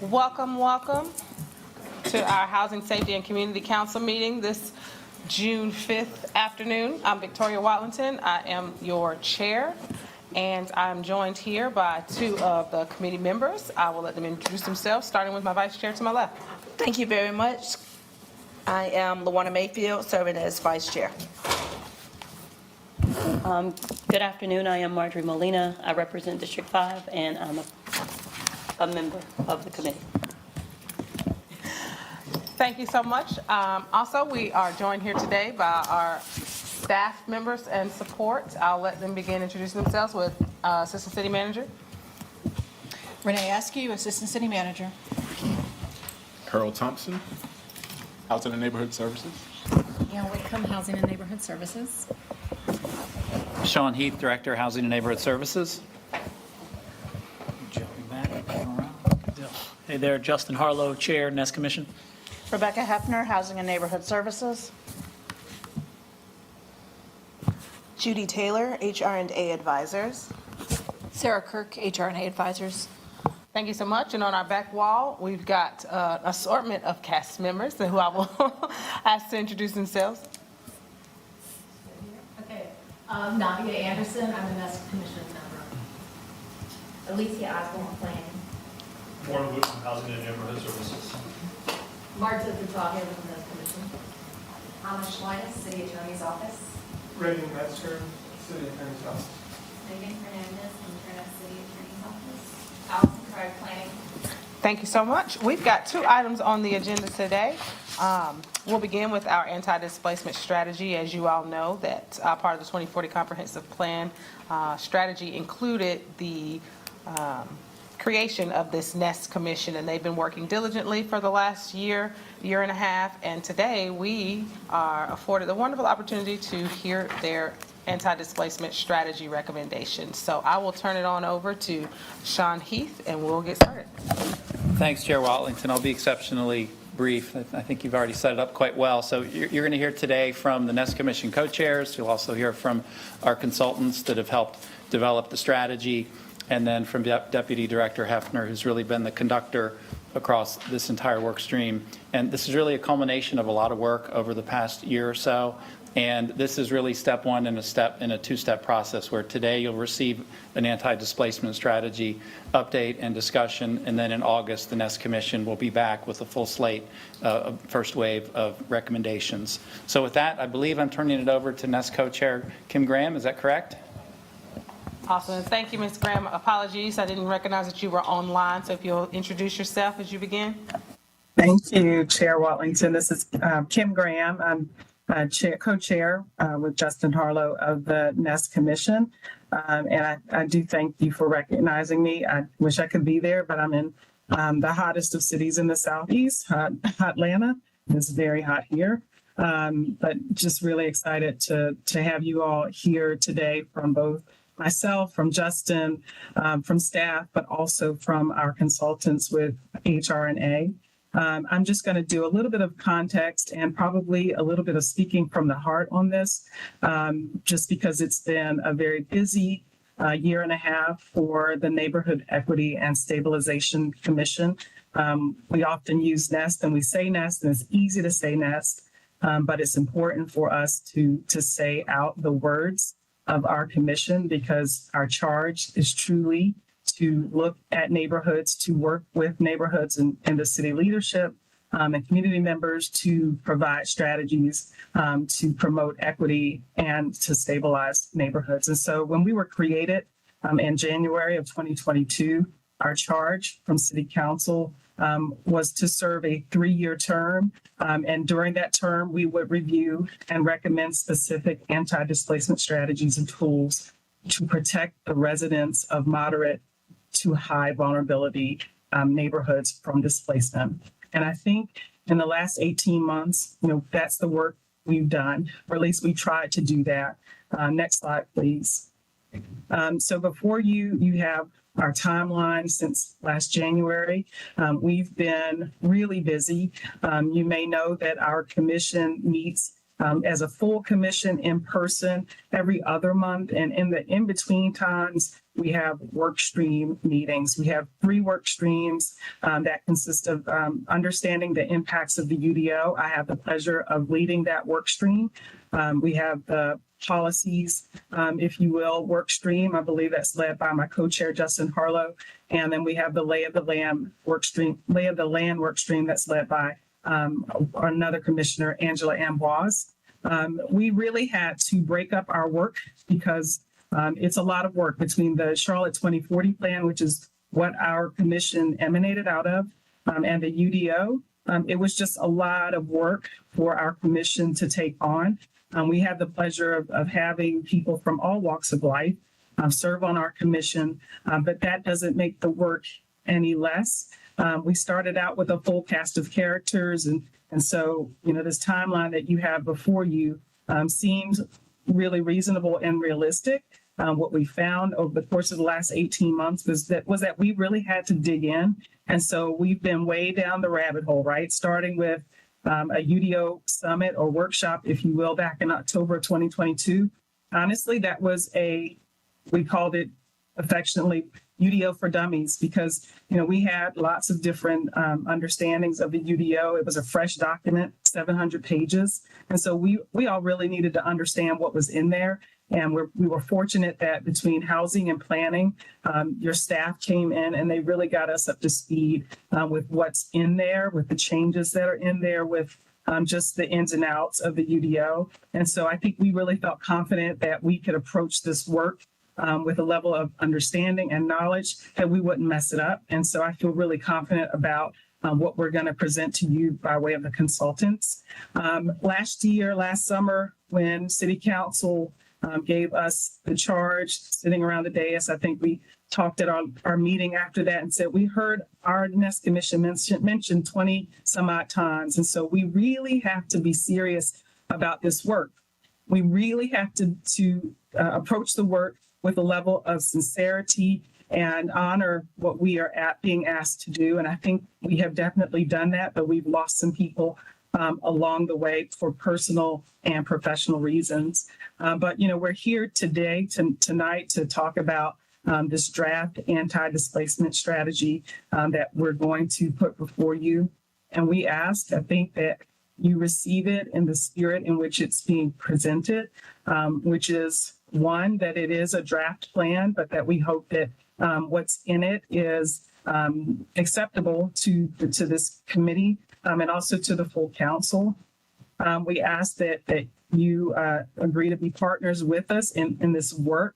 Welcome, welcome to our Housing, Safety, and Community Council meeting this June 5th afternoon. I'm Victoria Watlington. I am your chair, and I'm joined here by two of the committee members. I will let them introduce themselves, starting with my vice chair to my left. Thank you very much. I am Lawana Mayfield, serving as vice chair. Good afternoon. I am Marjorie Molina. I represent District 5, and I'm a member of the committee. Thank you so much. Also, we are joined here today by our staff members and support. I'll let them begin introducing themselves with Assistant City Manager. Renee Askew, Assistant City Manager. Harold Thompson, Housing and Neighborhood Services. Gail Whitcomb, Housing and Neighborhood Services. Sean Heath, Director, Housing and Neighborhood Services. Jumping back, around. Hey there, Justin Harlow, Chair, Nest Commission. Rebecca Hefner, Housing and Neighborhood Services. Judy Taylor, HR&A Advisors. Sarah Kirk, HR&A Advisors. Thank you so much. And on our back wall, we've got an assortment of cast members who I will ask to introduce themselves. Okay. Nadia Anderson, I'm a Nest Commission member. Alicia Osborne, Planning. Warren Wood from Housing and Neighborhood Services. Marta Vitale with the Nest Commission. Anna Schlein, City Attorney's Office. Reagan Metzger, City Attorney's Office. Megan Hernandez, intern at City Attorney's Office. Allison Craig, Planning. Thank you so much. We've got two items on the agenda today. We'll begin with our anti-displacement strategy. As you all know, that part of the 2040 Comprehensive Plan strategy included the creation of this Nest Commission, and they've been working diligently for the last year and a half, and today we are afforded the wonderful opportunity to hear their anti-displacement strategy recommendations. So I will turn it on over to Sean Heath, and we'll get started. Thanks, Chair Watlington. I'll be exceptionally brief. I think you've already set it up quite well. So you're going to hear today from the Nest Commission co-chairs. You'll also hear from our consultants that have helped develop the strategy, and then from Deputy Director Hefner, who's really been the conductor across this entire work stream. And this is really a culmination of a lot of work over the past year or so. And this is really step one in a two-step process, where today you'll receive an anti-displacement strategy update and discussion, and then in August the Nest Commission will be back with a full slate, first wave of recommendations. So with that, I believe I'm turning it over to Nest Co-Chair Kim Graham. Is that correct? Awesome. Thank you, Ms. Graham. Apologies, I didn't recognize that you were online, so if you'll introduce yourself as you begin. Thank you, Chair Watlington. This is Kim Graham. I'm co-chair with Justin Harlow of the Nest Commission. And I do thank you for recognizing me. I wish I could be there, but I'm in the hottest of cities in the Southeast, hot Atlanta. It's very hot here. But just really excited to have you all here today, from both myself, from Justin, from staff, but also from our consultants with HR&A. I'm just going to do a little bit of context and probably a little bit of speaking from the heart on this, just because it's been a very busy year and a half for the Neighborhood Equity and Stabilization Commission. We often use Nest, and we say Nest, and it's easy to say Nest, but it's important for us to say out the words of our commission, because our charge is truly to look at neighborhoods, to work with neighborhoods and the city leadership and community members to provide strategies to promote equity and to stabilize neighborhoods. And so when we were created in January of 2022, our charge from City Council was to serve a 3-year term. And during that term, we would review and recommend specific anti-displacement strategies and tools to protect the residents of moderate to high vulnerability neighborhoods from displacement. And I think in the last 18 months, that's the work we've done, or at least we tried to do that. Next slide, please. So before you have our timeline since last January. We've been really busy. You may know that our commission meets as a full commission in person every other month. And in the in-between times, we have work stream meetings. We have 3 work streams that consist of understanding the impacts of the UDO. I have the pleasure of leading that work stream. We have the policies, if you will, work stream. I believe that's led by my co-chair, Justin Harlow. And then we have the lay of the land work stream that's led by another commissioner, Angela Amboise. We really had to break up our work because it's a lot of work between the Charlotte 2040 plan, which is what our commission emanated out of, and the UDO. It was just a lot of work for our commission to take on. We had the pleasure of having people from all walks of life serve on our commission, but that doesn't make the work any less. We started out with a full cast of characters, and so, this timeline that you have before you seems really reasonable and realistic. What we found over the course of the last 18 months was that we really had to dig in. And so we've been way down the rabbit hole, right? Starting with a UDO summit or workshop, if you will, back in October of 2022. Honestly, that was we called it affectionately UDO for Dummies because, we had lots of different understandings of the UDO. It was a fresh document, 700 pages. And so we all really needed to understand what was in there. And we were fortunate that between housing and planning, your staff came in and they really got us up to speed with what's in there, with the changes that are in there, with just the ins and outs of the UDO. And so I think we really felt confident that we could approach this work with a level of understanding and knowledge that we wouldn't mess it up. And so I feel really confident about what we're going to present to you by way of the consultants. Last summer, when City Council gave us the charge, sitting around the dais, I think we talked at our meeting after that and said, we heard our Nest Commission mentioned 20 some odd times. And so we really have to be serious about this work. We really have to approach the work with a level of sincerity and honor what we are being asked to do. And I think we have definitely done that, but we've lost some people along the way for personal and professional reasons. But, we're here tonight to talk about this draft anti-displacement strategy that we're going to put before you. And we ask, I think, that you receive it in the spirit in which it's being presented, which is one, that it is a draft plan, but that we hope that what's in it is acceptable to this committee and also to the full council. We ask that you agree to be partners with us in this work.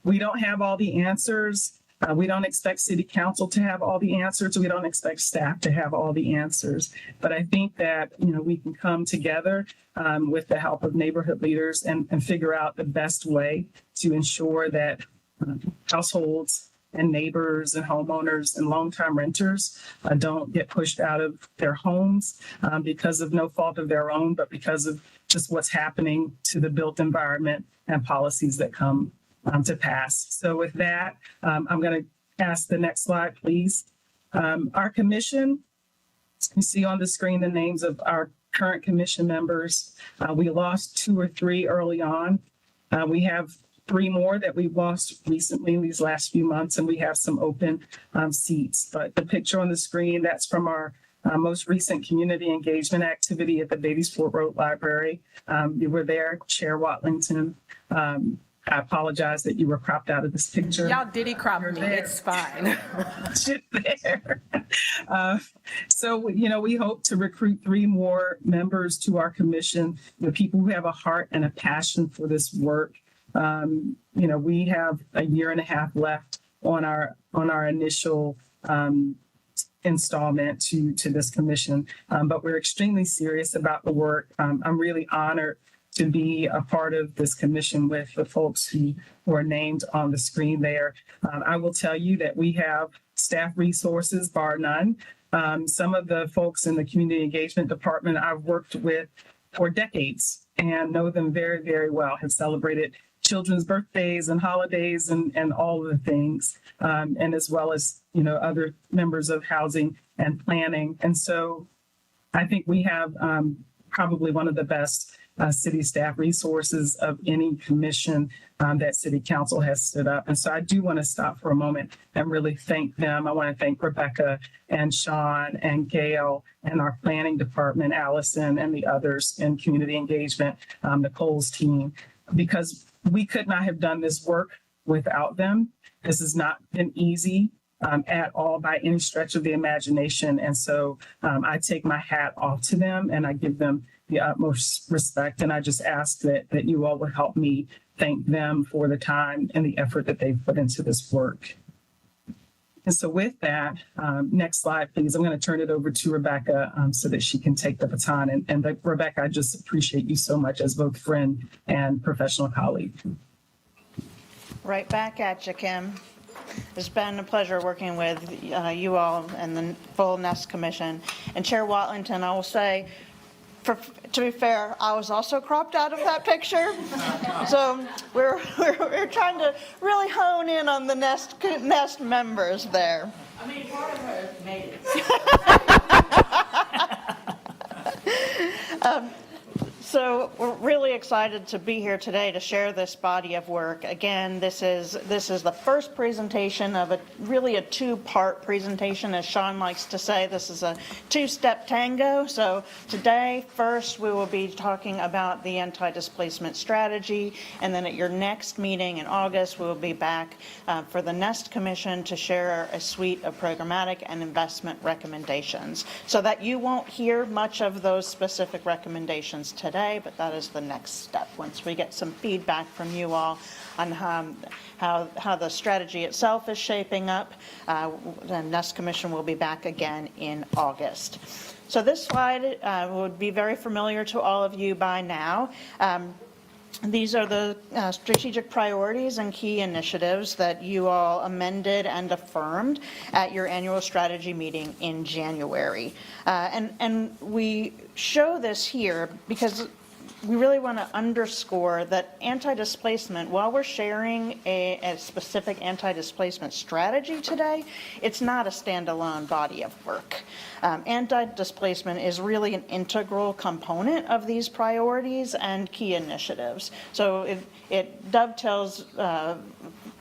We don't have all the answers. We don't expect City Council to have all the answers. We don't expect staff to have all the answers. But I think that, we can come together with the help of neighborhood leaders and figure out the best way to ensure that households and neighbors and homeowners and long-term renters don't get pushed out of their homes because of no fault of their own, but because of just what's happening to the built environment and policies that come to pass. So with that, I'm going to ask the next slide, please. Our commission, you see on the screen the names of our current commission members. We lost 2 or 3 early on. We have 3 more that we've lost recently in these last few months, and we have some open seats. But the picture on the screen, that's from our most recent community engagement activity at the Batesford Road Library. You were there, Chair Watlington. I apologize that you were cropped out of this picture. Y'all diddy crop me, it's fine. There. So, we hope to recruit 3 more members to our commission, people who have a heart and a passion for this work. We have a year and a half left on our initial installment to this commission, but we're extremely serious about the work. I'm really honored to be a part of this commission with the folks who are named on the screen there. I will tell you that we have staff resources, bar none. Some of the folks in the community engagement department I've worked with for decades and know them very, very well, have celebrated children's birthdays and holidays and all of the things, and as well as, other members of housing and planning. And so I think we have probably one of the best city staff resources of any commission that city council has stood up. And so I do want to stop for a moment and really thank them. I want to thank Rebecca and Sean and Gail and our planning department, Allison, and the others in community engagement, Nicole's team, because we could not have done this work without them. This has not been easy at all by any stretch of the imagination. And so I take my hat off to them and I give them the utmost respect. And I just ask that you all would help me thank them for the time and the effort that they've put into this work. And so with that, next slide, please. I'm going to turn it over to Rebecca so that she can take the baton. And Rebecca, I just appreciate you so much as both friend and professional colleague. Right back at you, Kim. It's been a pleasure working with you all and the full Nest Commission. And Chair Watlington, I will say, to be fair, I was also cropped out of that picture. So we're trying to really hone in on the Nest members there. I mean, part of her made it. So we're really excited to be here today to share this body of work. Again, this is the first presentation of really a two-part presentation. As Sean likes to say, this is a two-step tango. So today, first, we will be talking about the anti-displacement strategy, and then at your next meeting in August, we will be back for the Nest Commission to share a suite of programmatic and investment recommendations, so that you won't hear much of those specific recommendations today, but that is the next step once we get some feedback from you all on how the strategy itself is shaping up. The Nest Commission will be back again in August. So this slide would be very familiar to all of you by now. These are the strategic priorities and key initiatives that you all amended and affirmed at your annual strategy meeting in January. And we show this here because we really want to underscore that anti-displacement, while we're sharing a specific anti-displacement strategy today, it's not a standalone body of work. Anti-displacement is really an integral component of these priorities and key initiatives. So it dovetails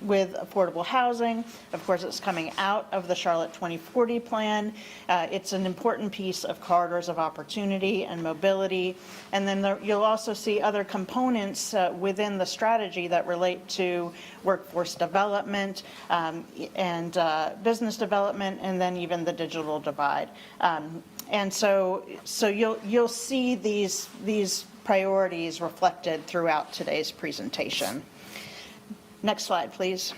with affordable housing. Of course, it's coming out of the Charlotte 2040 plan. It's an important piece of corridors of opportunity and mobility. And then you'll also see other components within the strategy that relate to workforce development and business development, and then even the digital divide. And so you'll see these priorities reflected throughout today's presentation. Next slide, please.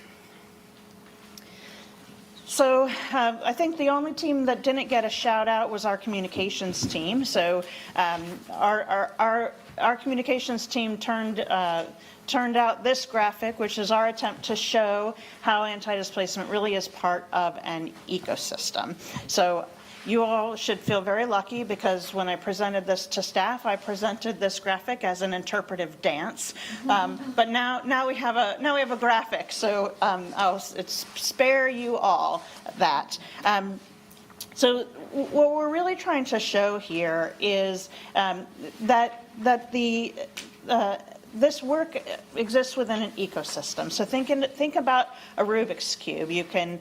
So I think the only team that didn't get a shout out was our communications team. So our communications team turned out this graphic, which is our attempt to show how anti-displacement really is part of an ecosystem. So you all should feel very lucky, because when I presented this to staff, I presented this graphic as an interpretive dance. But now we have a graphic, so I'll spare you all that. So what we're really trying to show here is that this work exists within an ecosystem. So think about a Rubik's Cube. You can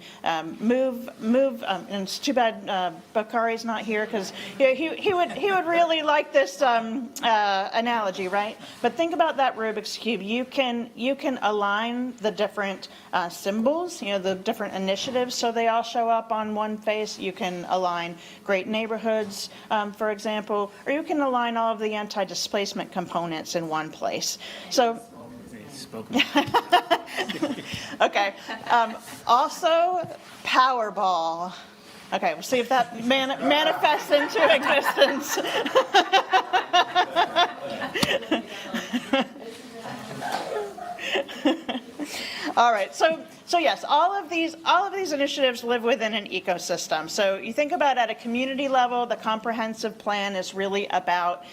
move, and it's too bad Bakari's not here, because he would really like this analogy, right? But think about that Rubik's Cube. You can align the different symbols, the different initiatives, so they all show up on one face. You can align great neighborhoods, for example, or you can align all of the anti-displacement components in one place. So, okay. Also, Powerball. Okay, we'll see if that manifests into existence. All right, so So yes, all of these initiatives live within an ecosystem. So you think about at a community level, the comprehensive plan is really about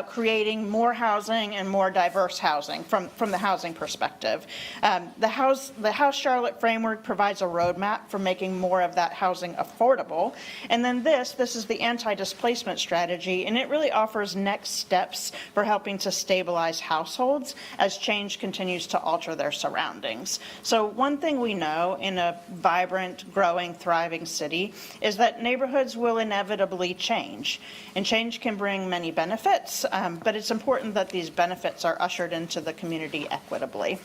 creating more housing and more diverse housing from the housing perspective. The House Charlotte framework provides a roadmap for making more of that housing affordable. And then this is the anti-displacement strategy, and it really offers next steps for helping to stabilize households as change continues to alter their surroundings. So one thing we know in a vibrant, growing, thriving city is that neighborhoods will inevitably change. And change can bring many benefits, but it's important that these benefits are ushered into the community equitably.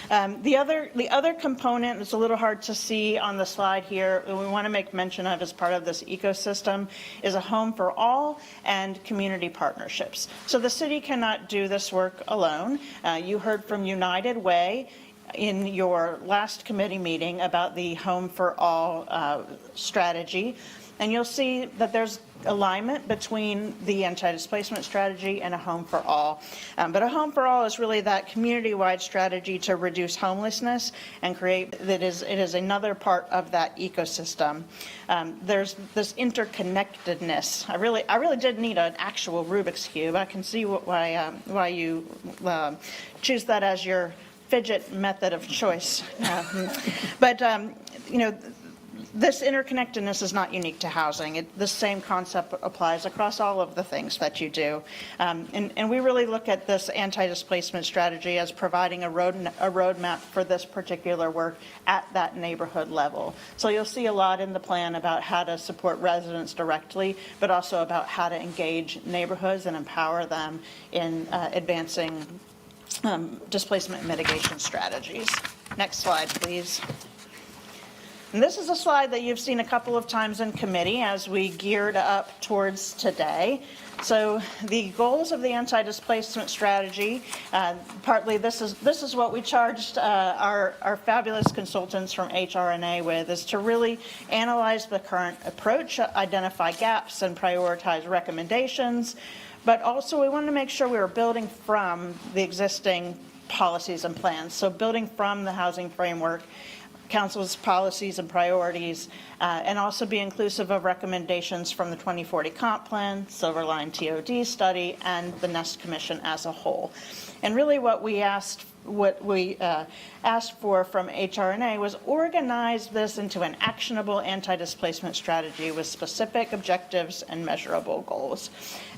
The other component that's a little hard to see on the slide here, and we want to make mention of as part of this ecosystem, is a home for all and community partnerships. So the city cannot do this work alone. You heard from United Way in your last committee meeting about the Home for All strategy, and you'll see that there's alignment between the anti-displacement strategy and a Home for All. But a Home for All is really that community-wide strategy to reduce homelessness and it is another part of that ecosystem. There's this interconnectedness. I really did need an actual Rubik's Cube. I can see why you choose that as your fidget method of choice. But this interconnectedness is not unique to housing. The same concept applies across all of the things that you do. And we really look at this anti-displacement strategy as providing a roadmap for this particular work at that neighborhood level. So you'll see a lot in the plan about how to support residents directly, but also about how to engage neighborhoods and empower them in advancing displacement mitigation strategies. Next slide, please. And this is a slide that you've seen a couple of times in committee as we geared up towards today. So the goals of the anti-displacement strategy, partly this is what we charged our fabulous consultants from HRNA with, is to really analyze the current approach, identify gaps, and prioritize recommendations. But also we wanted to make sure we were building from the existing policies and plans. So building from the housing framework, Council's policies and priorities, and also be inclusive of recommendations from the 2040 Comp Plan, Silver Line TOD study, and the Nest Commission as a whole. And really what we asked for from HRNA was organize this into an actionable anti-displacement strategy with specific objectives and measurable goals.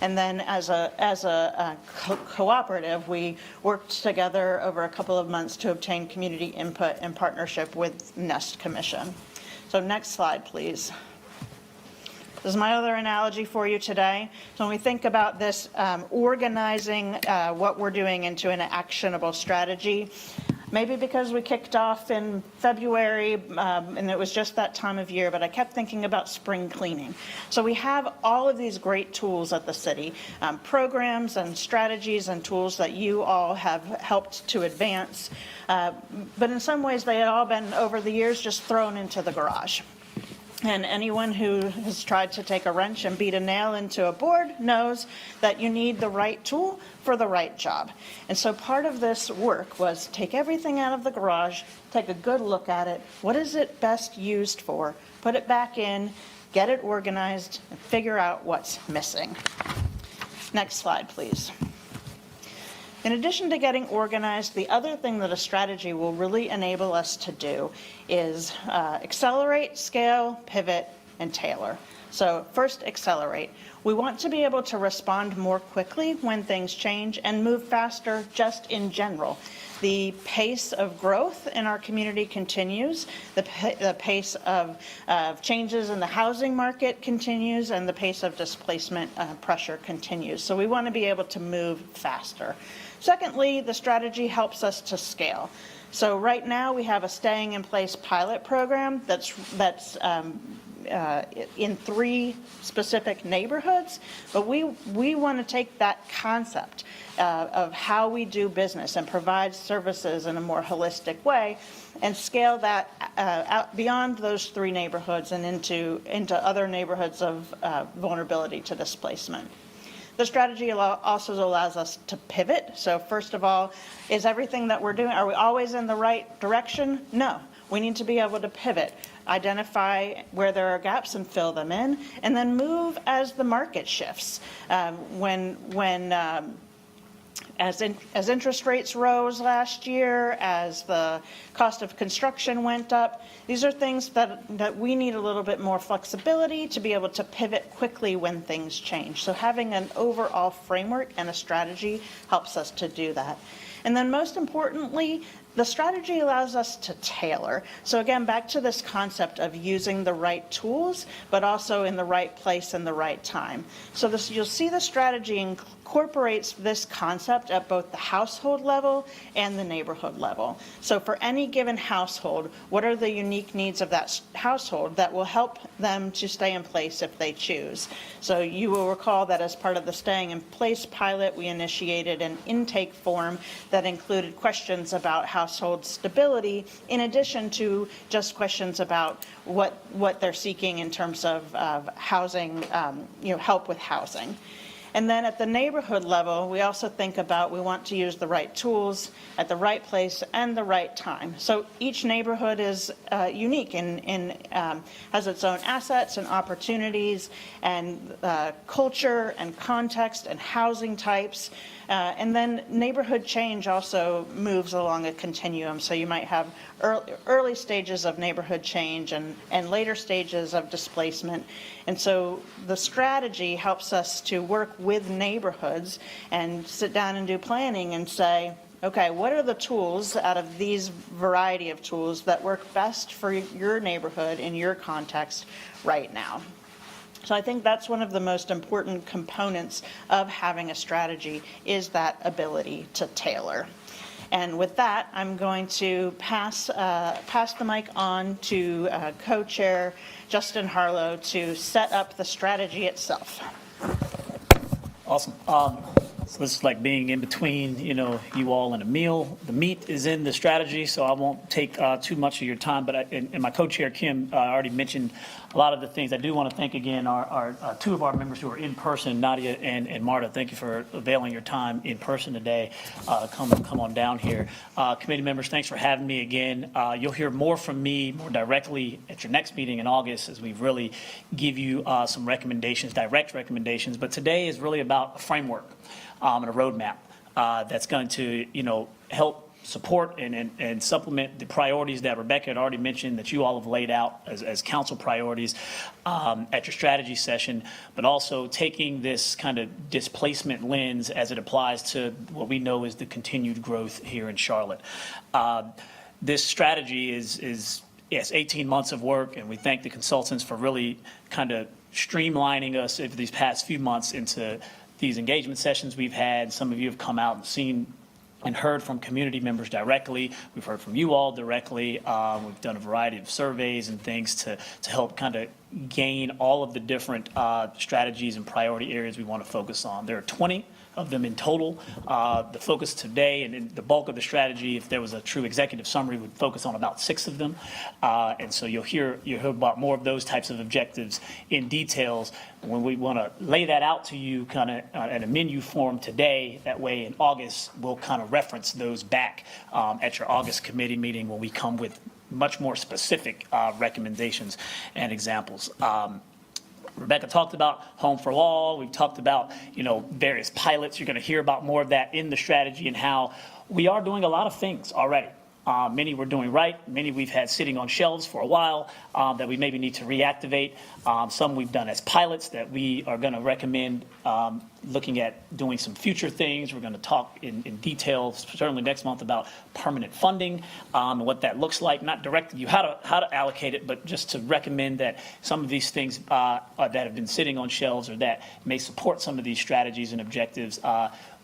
And then as a cooperative, we worked together over a couple of months to obtain community input in partnership with Nest Commission. So next slide, please. This is my other analogy for you today. So when we think about this, organizing what we're doing into an actionable strategy, maybe because we kicked off in February and it was just that time of year, but I kept thinking about spring cleaning. So we have all of these great tools at the city, programs and strategies and tools that you all have helped to advance. But in some ways, they had all been, over the years, just thrown into the garage. And anyone who has tried to take a wrench and beat a nail into a board knows that you need the right tool for the right job. And so part of this work was take everything out of the garage, take a good look at it. What is it best used for? Put it back in, get it organized, and figure out what's missing. Next slide, please. In addition to getting organized, the other thing that a strategy will really enable us to do is accelerate, scale, pivot, and tailor. So first, accelerate. We want to be able to respond more quickly when things change and move faster just in general. The pace of growth in our community continues, the pace of changes in the housing market continues, and the pace of displacement pressure continues. So we want to be able to move faster. Secondly, the strategy helps us to scale. So right now we have a staying in place pilot program that's in 3 specific neighborhoods, but we want to take that concept of how we do business and provide services in a more holistic way and scale that out beyond those 3 neighborhoods and into other neighborhoods of vulnerability to displacement. The strategy also allows us to pivot. So first of all, is everything that we're doing, are we always in the right direction? No. We need to be able to pivot, identify where there are gaps and fill them in, and then move as the market shifts. As interest rates rose last year, as the cost of construction went up, these are things that we need a little bit more flexibility to be able to pivot quickly when things change. So having an overall framework and a strategy helps us to do that. And then most importantly, the strategy allows us to tailor. So again, back to this concept of using the right tools, but also in the right place and the right time. So you'll see the strategy incorporates this concept at both the household level and the neighborhood level. So for any given household, what are the unique needs of that household that will help them to stay in place if they choose? So you will recall that as part of the Staying in Place pilot, we initiated an intake form that included questions about household stability, in addition to just questions about what they're seeking in terms of housing, help with housing. And then at the neighborhood level, we also think about we want to use the right tools at the right place and the right time. So each neighborhood is unique and has its own assets and opportunities and culture and context and housing types. And then neighborhood change also moves along a continuum. So you might have early stages of neighborhood change and later stages of displacement. And so the strategy helps us to work with neighborhoods and sit down and do planning and say, okay, what are the tools out of these variety of tools that work best for your neighborhood in your context right now? So I think that's one of the most important components of having a strategy is that ability to tailor. And with that, I'm going to pass the mic on to co-chair Justin Harlow to set up the strategy itself. Awesome. So this is like being in between, you all and a meal. The meat is in the strategy, so I won't take too much of your time. But and my co-chair, Kim, already mentioned a lot of the things. I do want to thank again our two of our members who are in person, Nadia and Marta. Thank you for availing your time in person today. Come on down here. Committee members, thanks for having me again. You'll hear more from me more directly at your next meeting in August as we really give you some recommendations, direct recommendations. But today is really about a framework and a roadmap that's going to, help support and supplement the priorities that Rebecca had already mentioned that you all have laid out as council priorities at your strategy session, but also taking this kind of displacement lens as it applies to what we know is the continued growth here in Charlotte. This strategy is 18 months of work, and we thank the consultants for really kind of streamlining us over these past few months into these engagement sessions we've had. Some of you have come out and seen and heard from community members directly. We've heard from you all directly. We've done a variety of surveys and things to help kind of gain all of the different strategies and priority areas we want to focus on. There are 20 of them in total. The focus today and the bulk of the strategy, if there was a true executive summary, would focus on about 6 of them. And so you'll hear about more of those types of objectives in details when we want to lay that out to you kind of in a menu form today. That way in August, we'll kind of reference those back at your August committee meeting when we come with much more specific recommendations and examples. Rebecca talked about Home for All. We've talked about, various pilots. You're going to hear about more of that in the strategy and how we are doing a lot of things already. Many we're doing right. Many we've had sitting on shelves for a while that we maybe need to reactivate. Some we've done as pilots that we are going to recommend looking at doing some future things. We're going to talk in detail, certainly next month, about permanent funding and what that looks like. Not directing you how to allocate it, but just to recommend that some of these things that have been sitting on shelves or that may support some of these strategies and objectives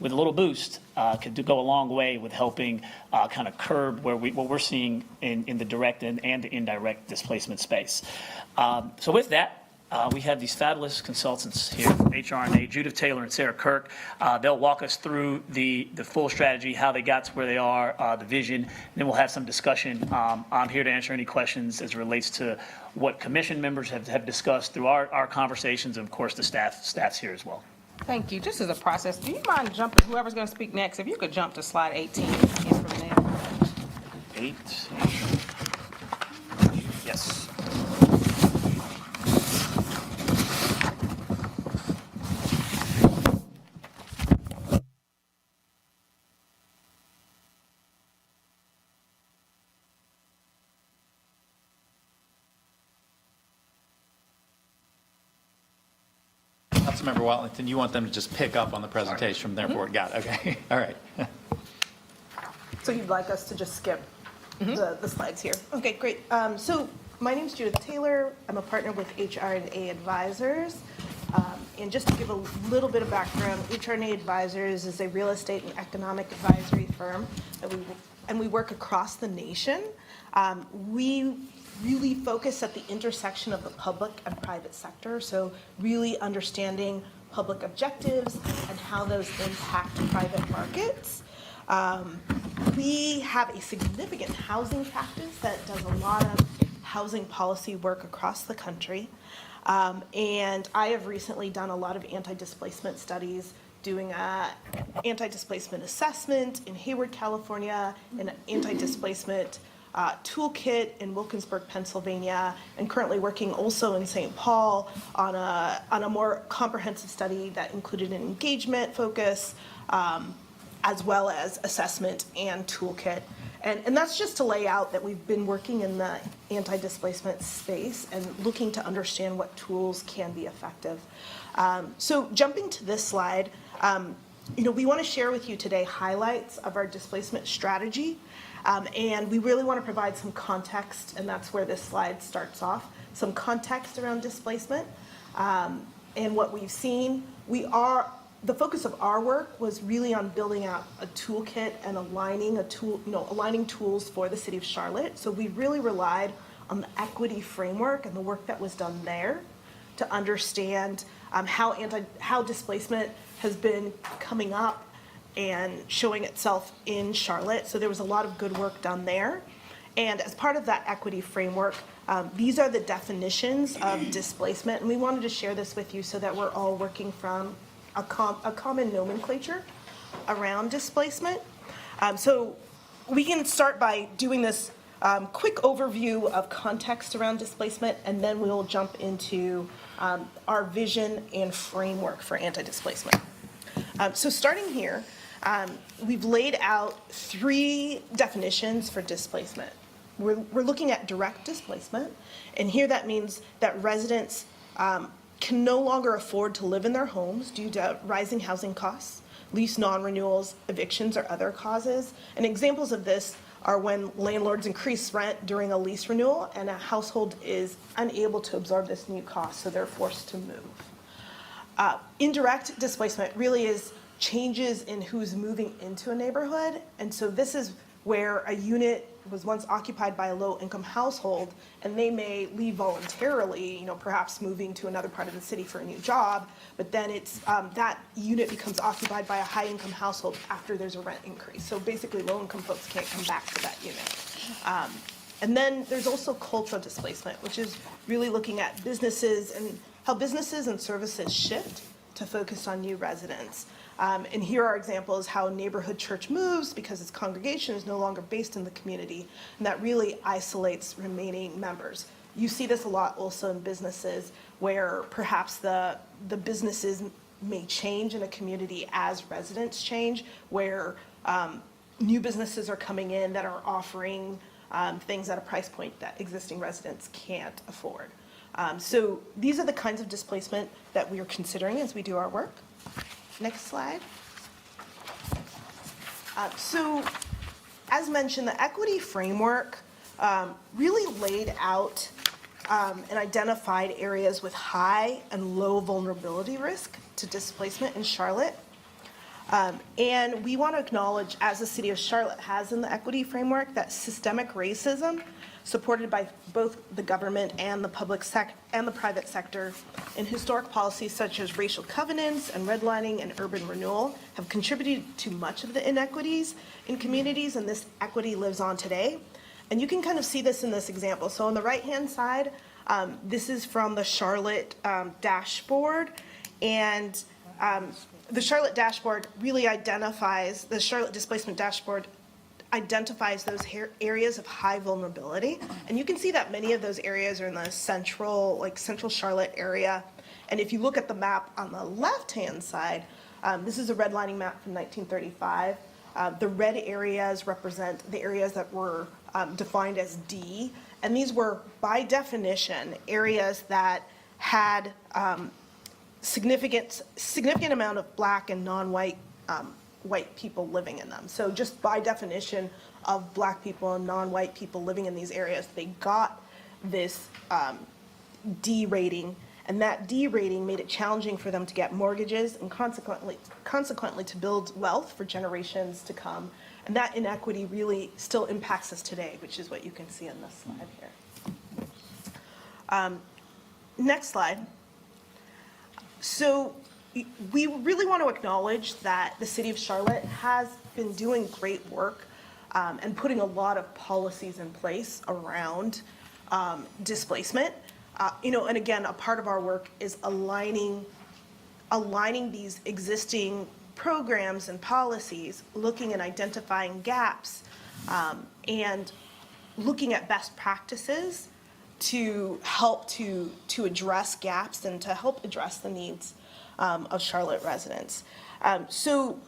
with a little boost could go a long way with helping kind of curb what we're seeing in the direct and the indirect displacement space. So with that, we have these fabulous consultants here from HR&A, Judith Taylor and Sarah Kirk. They'll walk us through the full strategy, how they got to where they are, the vision, and then we'll have some discussion. I'm here to answer any questions as it relates to what commission members have discussed through our conversations, and of course the staff's here as well. Thank you. Just as a process, do you mind jumping, whoever's going to speak next, if you could jump to slide 18, please, for the name. 8. Yes. Councilmember Watlington, you want them to just pick up on the presentation from their board? Got it, okay. All right. So you'd like us to just skip the slides here? Okay, great. So my name's Judith Taylor. I'm a partner with HR&A Advisors. And just to give a little bit of background, HR&A Advisors is a real estate and economic advisory firm that we work across the nation. We really focus at the intersection of the public and private sector, so really understanding public objectives and how those impact private markets. We have a significant housing practice that does a lot of housing policy work across the country. And I have recently done a lot of anti-displacement studies, doing an anti-displacement assessment in Hayward, California, an anti-displacement toolkit in Wilkinsburg, Pennsylvania, and currently working also in St. Paul on a more comprehensive study that included an engagement focus, as well as assessment and toolkit. And that's just to lay out that we've been working in the anti-displacement space and looking to understand what tools can be effective. So jumping to this slide, we want to share with you today highlights of our displacement strategy. And we really want to provide some context, and that's where this slide starts off, some context around displacement and what we've seen. The focus of our work was really on building out a toolkit and aligning tools for the city of Charlotte. So we really relied on the equity framework and the work that was done there to understand how displacement has been coming up and showing itself in Charlotte. So there was a lot of good work done there. And as part of that equity framework, these are the definitions of displacement. And we wanted to share this with you so that we're all working from a common nomenclature around displacement. So we can start by doing this quick overview of context around displacement, and then we'll jump into our vision and framework for anti-displacement. So starting here, we've laid out 3 definitions for displacement. We're looking at direct displacement, and here that means that residents can no longer afford to live in their homes due to rising housing costs, lease non-renewals, evictions, or other causes. And examples of this are when landlords increase rent during a lease renewal and a household is unable to absorb this new cost, so they're forced to move. Indirect displacement really is changes in who's moving into a neighborhood. And so this is where a unit was once occupied by a low-income household, and they may leave voluntarily, perhaps moving to another part of the city for a new job, but then that unit becomes occupied by a high-income household after there's a rent increase. So basically, low-income folks can't come back to that unit. And then there's also cultural displacement, which is really looking at businesses and how businesses and services shift to focus on new residents. And here are examples how neighborhood church moves because its congregation is no longer based in the community, and that really isolates remaining members. You see this a lot also in businesses where perhaps the businesses may change in a community as residents change, where new businesses are coming in that are offering things at a price point that existing residents can't afford. So these are the kinds of displacement that we are considering as we do our work. Next slide. So as mentioned, the equity framework really laid out and identified areas with high and low vulnerability risk to displacement in Charlotte. And we want to acknowledge, as the city of Charlotte has in the equity framework, that systemic racism, supported by both the government and the private sector, in historic policies such as racial covenants and redlining and urban renewal, have contributed to much of the inequities in communities, and this equity lives on today. And you can kind of see this in this example. So on the right-hand side, this is from the Charlotte dashboard, and The Charlotte dashboard really identifies, the Charlotte displacement dashboard identifies those areas of high vulnerability. And you can see that many of those areas are in the central Charlotte area. And if you look at the map on the left-hand side, this is a redlining map from 1935. The red areas represent the areas that were defined as D. And these were, by definition, areas that had significant amount of Black and non-white white people living in them. So just by definition of Black people and non-white people living in these areas, they got this D rating, and that D rating made it challenging for them to get mortgages and consequently to build wealth for generations to come. And that inequity really still impacts us today, which is what you can see on this slide here. Next slide. So we really want to acknowledge that the city of Charlotte has been doing great work and putting a lot of policies in place around displacement. And again, a part of our work is aligning these existing programs and policies, looking and identifying gaps, and looking at best practices to help to address gaps and to help address the needs of Charlotte residents. So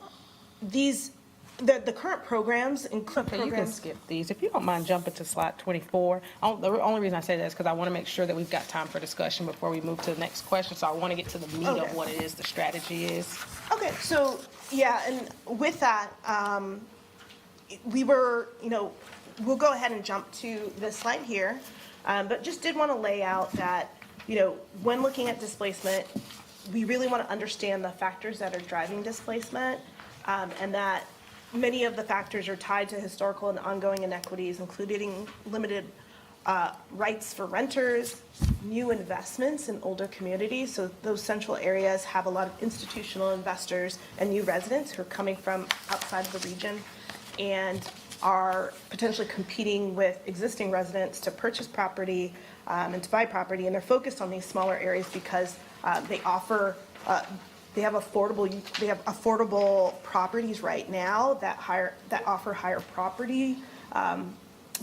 the current programs include Okay, you can skip these. If you don't mind jumping to slide 24. The only reason I say that is because I want to make sure that we've got time for discussion before we move to the next question. So I want to get to the meat of what it is the strategy is. Okay, so yeah, and with that, we'll go ahead and jump to this slide here, but just did want to lay out that, when looking at displacement, we really want to understand the factors that are driving displacement, and that many of the factors are tied to historical and ongoing inequities, including limited rights for renters, new investments in older communities. So those central areas have a lot of institutional investors and new residents who are coming from outside of the region and are potentially competing with existing residents to purchase property and to buy property. And they're focused on these smaller areas because they have affordable properties right now that offer higher property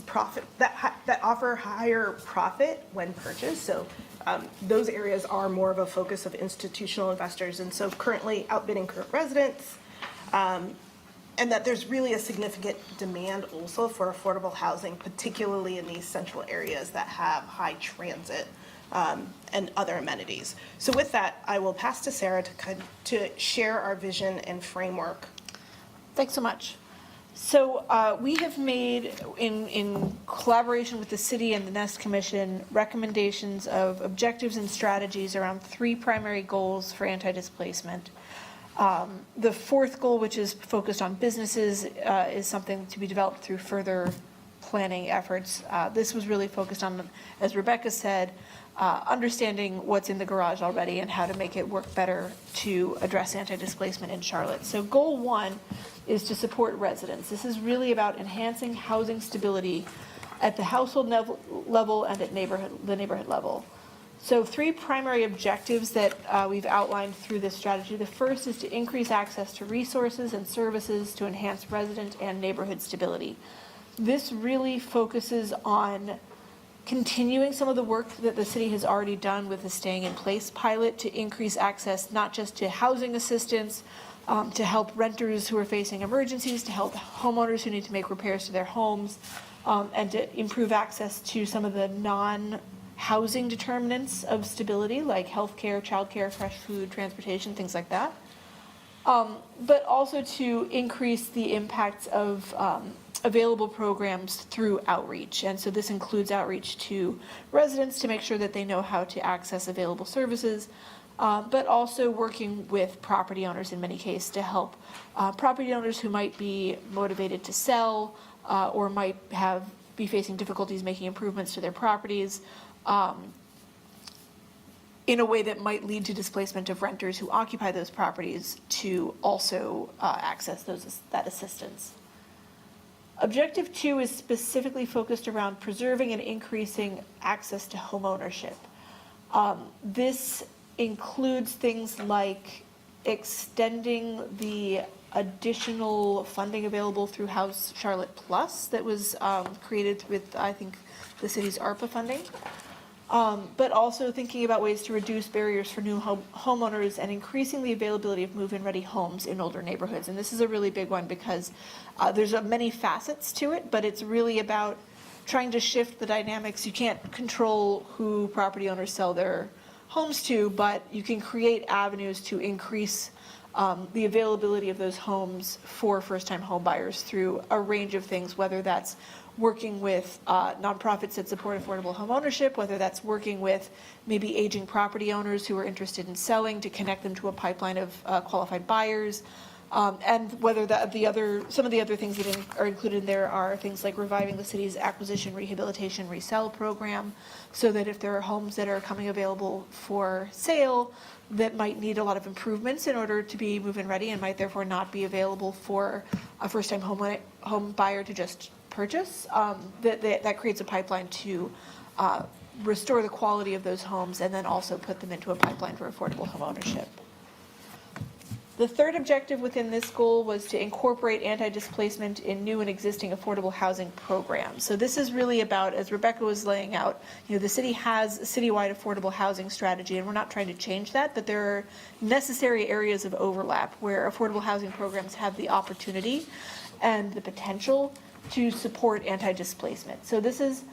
profit that offer higher profit when purchased. So those areas are more of a focus of institutional investors, and so currently outbidding current residents, and that there's really a significant demand also for affordable housing, particularly in these central areas that have high transit and other amenities. So with that, I will pass to Sarah to share our vision and framework. Thanks so much. So we have made, in collaboration with the city and the Nest Commission, recommendations of objectives and strategies around 3 primary goals for anti-displacement. The 4th goal, which is focused on businesses, is something to be developed through further planning efforts. This was really focused on, as Rebecca said, understanding what's in the garage already and how to make it work better to address anti-displacement in Charlotte. So goal 1 is to support residents. This is really about enhancing housing stability at the household level and at the neighborhood level. So 3 primary objectives that we've outlined through this strategy. The first is to increase access to resources and services to enhance resident and neighborhood stability. This really focuses on continuing some of the work that the city has already done with the Staying in Place pilot to increase access not just to housing assistance, to help renters who are facing emergencies, to help homeowners who need to make repairs to their homes, and to improve access to some of the non-housing determinants of stability, like healthcare, childcare, fresh food, transportation, things like that. But also to increase the impacts of available programs through outreach. And so this includes outreach to residents to make sure that they know how to access available services, but also working with property owners in many cases to help property owners who might be motivated to sell or might be facing difficulties making improvements to their properties in a way that might lead to displacement of renters who occupy those properties to also access that assistance. Objective 2 is specifically focused around preserving and increasing access to home ownership. This includes things like extending the additional funding available through House Charlotte Plus that was created with, I think, the city's ARPA funding. But also thinking about ways to reduce barriers for new homeowners and increasing the availability of move-in ready homes in older neighborhoods. And this is a really big one because there's many facets to it, but it's really about trying to shift the dynamics. You can't control who property owners sell their homes to, but you can create avenues to increase the availability of those homes for first-time home buyers through a range of things, whether that's working with nonprofits that support affordable home ownership, whether that's working with maybe aging property owners who are interested in selling to connect them to a pipeline of qualified buyers, and whether some of the other things that are included in there are things like reviving the city's acquisition, rehabilitation, resale program, so that if there are homes that are coming available for sale that might need a lot of improvements in order to be move-in ready and might therefore not be available for a first-time home buyer to just purchase, that creates a pipeline to restore the quality of those homes and then also put them into a pipeline for affordable home ownership. The third objective within this goal was to incorporate anti-displacement in new and existing affordable housing programs. So this is really about, as Rebecca was laying out, the city has a citywide affordable housing strategy, and we're not trying to change that, but there are necessary areas of overlap where affordable housing programs have the opportunity and the potential to support anti-displacement. So there's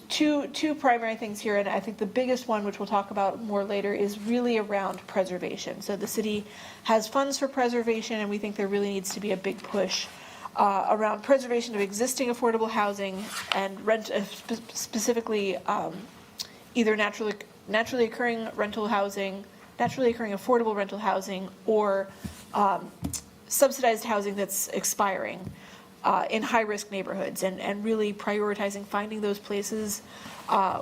two primary things here, and I think the biggest one, which we'll talk about more later, is really around preservation. So the city has funds for preservation, and we think there really needs to be a big push around preservation of existing affordable housing and specifically either naturally occurring rental housing, naturally occurring affordable rental housing, or subsidized housing that's expiring in high-risk neighborhoods, and really prioritizing finding those places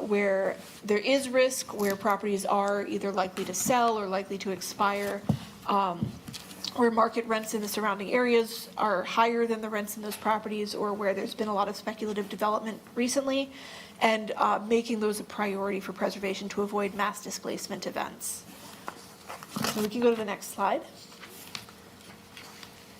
where there is risk, where properties are either likely to sell or likely to expire, where market rents in the surrounding areas are higher than the rents in those properties, or where there's been a lot of speculative development recently, and making those a priority for preservation to avoid mass displacement events. So we can go to the next slide.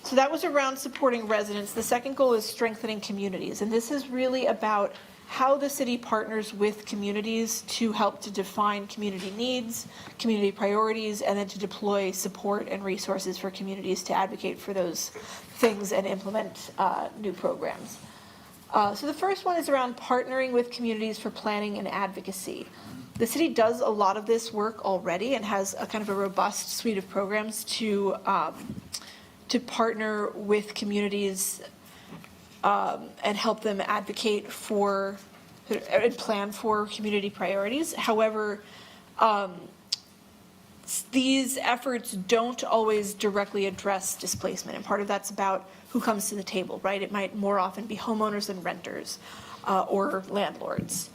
So that was around supporting residents. The second goal is strengthening communities. And this is really about how the city partners with communities to help to define community needs, community priorities, and then to deploy support and resources for communities to advocate for those things and implement new programs. So the first one is around partnering with communities for planning and advocacy. The city does a lot of this work already and has a kind of a robust suite of programs to partner with communities and help them advocate for and plan for community priorities. However, these efforts don't always directly address displacement, and part of that's about who comes to the table, right? It might more often be homeowners than renters or landlords.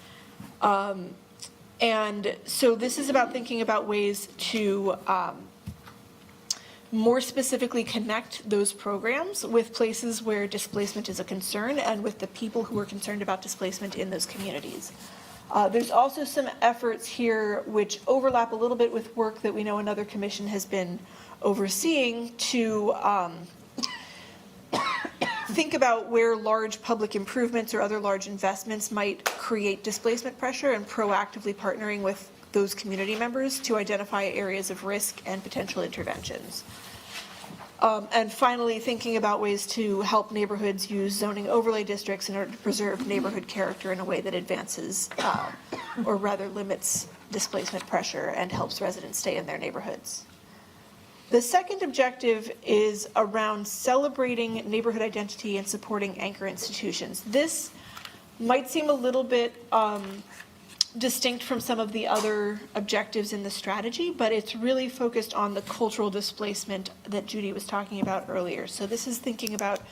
And so this is about thinking about ways to more specifically connect those programs with places where displacement is a concern and with the people who are concerned about displacement in those communities. There's also some efforts here which overlap a little bit with work that we know another commission has been overseeing to think about where large public improvements or other large investments might create displacement pressure, and proactively partnering with those community members to identify areas of risk and potential interventions. And finally, thinking about ways to help neighborhoods use zoning overlay districts in order to preserve neighborhood character in a way that advances or rather limits displacement pressure and helps residents stay in their neighborhoods. The second objective is around celebrating neighborhood identity and supporting anchor institutions. This might seem a little bit distinct from some of the other objectives in the strategy, but it's really focused on the cultural displacement that Judy was talking about earlier. So this is thinking about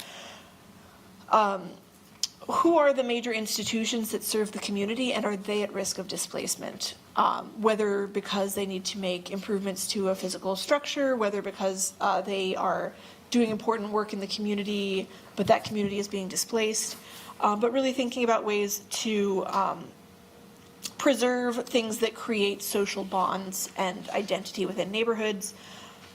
who are the major institutions that serve the community, and are they at risk of displacement? Whether because they need to make improvements to a physical structure, whether because they are doing important work in the community, but that community is being displaced. But really thinking about ways to preserve things that create social bonds and identity within neighborhoods,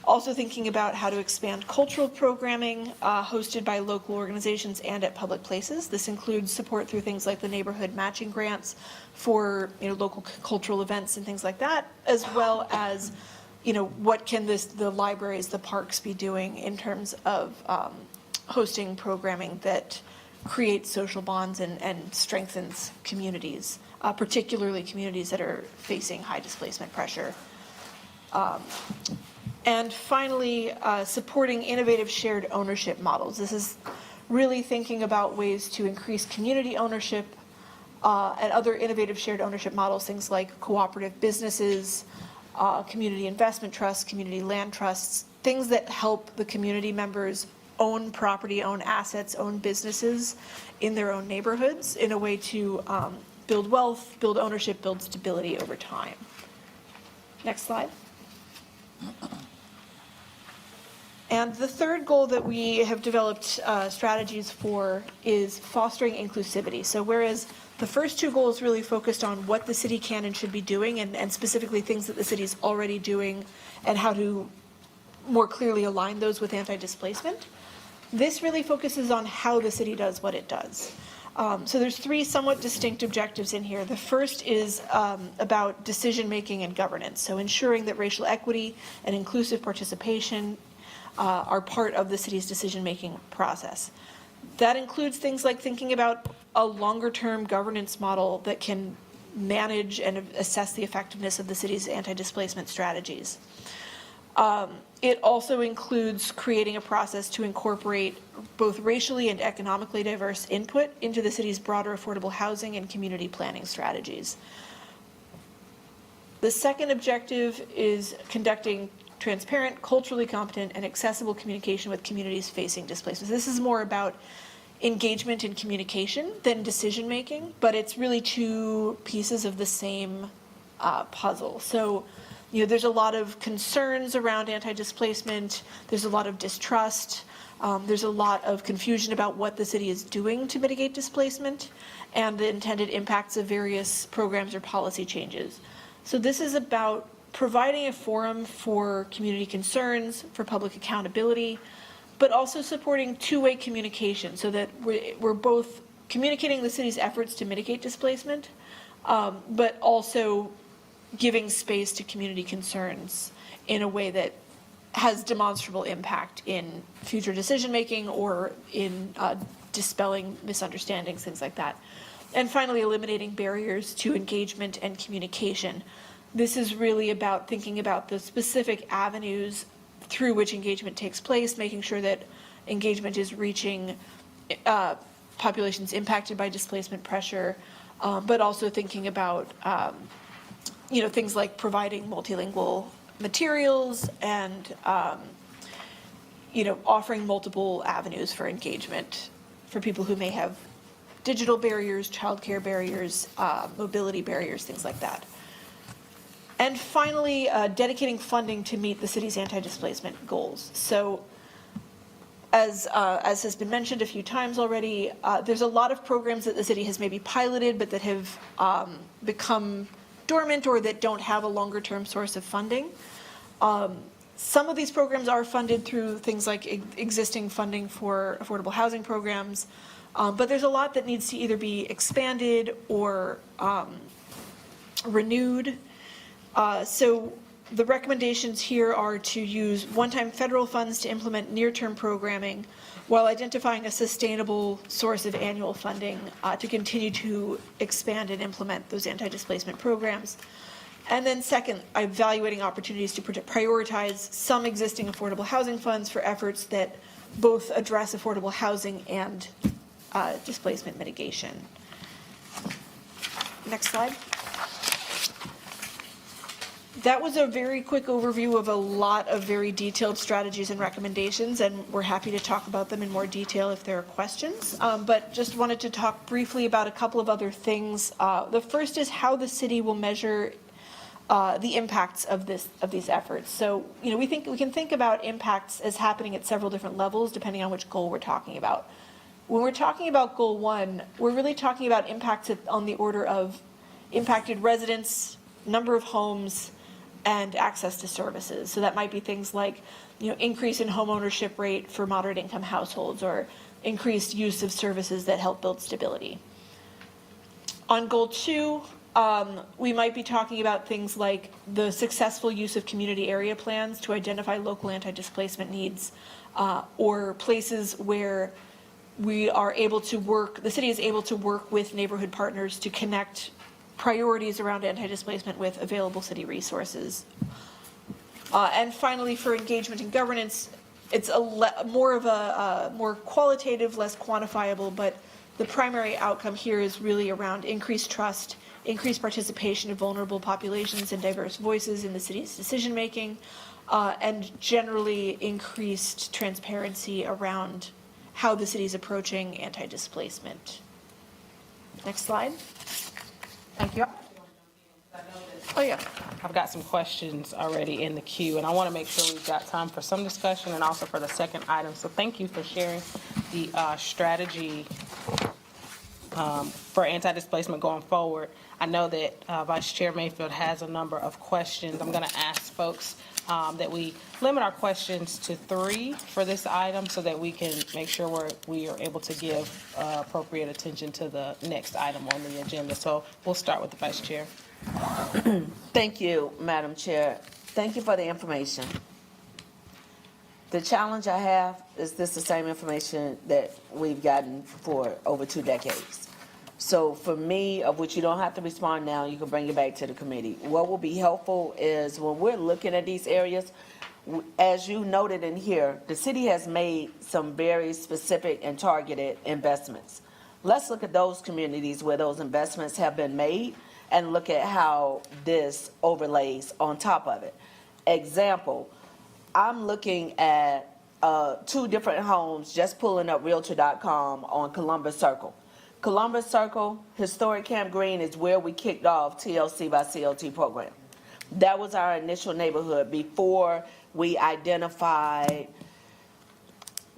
Also thinking about how to expand cultural programming hosted by local organizations and at public places. This includes support through things like the neighborhood matching grants for local cultural events and things like that, as well as what can the libraries, the parks be doing in terms of hosting programming that creates social bonds and strengthens communities, particularly communities that are facing high displacement pressure. And finally, supporting innovative shared ownership models. This is really thinking about ways to increase community ownership and other innovative shared ownership models, things like cooperative businesses, community investment trusts, community land trusts, things that help the community members own property, own assets, own businesses in their own neighborhoods in a way to build wealth, build ownership, build stability over time. Next slide. And the third goal that we have developed strategies for is fostering inclusivity. So whereas the first two goals really focused on what the city can and should be doing, and specifically things that the city is already doing and how to more clearly align those with anti-displacement, this really focuses on how the city does what it does. So there's three somewhat distinct objectives in here. The first is about decision-making and governance. So ensuring that racial equity and inclusive participation are part of the city's decision-making process. That includes things like thinking about a longer-term governance model that can manage and assess the effectiveness of the city's anti-displacement strategies. It also includes creating a process to incorporate both racially and economically diverse input into the city's broader affordable housing and community planning strategies. The second objective is conducting transparent, culturally competent, and accessible communication with communities facing displacement. This is more about engagement and communication than decision-making, but it's really two pieces of the same puzzle. So, there's a lot of concerns around anti-displacement, there's a lot of distrust, there's a lot of confusion about what the city is doing to mitigate displacement and the intended impacts of various programs or policy changes. So this is about providing a forum for community concerns, for public accountability, but also supporting two-way communication so that we're both communicating the city's efforts to mitigate displacement, but also giving space to community concerns in a way that has demonstrable impact in future decision-making or in dispelling misunderstandings, things like that. And finally, eliminating barriers to engagement and communication. This is really about thinking about the specific avenues through which engagement takes place, making sure that engagement is reaching populations impacted by displacement pressure, but also thinking about things like providing multilingual materials and offering multiple avenues for engagement for people who may have digital barriers, childcare barriers, mobility barriers, things like that. And finally, dedicating funding to meet the city's anti-displacement goals. So as has been mentioned a few times already, there's a lot of programs that the city has maybe piloted but that have become dormant or that don't have a longer-term source of funding. Some of these programs are funded through things like existing funding for affordable housing programs, but there's a lot that needs to either be expanded or renewed. So the recommendations here are to use one-time federal funds to implement near-term programming while identifying a sustainable source of annual funding to continue to expand and implement those anti-displacement programs. And then second, evaluating opportunities to prioritize some existing affordable housing funds for efforts that both address affordable housing and displacement mitigation. Next slide. That was a very quick overview of a lot of very detailed strategies and recommendations, and we're happy to talk about them in more detail if there are questions. But just wanted to talk briefly about a couple of other things. The first is how the city will measure the impacts of these efforts. So, we can think about impacts as happening at several different levels depending on which goal we're talking about. When we're talking about goal 1, we're really talking about impacts on the order of impacted residents, number of homes, and access to services. So that might be things like, increase in home ownership rate for moderate income households, or increased use of services that help build stability. On goal 2, we might be talking about things like the successful use of community area plans to identify local anti-displacement needs, or places where we are able to work, the city is able to work with neighborhood partners to connect priorities around anti-displacement with available city resources. And finally, for engagement and governance, it's more of a more qualitative, less quantifiable, but the primary outcome here is really around increased trust, increased participation of vulnerable populations and diverse voices in the city's decision-making, and generally increased transparency around how the city is approaching anti-displacement. Next slide. Thank you. Oh, yeah. I've got some questions already in the queue, and I want to make sure we've got time for some discussion and also for the second item. So thank you for sharing the strategy for anti-displacement going forward. I know that Vice Chair Mayfield has a number of questions. I'm going to ask folks that we limit our questions to 3 for this item so that we can make sure we are able to give appropriate attention to the next item on the agenda. So we'll start with the Vice Chair. Thank you, Madam Chair. Thank you for the information. The challenge I have is this the same information that we've gotten for over 2 decades. So for me, of which you don't have to respond now, you can bring it back to the committee. What will be helpful is when we're looking at these areas, as you noted in here, the city has made some very specific and targeted investments. Let's look at those communities where those investments have been made and look at how this overlays on top of it. Example, I'm looking at 2 different homes, just pulling up Realtor.com on Columbus Circle. Columbus Circle, historic Camp Green is where we kicked off TLC by CLT program. That was our initial neighborhood before we identified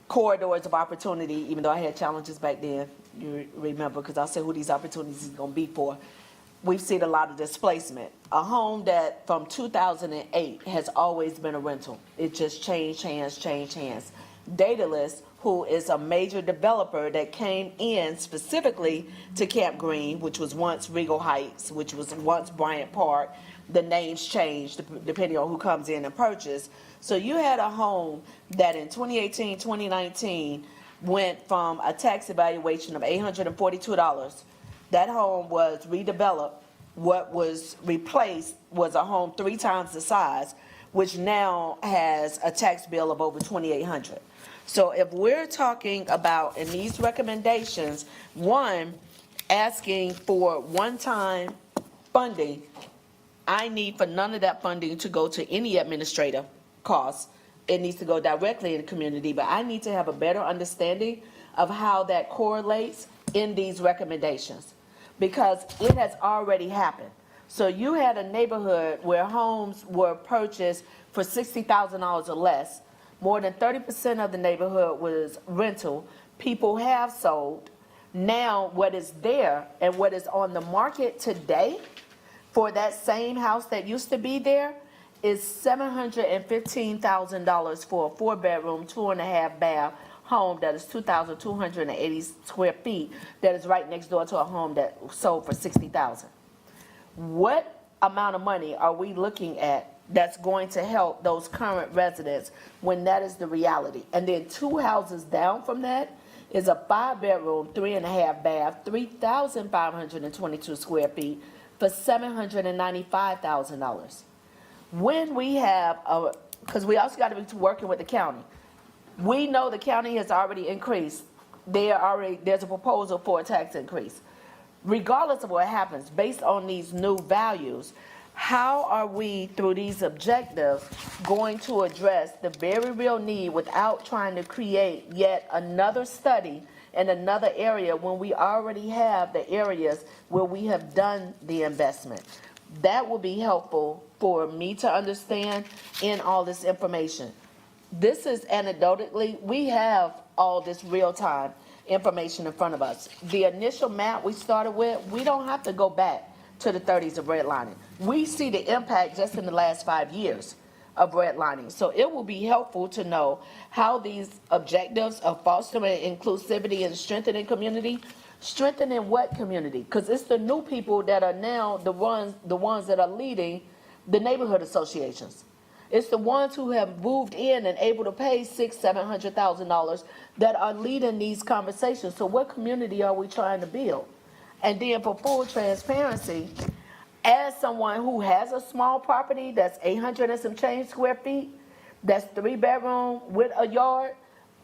corridors of opportunity, even though I had challenges back then, you remember, because I said who these opportunities is going to be for. We've seen a lot of displacement. A home that from 2008 has always been a rental. It just changed hands. Daedalus, who is a major developer that came in specifically to Camp Green, which was once Regal Heights, which was once Bryant Park. The names changed depending on who comes in and purchase. So you had a home that in 2018, 2019 went from a tax evaluation of $842. That home was redeveloped. What was replaced was a home 3 times the size, which now has a tax bill of over $2,800. So if we're talking about in these recommendations, 1, asking for one-time funding, I need for none of that funding to go to any administrative costs. It needs to go directly in the community, but I need to have a better understanding of how that correlates in these recommendations, because it has already happened. So you had a neighborhood where homes were purchased for $60,000 or less. More than 30% of the neighborhood was rental. People have sold. Now what is there and what is on the market today for that same house that used to be there is $715,000 for a 4-bedroom, 2.5 bath home that is 2,280 square feet that is right next door to a home that sold for $60,000. What amount of money are we looking at that's going to help those current residents when that is the reality? And then 2 houses down from that is a 5-bedroom, 3.5 bath, 3,522 square feet for $795,000. When we have, because we also got to be working with the county. We know the county has already increased. There's a proposal for a tax increase. Regardless of what happens, based on these new values, how are we, through these objectives, going to address the very real need without trying to create yet another study in another area when we already have the areas where we have done the investment? That will be helpful for me to understand in all this information. This is anecdotally, we have all this real-time information in front of us. The initial map we started with, we don't have to go back to the 30s of redlining. We see the impact just in the last 5 years of redlining. So it will be helpful to know how these objectives of fostering inclusivity and strengthening community, strengthening what community? Because it's the new people that are now the ones that are leading the neighborhood associations. It's the ones who have moved in and able to pay $600,000-$700,000 that are leading these conversations. So what community are we trying to build? And then for full transparency, as someone who has a small property that's 800 and some change square feet, that's 3-bedroom with a yard,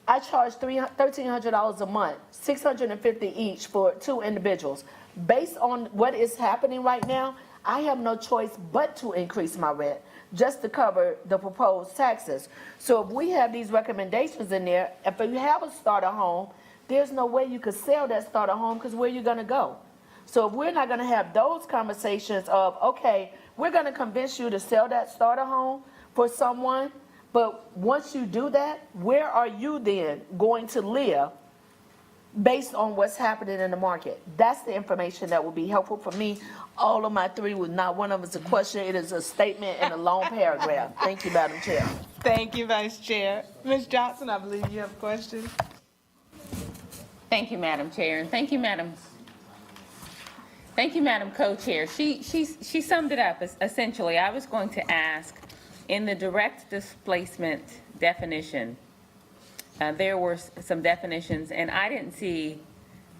I charge $1,300 a month, $650 each for 2 individuals. Based on what is happening right now, I have no choice but to increase my rent just to cover the proposed taxes. So if we have these recommendations in there, if you have a starter home, there's no way you could sell that starter home because where are you gonna go? So if we're not gonna have those conversations of, okay, we're gonna convince you to sell that starter home for someone, but once you do that, where are you then going to live based on what's happening in the market? That's the information that will be helpful for me. All of my 3 was not one of us a question. It is a statement in a long paragraph. Thank you, Madam Chair. Thank you, Vice Chair. Ms. Johnson, I believe you have a question. Thank you, Madam Chair, and thank you, Madam Co-Chair. She summed it up essentially. I was going to ask, in the direct displacement definition, there were some definitions, and I didn't see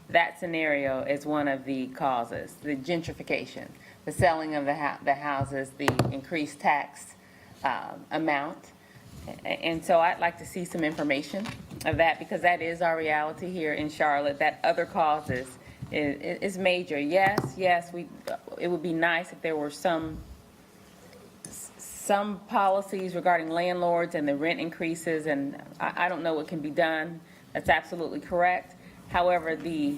that scenario as one of the causes. The gentrification, the selling of the houses, the increased tax amount. And so I'd like to see some information of that, because that is our reality here in Charlotte, that other causes is major. Yes, it would be nice if there were some policies regarding landlords and the rent increases, and I don't know what can be done. That's absolutely correct. However, the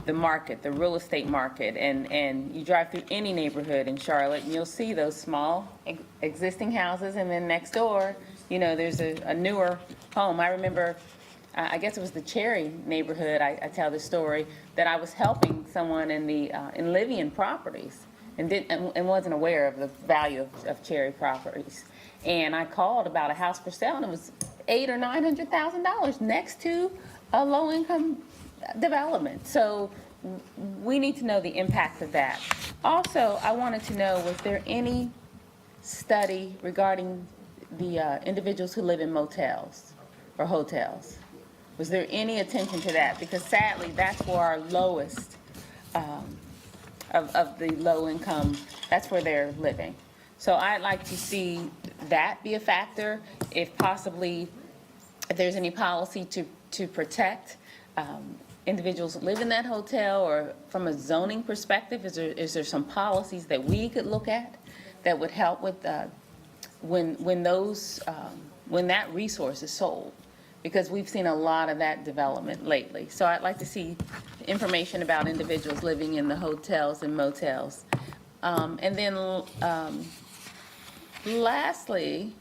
market, the real estate market, and you drive through any neighborhood in Charlotte, and you'll see those small existing houses, and then next door, there's a newer home. I remember, I guess it was the Cherry neighborhood. I tell this story that I was helping someone in Livian Properties, and wasn't aware of the value of Cherry properties. And I called about a house for sale, and it was $800,000 or $900,000 next to a low-income development. So we need to know the impact of that. Also, I wanted to know, was there any study regarding the individuals who live in motels or hotels? Was there any attention to that? Because sadly, that's where our lowest of the low income, that's where they're living. So I'd like to see that be a factor, if possibly, if there's any policy to protect individuals who live in that hotel, or from a zoning perspective, is there some policies that we could look at that would help with when that resource is sold? Because we've seen a lot of that development lately. So I'd like to see information about individuals living in the hotels and motels. And then lastly,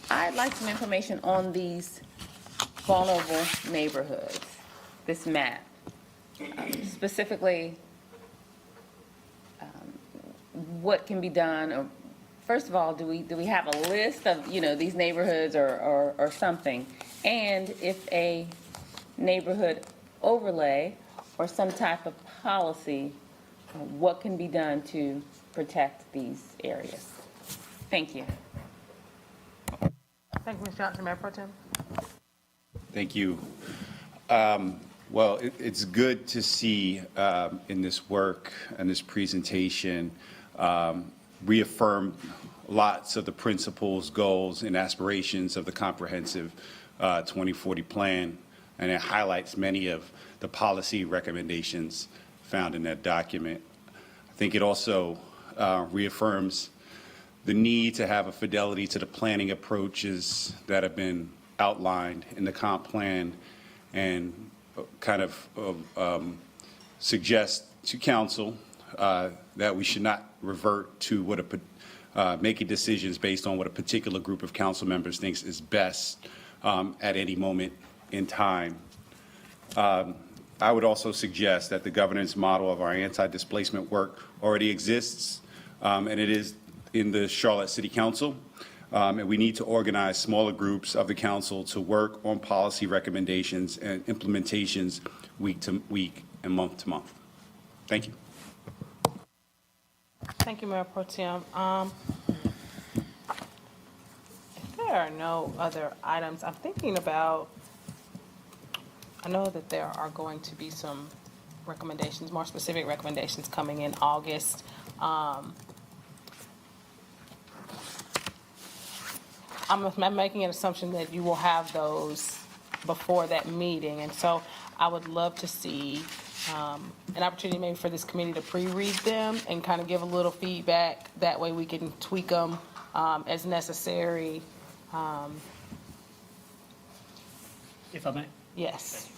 I'd like some information on these vulnerable neighborhoods, this map. Specifically, what can be done, or first of all, do we have a list of, these neighborhoods or something? And if a neighborhood overlay or some type of policy, what can be done to protect these areas? Thank you. Thank you, Ms. Johnson. Mayor Pro Tem. Thank you. Well, it's good to see in this work and this presentation reaffirm lots of the principles, goals, and aspirations of the comprehensive 2040 plan, and it highlights many of the policy recommendations found in that document. I think it also reaffirms the need to have a fidelity to the planning approaches that have been outlined in the comp plan, and kind of suggest to council that we should not revert to what making decisions based on what a particular group of council members thinks is best at any moment in time. I would also suggest that the governance model of our anti-displacement work already exists, and it is in the Charlotte City Council. And we need to organize smaller groups of the council to work on policy recommendations and implementations week to week and month to month. Thank you. Thank you, Mayor Pro Tem. If there are no other items, I'm thinking about, I know that there are going to be some recommendations, more specific recommendations coming in August. I'm making an assumption that you will have those before that meeting, and so I would love to see an opportunity maybe for this committee to pre-read them and kind of give a little feedback. That way we can tweak them as necessary. If I may? Yes.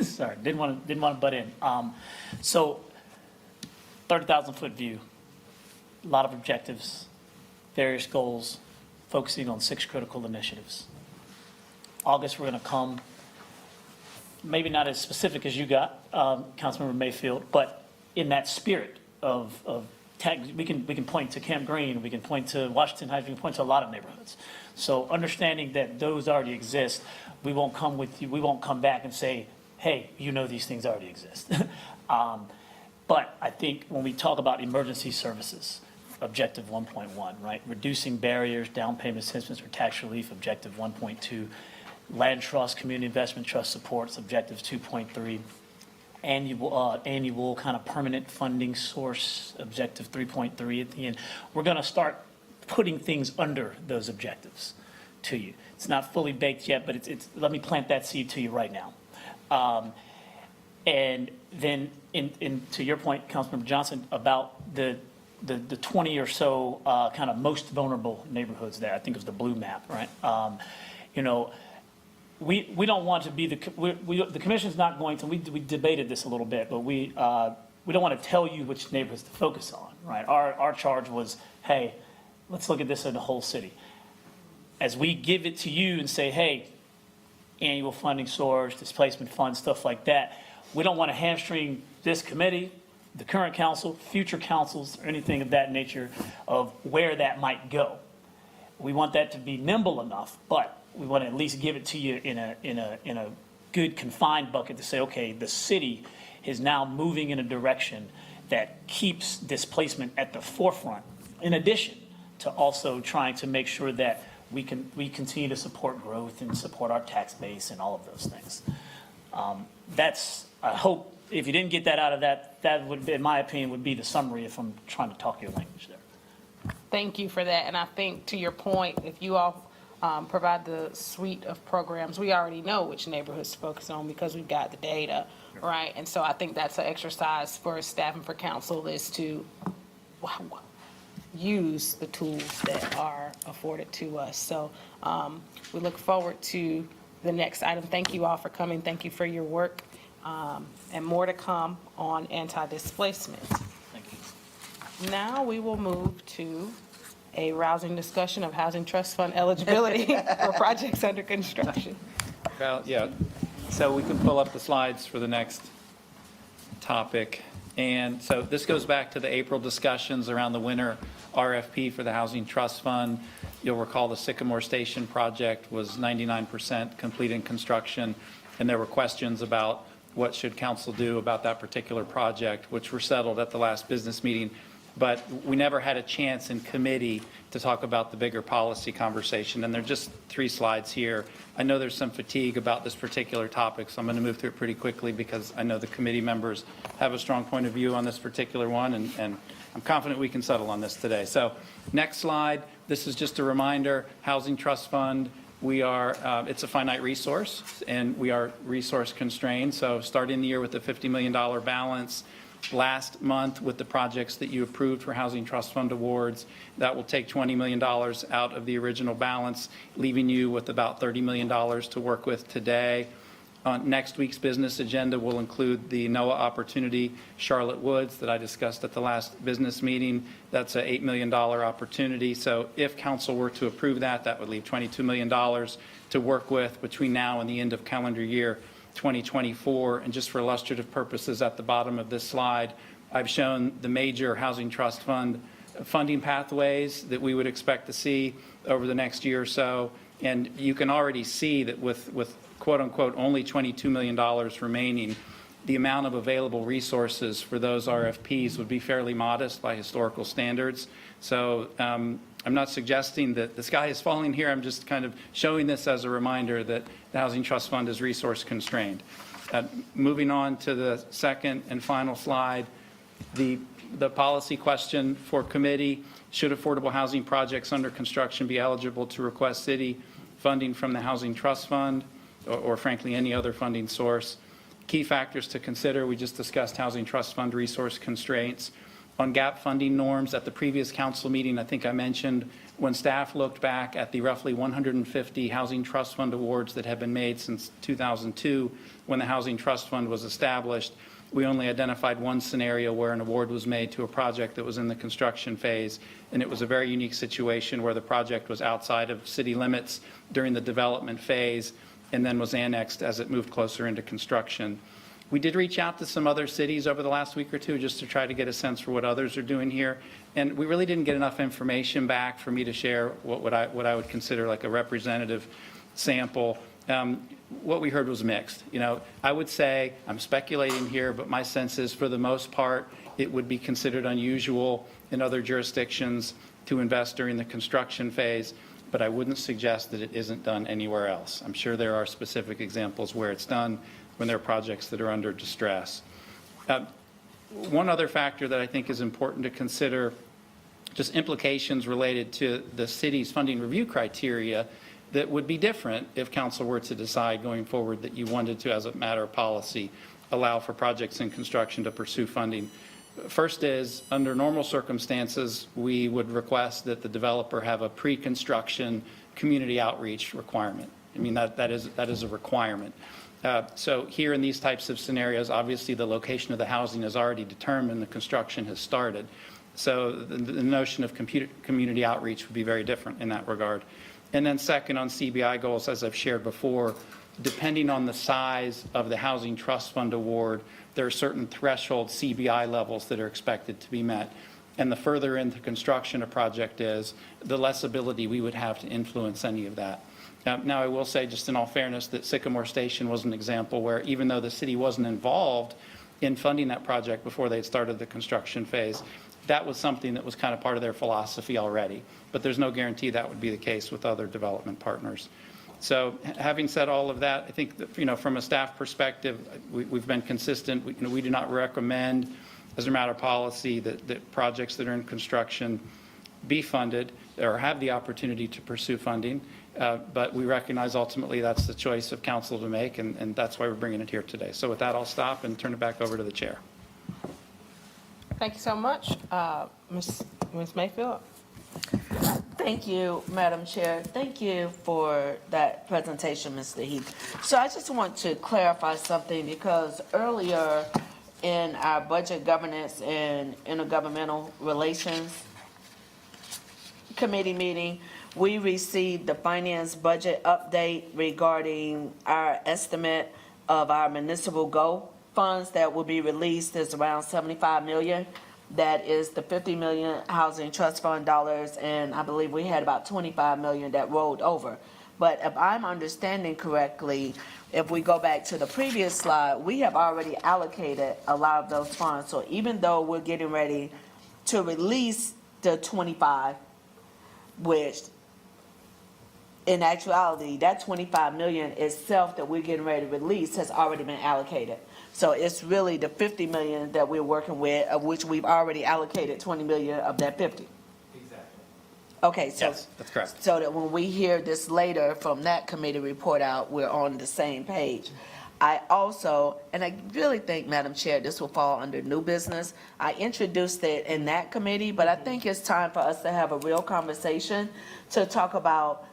Sorry, didn't want to butt in. So 30,000-foot view, a lot of objectives, various goals, focusing on 6 critical initiatives. August, we're going to come, maybe not as specific as you got, Councilmember Mayfield, but in that spirit of we can point to Camp Green, we can point to Washington Heights, we can point to a lot of neighborhoods. So understanding that those already exist, we won't come back and say, hey, you know these things already exist. But I think when we talk about emergency services, objective 1.1, right? Reducing barriers, down payment assistance or tax relief, objective 1.2. Land trust, community investment trust supports, objectives 2.3. Annual kind of permanent funding source, objective 3.3 at the end. We're going to start putting things under those objectives to you. It's not fully baked yet, but it's let me plant that seed to you right now. And then to your point, Councilmember Johnson, about the 20 or so kind of most vulnerable neighborhoods there. I think it was the blue map, right? We don't want to be the commission's not going to, we debated this a little bit, but we don't want to tell you which neighborhoods to focus on, right? Our charge was, hey, let's look at this in the whole city. As we give it to you and say, hey, annual funding source, displacement fund, stuff like that, we don't want to hamstring this committee, the current council, future councils, or anything of that nature of where that might go. We want that to be nimble enough, but we want to at least give it to you in a good confined bucket to say, okay, the city is now moving in a direction that keeps displacement at the forefront, in addition to also trying to make sure that we continue to support growth and support our tax base and all of those things. That's, I hope, if you didn't get that out of that would, in my opinion, would be the summary if I'm trying to talk your language there. Thank you for that. And I think to your point, if you all provide the suite of programs, we already know which neighborhoods to focus on because we've got the data, right? And so I think that's an exercise for staff and for council is to use the tools that are afforded to us. So we look forward to the next item. Thank you all for coming. Thank you for your work. And more to come on anti-displacement. Thank you. Now we will move to a rousing discussion of housing trust fund eligibility for projects under construction. Well, yeah, so we can pull up the slides for the next topic. And so this goes back to the April discussions around the winter RFP for the Housing Trust Fund. You'll recall the Sycamore Station project was 99% complete in construction, and there were questions about what should council do about that particular project, which were settled at the last business meeting. But we never had a chance in committee to talk about the bigger policy conversation, and there are just 3 slides here. I know there's some fatigue about this particular topic, so I'm going to move through it pretty quickly because I know the committee members have a strong point of view on this particular one, and I'm confident we can settle on this today. So next slide, this is just a reminder, Housing Trust Fund, we are, it's a finite resource, and we are resource constrained, so starting the year with a $50 million balance, last month with the projects that you approved for Housing Trust Fund awards. That will take $20 million out of the original balance, leaving you with about $30 million to work with today. Next week's business agenda will include the NOAA opportunity, Charlotte Woods, that I discussed at the last business meeting. That's an $8 million opportunity. So if council were to approve that, that would leave $22 million to work with between now and the end of calendar year 2024. And just for illustrative purposes, at the bottom of this slide, I've shown the major Housing Trust Fund funding pathways that we would expect to see over the next year or so. And you can already see that with quote unquote only $22 million remaining, the amount of available resources for those RFPs would be fairly modest by historical standards. So I'm not suggesting that the sky is falling here. I'm just kind of showing this as a reminder that the Housing Trust Fund is resource constrained. Moving on to the second and final slide, the policy question for committee: should affordable housing projects under construction be eligible to request city funding from the Housing Trust Fund or frankly any other funding source? Key factors to consider: we just discussed Housing Trust Fund resource constraints. On gap funding norms, at the previous council meeting, I think I mentioned when staff looked back at the roughly 150 Housing Trust Fund awards that have been made since 2002, when the Housing Trust Fund was established, we only identified one scenario where an award was made to a project that was in the construction phase, and it was a very unique situation where the project was outside of city limits during the development phase and then was annexed as it moved closer into construction. We did reach out to some other cities over the last week or two just to try to get a sense for what others are doing here, and we really didn't get enough information back for me to share what I would consider like a representative sample. What we heard was mixed. You know, I would say, I'm speculating here, but my sense is for the most part, it would be considered unusual in other jurisdictions to invest during the construction phase, but I wouldn't suggest that it isn't done anywhere else. I'm sure there are specific examples where it's done when there are projects that are under distress. One other factor that I think is important to consider, just implications related to the city's funding review criteria that would be different if council were to decide going forward that you wanted to, as a matter of policy, allow for projects in construction to pursue funding. First is, under normal circumstances, we would request that the developer have a pre-construction community outreach requirement. I mean, that is a requirement. So here in these types of scenarios, obviously the location of the housing is already determined, the construction has started. So the notion of community outreach would be very different in that regard. And then second, on CBI goals, as I've shared before, depending on the size of the Housing Trust Fund award, there are certain threshold CBI levels that are expected to be met. And the further into construction a project is, the less ability we would have to influence any of that. Now, I will say, just in all fairness, that Sycamore Station was an example where, even though the city wasn't involved in funding that project before they had started the construction phase, that was something that was kind of part of their philosophy already. But there's no guarantee that would be the case with other development partners. So having said all of that, I think that, you know, from a staff perspective, we've been consistent. We do not recommend, as a matter of policy, that projects that are in construction be funded or have the opportunity to pursue funding. But we recognize ultimately that's the choice of council to make, and that's why we're bringing it here today. So with that, I'll stop and turn it back over to the chair. Thank you so much. Ms. Mayfield? Thank you, Madam Chair. Thank you for that presentation, Mr. Heath. So I just want to clarify something, because earlier in our Budget Governance and Intergovernmental Relations Committee meeting, we received the finance budget update regarding our estimate of our municipal GO funds that will be released is around $75 million. That is the $50 million Housing Trust Fund dollars, and I believe we had about $25 million that rolled over. But if I'm understanding correctly, if we go back to the previous slide, we have already allocated a lot of those funds. So even though we're getting ready to release the 25, which in actuality, that $25 million itself that we're getting ready to release has already been allocated. So it's really the $50 million that we're working with, of which we've already allocated $20 million of that 50. Exactly. Okay, so Yes, that's correct. so that when we hear this later from that committee report out, we're on the same page. I also, and I really think, Madam Chair, this will fall under new business. I introduced it in that committee, but I think it's time for us to have a real conversation to talk about,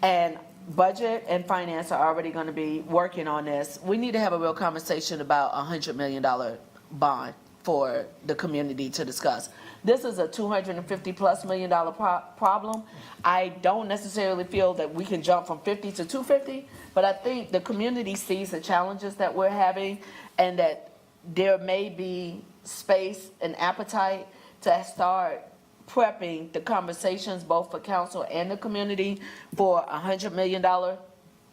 and budget and finance are already going to be working on this. We need to have a real conversation about a $100 million bond for the community to discuss. This is a $250+ million problem. I don't necessarily feel that we can jump from 50 to 250, but I think the community sees the challenges that we're having and that there may be space and appetite to start prepping the conversations both for council and the community for a $100 million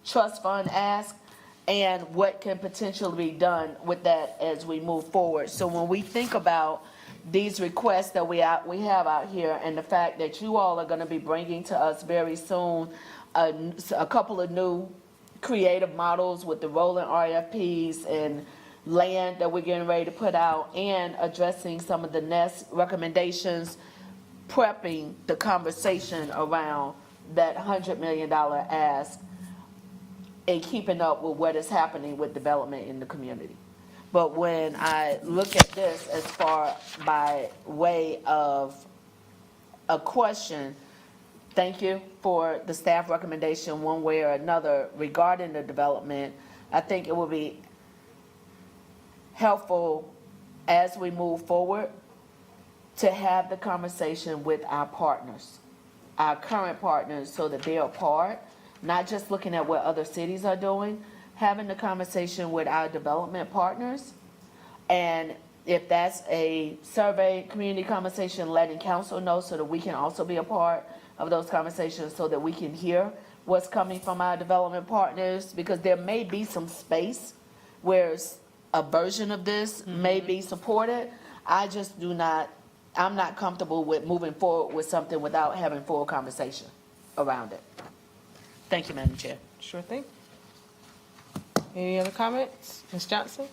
trust fund ask and what can potentially be done with that as we move forward. So when we think about these requests that we have out here and the fact that you all are going to be bringing to us very soon a couple of new creative models with the rolling RFPs and land that we're getting ready to put out and addressing some of the NEST recommendations, prepping the conversation around that $100 million ask and keeping up with what is happening with development in the community. But when I look at this as far by way of a question, thank you for the staff recommendation one way or another regarding the development. I think it will be helpful as we move forward to have the conversation with our partners, our current partners, so that they are part, not just looking at what other cities are doing, having the conversation with our development partners. And if that's a survey, community conversation, letting council know so that we can also be a part of those conversations so that we can hear what's coming from our development partners, because there may be some space where a version of this may be supported. I just I'm not comfortable with moving forward with something without having full conversation around it. Thank you, Madam Chair. Sure thing. Any other comments? Ms. Johnson?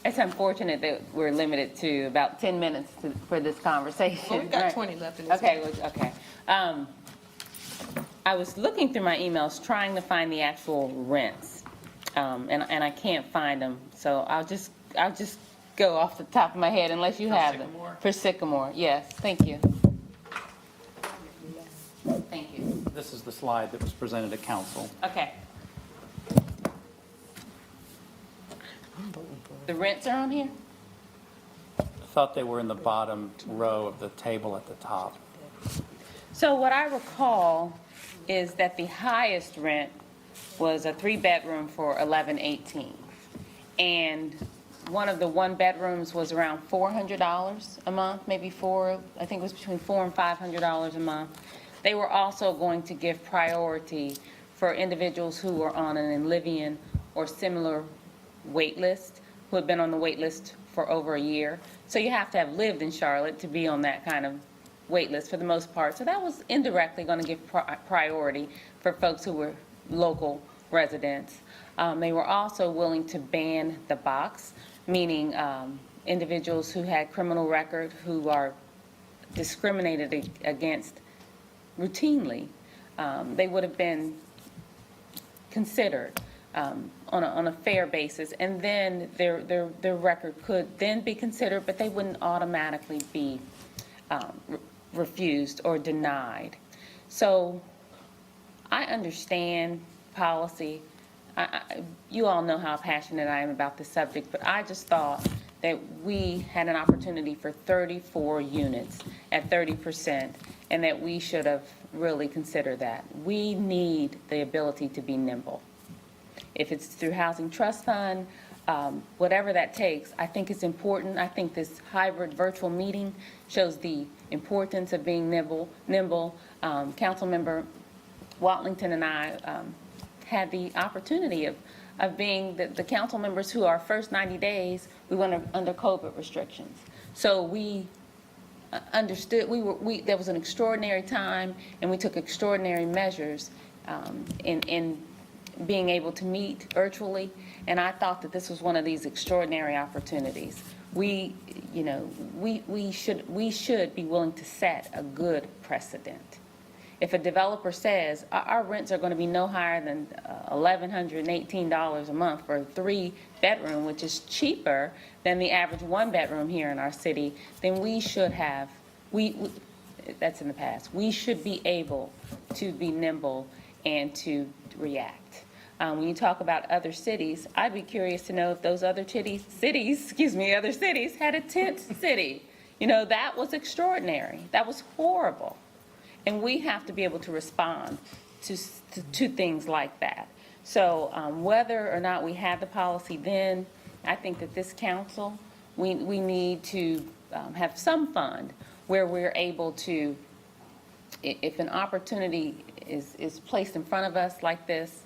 It's unfortunate that we're limited to about 10 minutes for this conversation. Well, we've got Right. 20 left in this. Okay, okay. I was looking through my emails trying to find the actual rents, and I can't find them. So I'll just go off the top of my head unless you have them. For Sycamore, yes. Thank you. Thank you. This is the slide that was presented at council. Okay. The rents are on here? I thought they were in the bottom row of the table at the top. So what I recall is that the highest rent was a 3-bedroom for $11.18, and one of the 1-bedrooms was around $400 a month, maybe I think it was between $400 and $500 a month. They were also going to give priority for individuals who were on an Enlivian or similar wait list, who had been on the wait list for over a year. So you have to have lived in Charlotte to be on that kind of wait list for the most part. So that was indirectly going to give priority for folks who were local residents. They were also willing to ban the box, meaning individuals who had criminal record, who are discriminated against routinely. They would have been considered on a fair basis, and then their record could then be considered, but they wouldn't automatically be refused or denied. So I understand policy. You all know how passionate I am about this subject, but I just thought that we had an opportunity for 34 units at 30%, and that we should have really considered that. We need the ability to be nimble. If it's through Housing Trust Fund, whatever that takes, I think it's important. I think this hybrid virtual meeting shows the importance of being nimble. Councilmember Watlington and I had the opportunity of being the council members who our first 90 days, we went under COVID restrictions. So we understood, there was an extraordinary time, and we took extraordinary measures in being able to meet virtually, and I thought that this was one of these extraordinary opportunities. We should be willing to set a good precedent. If a developer says our rents are going to be no higher than $1,118 a month for a 3-bedroom, which is cheaper than the average 1-bedroom here in our city, then we should have, that's in the past, we should be able to be nimble and to react. When you talk about other cities, I'd be curious to know if those other cities had a tent city. You know, that was extraordinary. That was horrible. And we have to be able to respond to things like that. So whether or not we had the policy then, I think that this council, we need to have some fund where we're able to, if an opportunity is placed in front of us like this,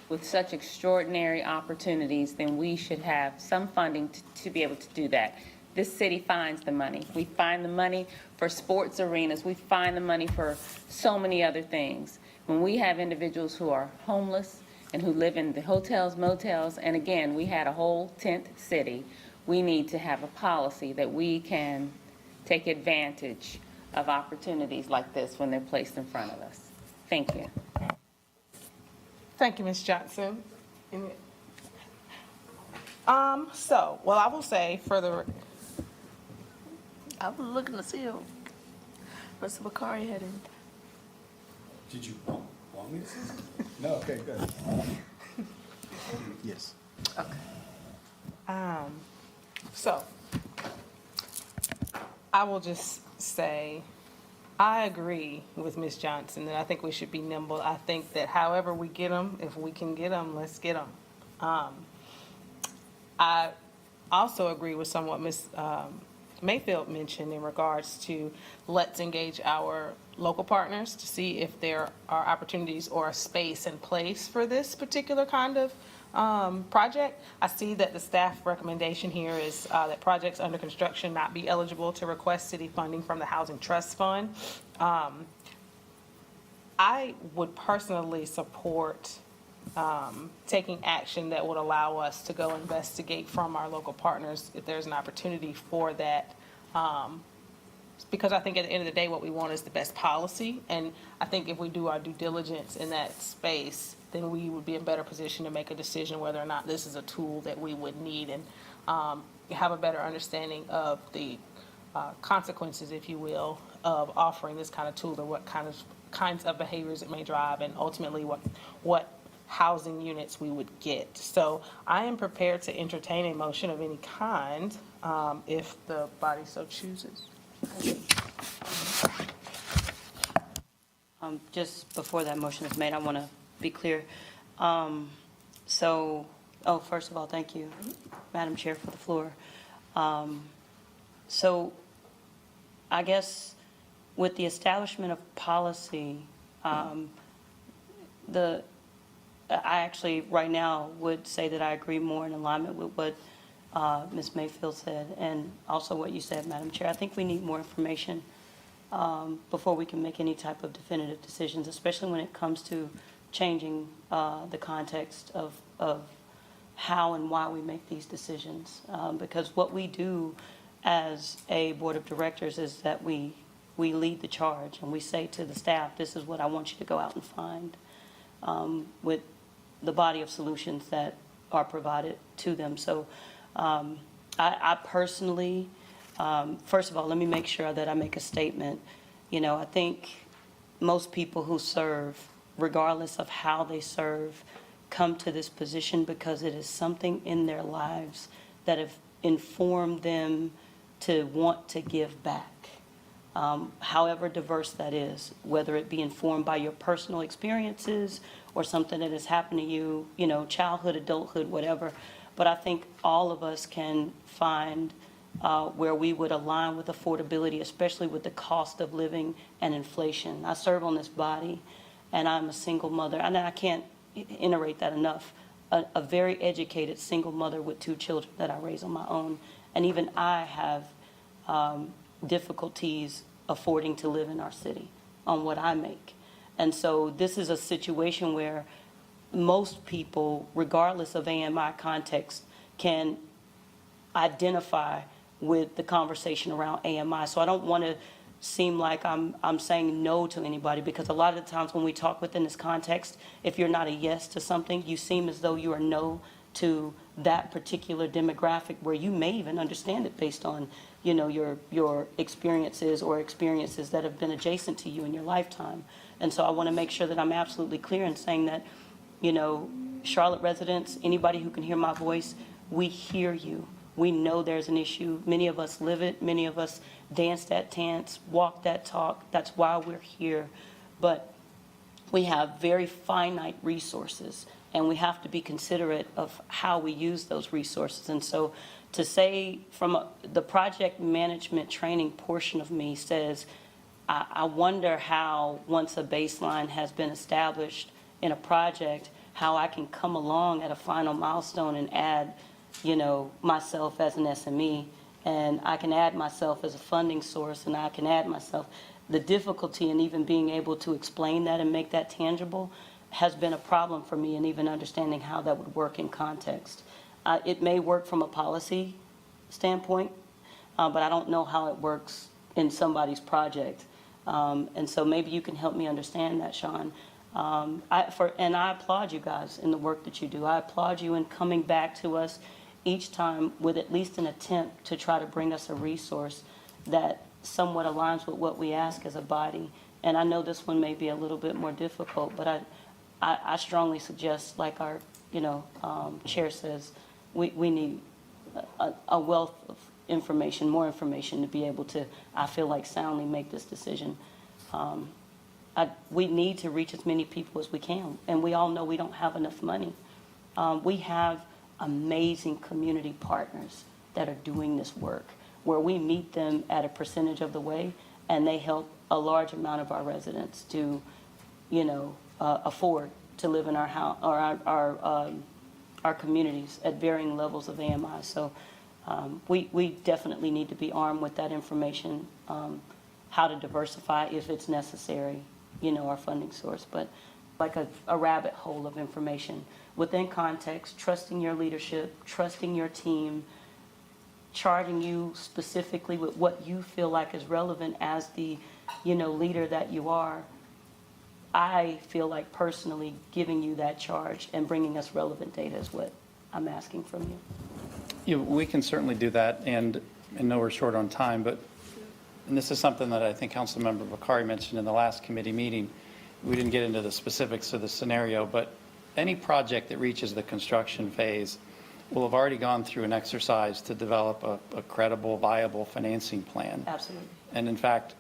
with such extraordinary opportunities, then we should have some funding to be able to do that. This city finds the money. We find the money for sports arenas. We find the money for so many other things. When we have individuals who are homeless and who live in the hotels, motels, and again, we had a whole tent city, we need to have a policy that we can take advantage of opportunities like this when they're placed in front of us. Thank you. Thank you, Ms. Johnson. Well, I will say for the, I was looking to see if Mr. Bakari had any. Did you want me to say something? No, okay, good. Yes. so I will just say, I agree with Ms. Johnson that I think we should be nimble. I think that however we get them, if we can get them, let's get them. I also agree with somewhat Ms. Mayfield mentioned in regards to let's engage our local partners to see if there are opportunities or a space in place for this particular kind of project. I see that the staff recommendation here is that projects under construction not be eligible to request city funding from the Housing Trust Fund. I would personally support taking action that would allow us to go investigate from our local partners if there's an opportunity for that. Because I think at the end of the day, what we want is the best policy. And I think if we do our due diligence in that space, then we would be in a better position to make a decision whether or not this is a tool that we would need and have a better understanding of the consequences, if you will, of offering this kind of tool or what kinds of behaviors it may drive and ultimately what housing units we would get. So I am prepared to entertain a motion of any kind if the body so chooses. Just before that motion is made, I want to be clear. First of all, thank you, Madam Chair, for the floor. So I guess with the establishment of policy, I actually right now would say that I agree more in alignment with what Ms. Mayfield said and also what you said, Madam Chair. I think we need more information before we can make any type of definitive decisions, especially when it comes to changing the context of how and why we make these decisions. Because what we do as a board of directors is that we lead the charge and we say to the staff, this is what I want you to go out and find with the body of solutions that are provided to them. So I personally, first of all, let me make sure that I make a statement. You know, I think most people who serve, regardless of how they serve, come to this position because it is something in their lives that have informed them to want to give back. However diverse that is, whether it be informed by your personal experiences or something that has happened to you, you know, childhood, adulthood, whatever. But I think all of us can find where we would align with affordability, especially with the cost of living and inflation. I serve on this body, and I'm a single mother, and I can't iterate that enough. A very educated single mother with 2 children that I raise on my own, and even I have difficulties affording to live in our city on what I make. And so this is a situation where most people, regardless of AMI context, can identify with the conversation around AMI. So I don't want to seem like I'm saying no to anybody, because a lot of the times when we talk within this context, if you're not a yes to something, you seem as though you are no to that particular demographic, where you may even understand it based on, you know, your experiences or experiences that have been adjacent to you in your lifetime. And so I want to make sure that I'm absolutely clear in saying that, you know, Charlotte residents, anybody who can hear my voice, we hear you. We know there's an issue. Many of us live it. Many of us dance that dance, walk that talk. That's why we're here. But we have very finite resources, and we have to be considerate of how we use those resources. And so to say the project management training portion of me says, I wonder how, once a baseline has been established in a project, how I can come along at a final milestone and add, myself as an SME, and I can add myself as a funding source, and I can add myself. The difficulty in even being able to explain that and make that tangible has been a problem for me, and even understanding how that would work in context. It may work from a policy standpoint, but I don't know how it works in somebody's project. And so maybe you can help me understand that, Sean. And I applaud you guys in the work that you do. I applaud you in coming back to us each time with at least an attempt to try to bring us a resource that somewhat aligns with what we ask as a body. And I know this one may be a little bit more difficult, but I strongly suggest, like our chair says, we need a wealth of information, more information, to be able to, I feel like, soundly make this decision. We need to reach as many people as we can, and we all know we don't have enough money. We have amazing community partners that are doing this work, where we meet them at a percentage of the way, and they help a large amount of our residents to, afford to live in our house or our communities at varying levels of AMI. So we definitely need to be armed with that information, how to diversify if it's necessary, our funding source, but like a rabbit hole of information within context, trusting your leadership, trusting your team, charging you specifically with what you feel like is relevant as the, leader that you are. I feel like personally giving you that charge and bringing us relevant data is what I'm asking from you. We can certainly do that, and I know we're short on time, and this is something that I think Councilmember Bakari mentioned in the last committee meeting. We didn't get into the specifics of the scenario, but any project that reaches the construction phase will have already gone through an exercise to develop a credible, viable financing plan. Absolutely. And in fact,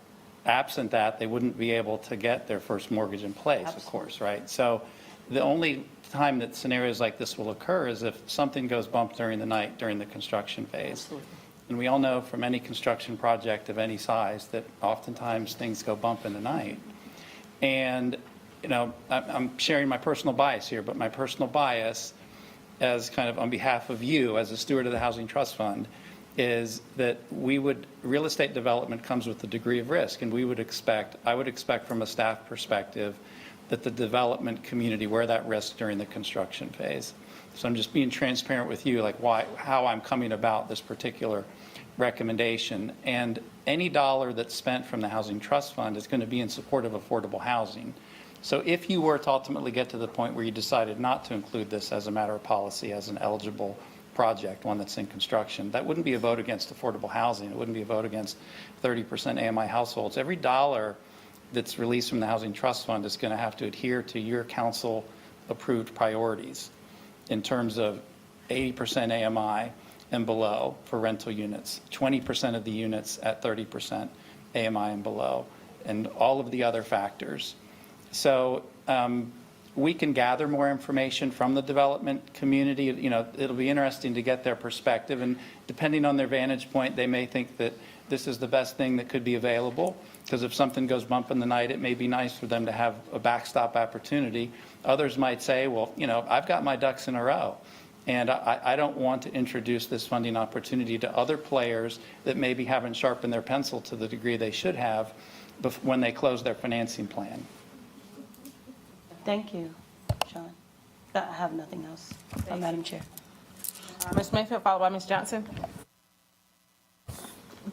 absent that, they wouldn't be able to get their first mortgage in place, Absolutely. Of course, right? So the only time that scenarios like this will occur is if something goes bump during the night during the construction phase. Absolutely. And we all know from any construction project of any size that oftentimes things go bump in the night. And, I'm sharing my personal bias here, but my personal bias as kind of on behalf of you as a steward of the Housing Trust Fund is that real estate development comes with a degree of risk, and I would expect from a staff perspective that the development community wear that risk during the construction phase. So I'm just being transparent with you, like how I'm coming about this particular recommendation. And any dollar that's spent from the Housing Trust Fund is going to be in support of affordable housing. So if you were to ultimately get to the point where you decided not to include this as a matter of policy, as an eligible project, one that's in construction, that wouldn't be a vote against affordable housing. It wouldn't be a vote against 30% AMI households. Every dollar that's released from the Housing Trust Fund is going to have to adhere to your council-approved priorities in terms of 80% AMI and below for rental units, 20% of the units at 30% AMI and below, and all of the other factors. So we can gather more information from the development community. It'll be interesting to get their perspective, and depending on their vantage point, they may think that this is the best thing that could be available, because if something goes bump in the night, it may be nice for them to have a backstop opportunity. Others might say, well, I've got my ducks in a row, and I don't want to introduce this funding opportunity to other players that maybe haven't sharpened their pencil to the degree they should have when they close their financing plan. Thank you, Sean. I have nothing else, Madam Chair. Ms. Mayfield, followed by Ms. Johnson.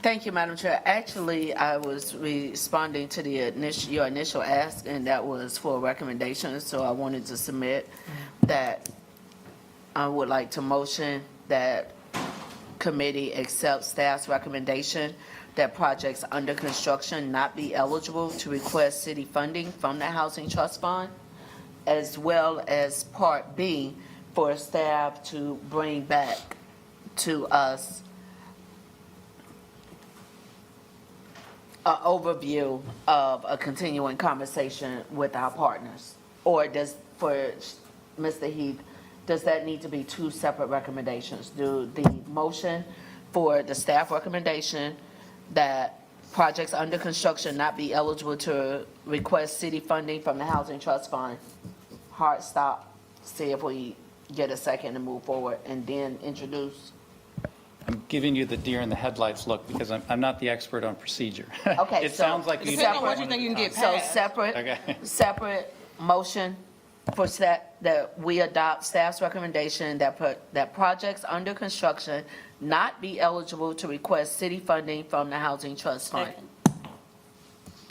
Thank you, Madam Chair. Actually, I was responding to your initial ask, and that was for recommendations. So I wanted to submit that I would like to motion that committee accept staff's recommendation that projects under construction not be eligible to request city funding from the Housing Trust Fund, as well as Part B for staff to bring back to us an overview of a continuing conversation with our partners? Or does, for Mr. Heath, does that need to be two separate recommendations? Do the motion for the staff recommendation that projects under construction not be eligible to request city funding from the Housing Trust Fund, hard stop, see if we get a second to move forward, and then introduce? I'm giving you the deer in the headlights look because I'm not the expert on procedure. Okay, It so sounds like you need separate- to what put you one think at you a can get time. So separate, Okay. separate motion for that we adopt staff's recommendation that projects under construction not be eligible to request city funding from the Housing Trust Fund.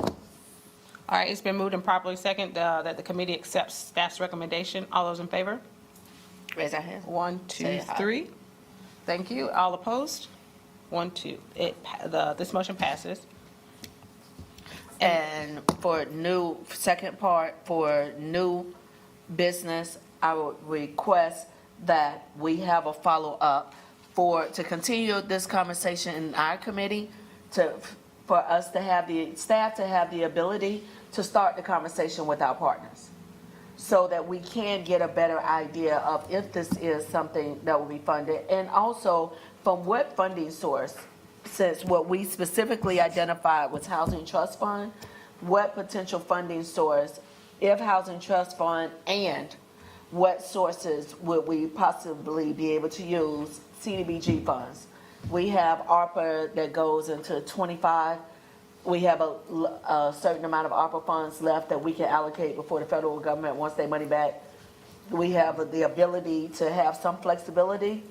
All right, it's been moved and properly second that the committee accepts staff's recommendation. All those in favor? Raise our hand. 1, 2, Say aye. 3. Thank you. All opposed? 1, 2. This motion passes. And for new, second part, for new business, I would request that we have a follow-up to continue this conversation in our committee, for us to have the staff to have the ability to start the conversation with our partners, so that we can get a better idea of if this is something that will be funded, and also from what funding source, since what we specifically identified was Housing Trust Fund, what potential funding source, if Housing Trust Fund, and what sources would we possibly be able to use CDBG funds? We have ARPA that goes into 25. We have a certain amount of ARPA funds left that we can allocate before the federal government wants their money back. We have the ability to have some flexibility.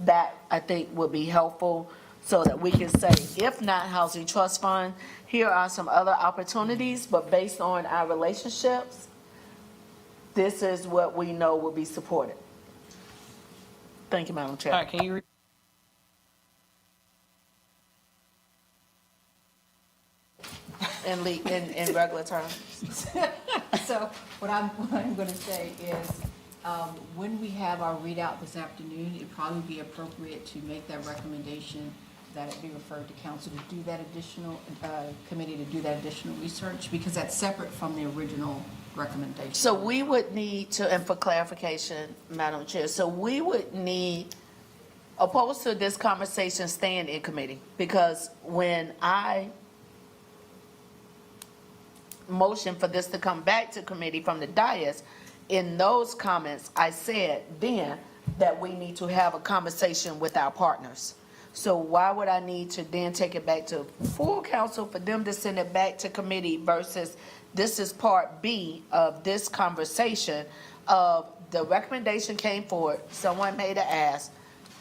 That, I think, would be helpful, so that we can say, if not Housing Trust Fund, here are some other opportunities, but based on our relationships, this is what we know will be supported. Thank you, Madam Chair. All right, can you read? In regular terms. So what I'm going to say is, when we have our readout this afternoon, it'd probably be appropriate to make that recommendation that it be referred to council to do that additional, committee to do that additional research, because that's separate from the original recommendation. So we would need to, and for clarification, Madam Chair, so we would need, opposed to this conversation staying in committee, because when I motion for this to come back to committee from the dais, in those comments, I said then that we need to have a conversation with our partners. So why would I need to then take it back to full council for them to send it back to committee versus this is part B of this conversation of the recommendation came forward, someone made an ask,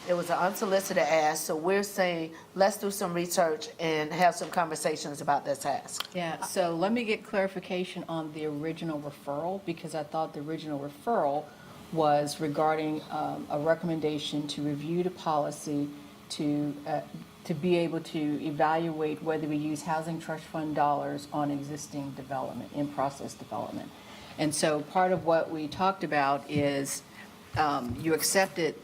it was an unsolicited ask, so we're saying, let's do some research and have some conversations about this ask. Yeah, so let me get clarification on the original referral, because I thought the original referral was regarding a recommendation to review the policy to be able to evaluate whether we use Housing Trust Fund dollars on existing development, in-process development. And so part of what we talked about is you accepted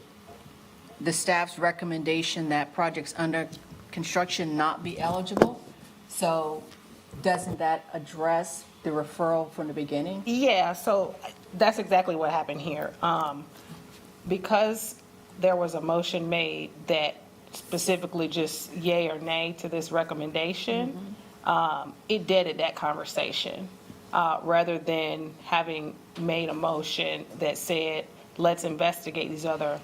the staff's recommendation that projects under construction not be eligible. So doesn't that address the referral from the beginning? Yeah, so that's exactly what happened here. Because there was a motion made that specifically just yay or nay to this recommendation, it deaded that conversation, rather than having made a motion that said, let's investigate these other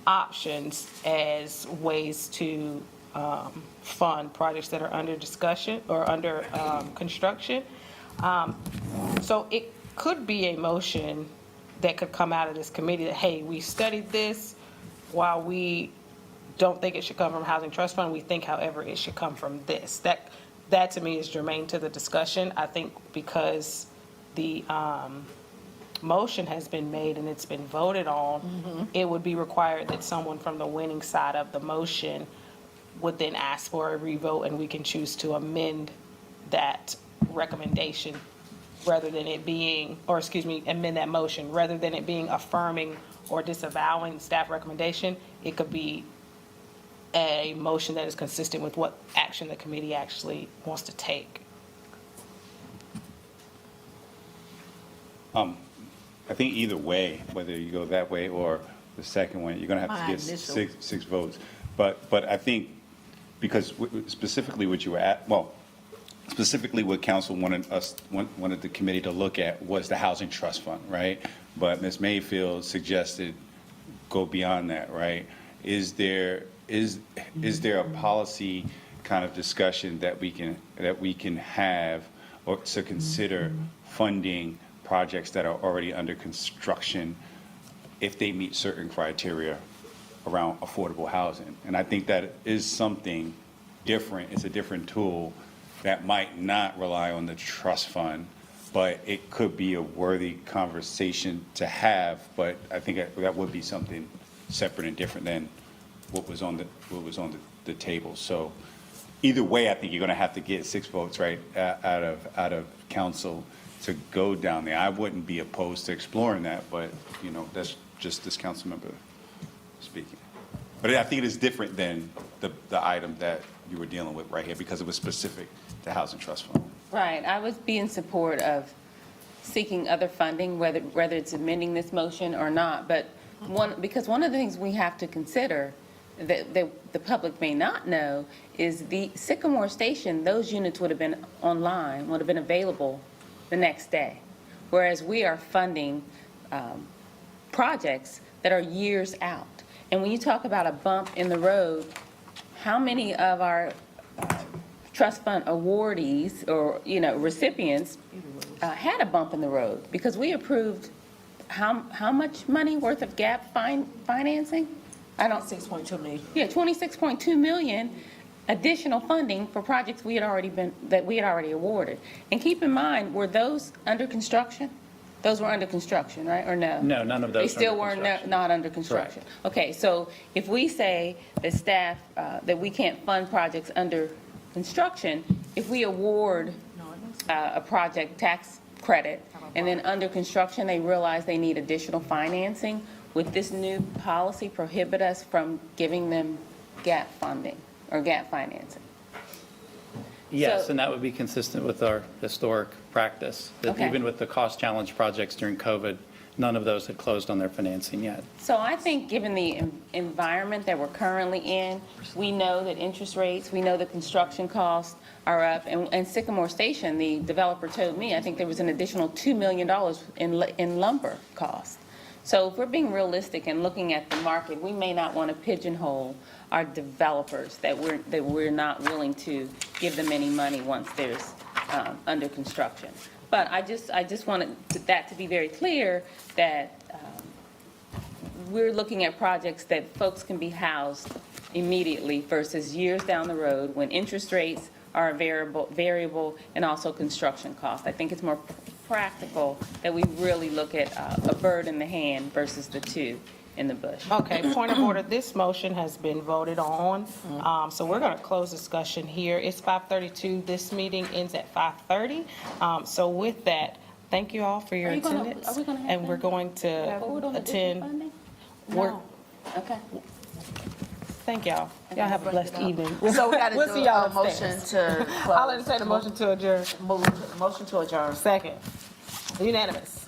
options as ways to fund projects that are under discussion or under construction. So it could be a motion that could come out of this committee that, hey, we studied this. While we don't think it should come from Housing Trust Fund, we think, however, it should come from this. That to me is germane to the discussion. I think because the motion has been made and it's been voted on, it would be required that someone from the winning side of the motion would then ask for a revote, and we can choose to amend that recommendation rather than it being, or excuse me, amend that motion, rather than it being affirming or disavowing staff recommendation. It could be a motion that is consistent with what action the committee actually wants to take. I think either way, whether you go that way or the second one, you're going to have to get six votes. But I think, because specifically what you were at, well, specifically what council wanted the committee to look at was the housing trust fund, right? But Ms. Mayfield suggested go beyond that, right? Is there a policy kind of discussion that we can have or to consider funding projects that are already under construction if they meet certain criteria around affordable housing? And I think that is something different. It's a different tool that might not rely on the trust fund, but it could be a worthy conversation to have. But I think that would be something separate and different than what was on the table. So either way, I think you're going to have to get 6 votes right out of council to go down there. I wouldn't be opposed to exploring that, but that's just this council member speaking. But I think it is different than the item that you were dealing with right here because it was specific to housing trust fund. Right, I would be in support of seeking other funding, whether it's amending this motion or not. But because one of the things we have to consider that the public may not know is the Sycamore Station, those units would have been online, would have been available the next day. Whereas we are funding projects that are years out. And when you talk about a bump in the road, how many of our trust fund awardees or recipients had a bump in the road? Because we approved how much money worth of gap financing? 6.2 million. Yeah, 26.2 million additional funding for projects we had already awarded. And keep in mind, were those under construction? Those were under construction, right, or no? No, none of those. They still were not under construction. Correct. Okay, so if we say that staff, that we can't fund projects under construction, if we award a project tax credit, and then under construction, they realize they need additional financing, would this new policy prohibit us from giving them gap funding or gap financing? Yes, So- and that would be consistent with our historic practice, that Okay. even with the cost challenge projects during COVID, none of those had closed on their financing yet. So I think given the environment that we're currently in, we know that interest rates, we know the construction costs are up, and Sycamore Station, the developer told me, I think there was an additional $2 million in lumber costs. So if we're being realistic and looking at the market, we may not want to pigeonhole our developers that we're not willing to give them any money once there's under construction. But I just wanted that to be very clear that we're looking at projects that folks can be housed immediately versus years down the road when interest rates are variable and also construction costs. I think it's more practical that we really look at a bird in the hand versus the two in the bush. Okay, point of order, this motion has been voted on, so we're going to close discussion here. It's 5:32, this meeting ends at 5:30. So with that, thank you all for your attendance. Are we gonna have And we're going to vote on the attend. funding? No. Okay. Thank y'all. Y'all have a blessed evening. So we got to We'll do see y'all a motion upstairs. to I'll close. entertain a motion to adjourn. Motion to adjourn. Second. Unanimous.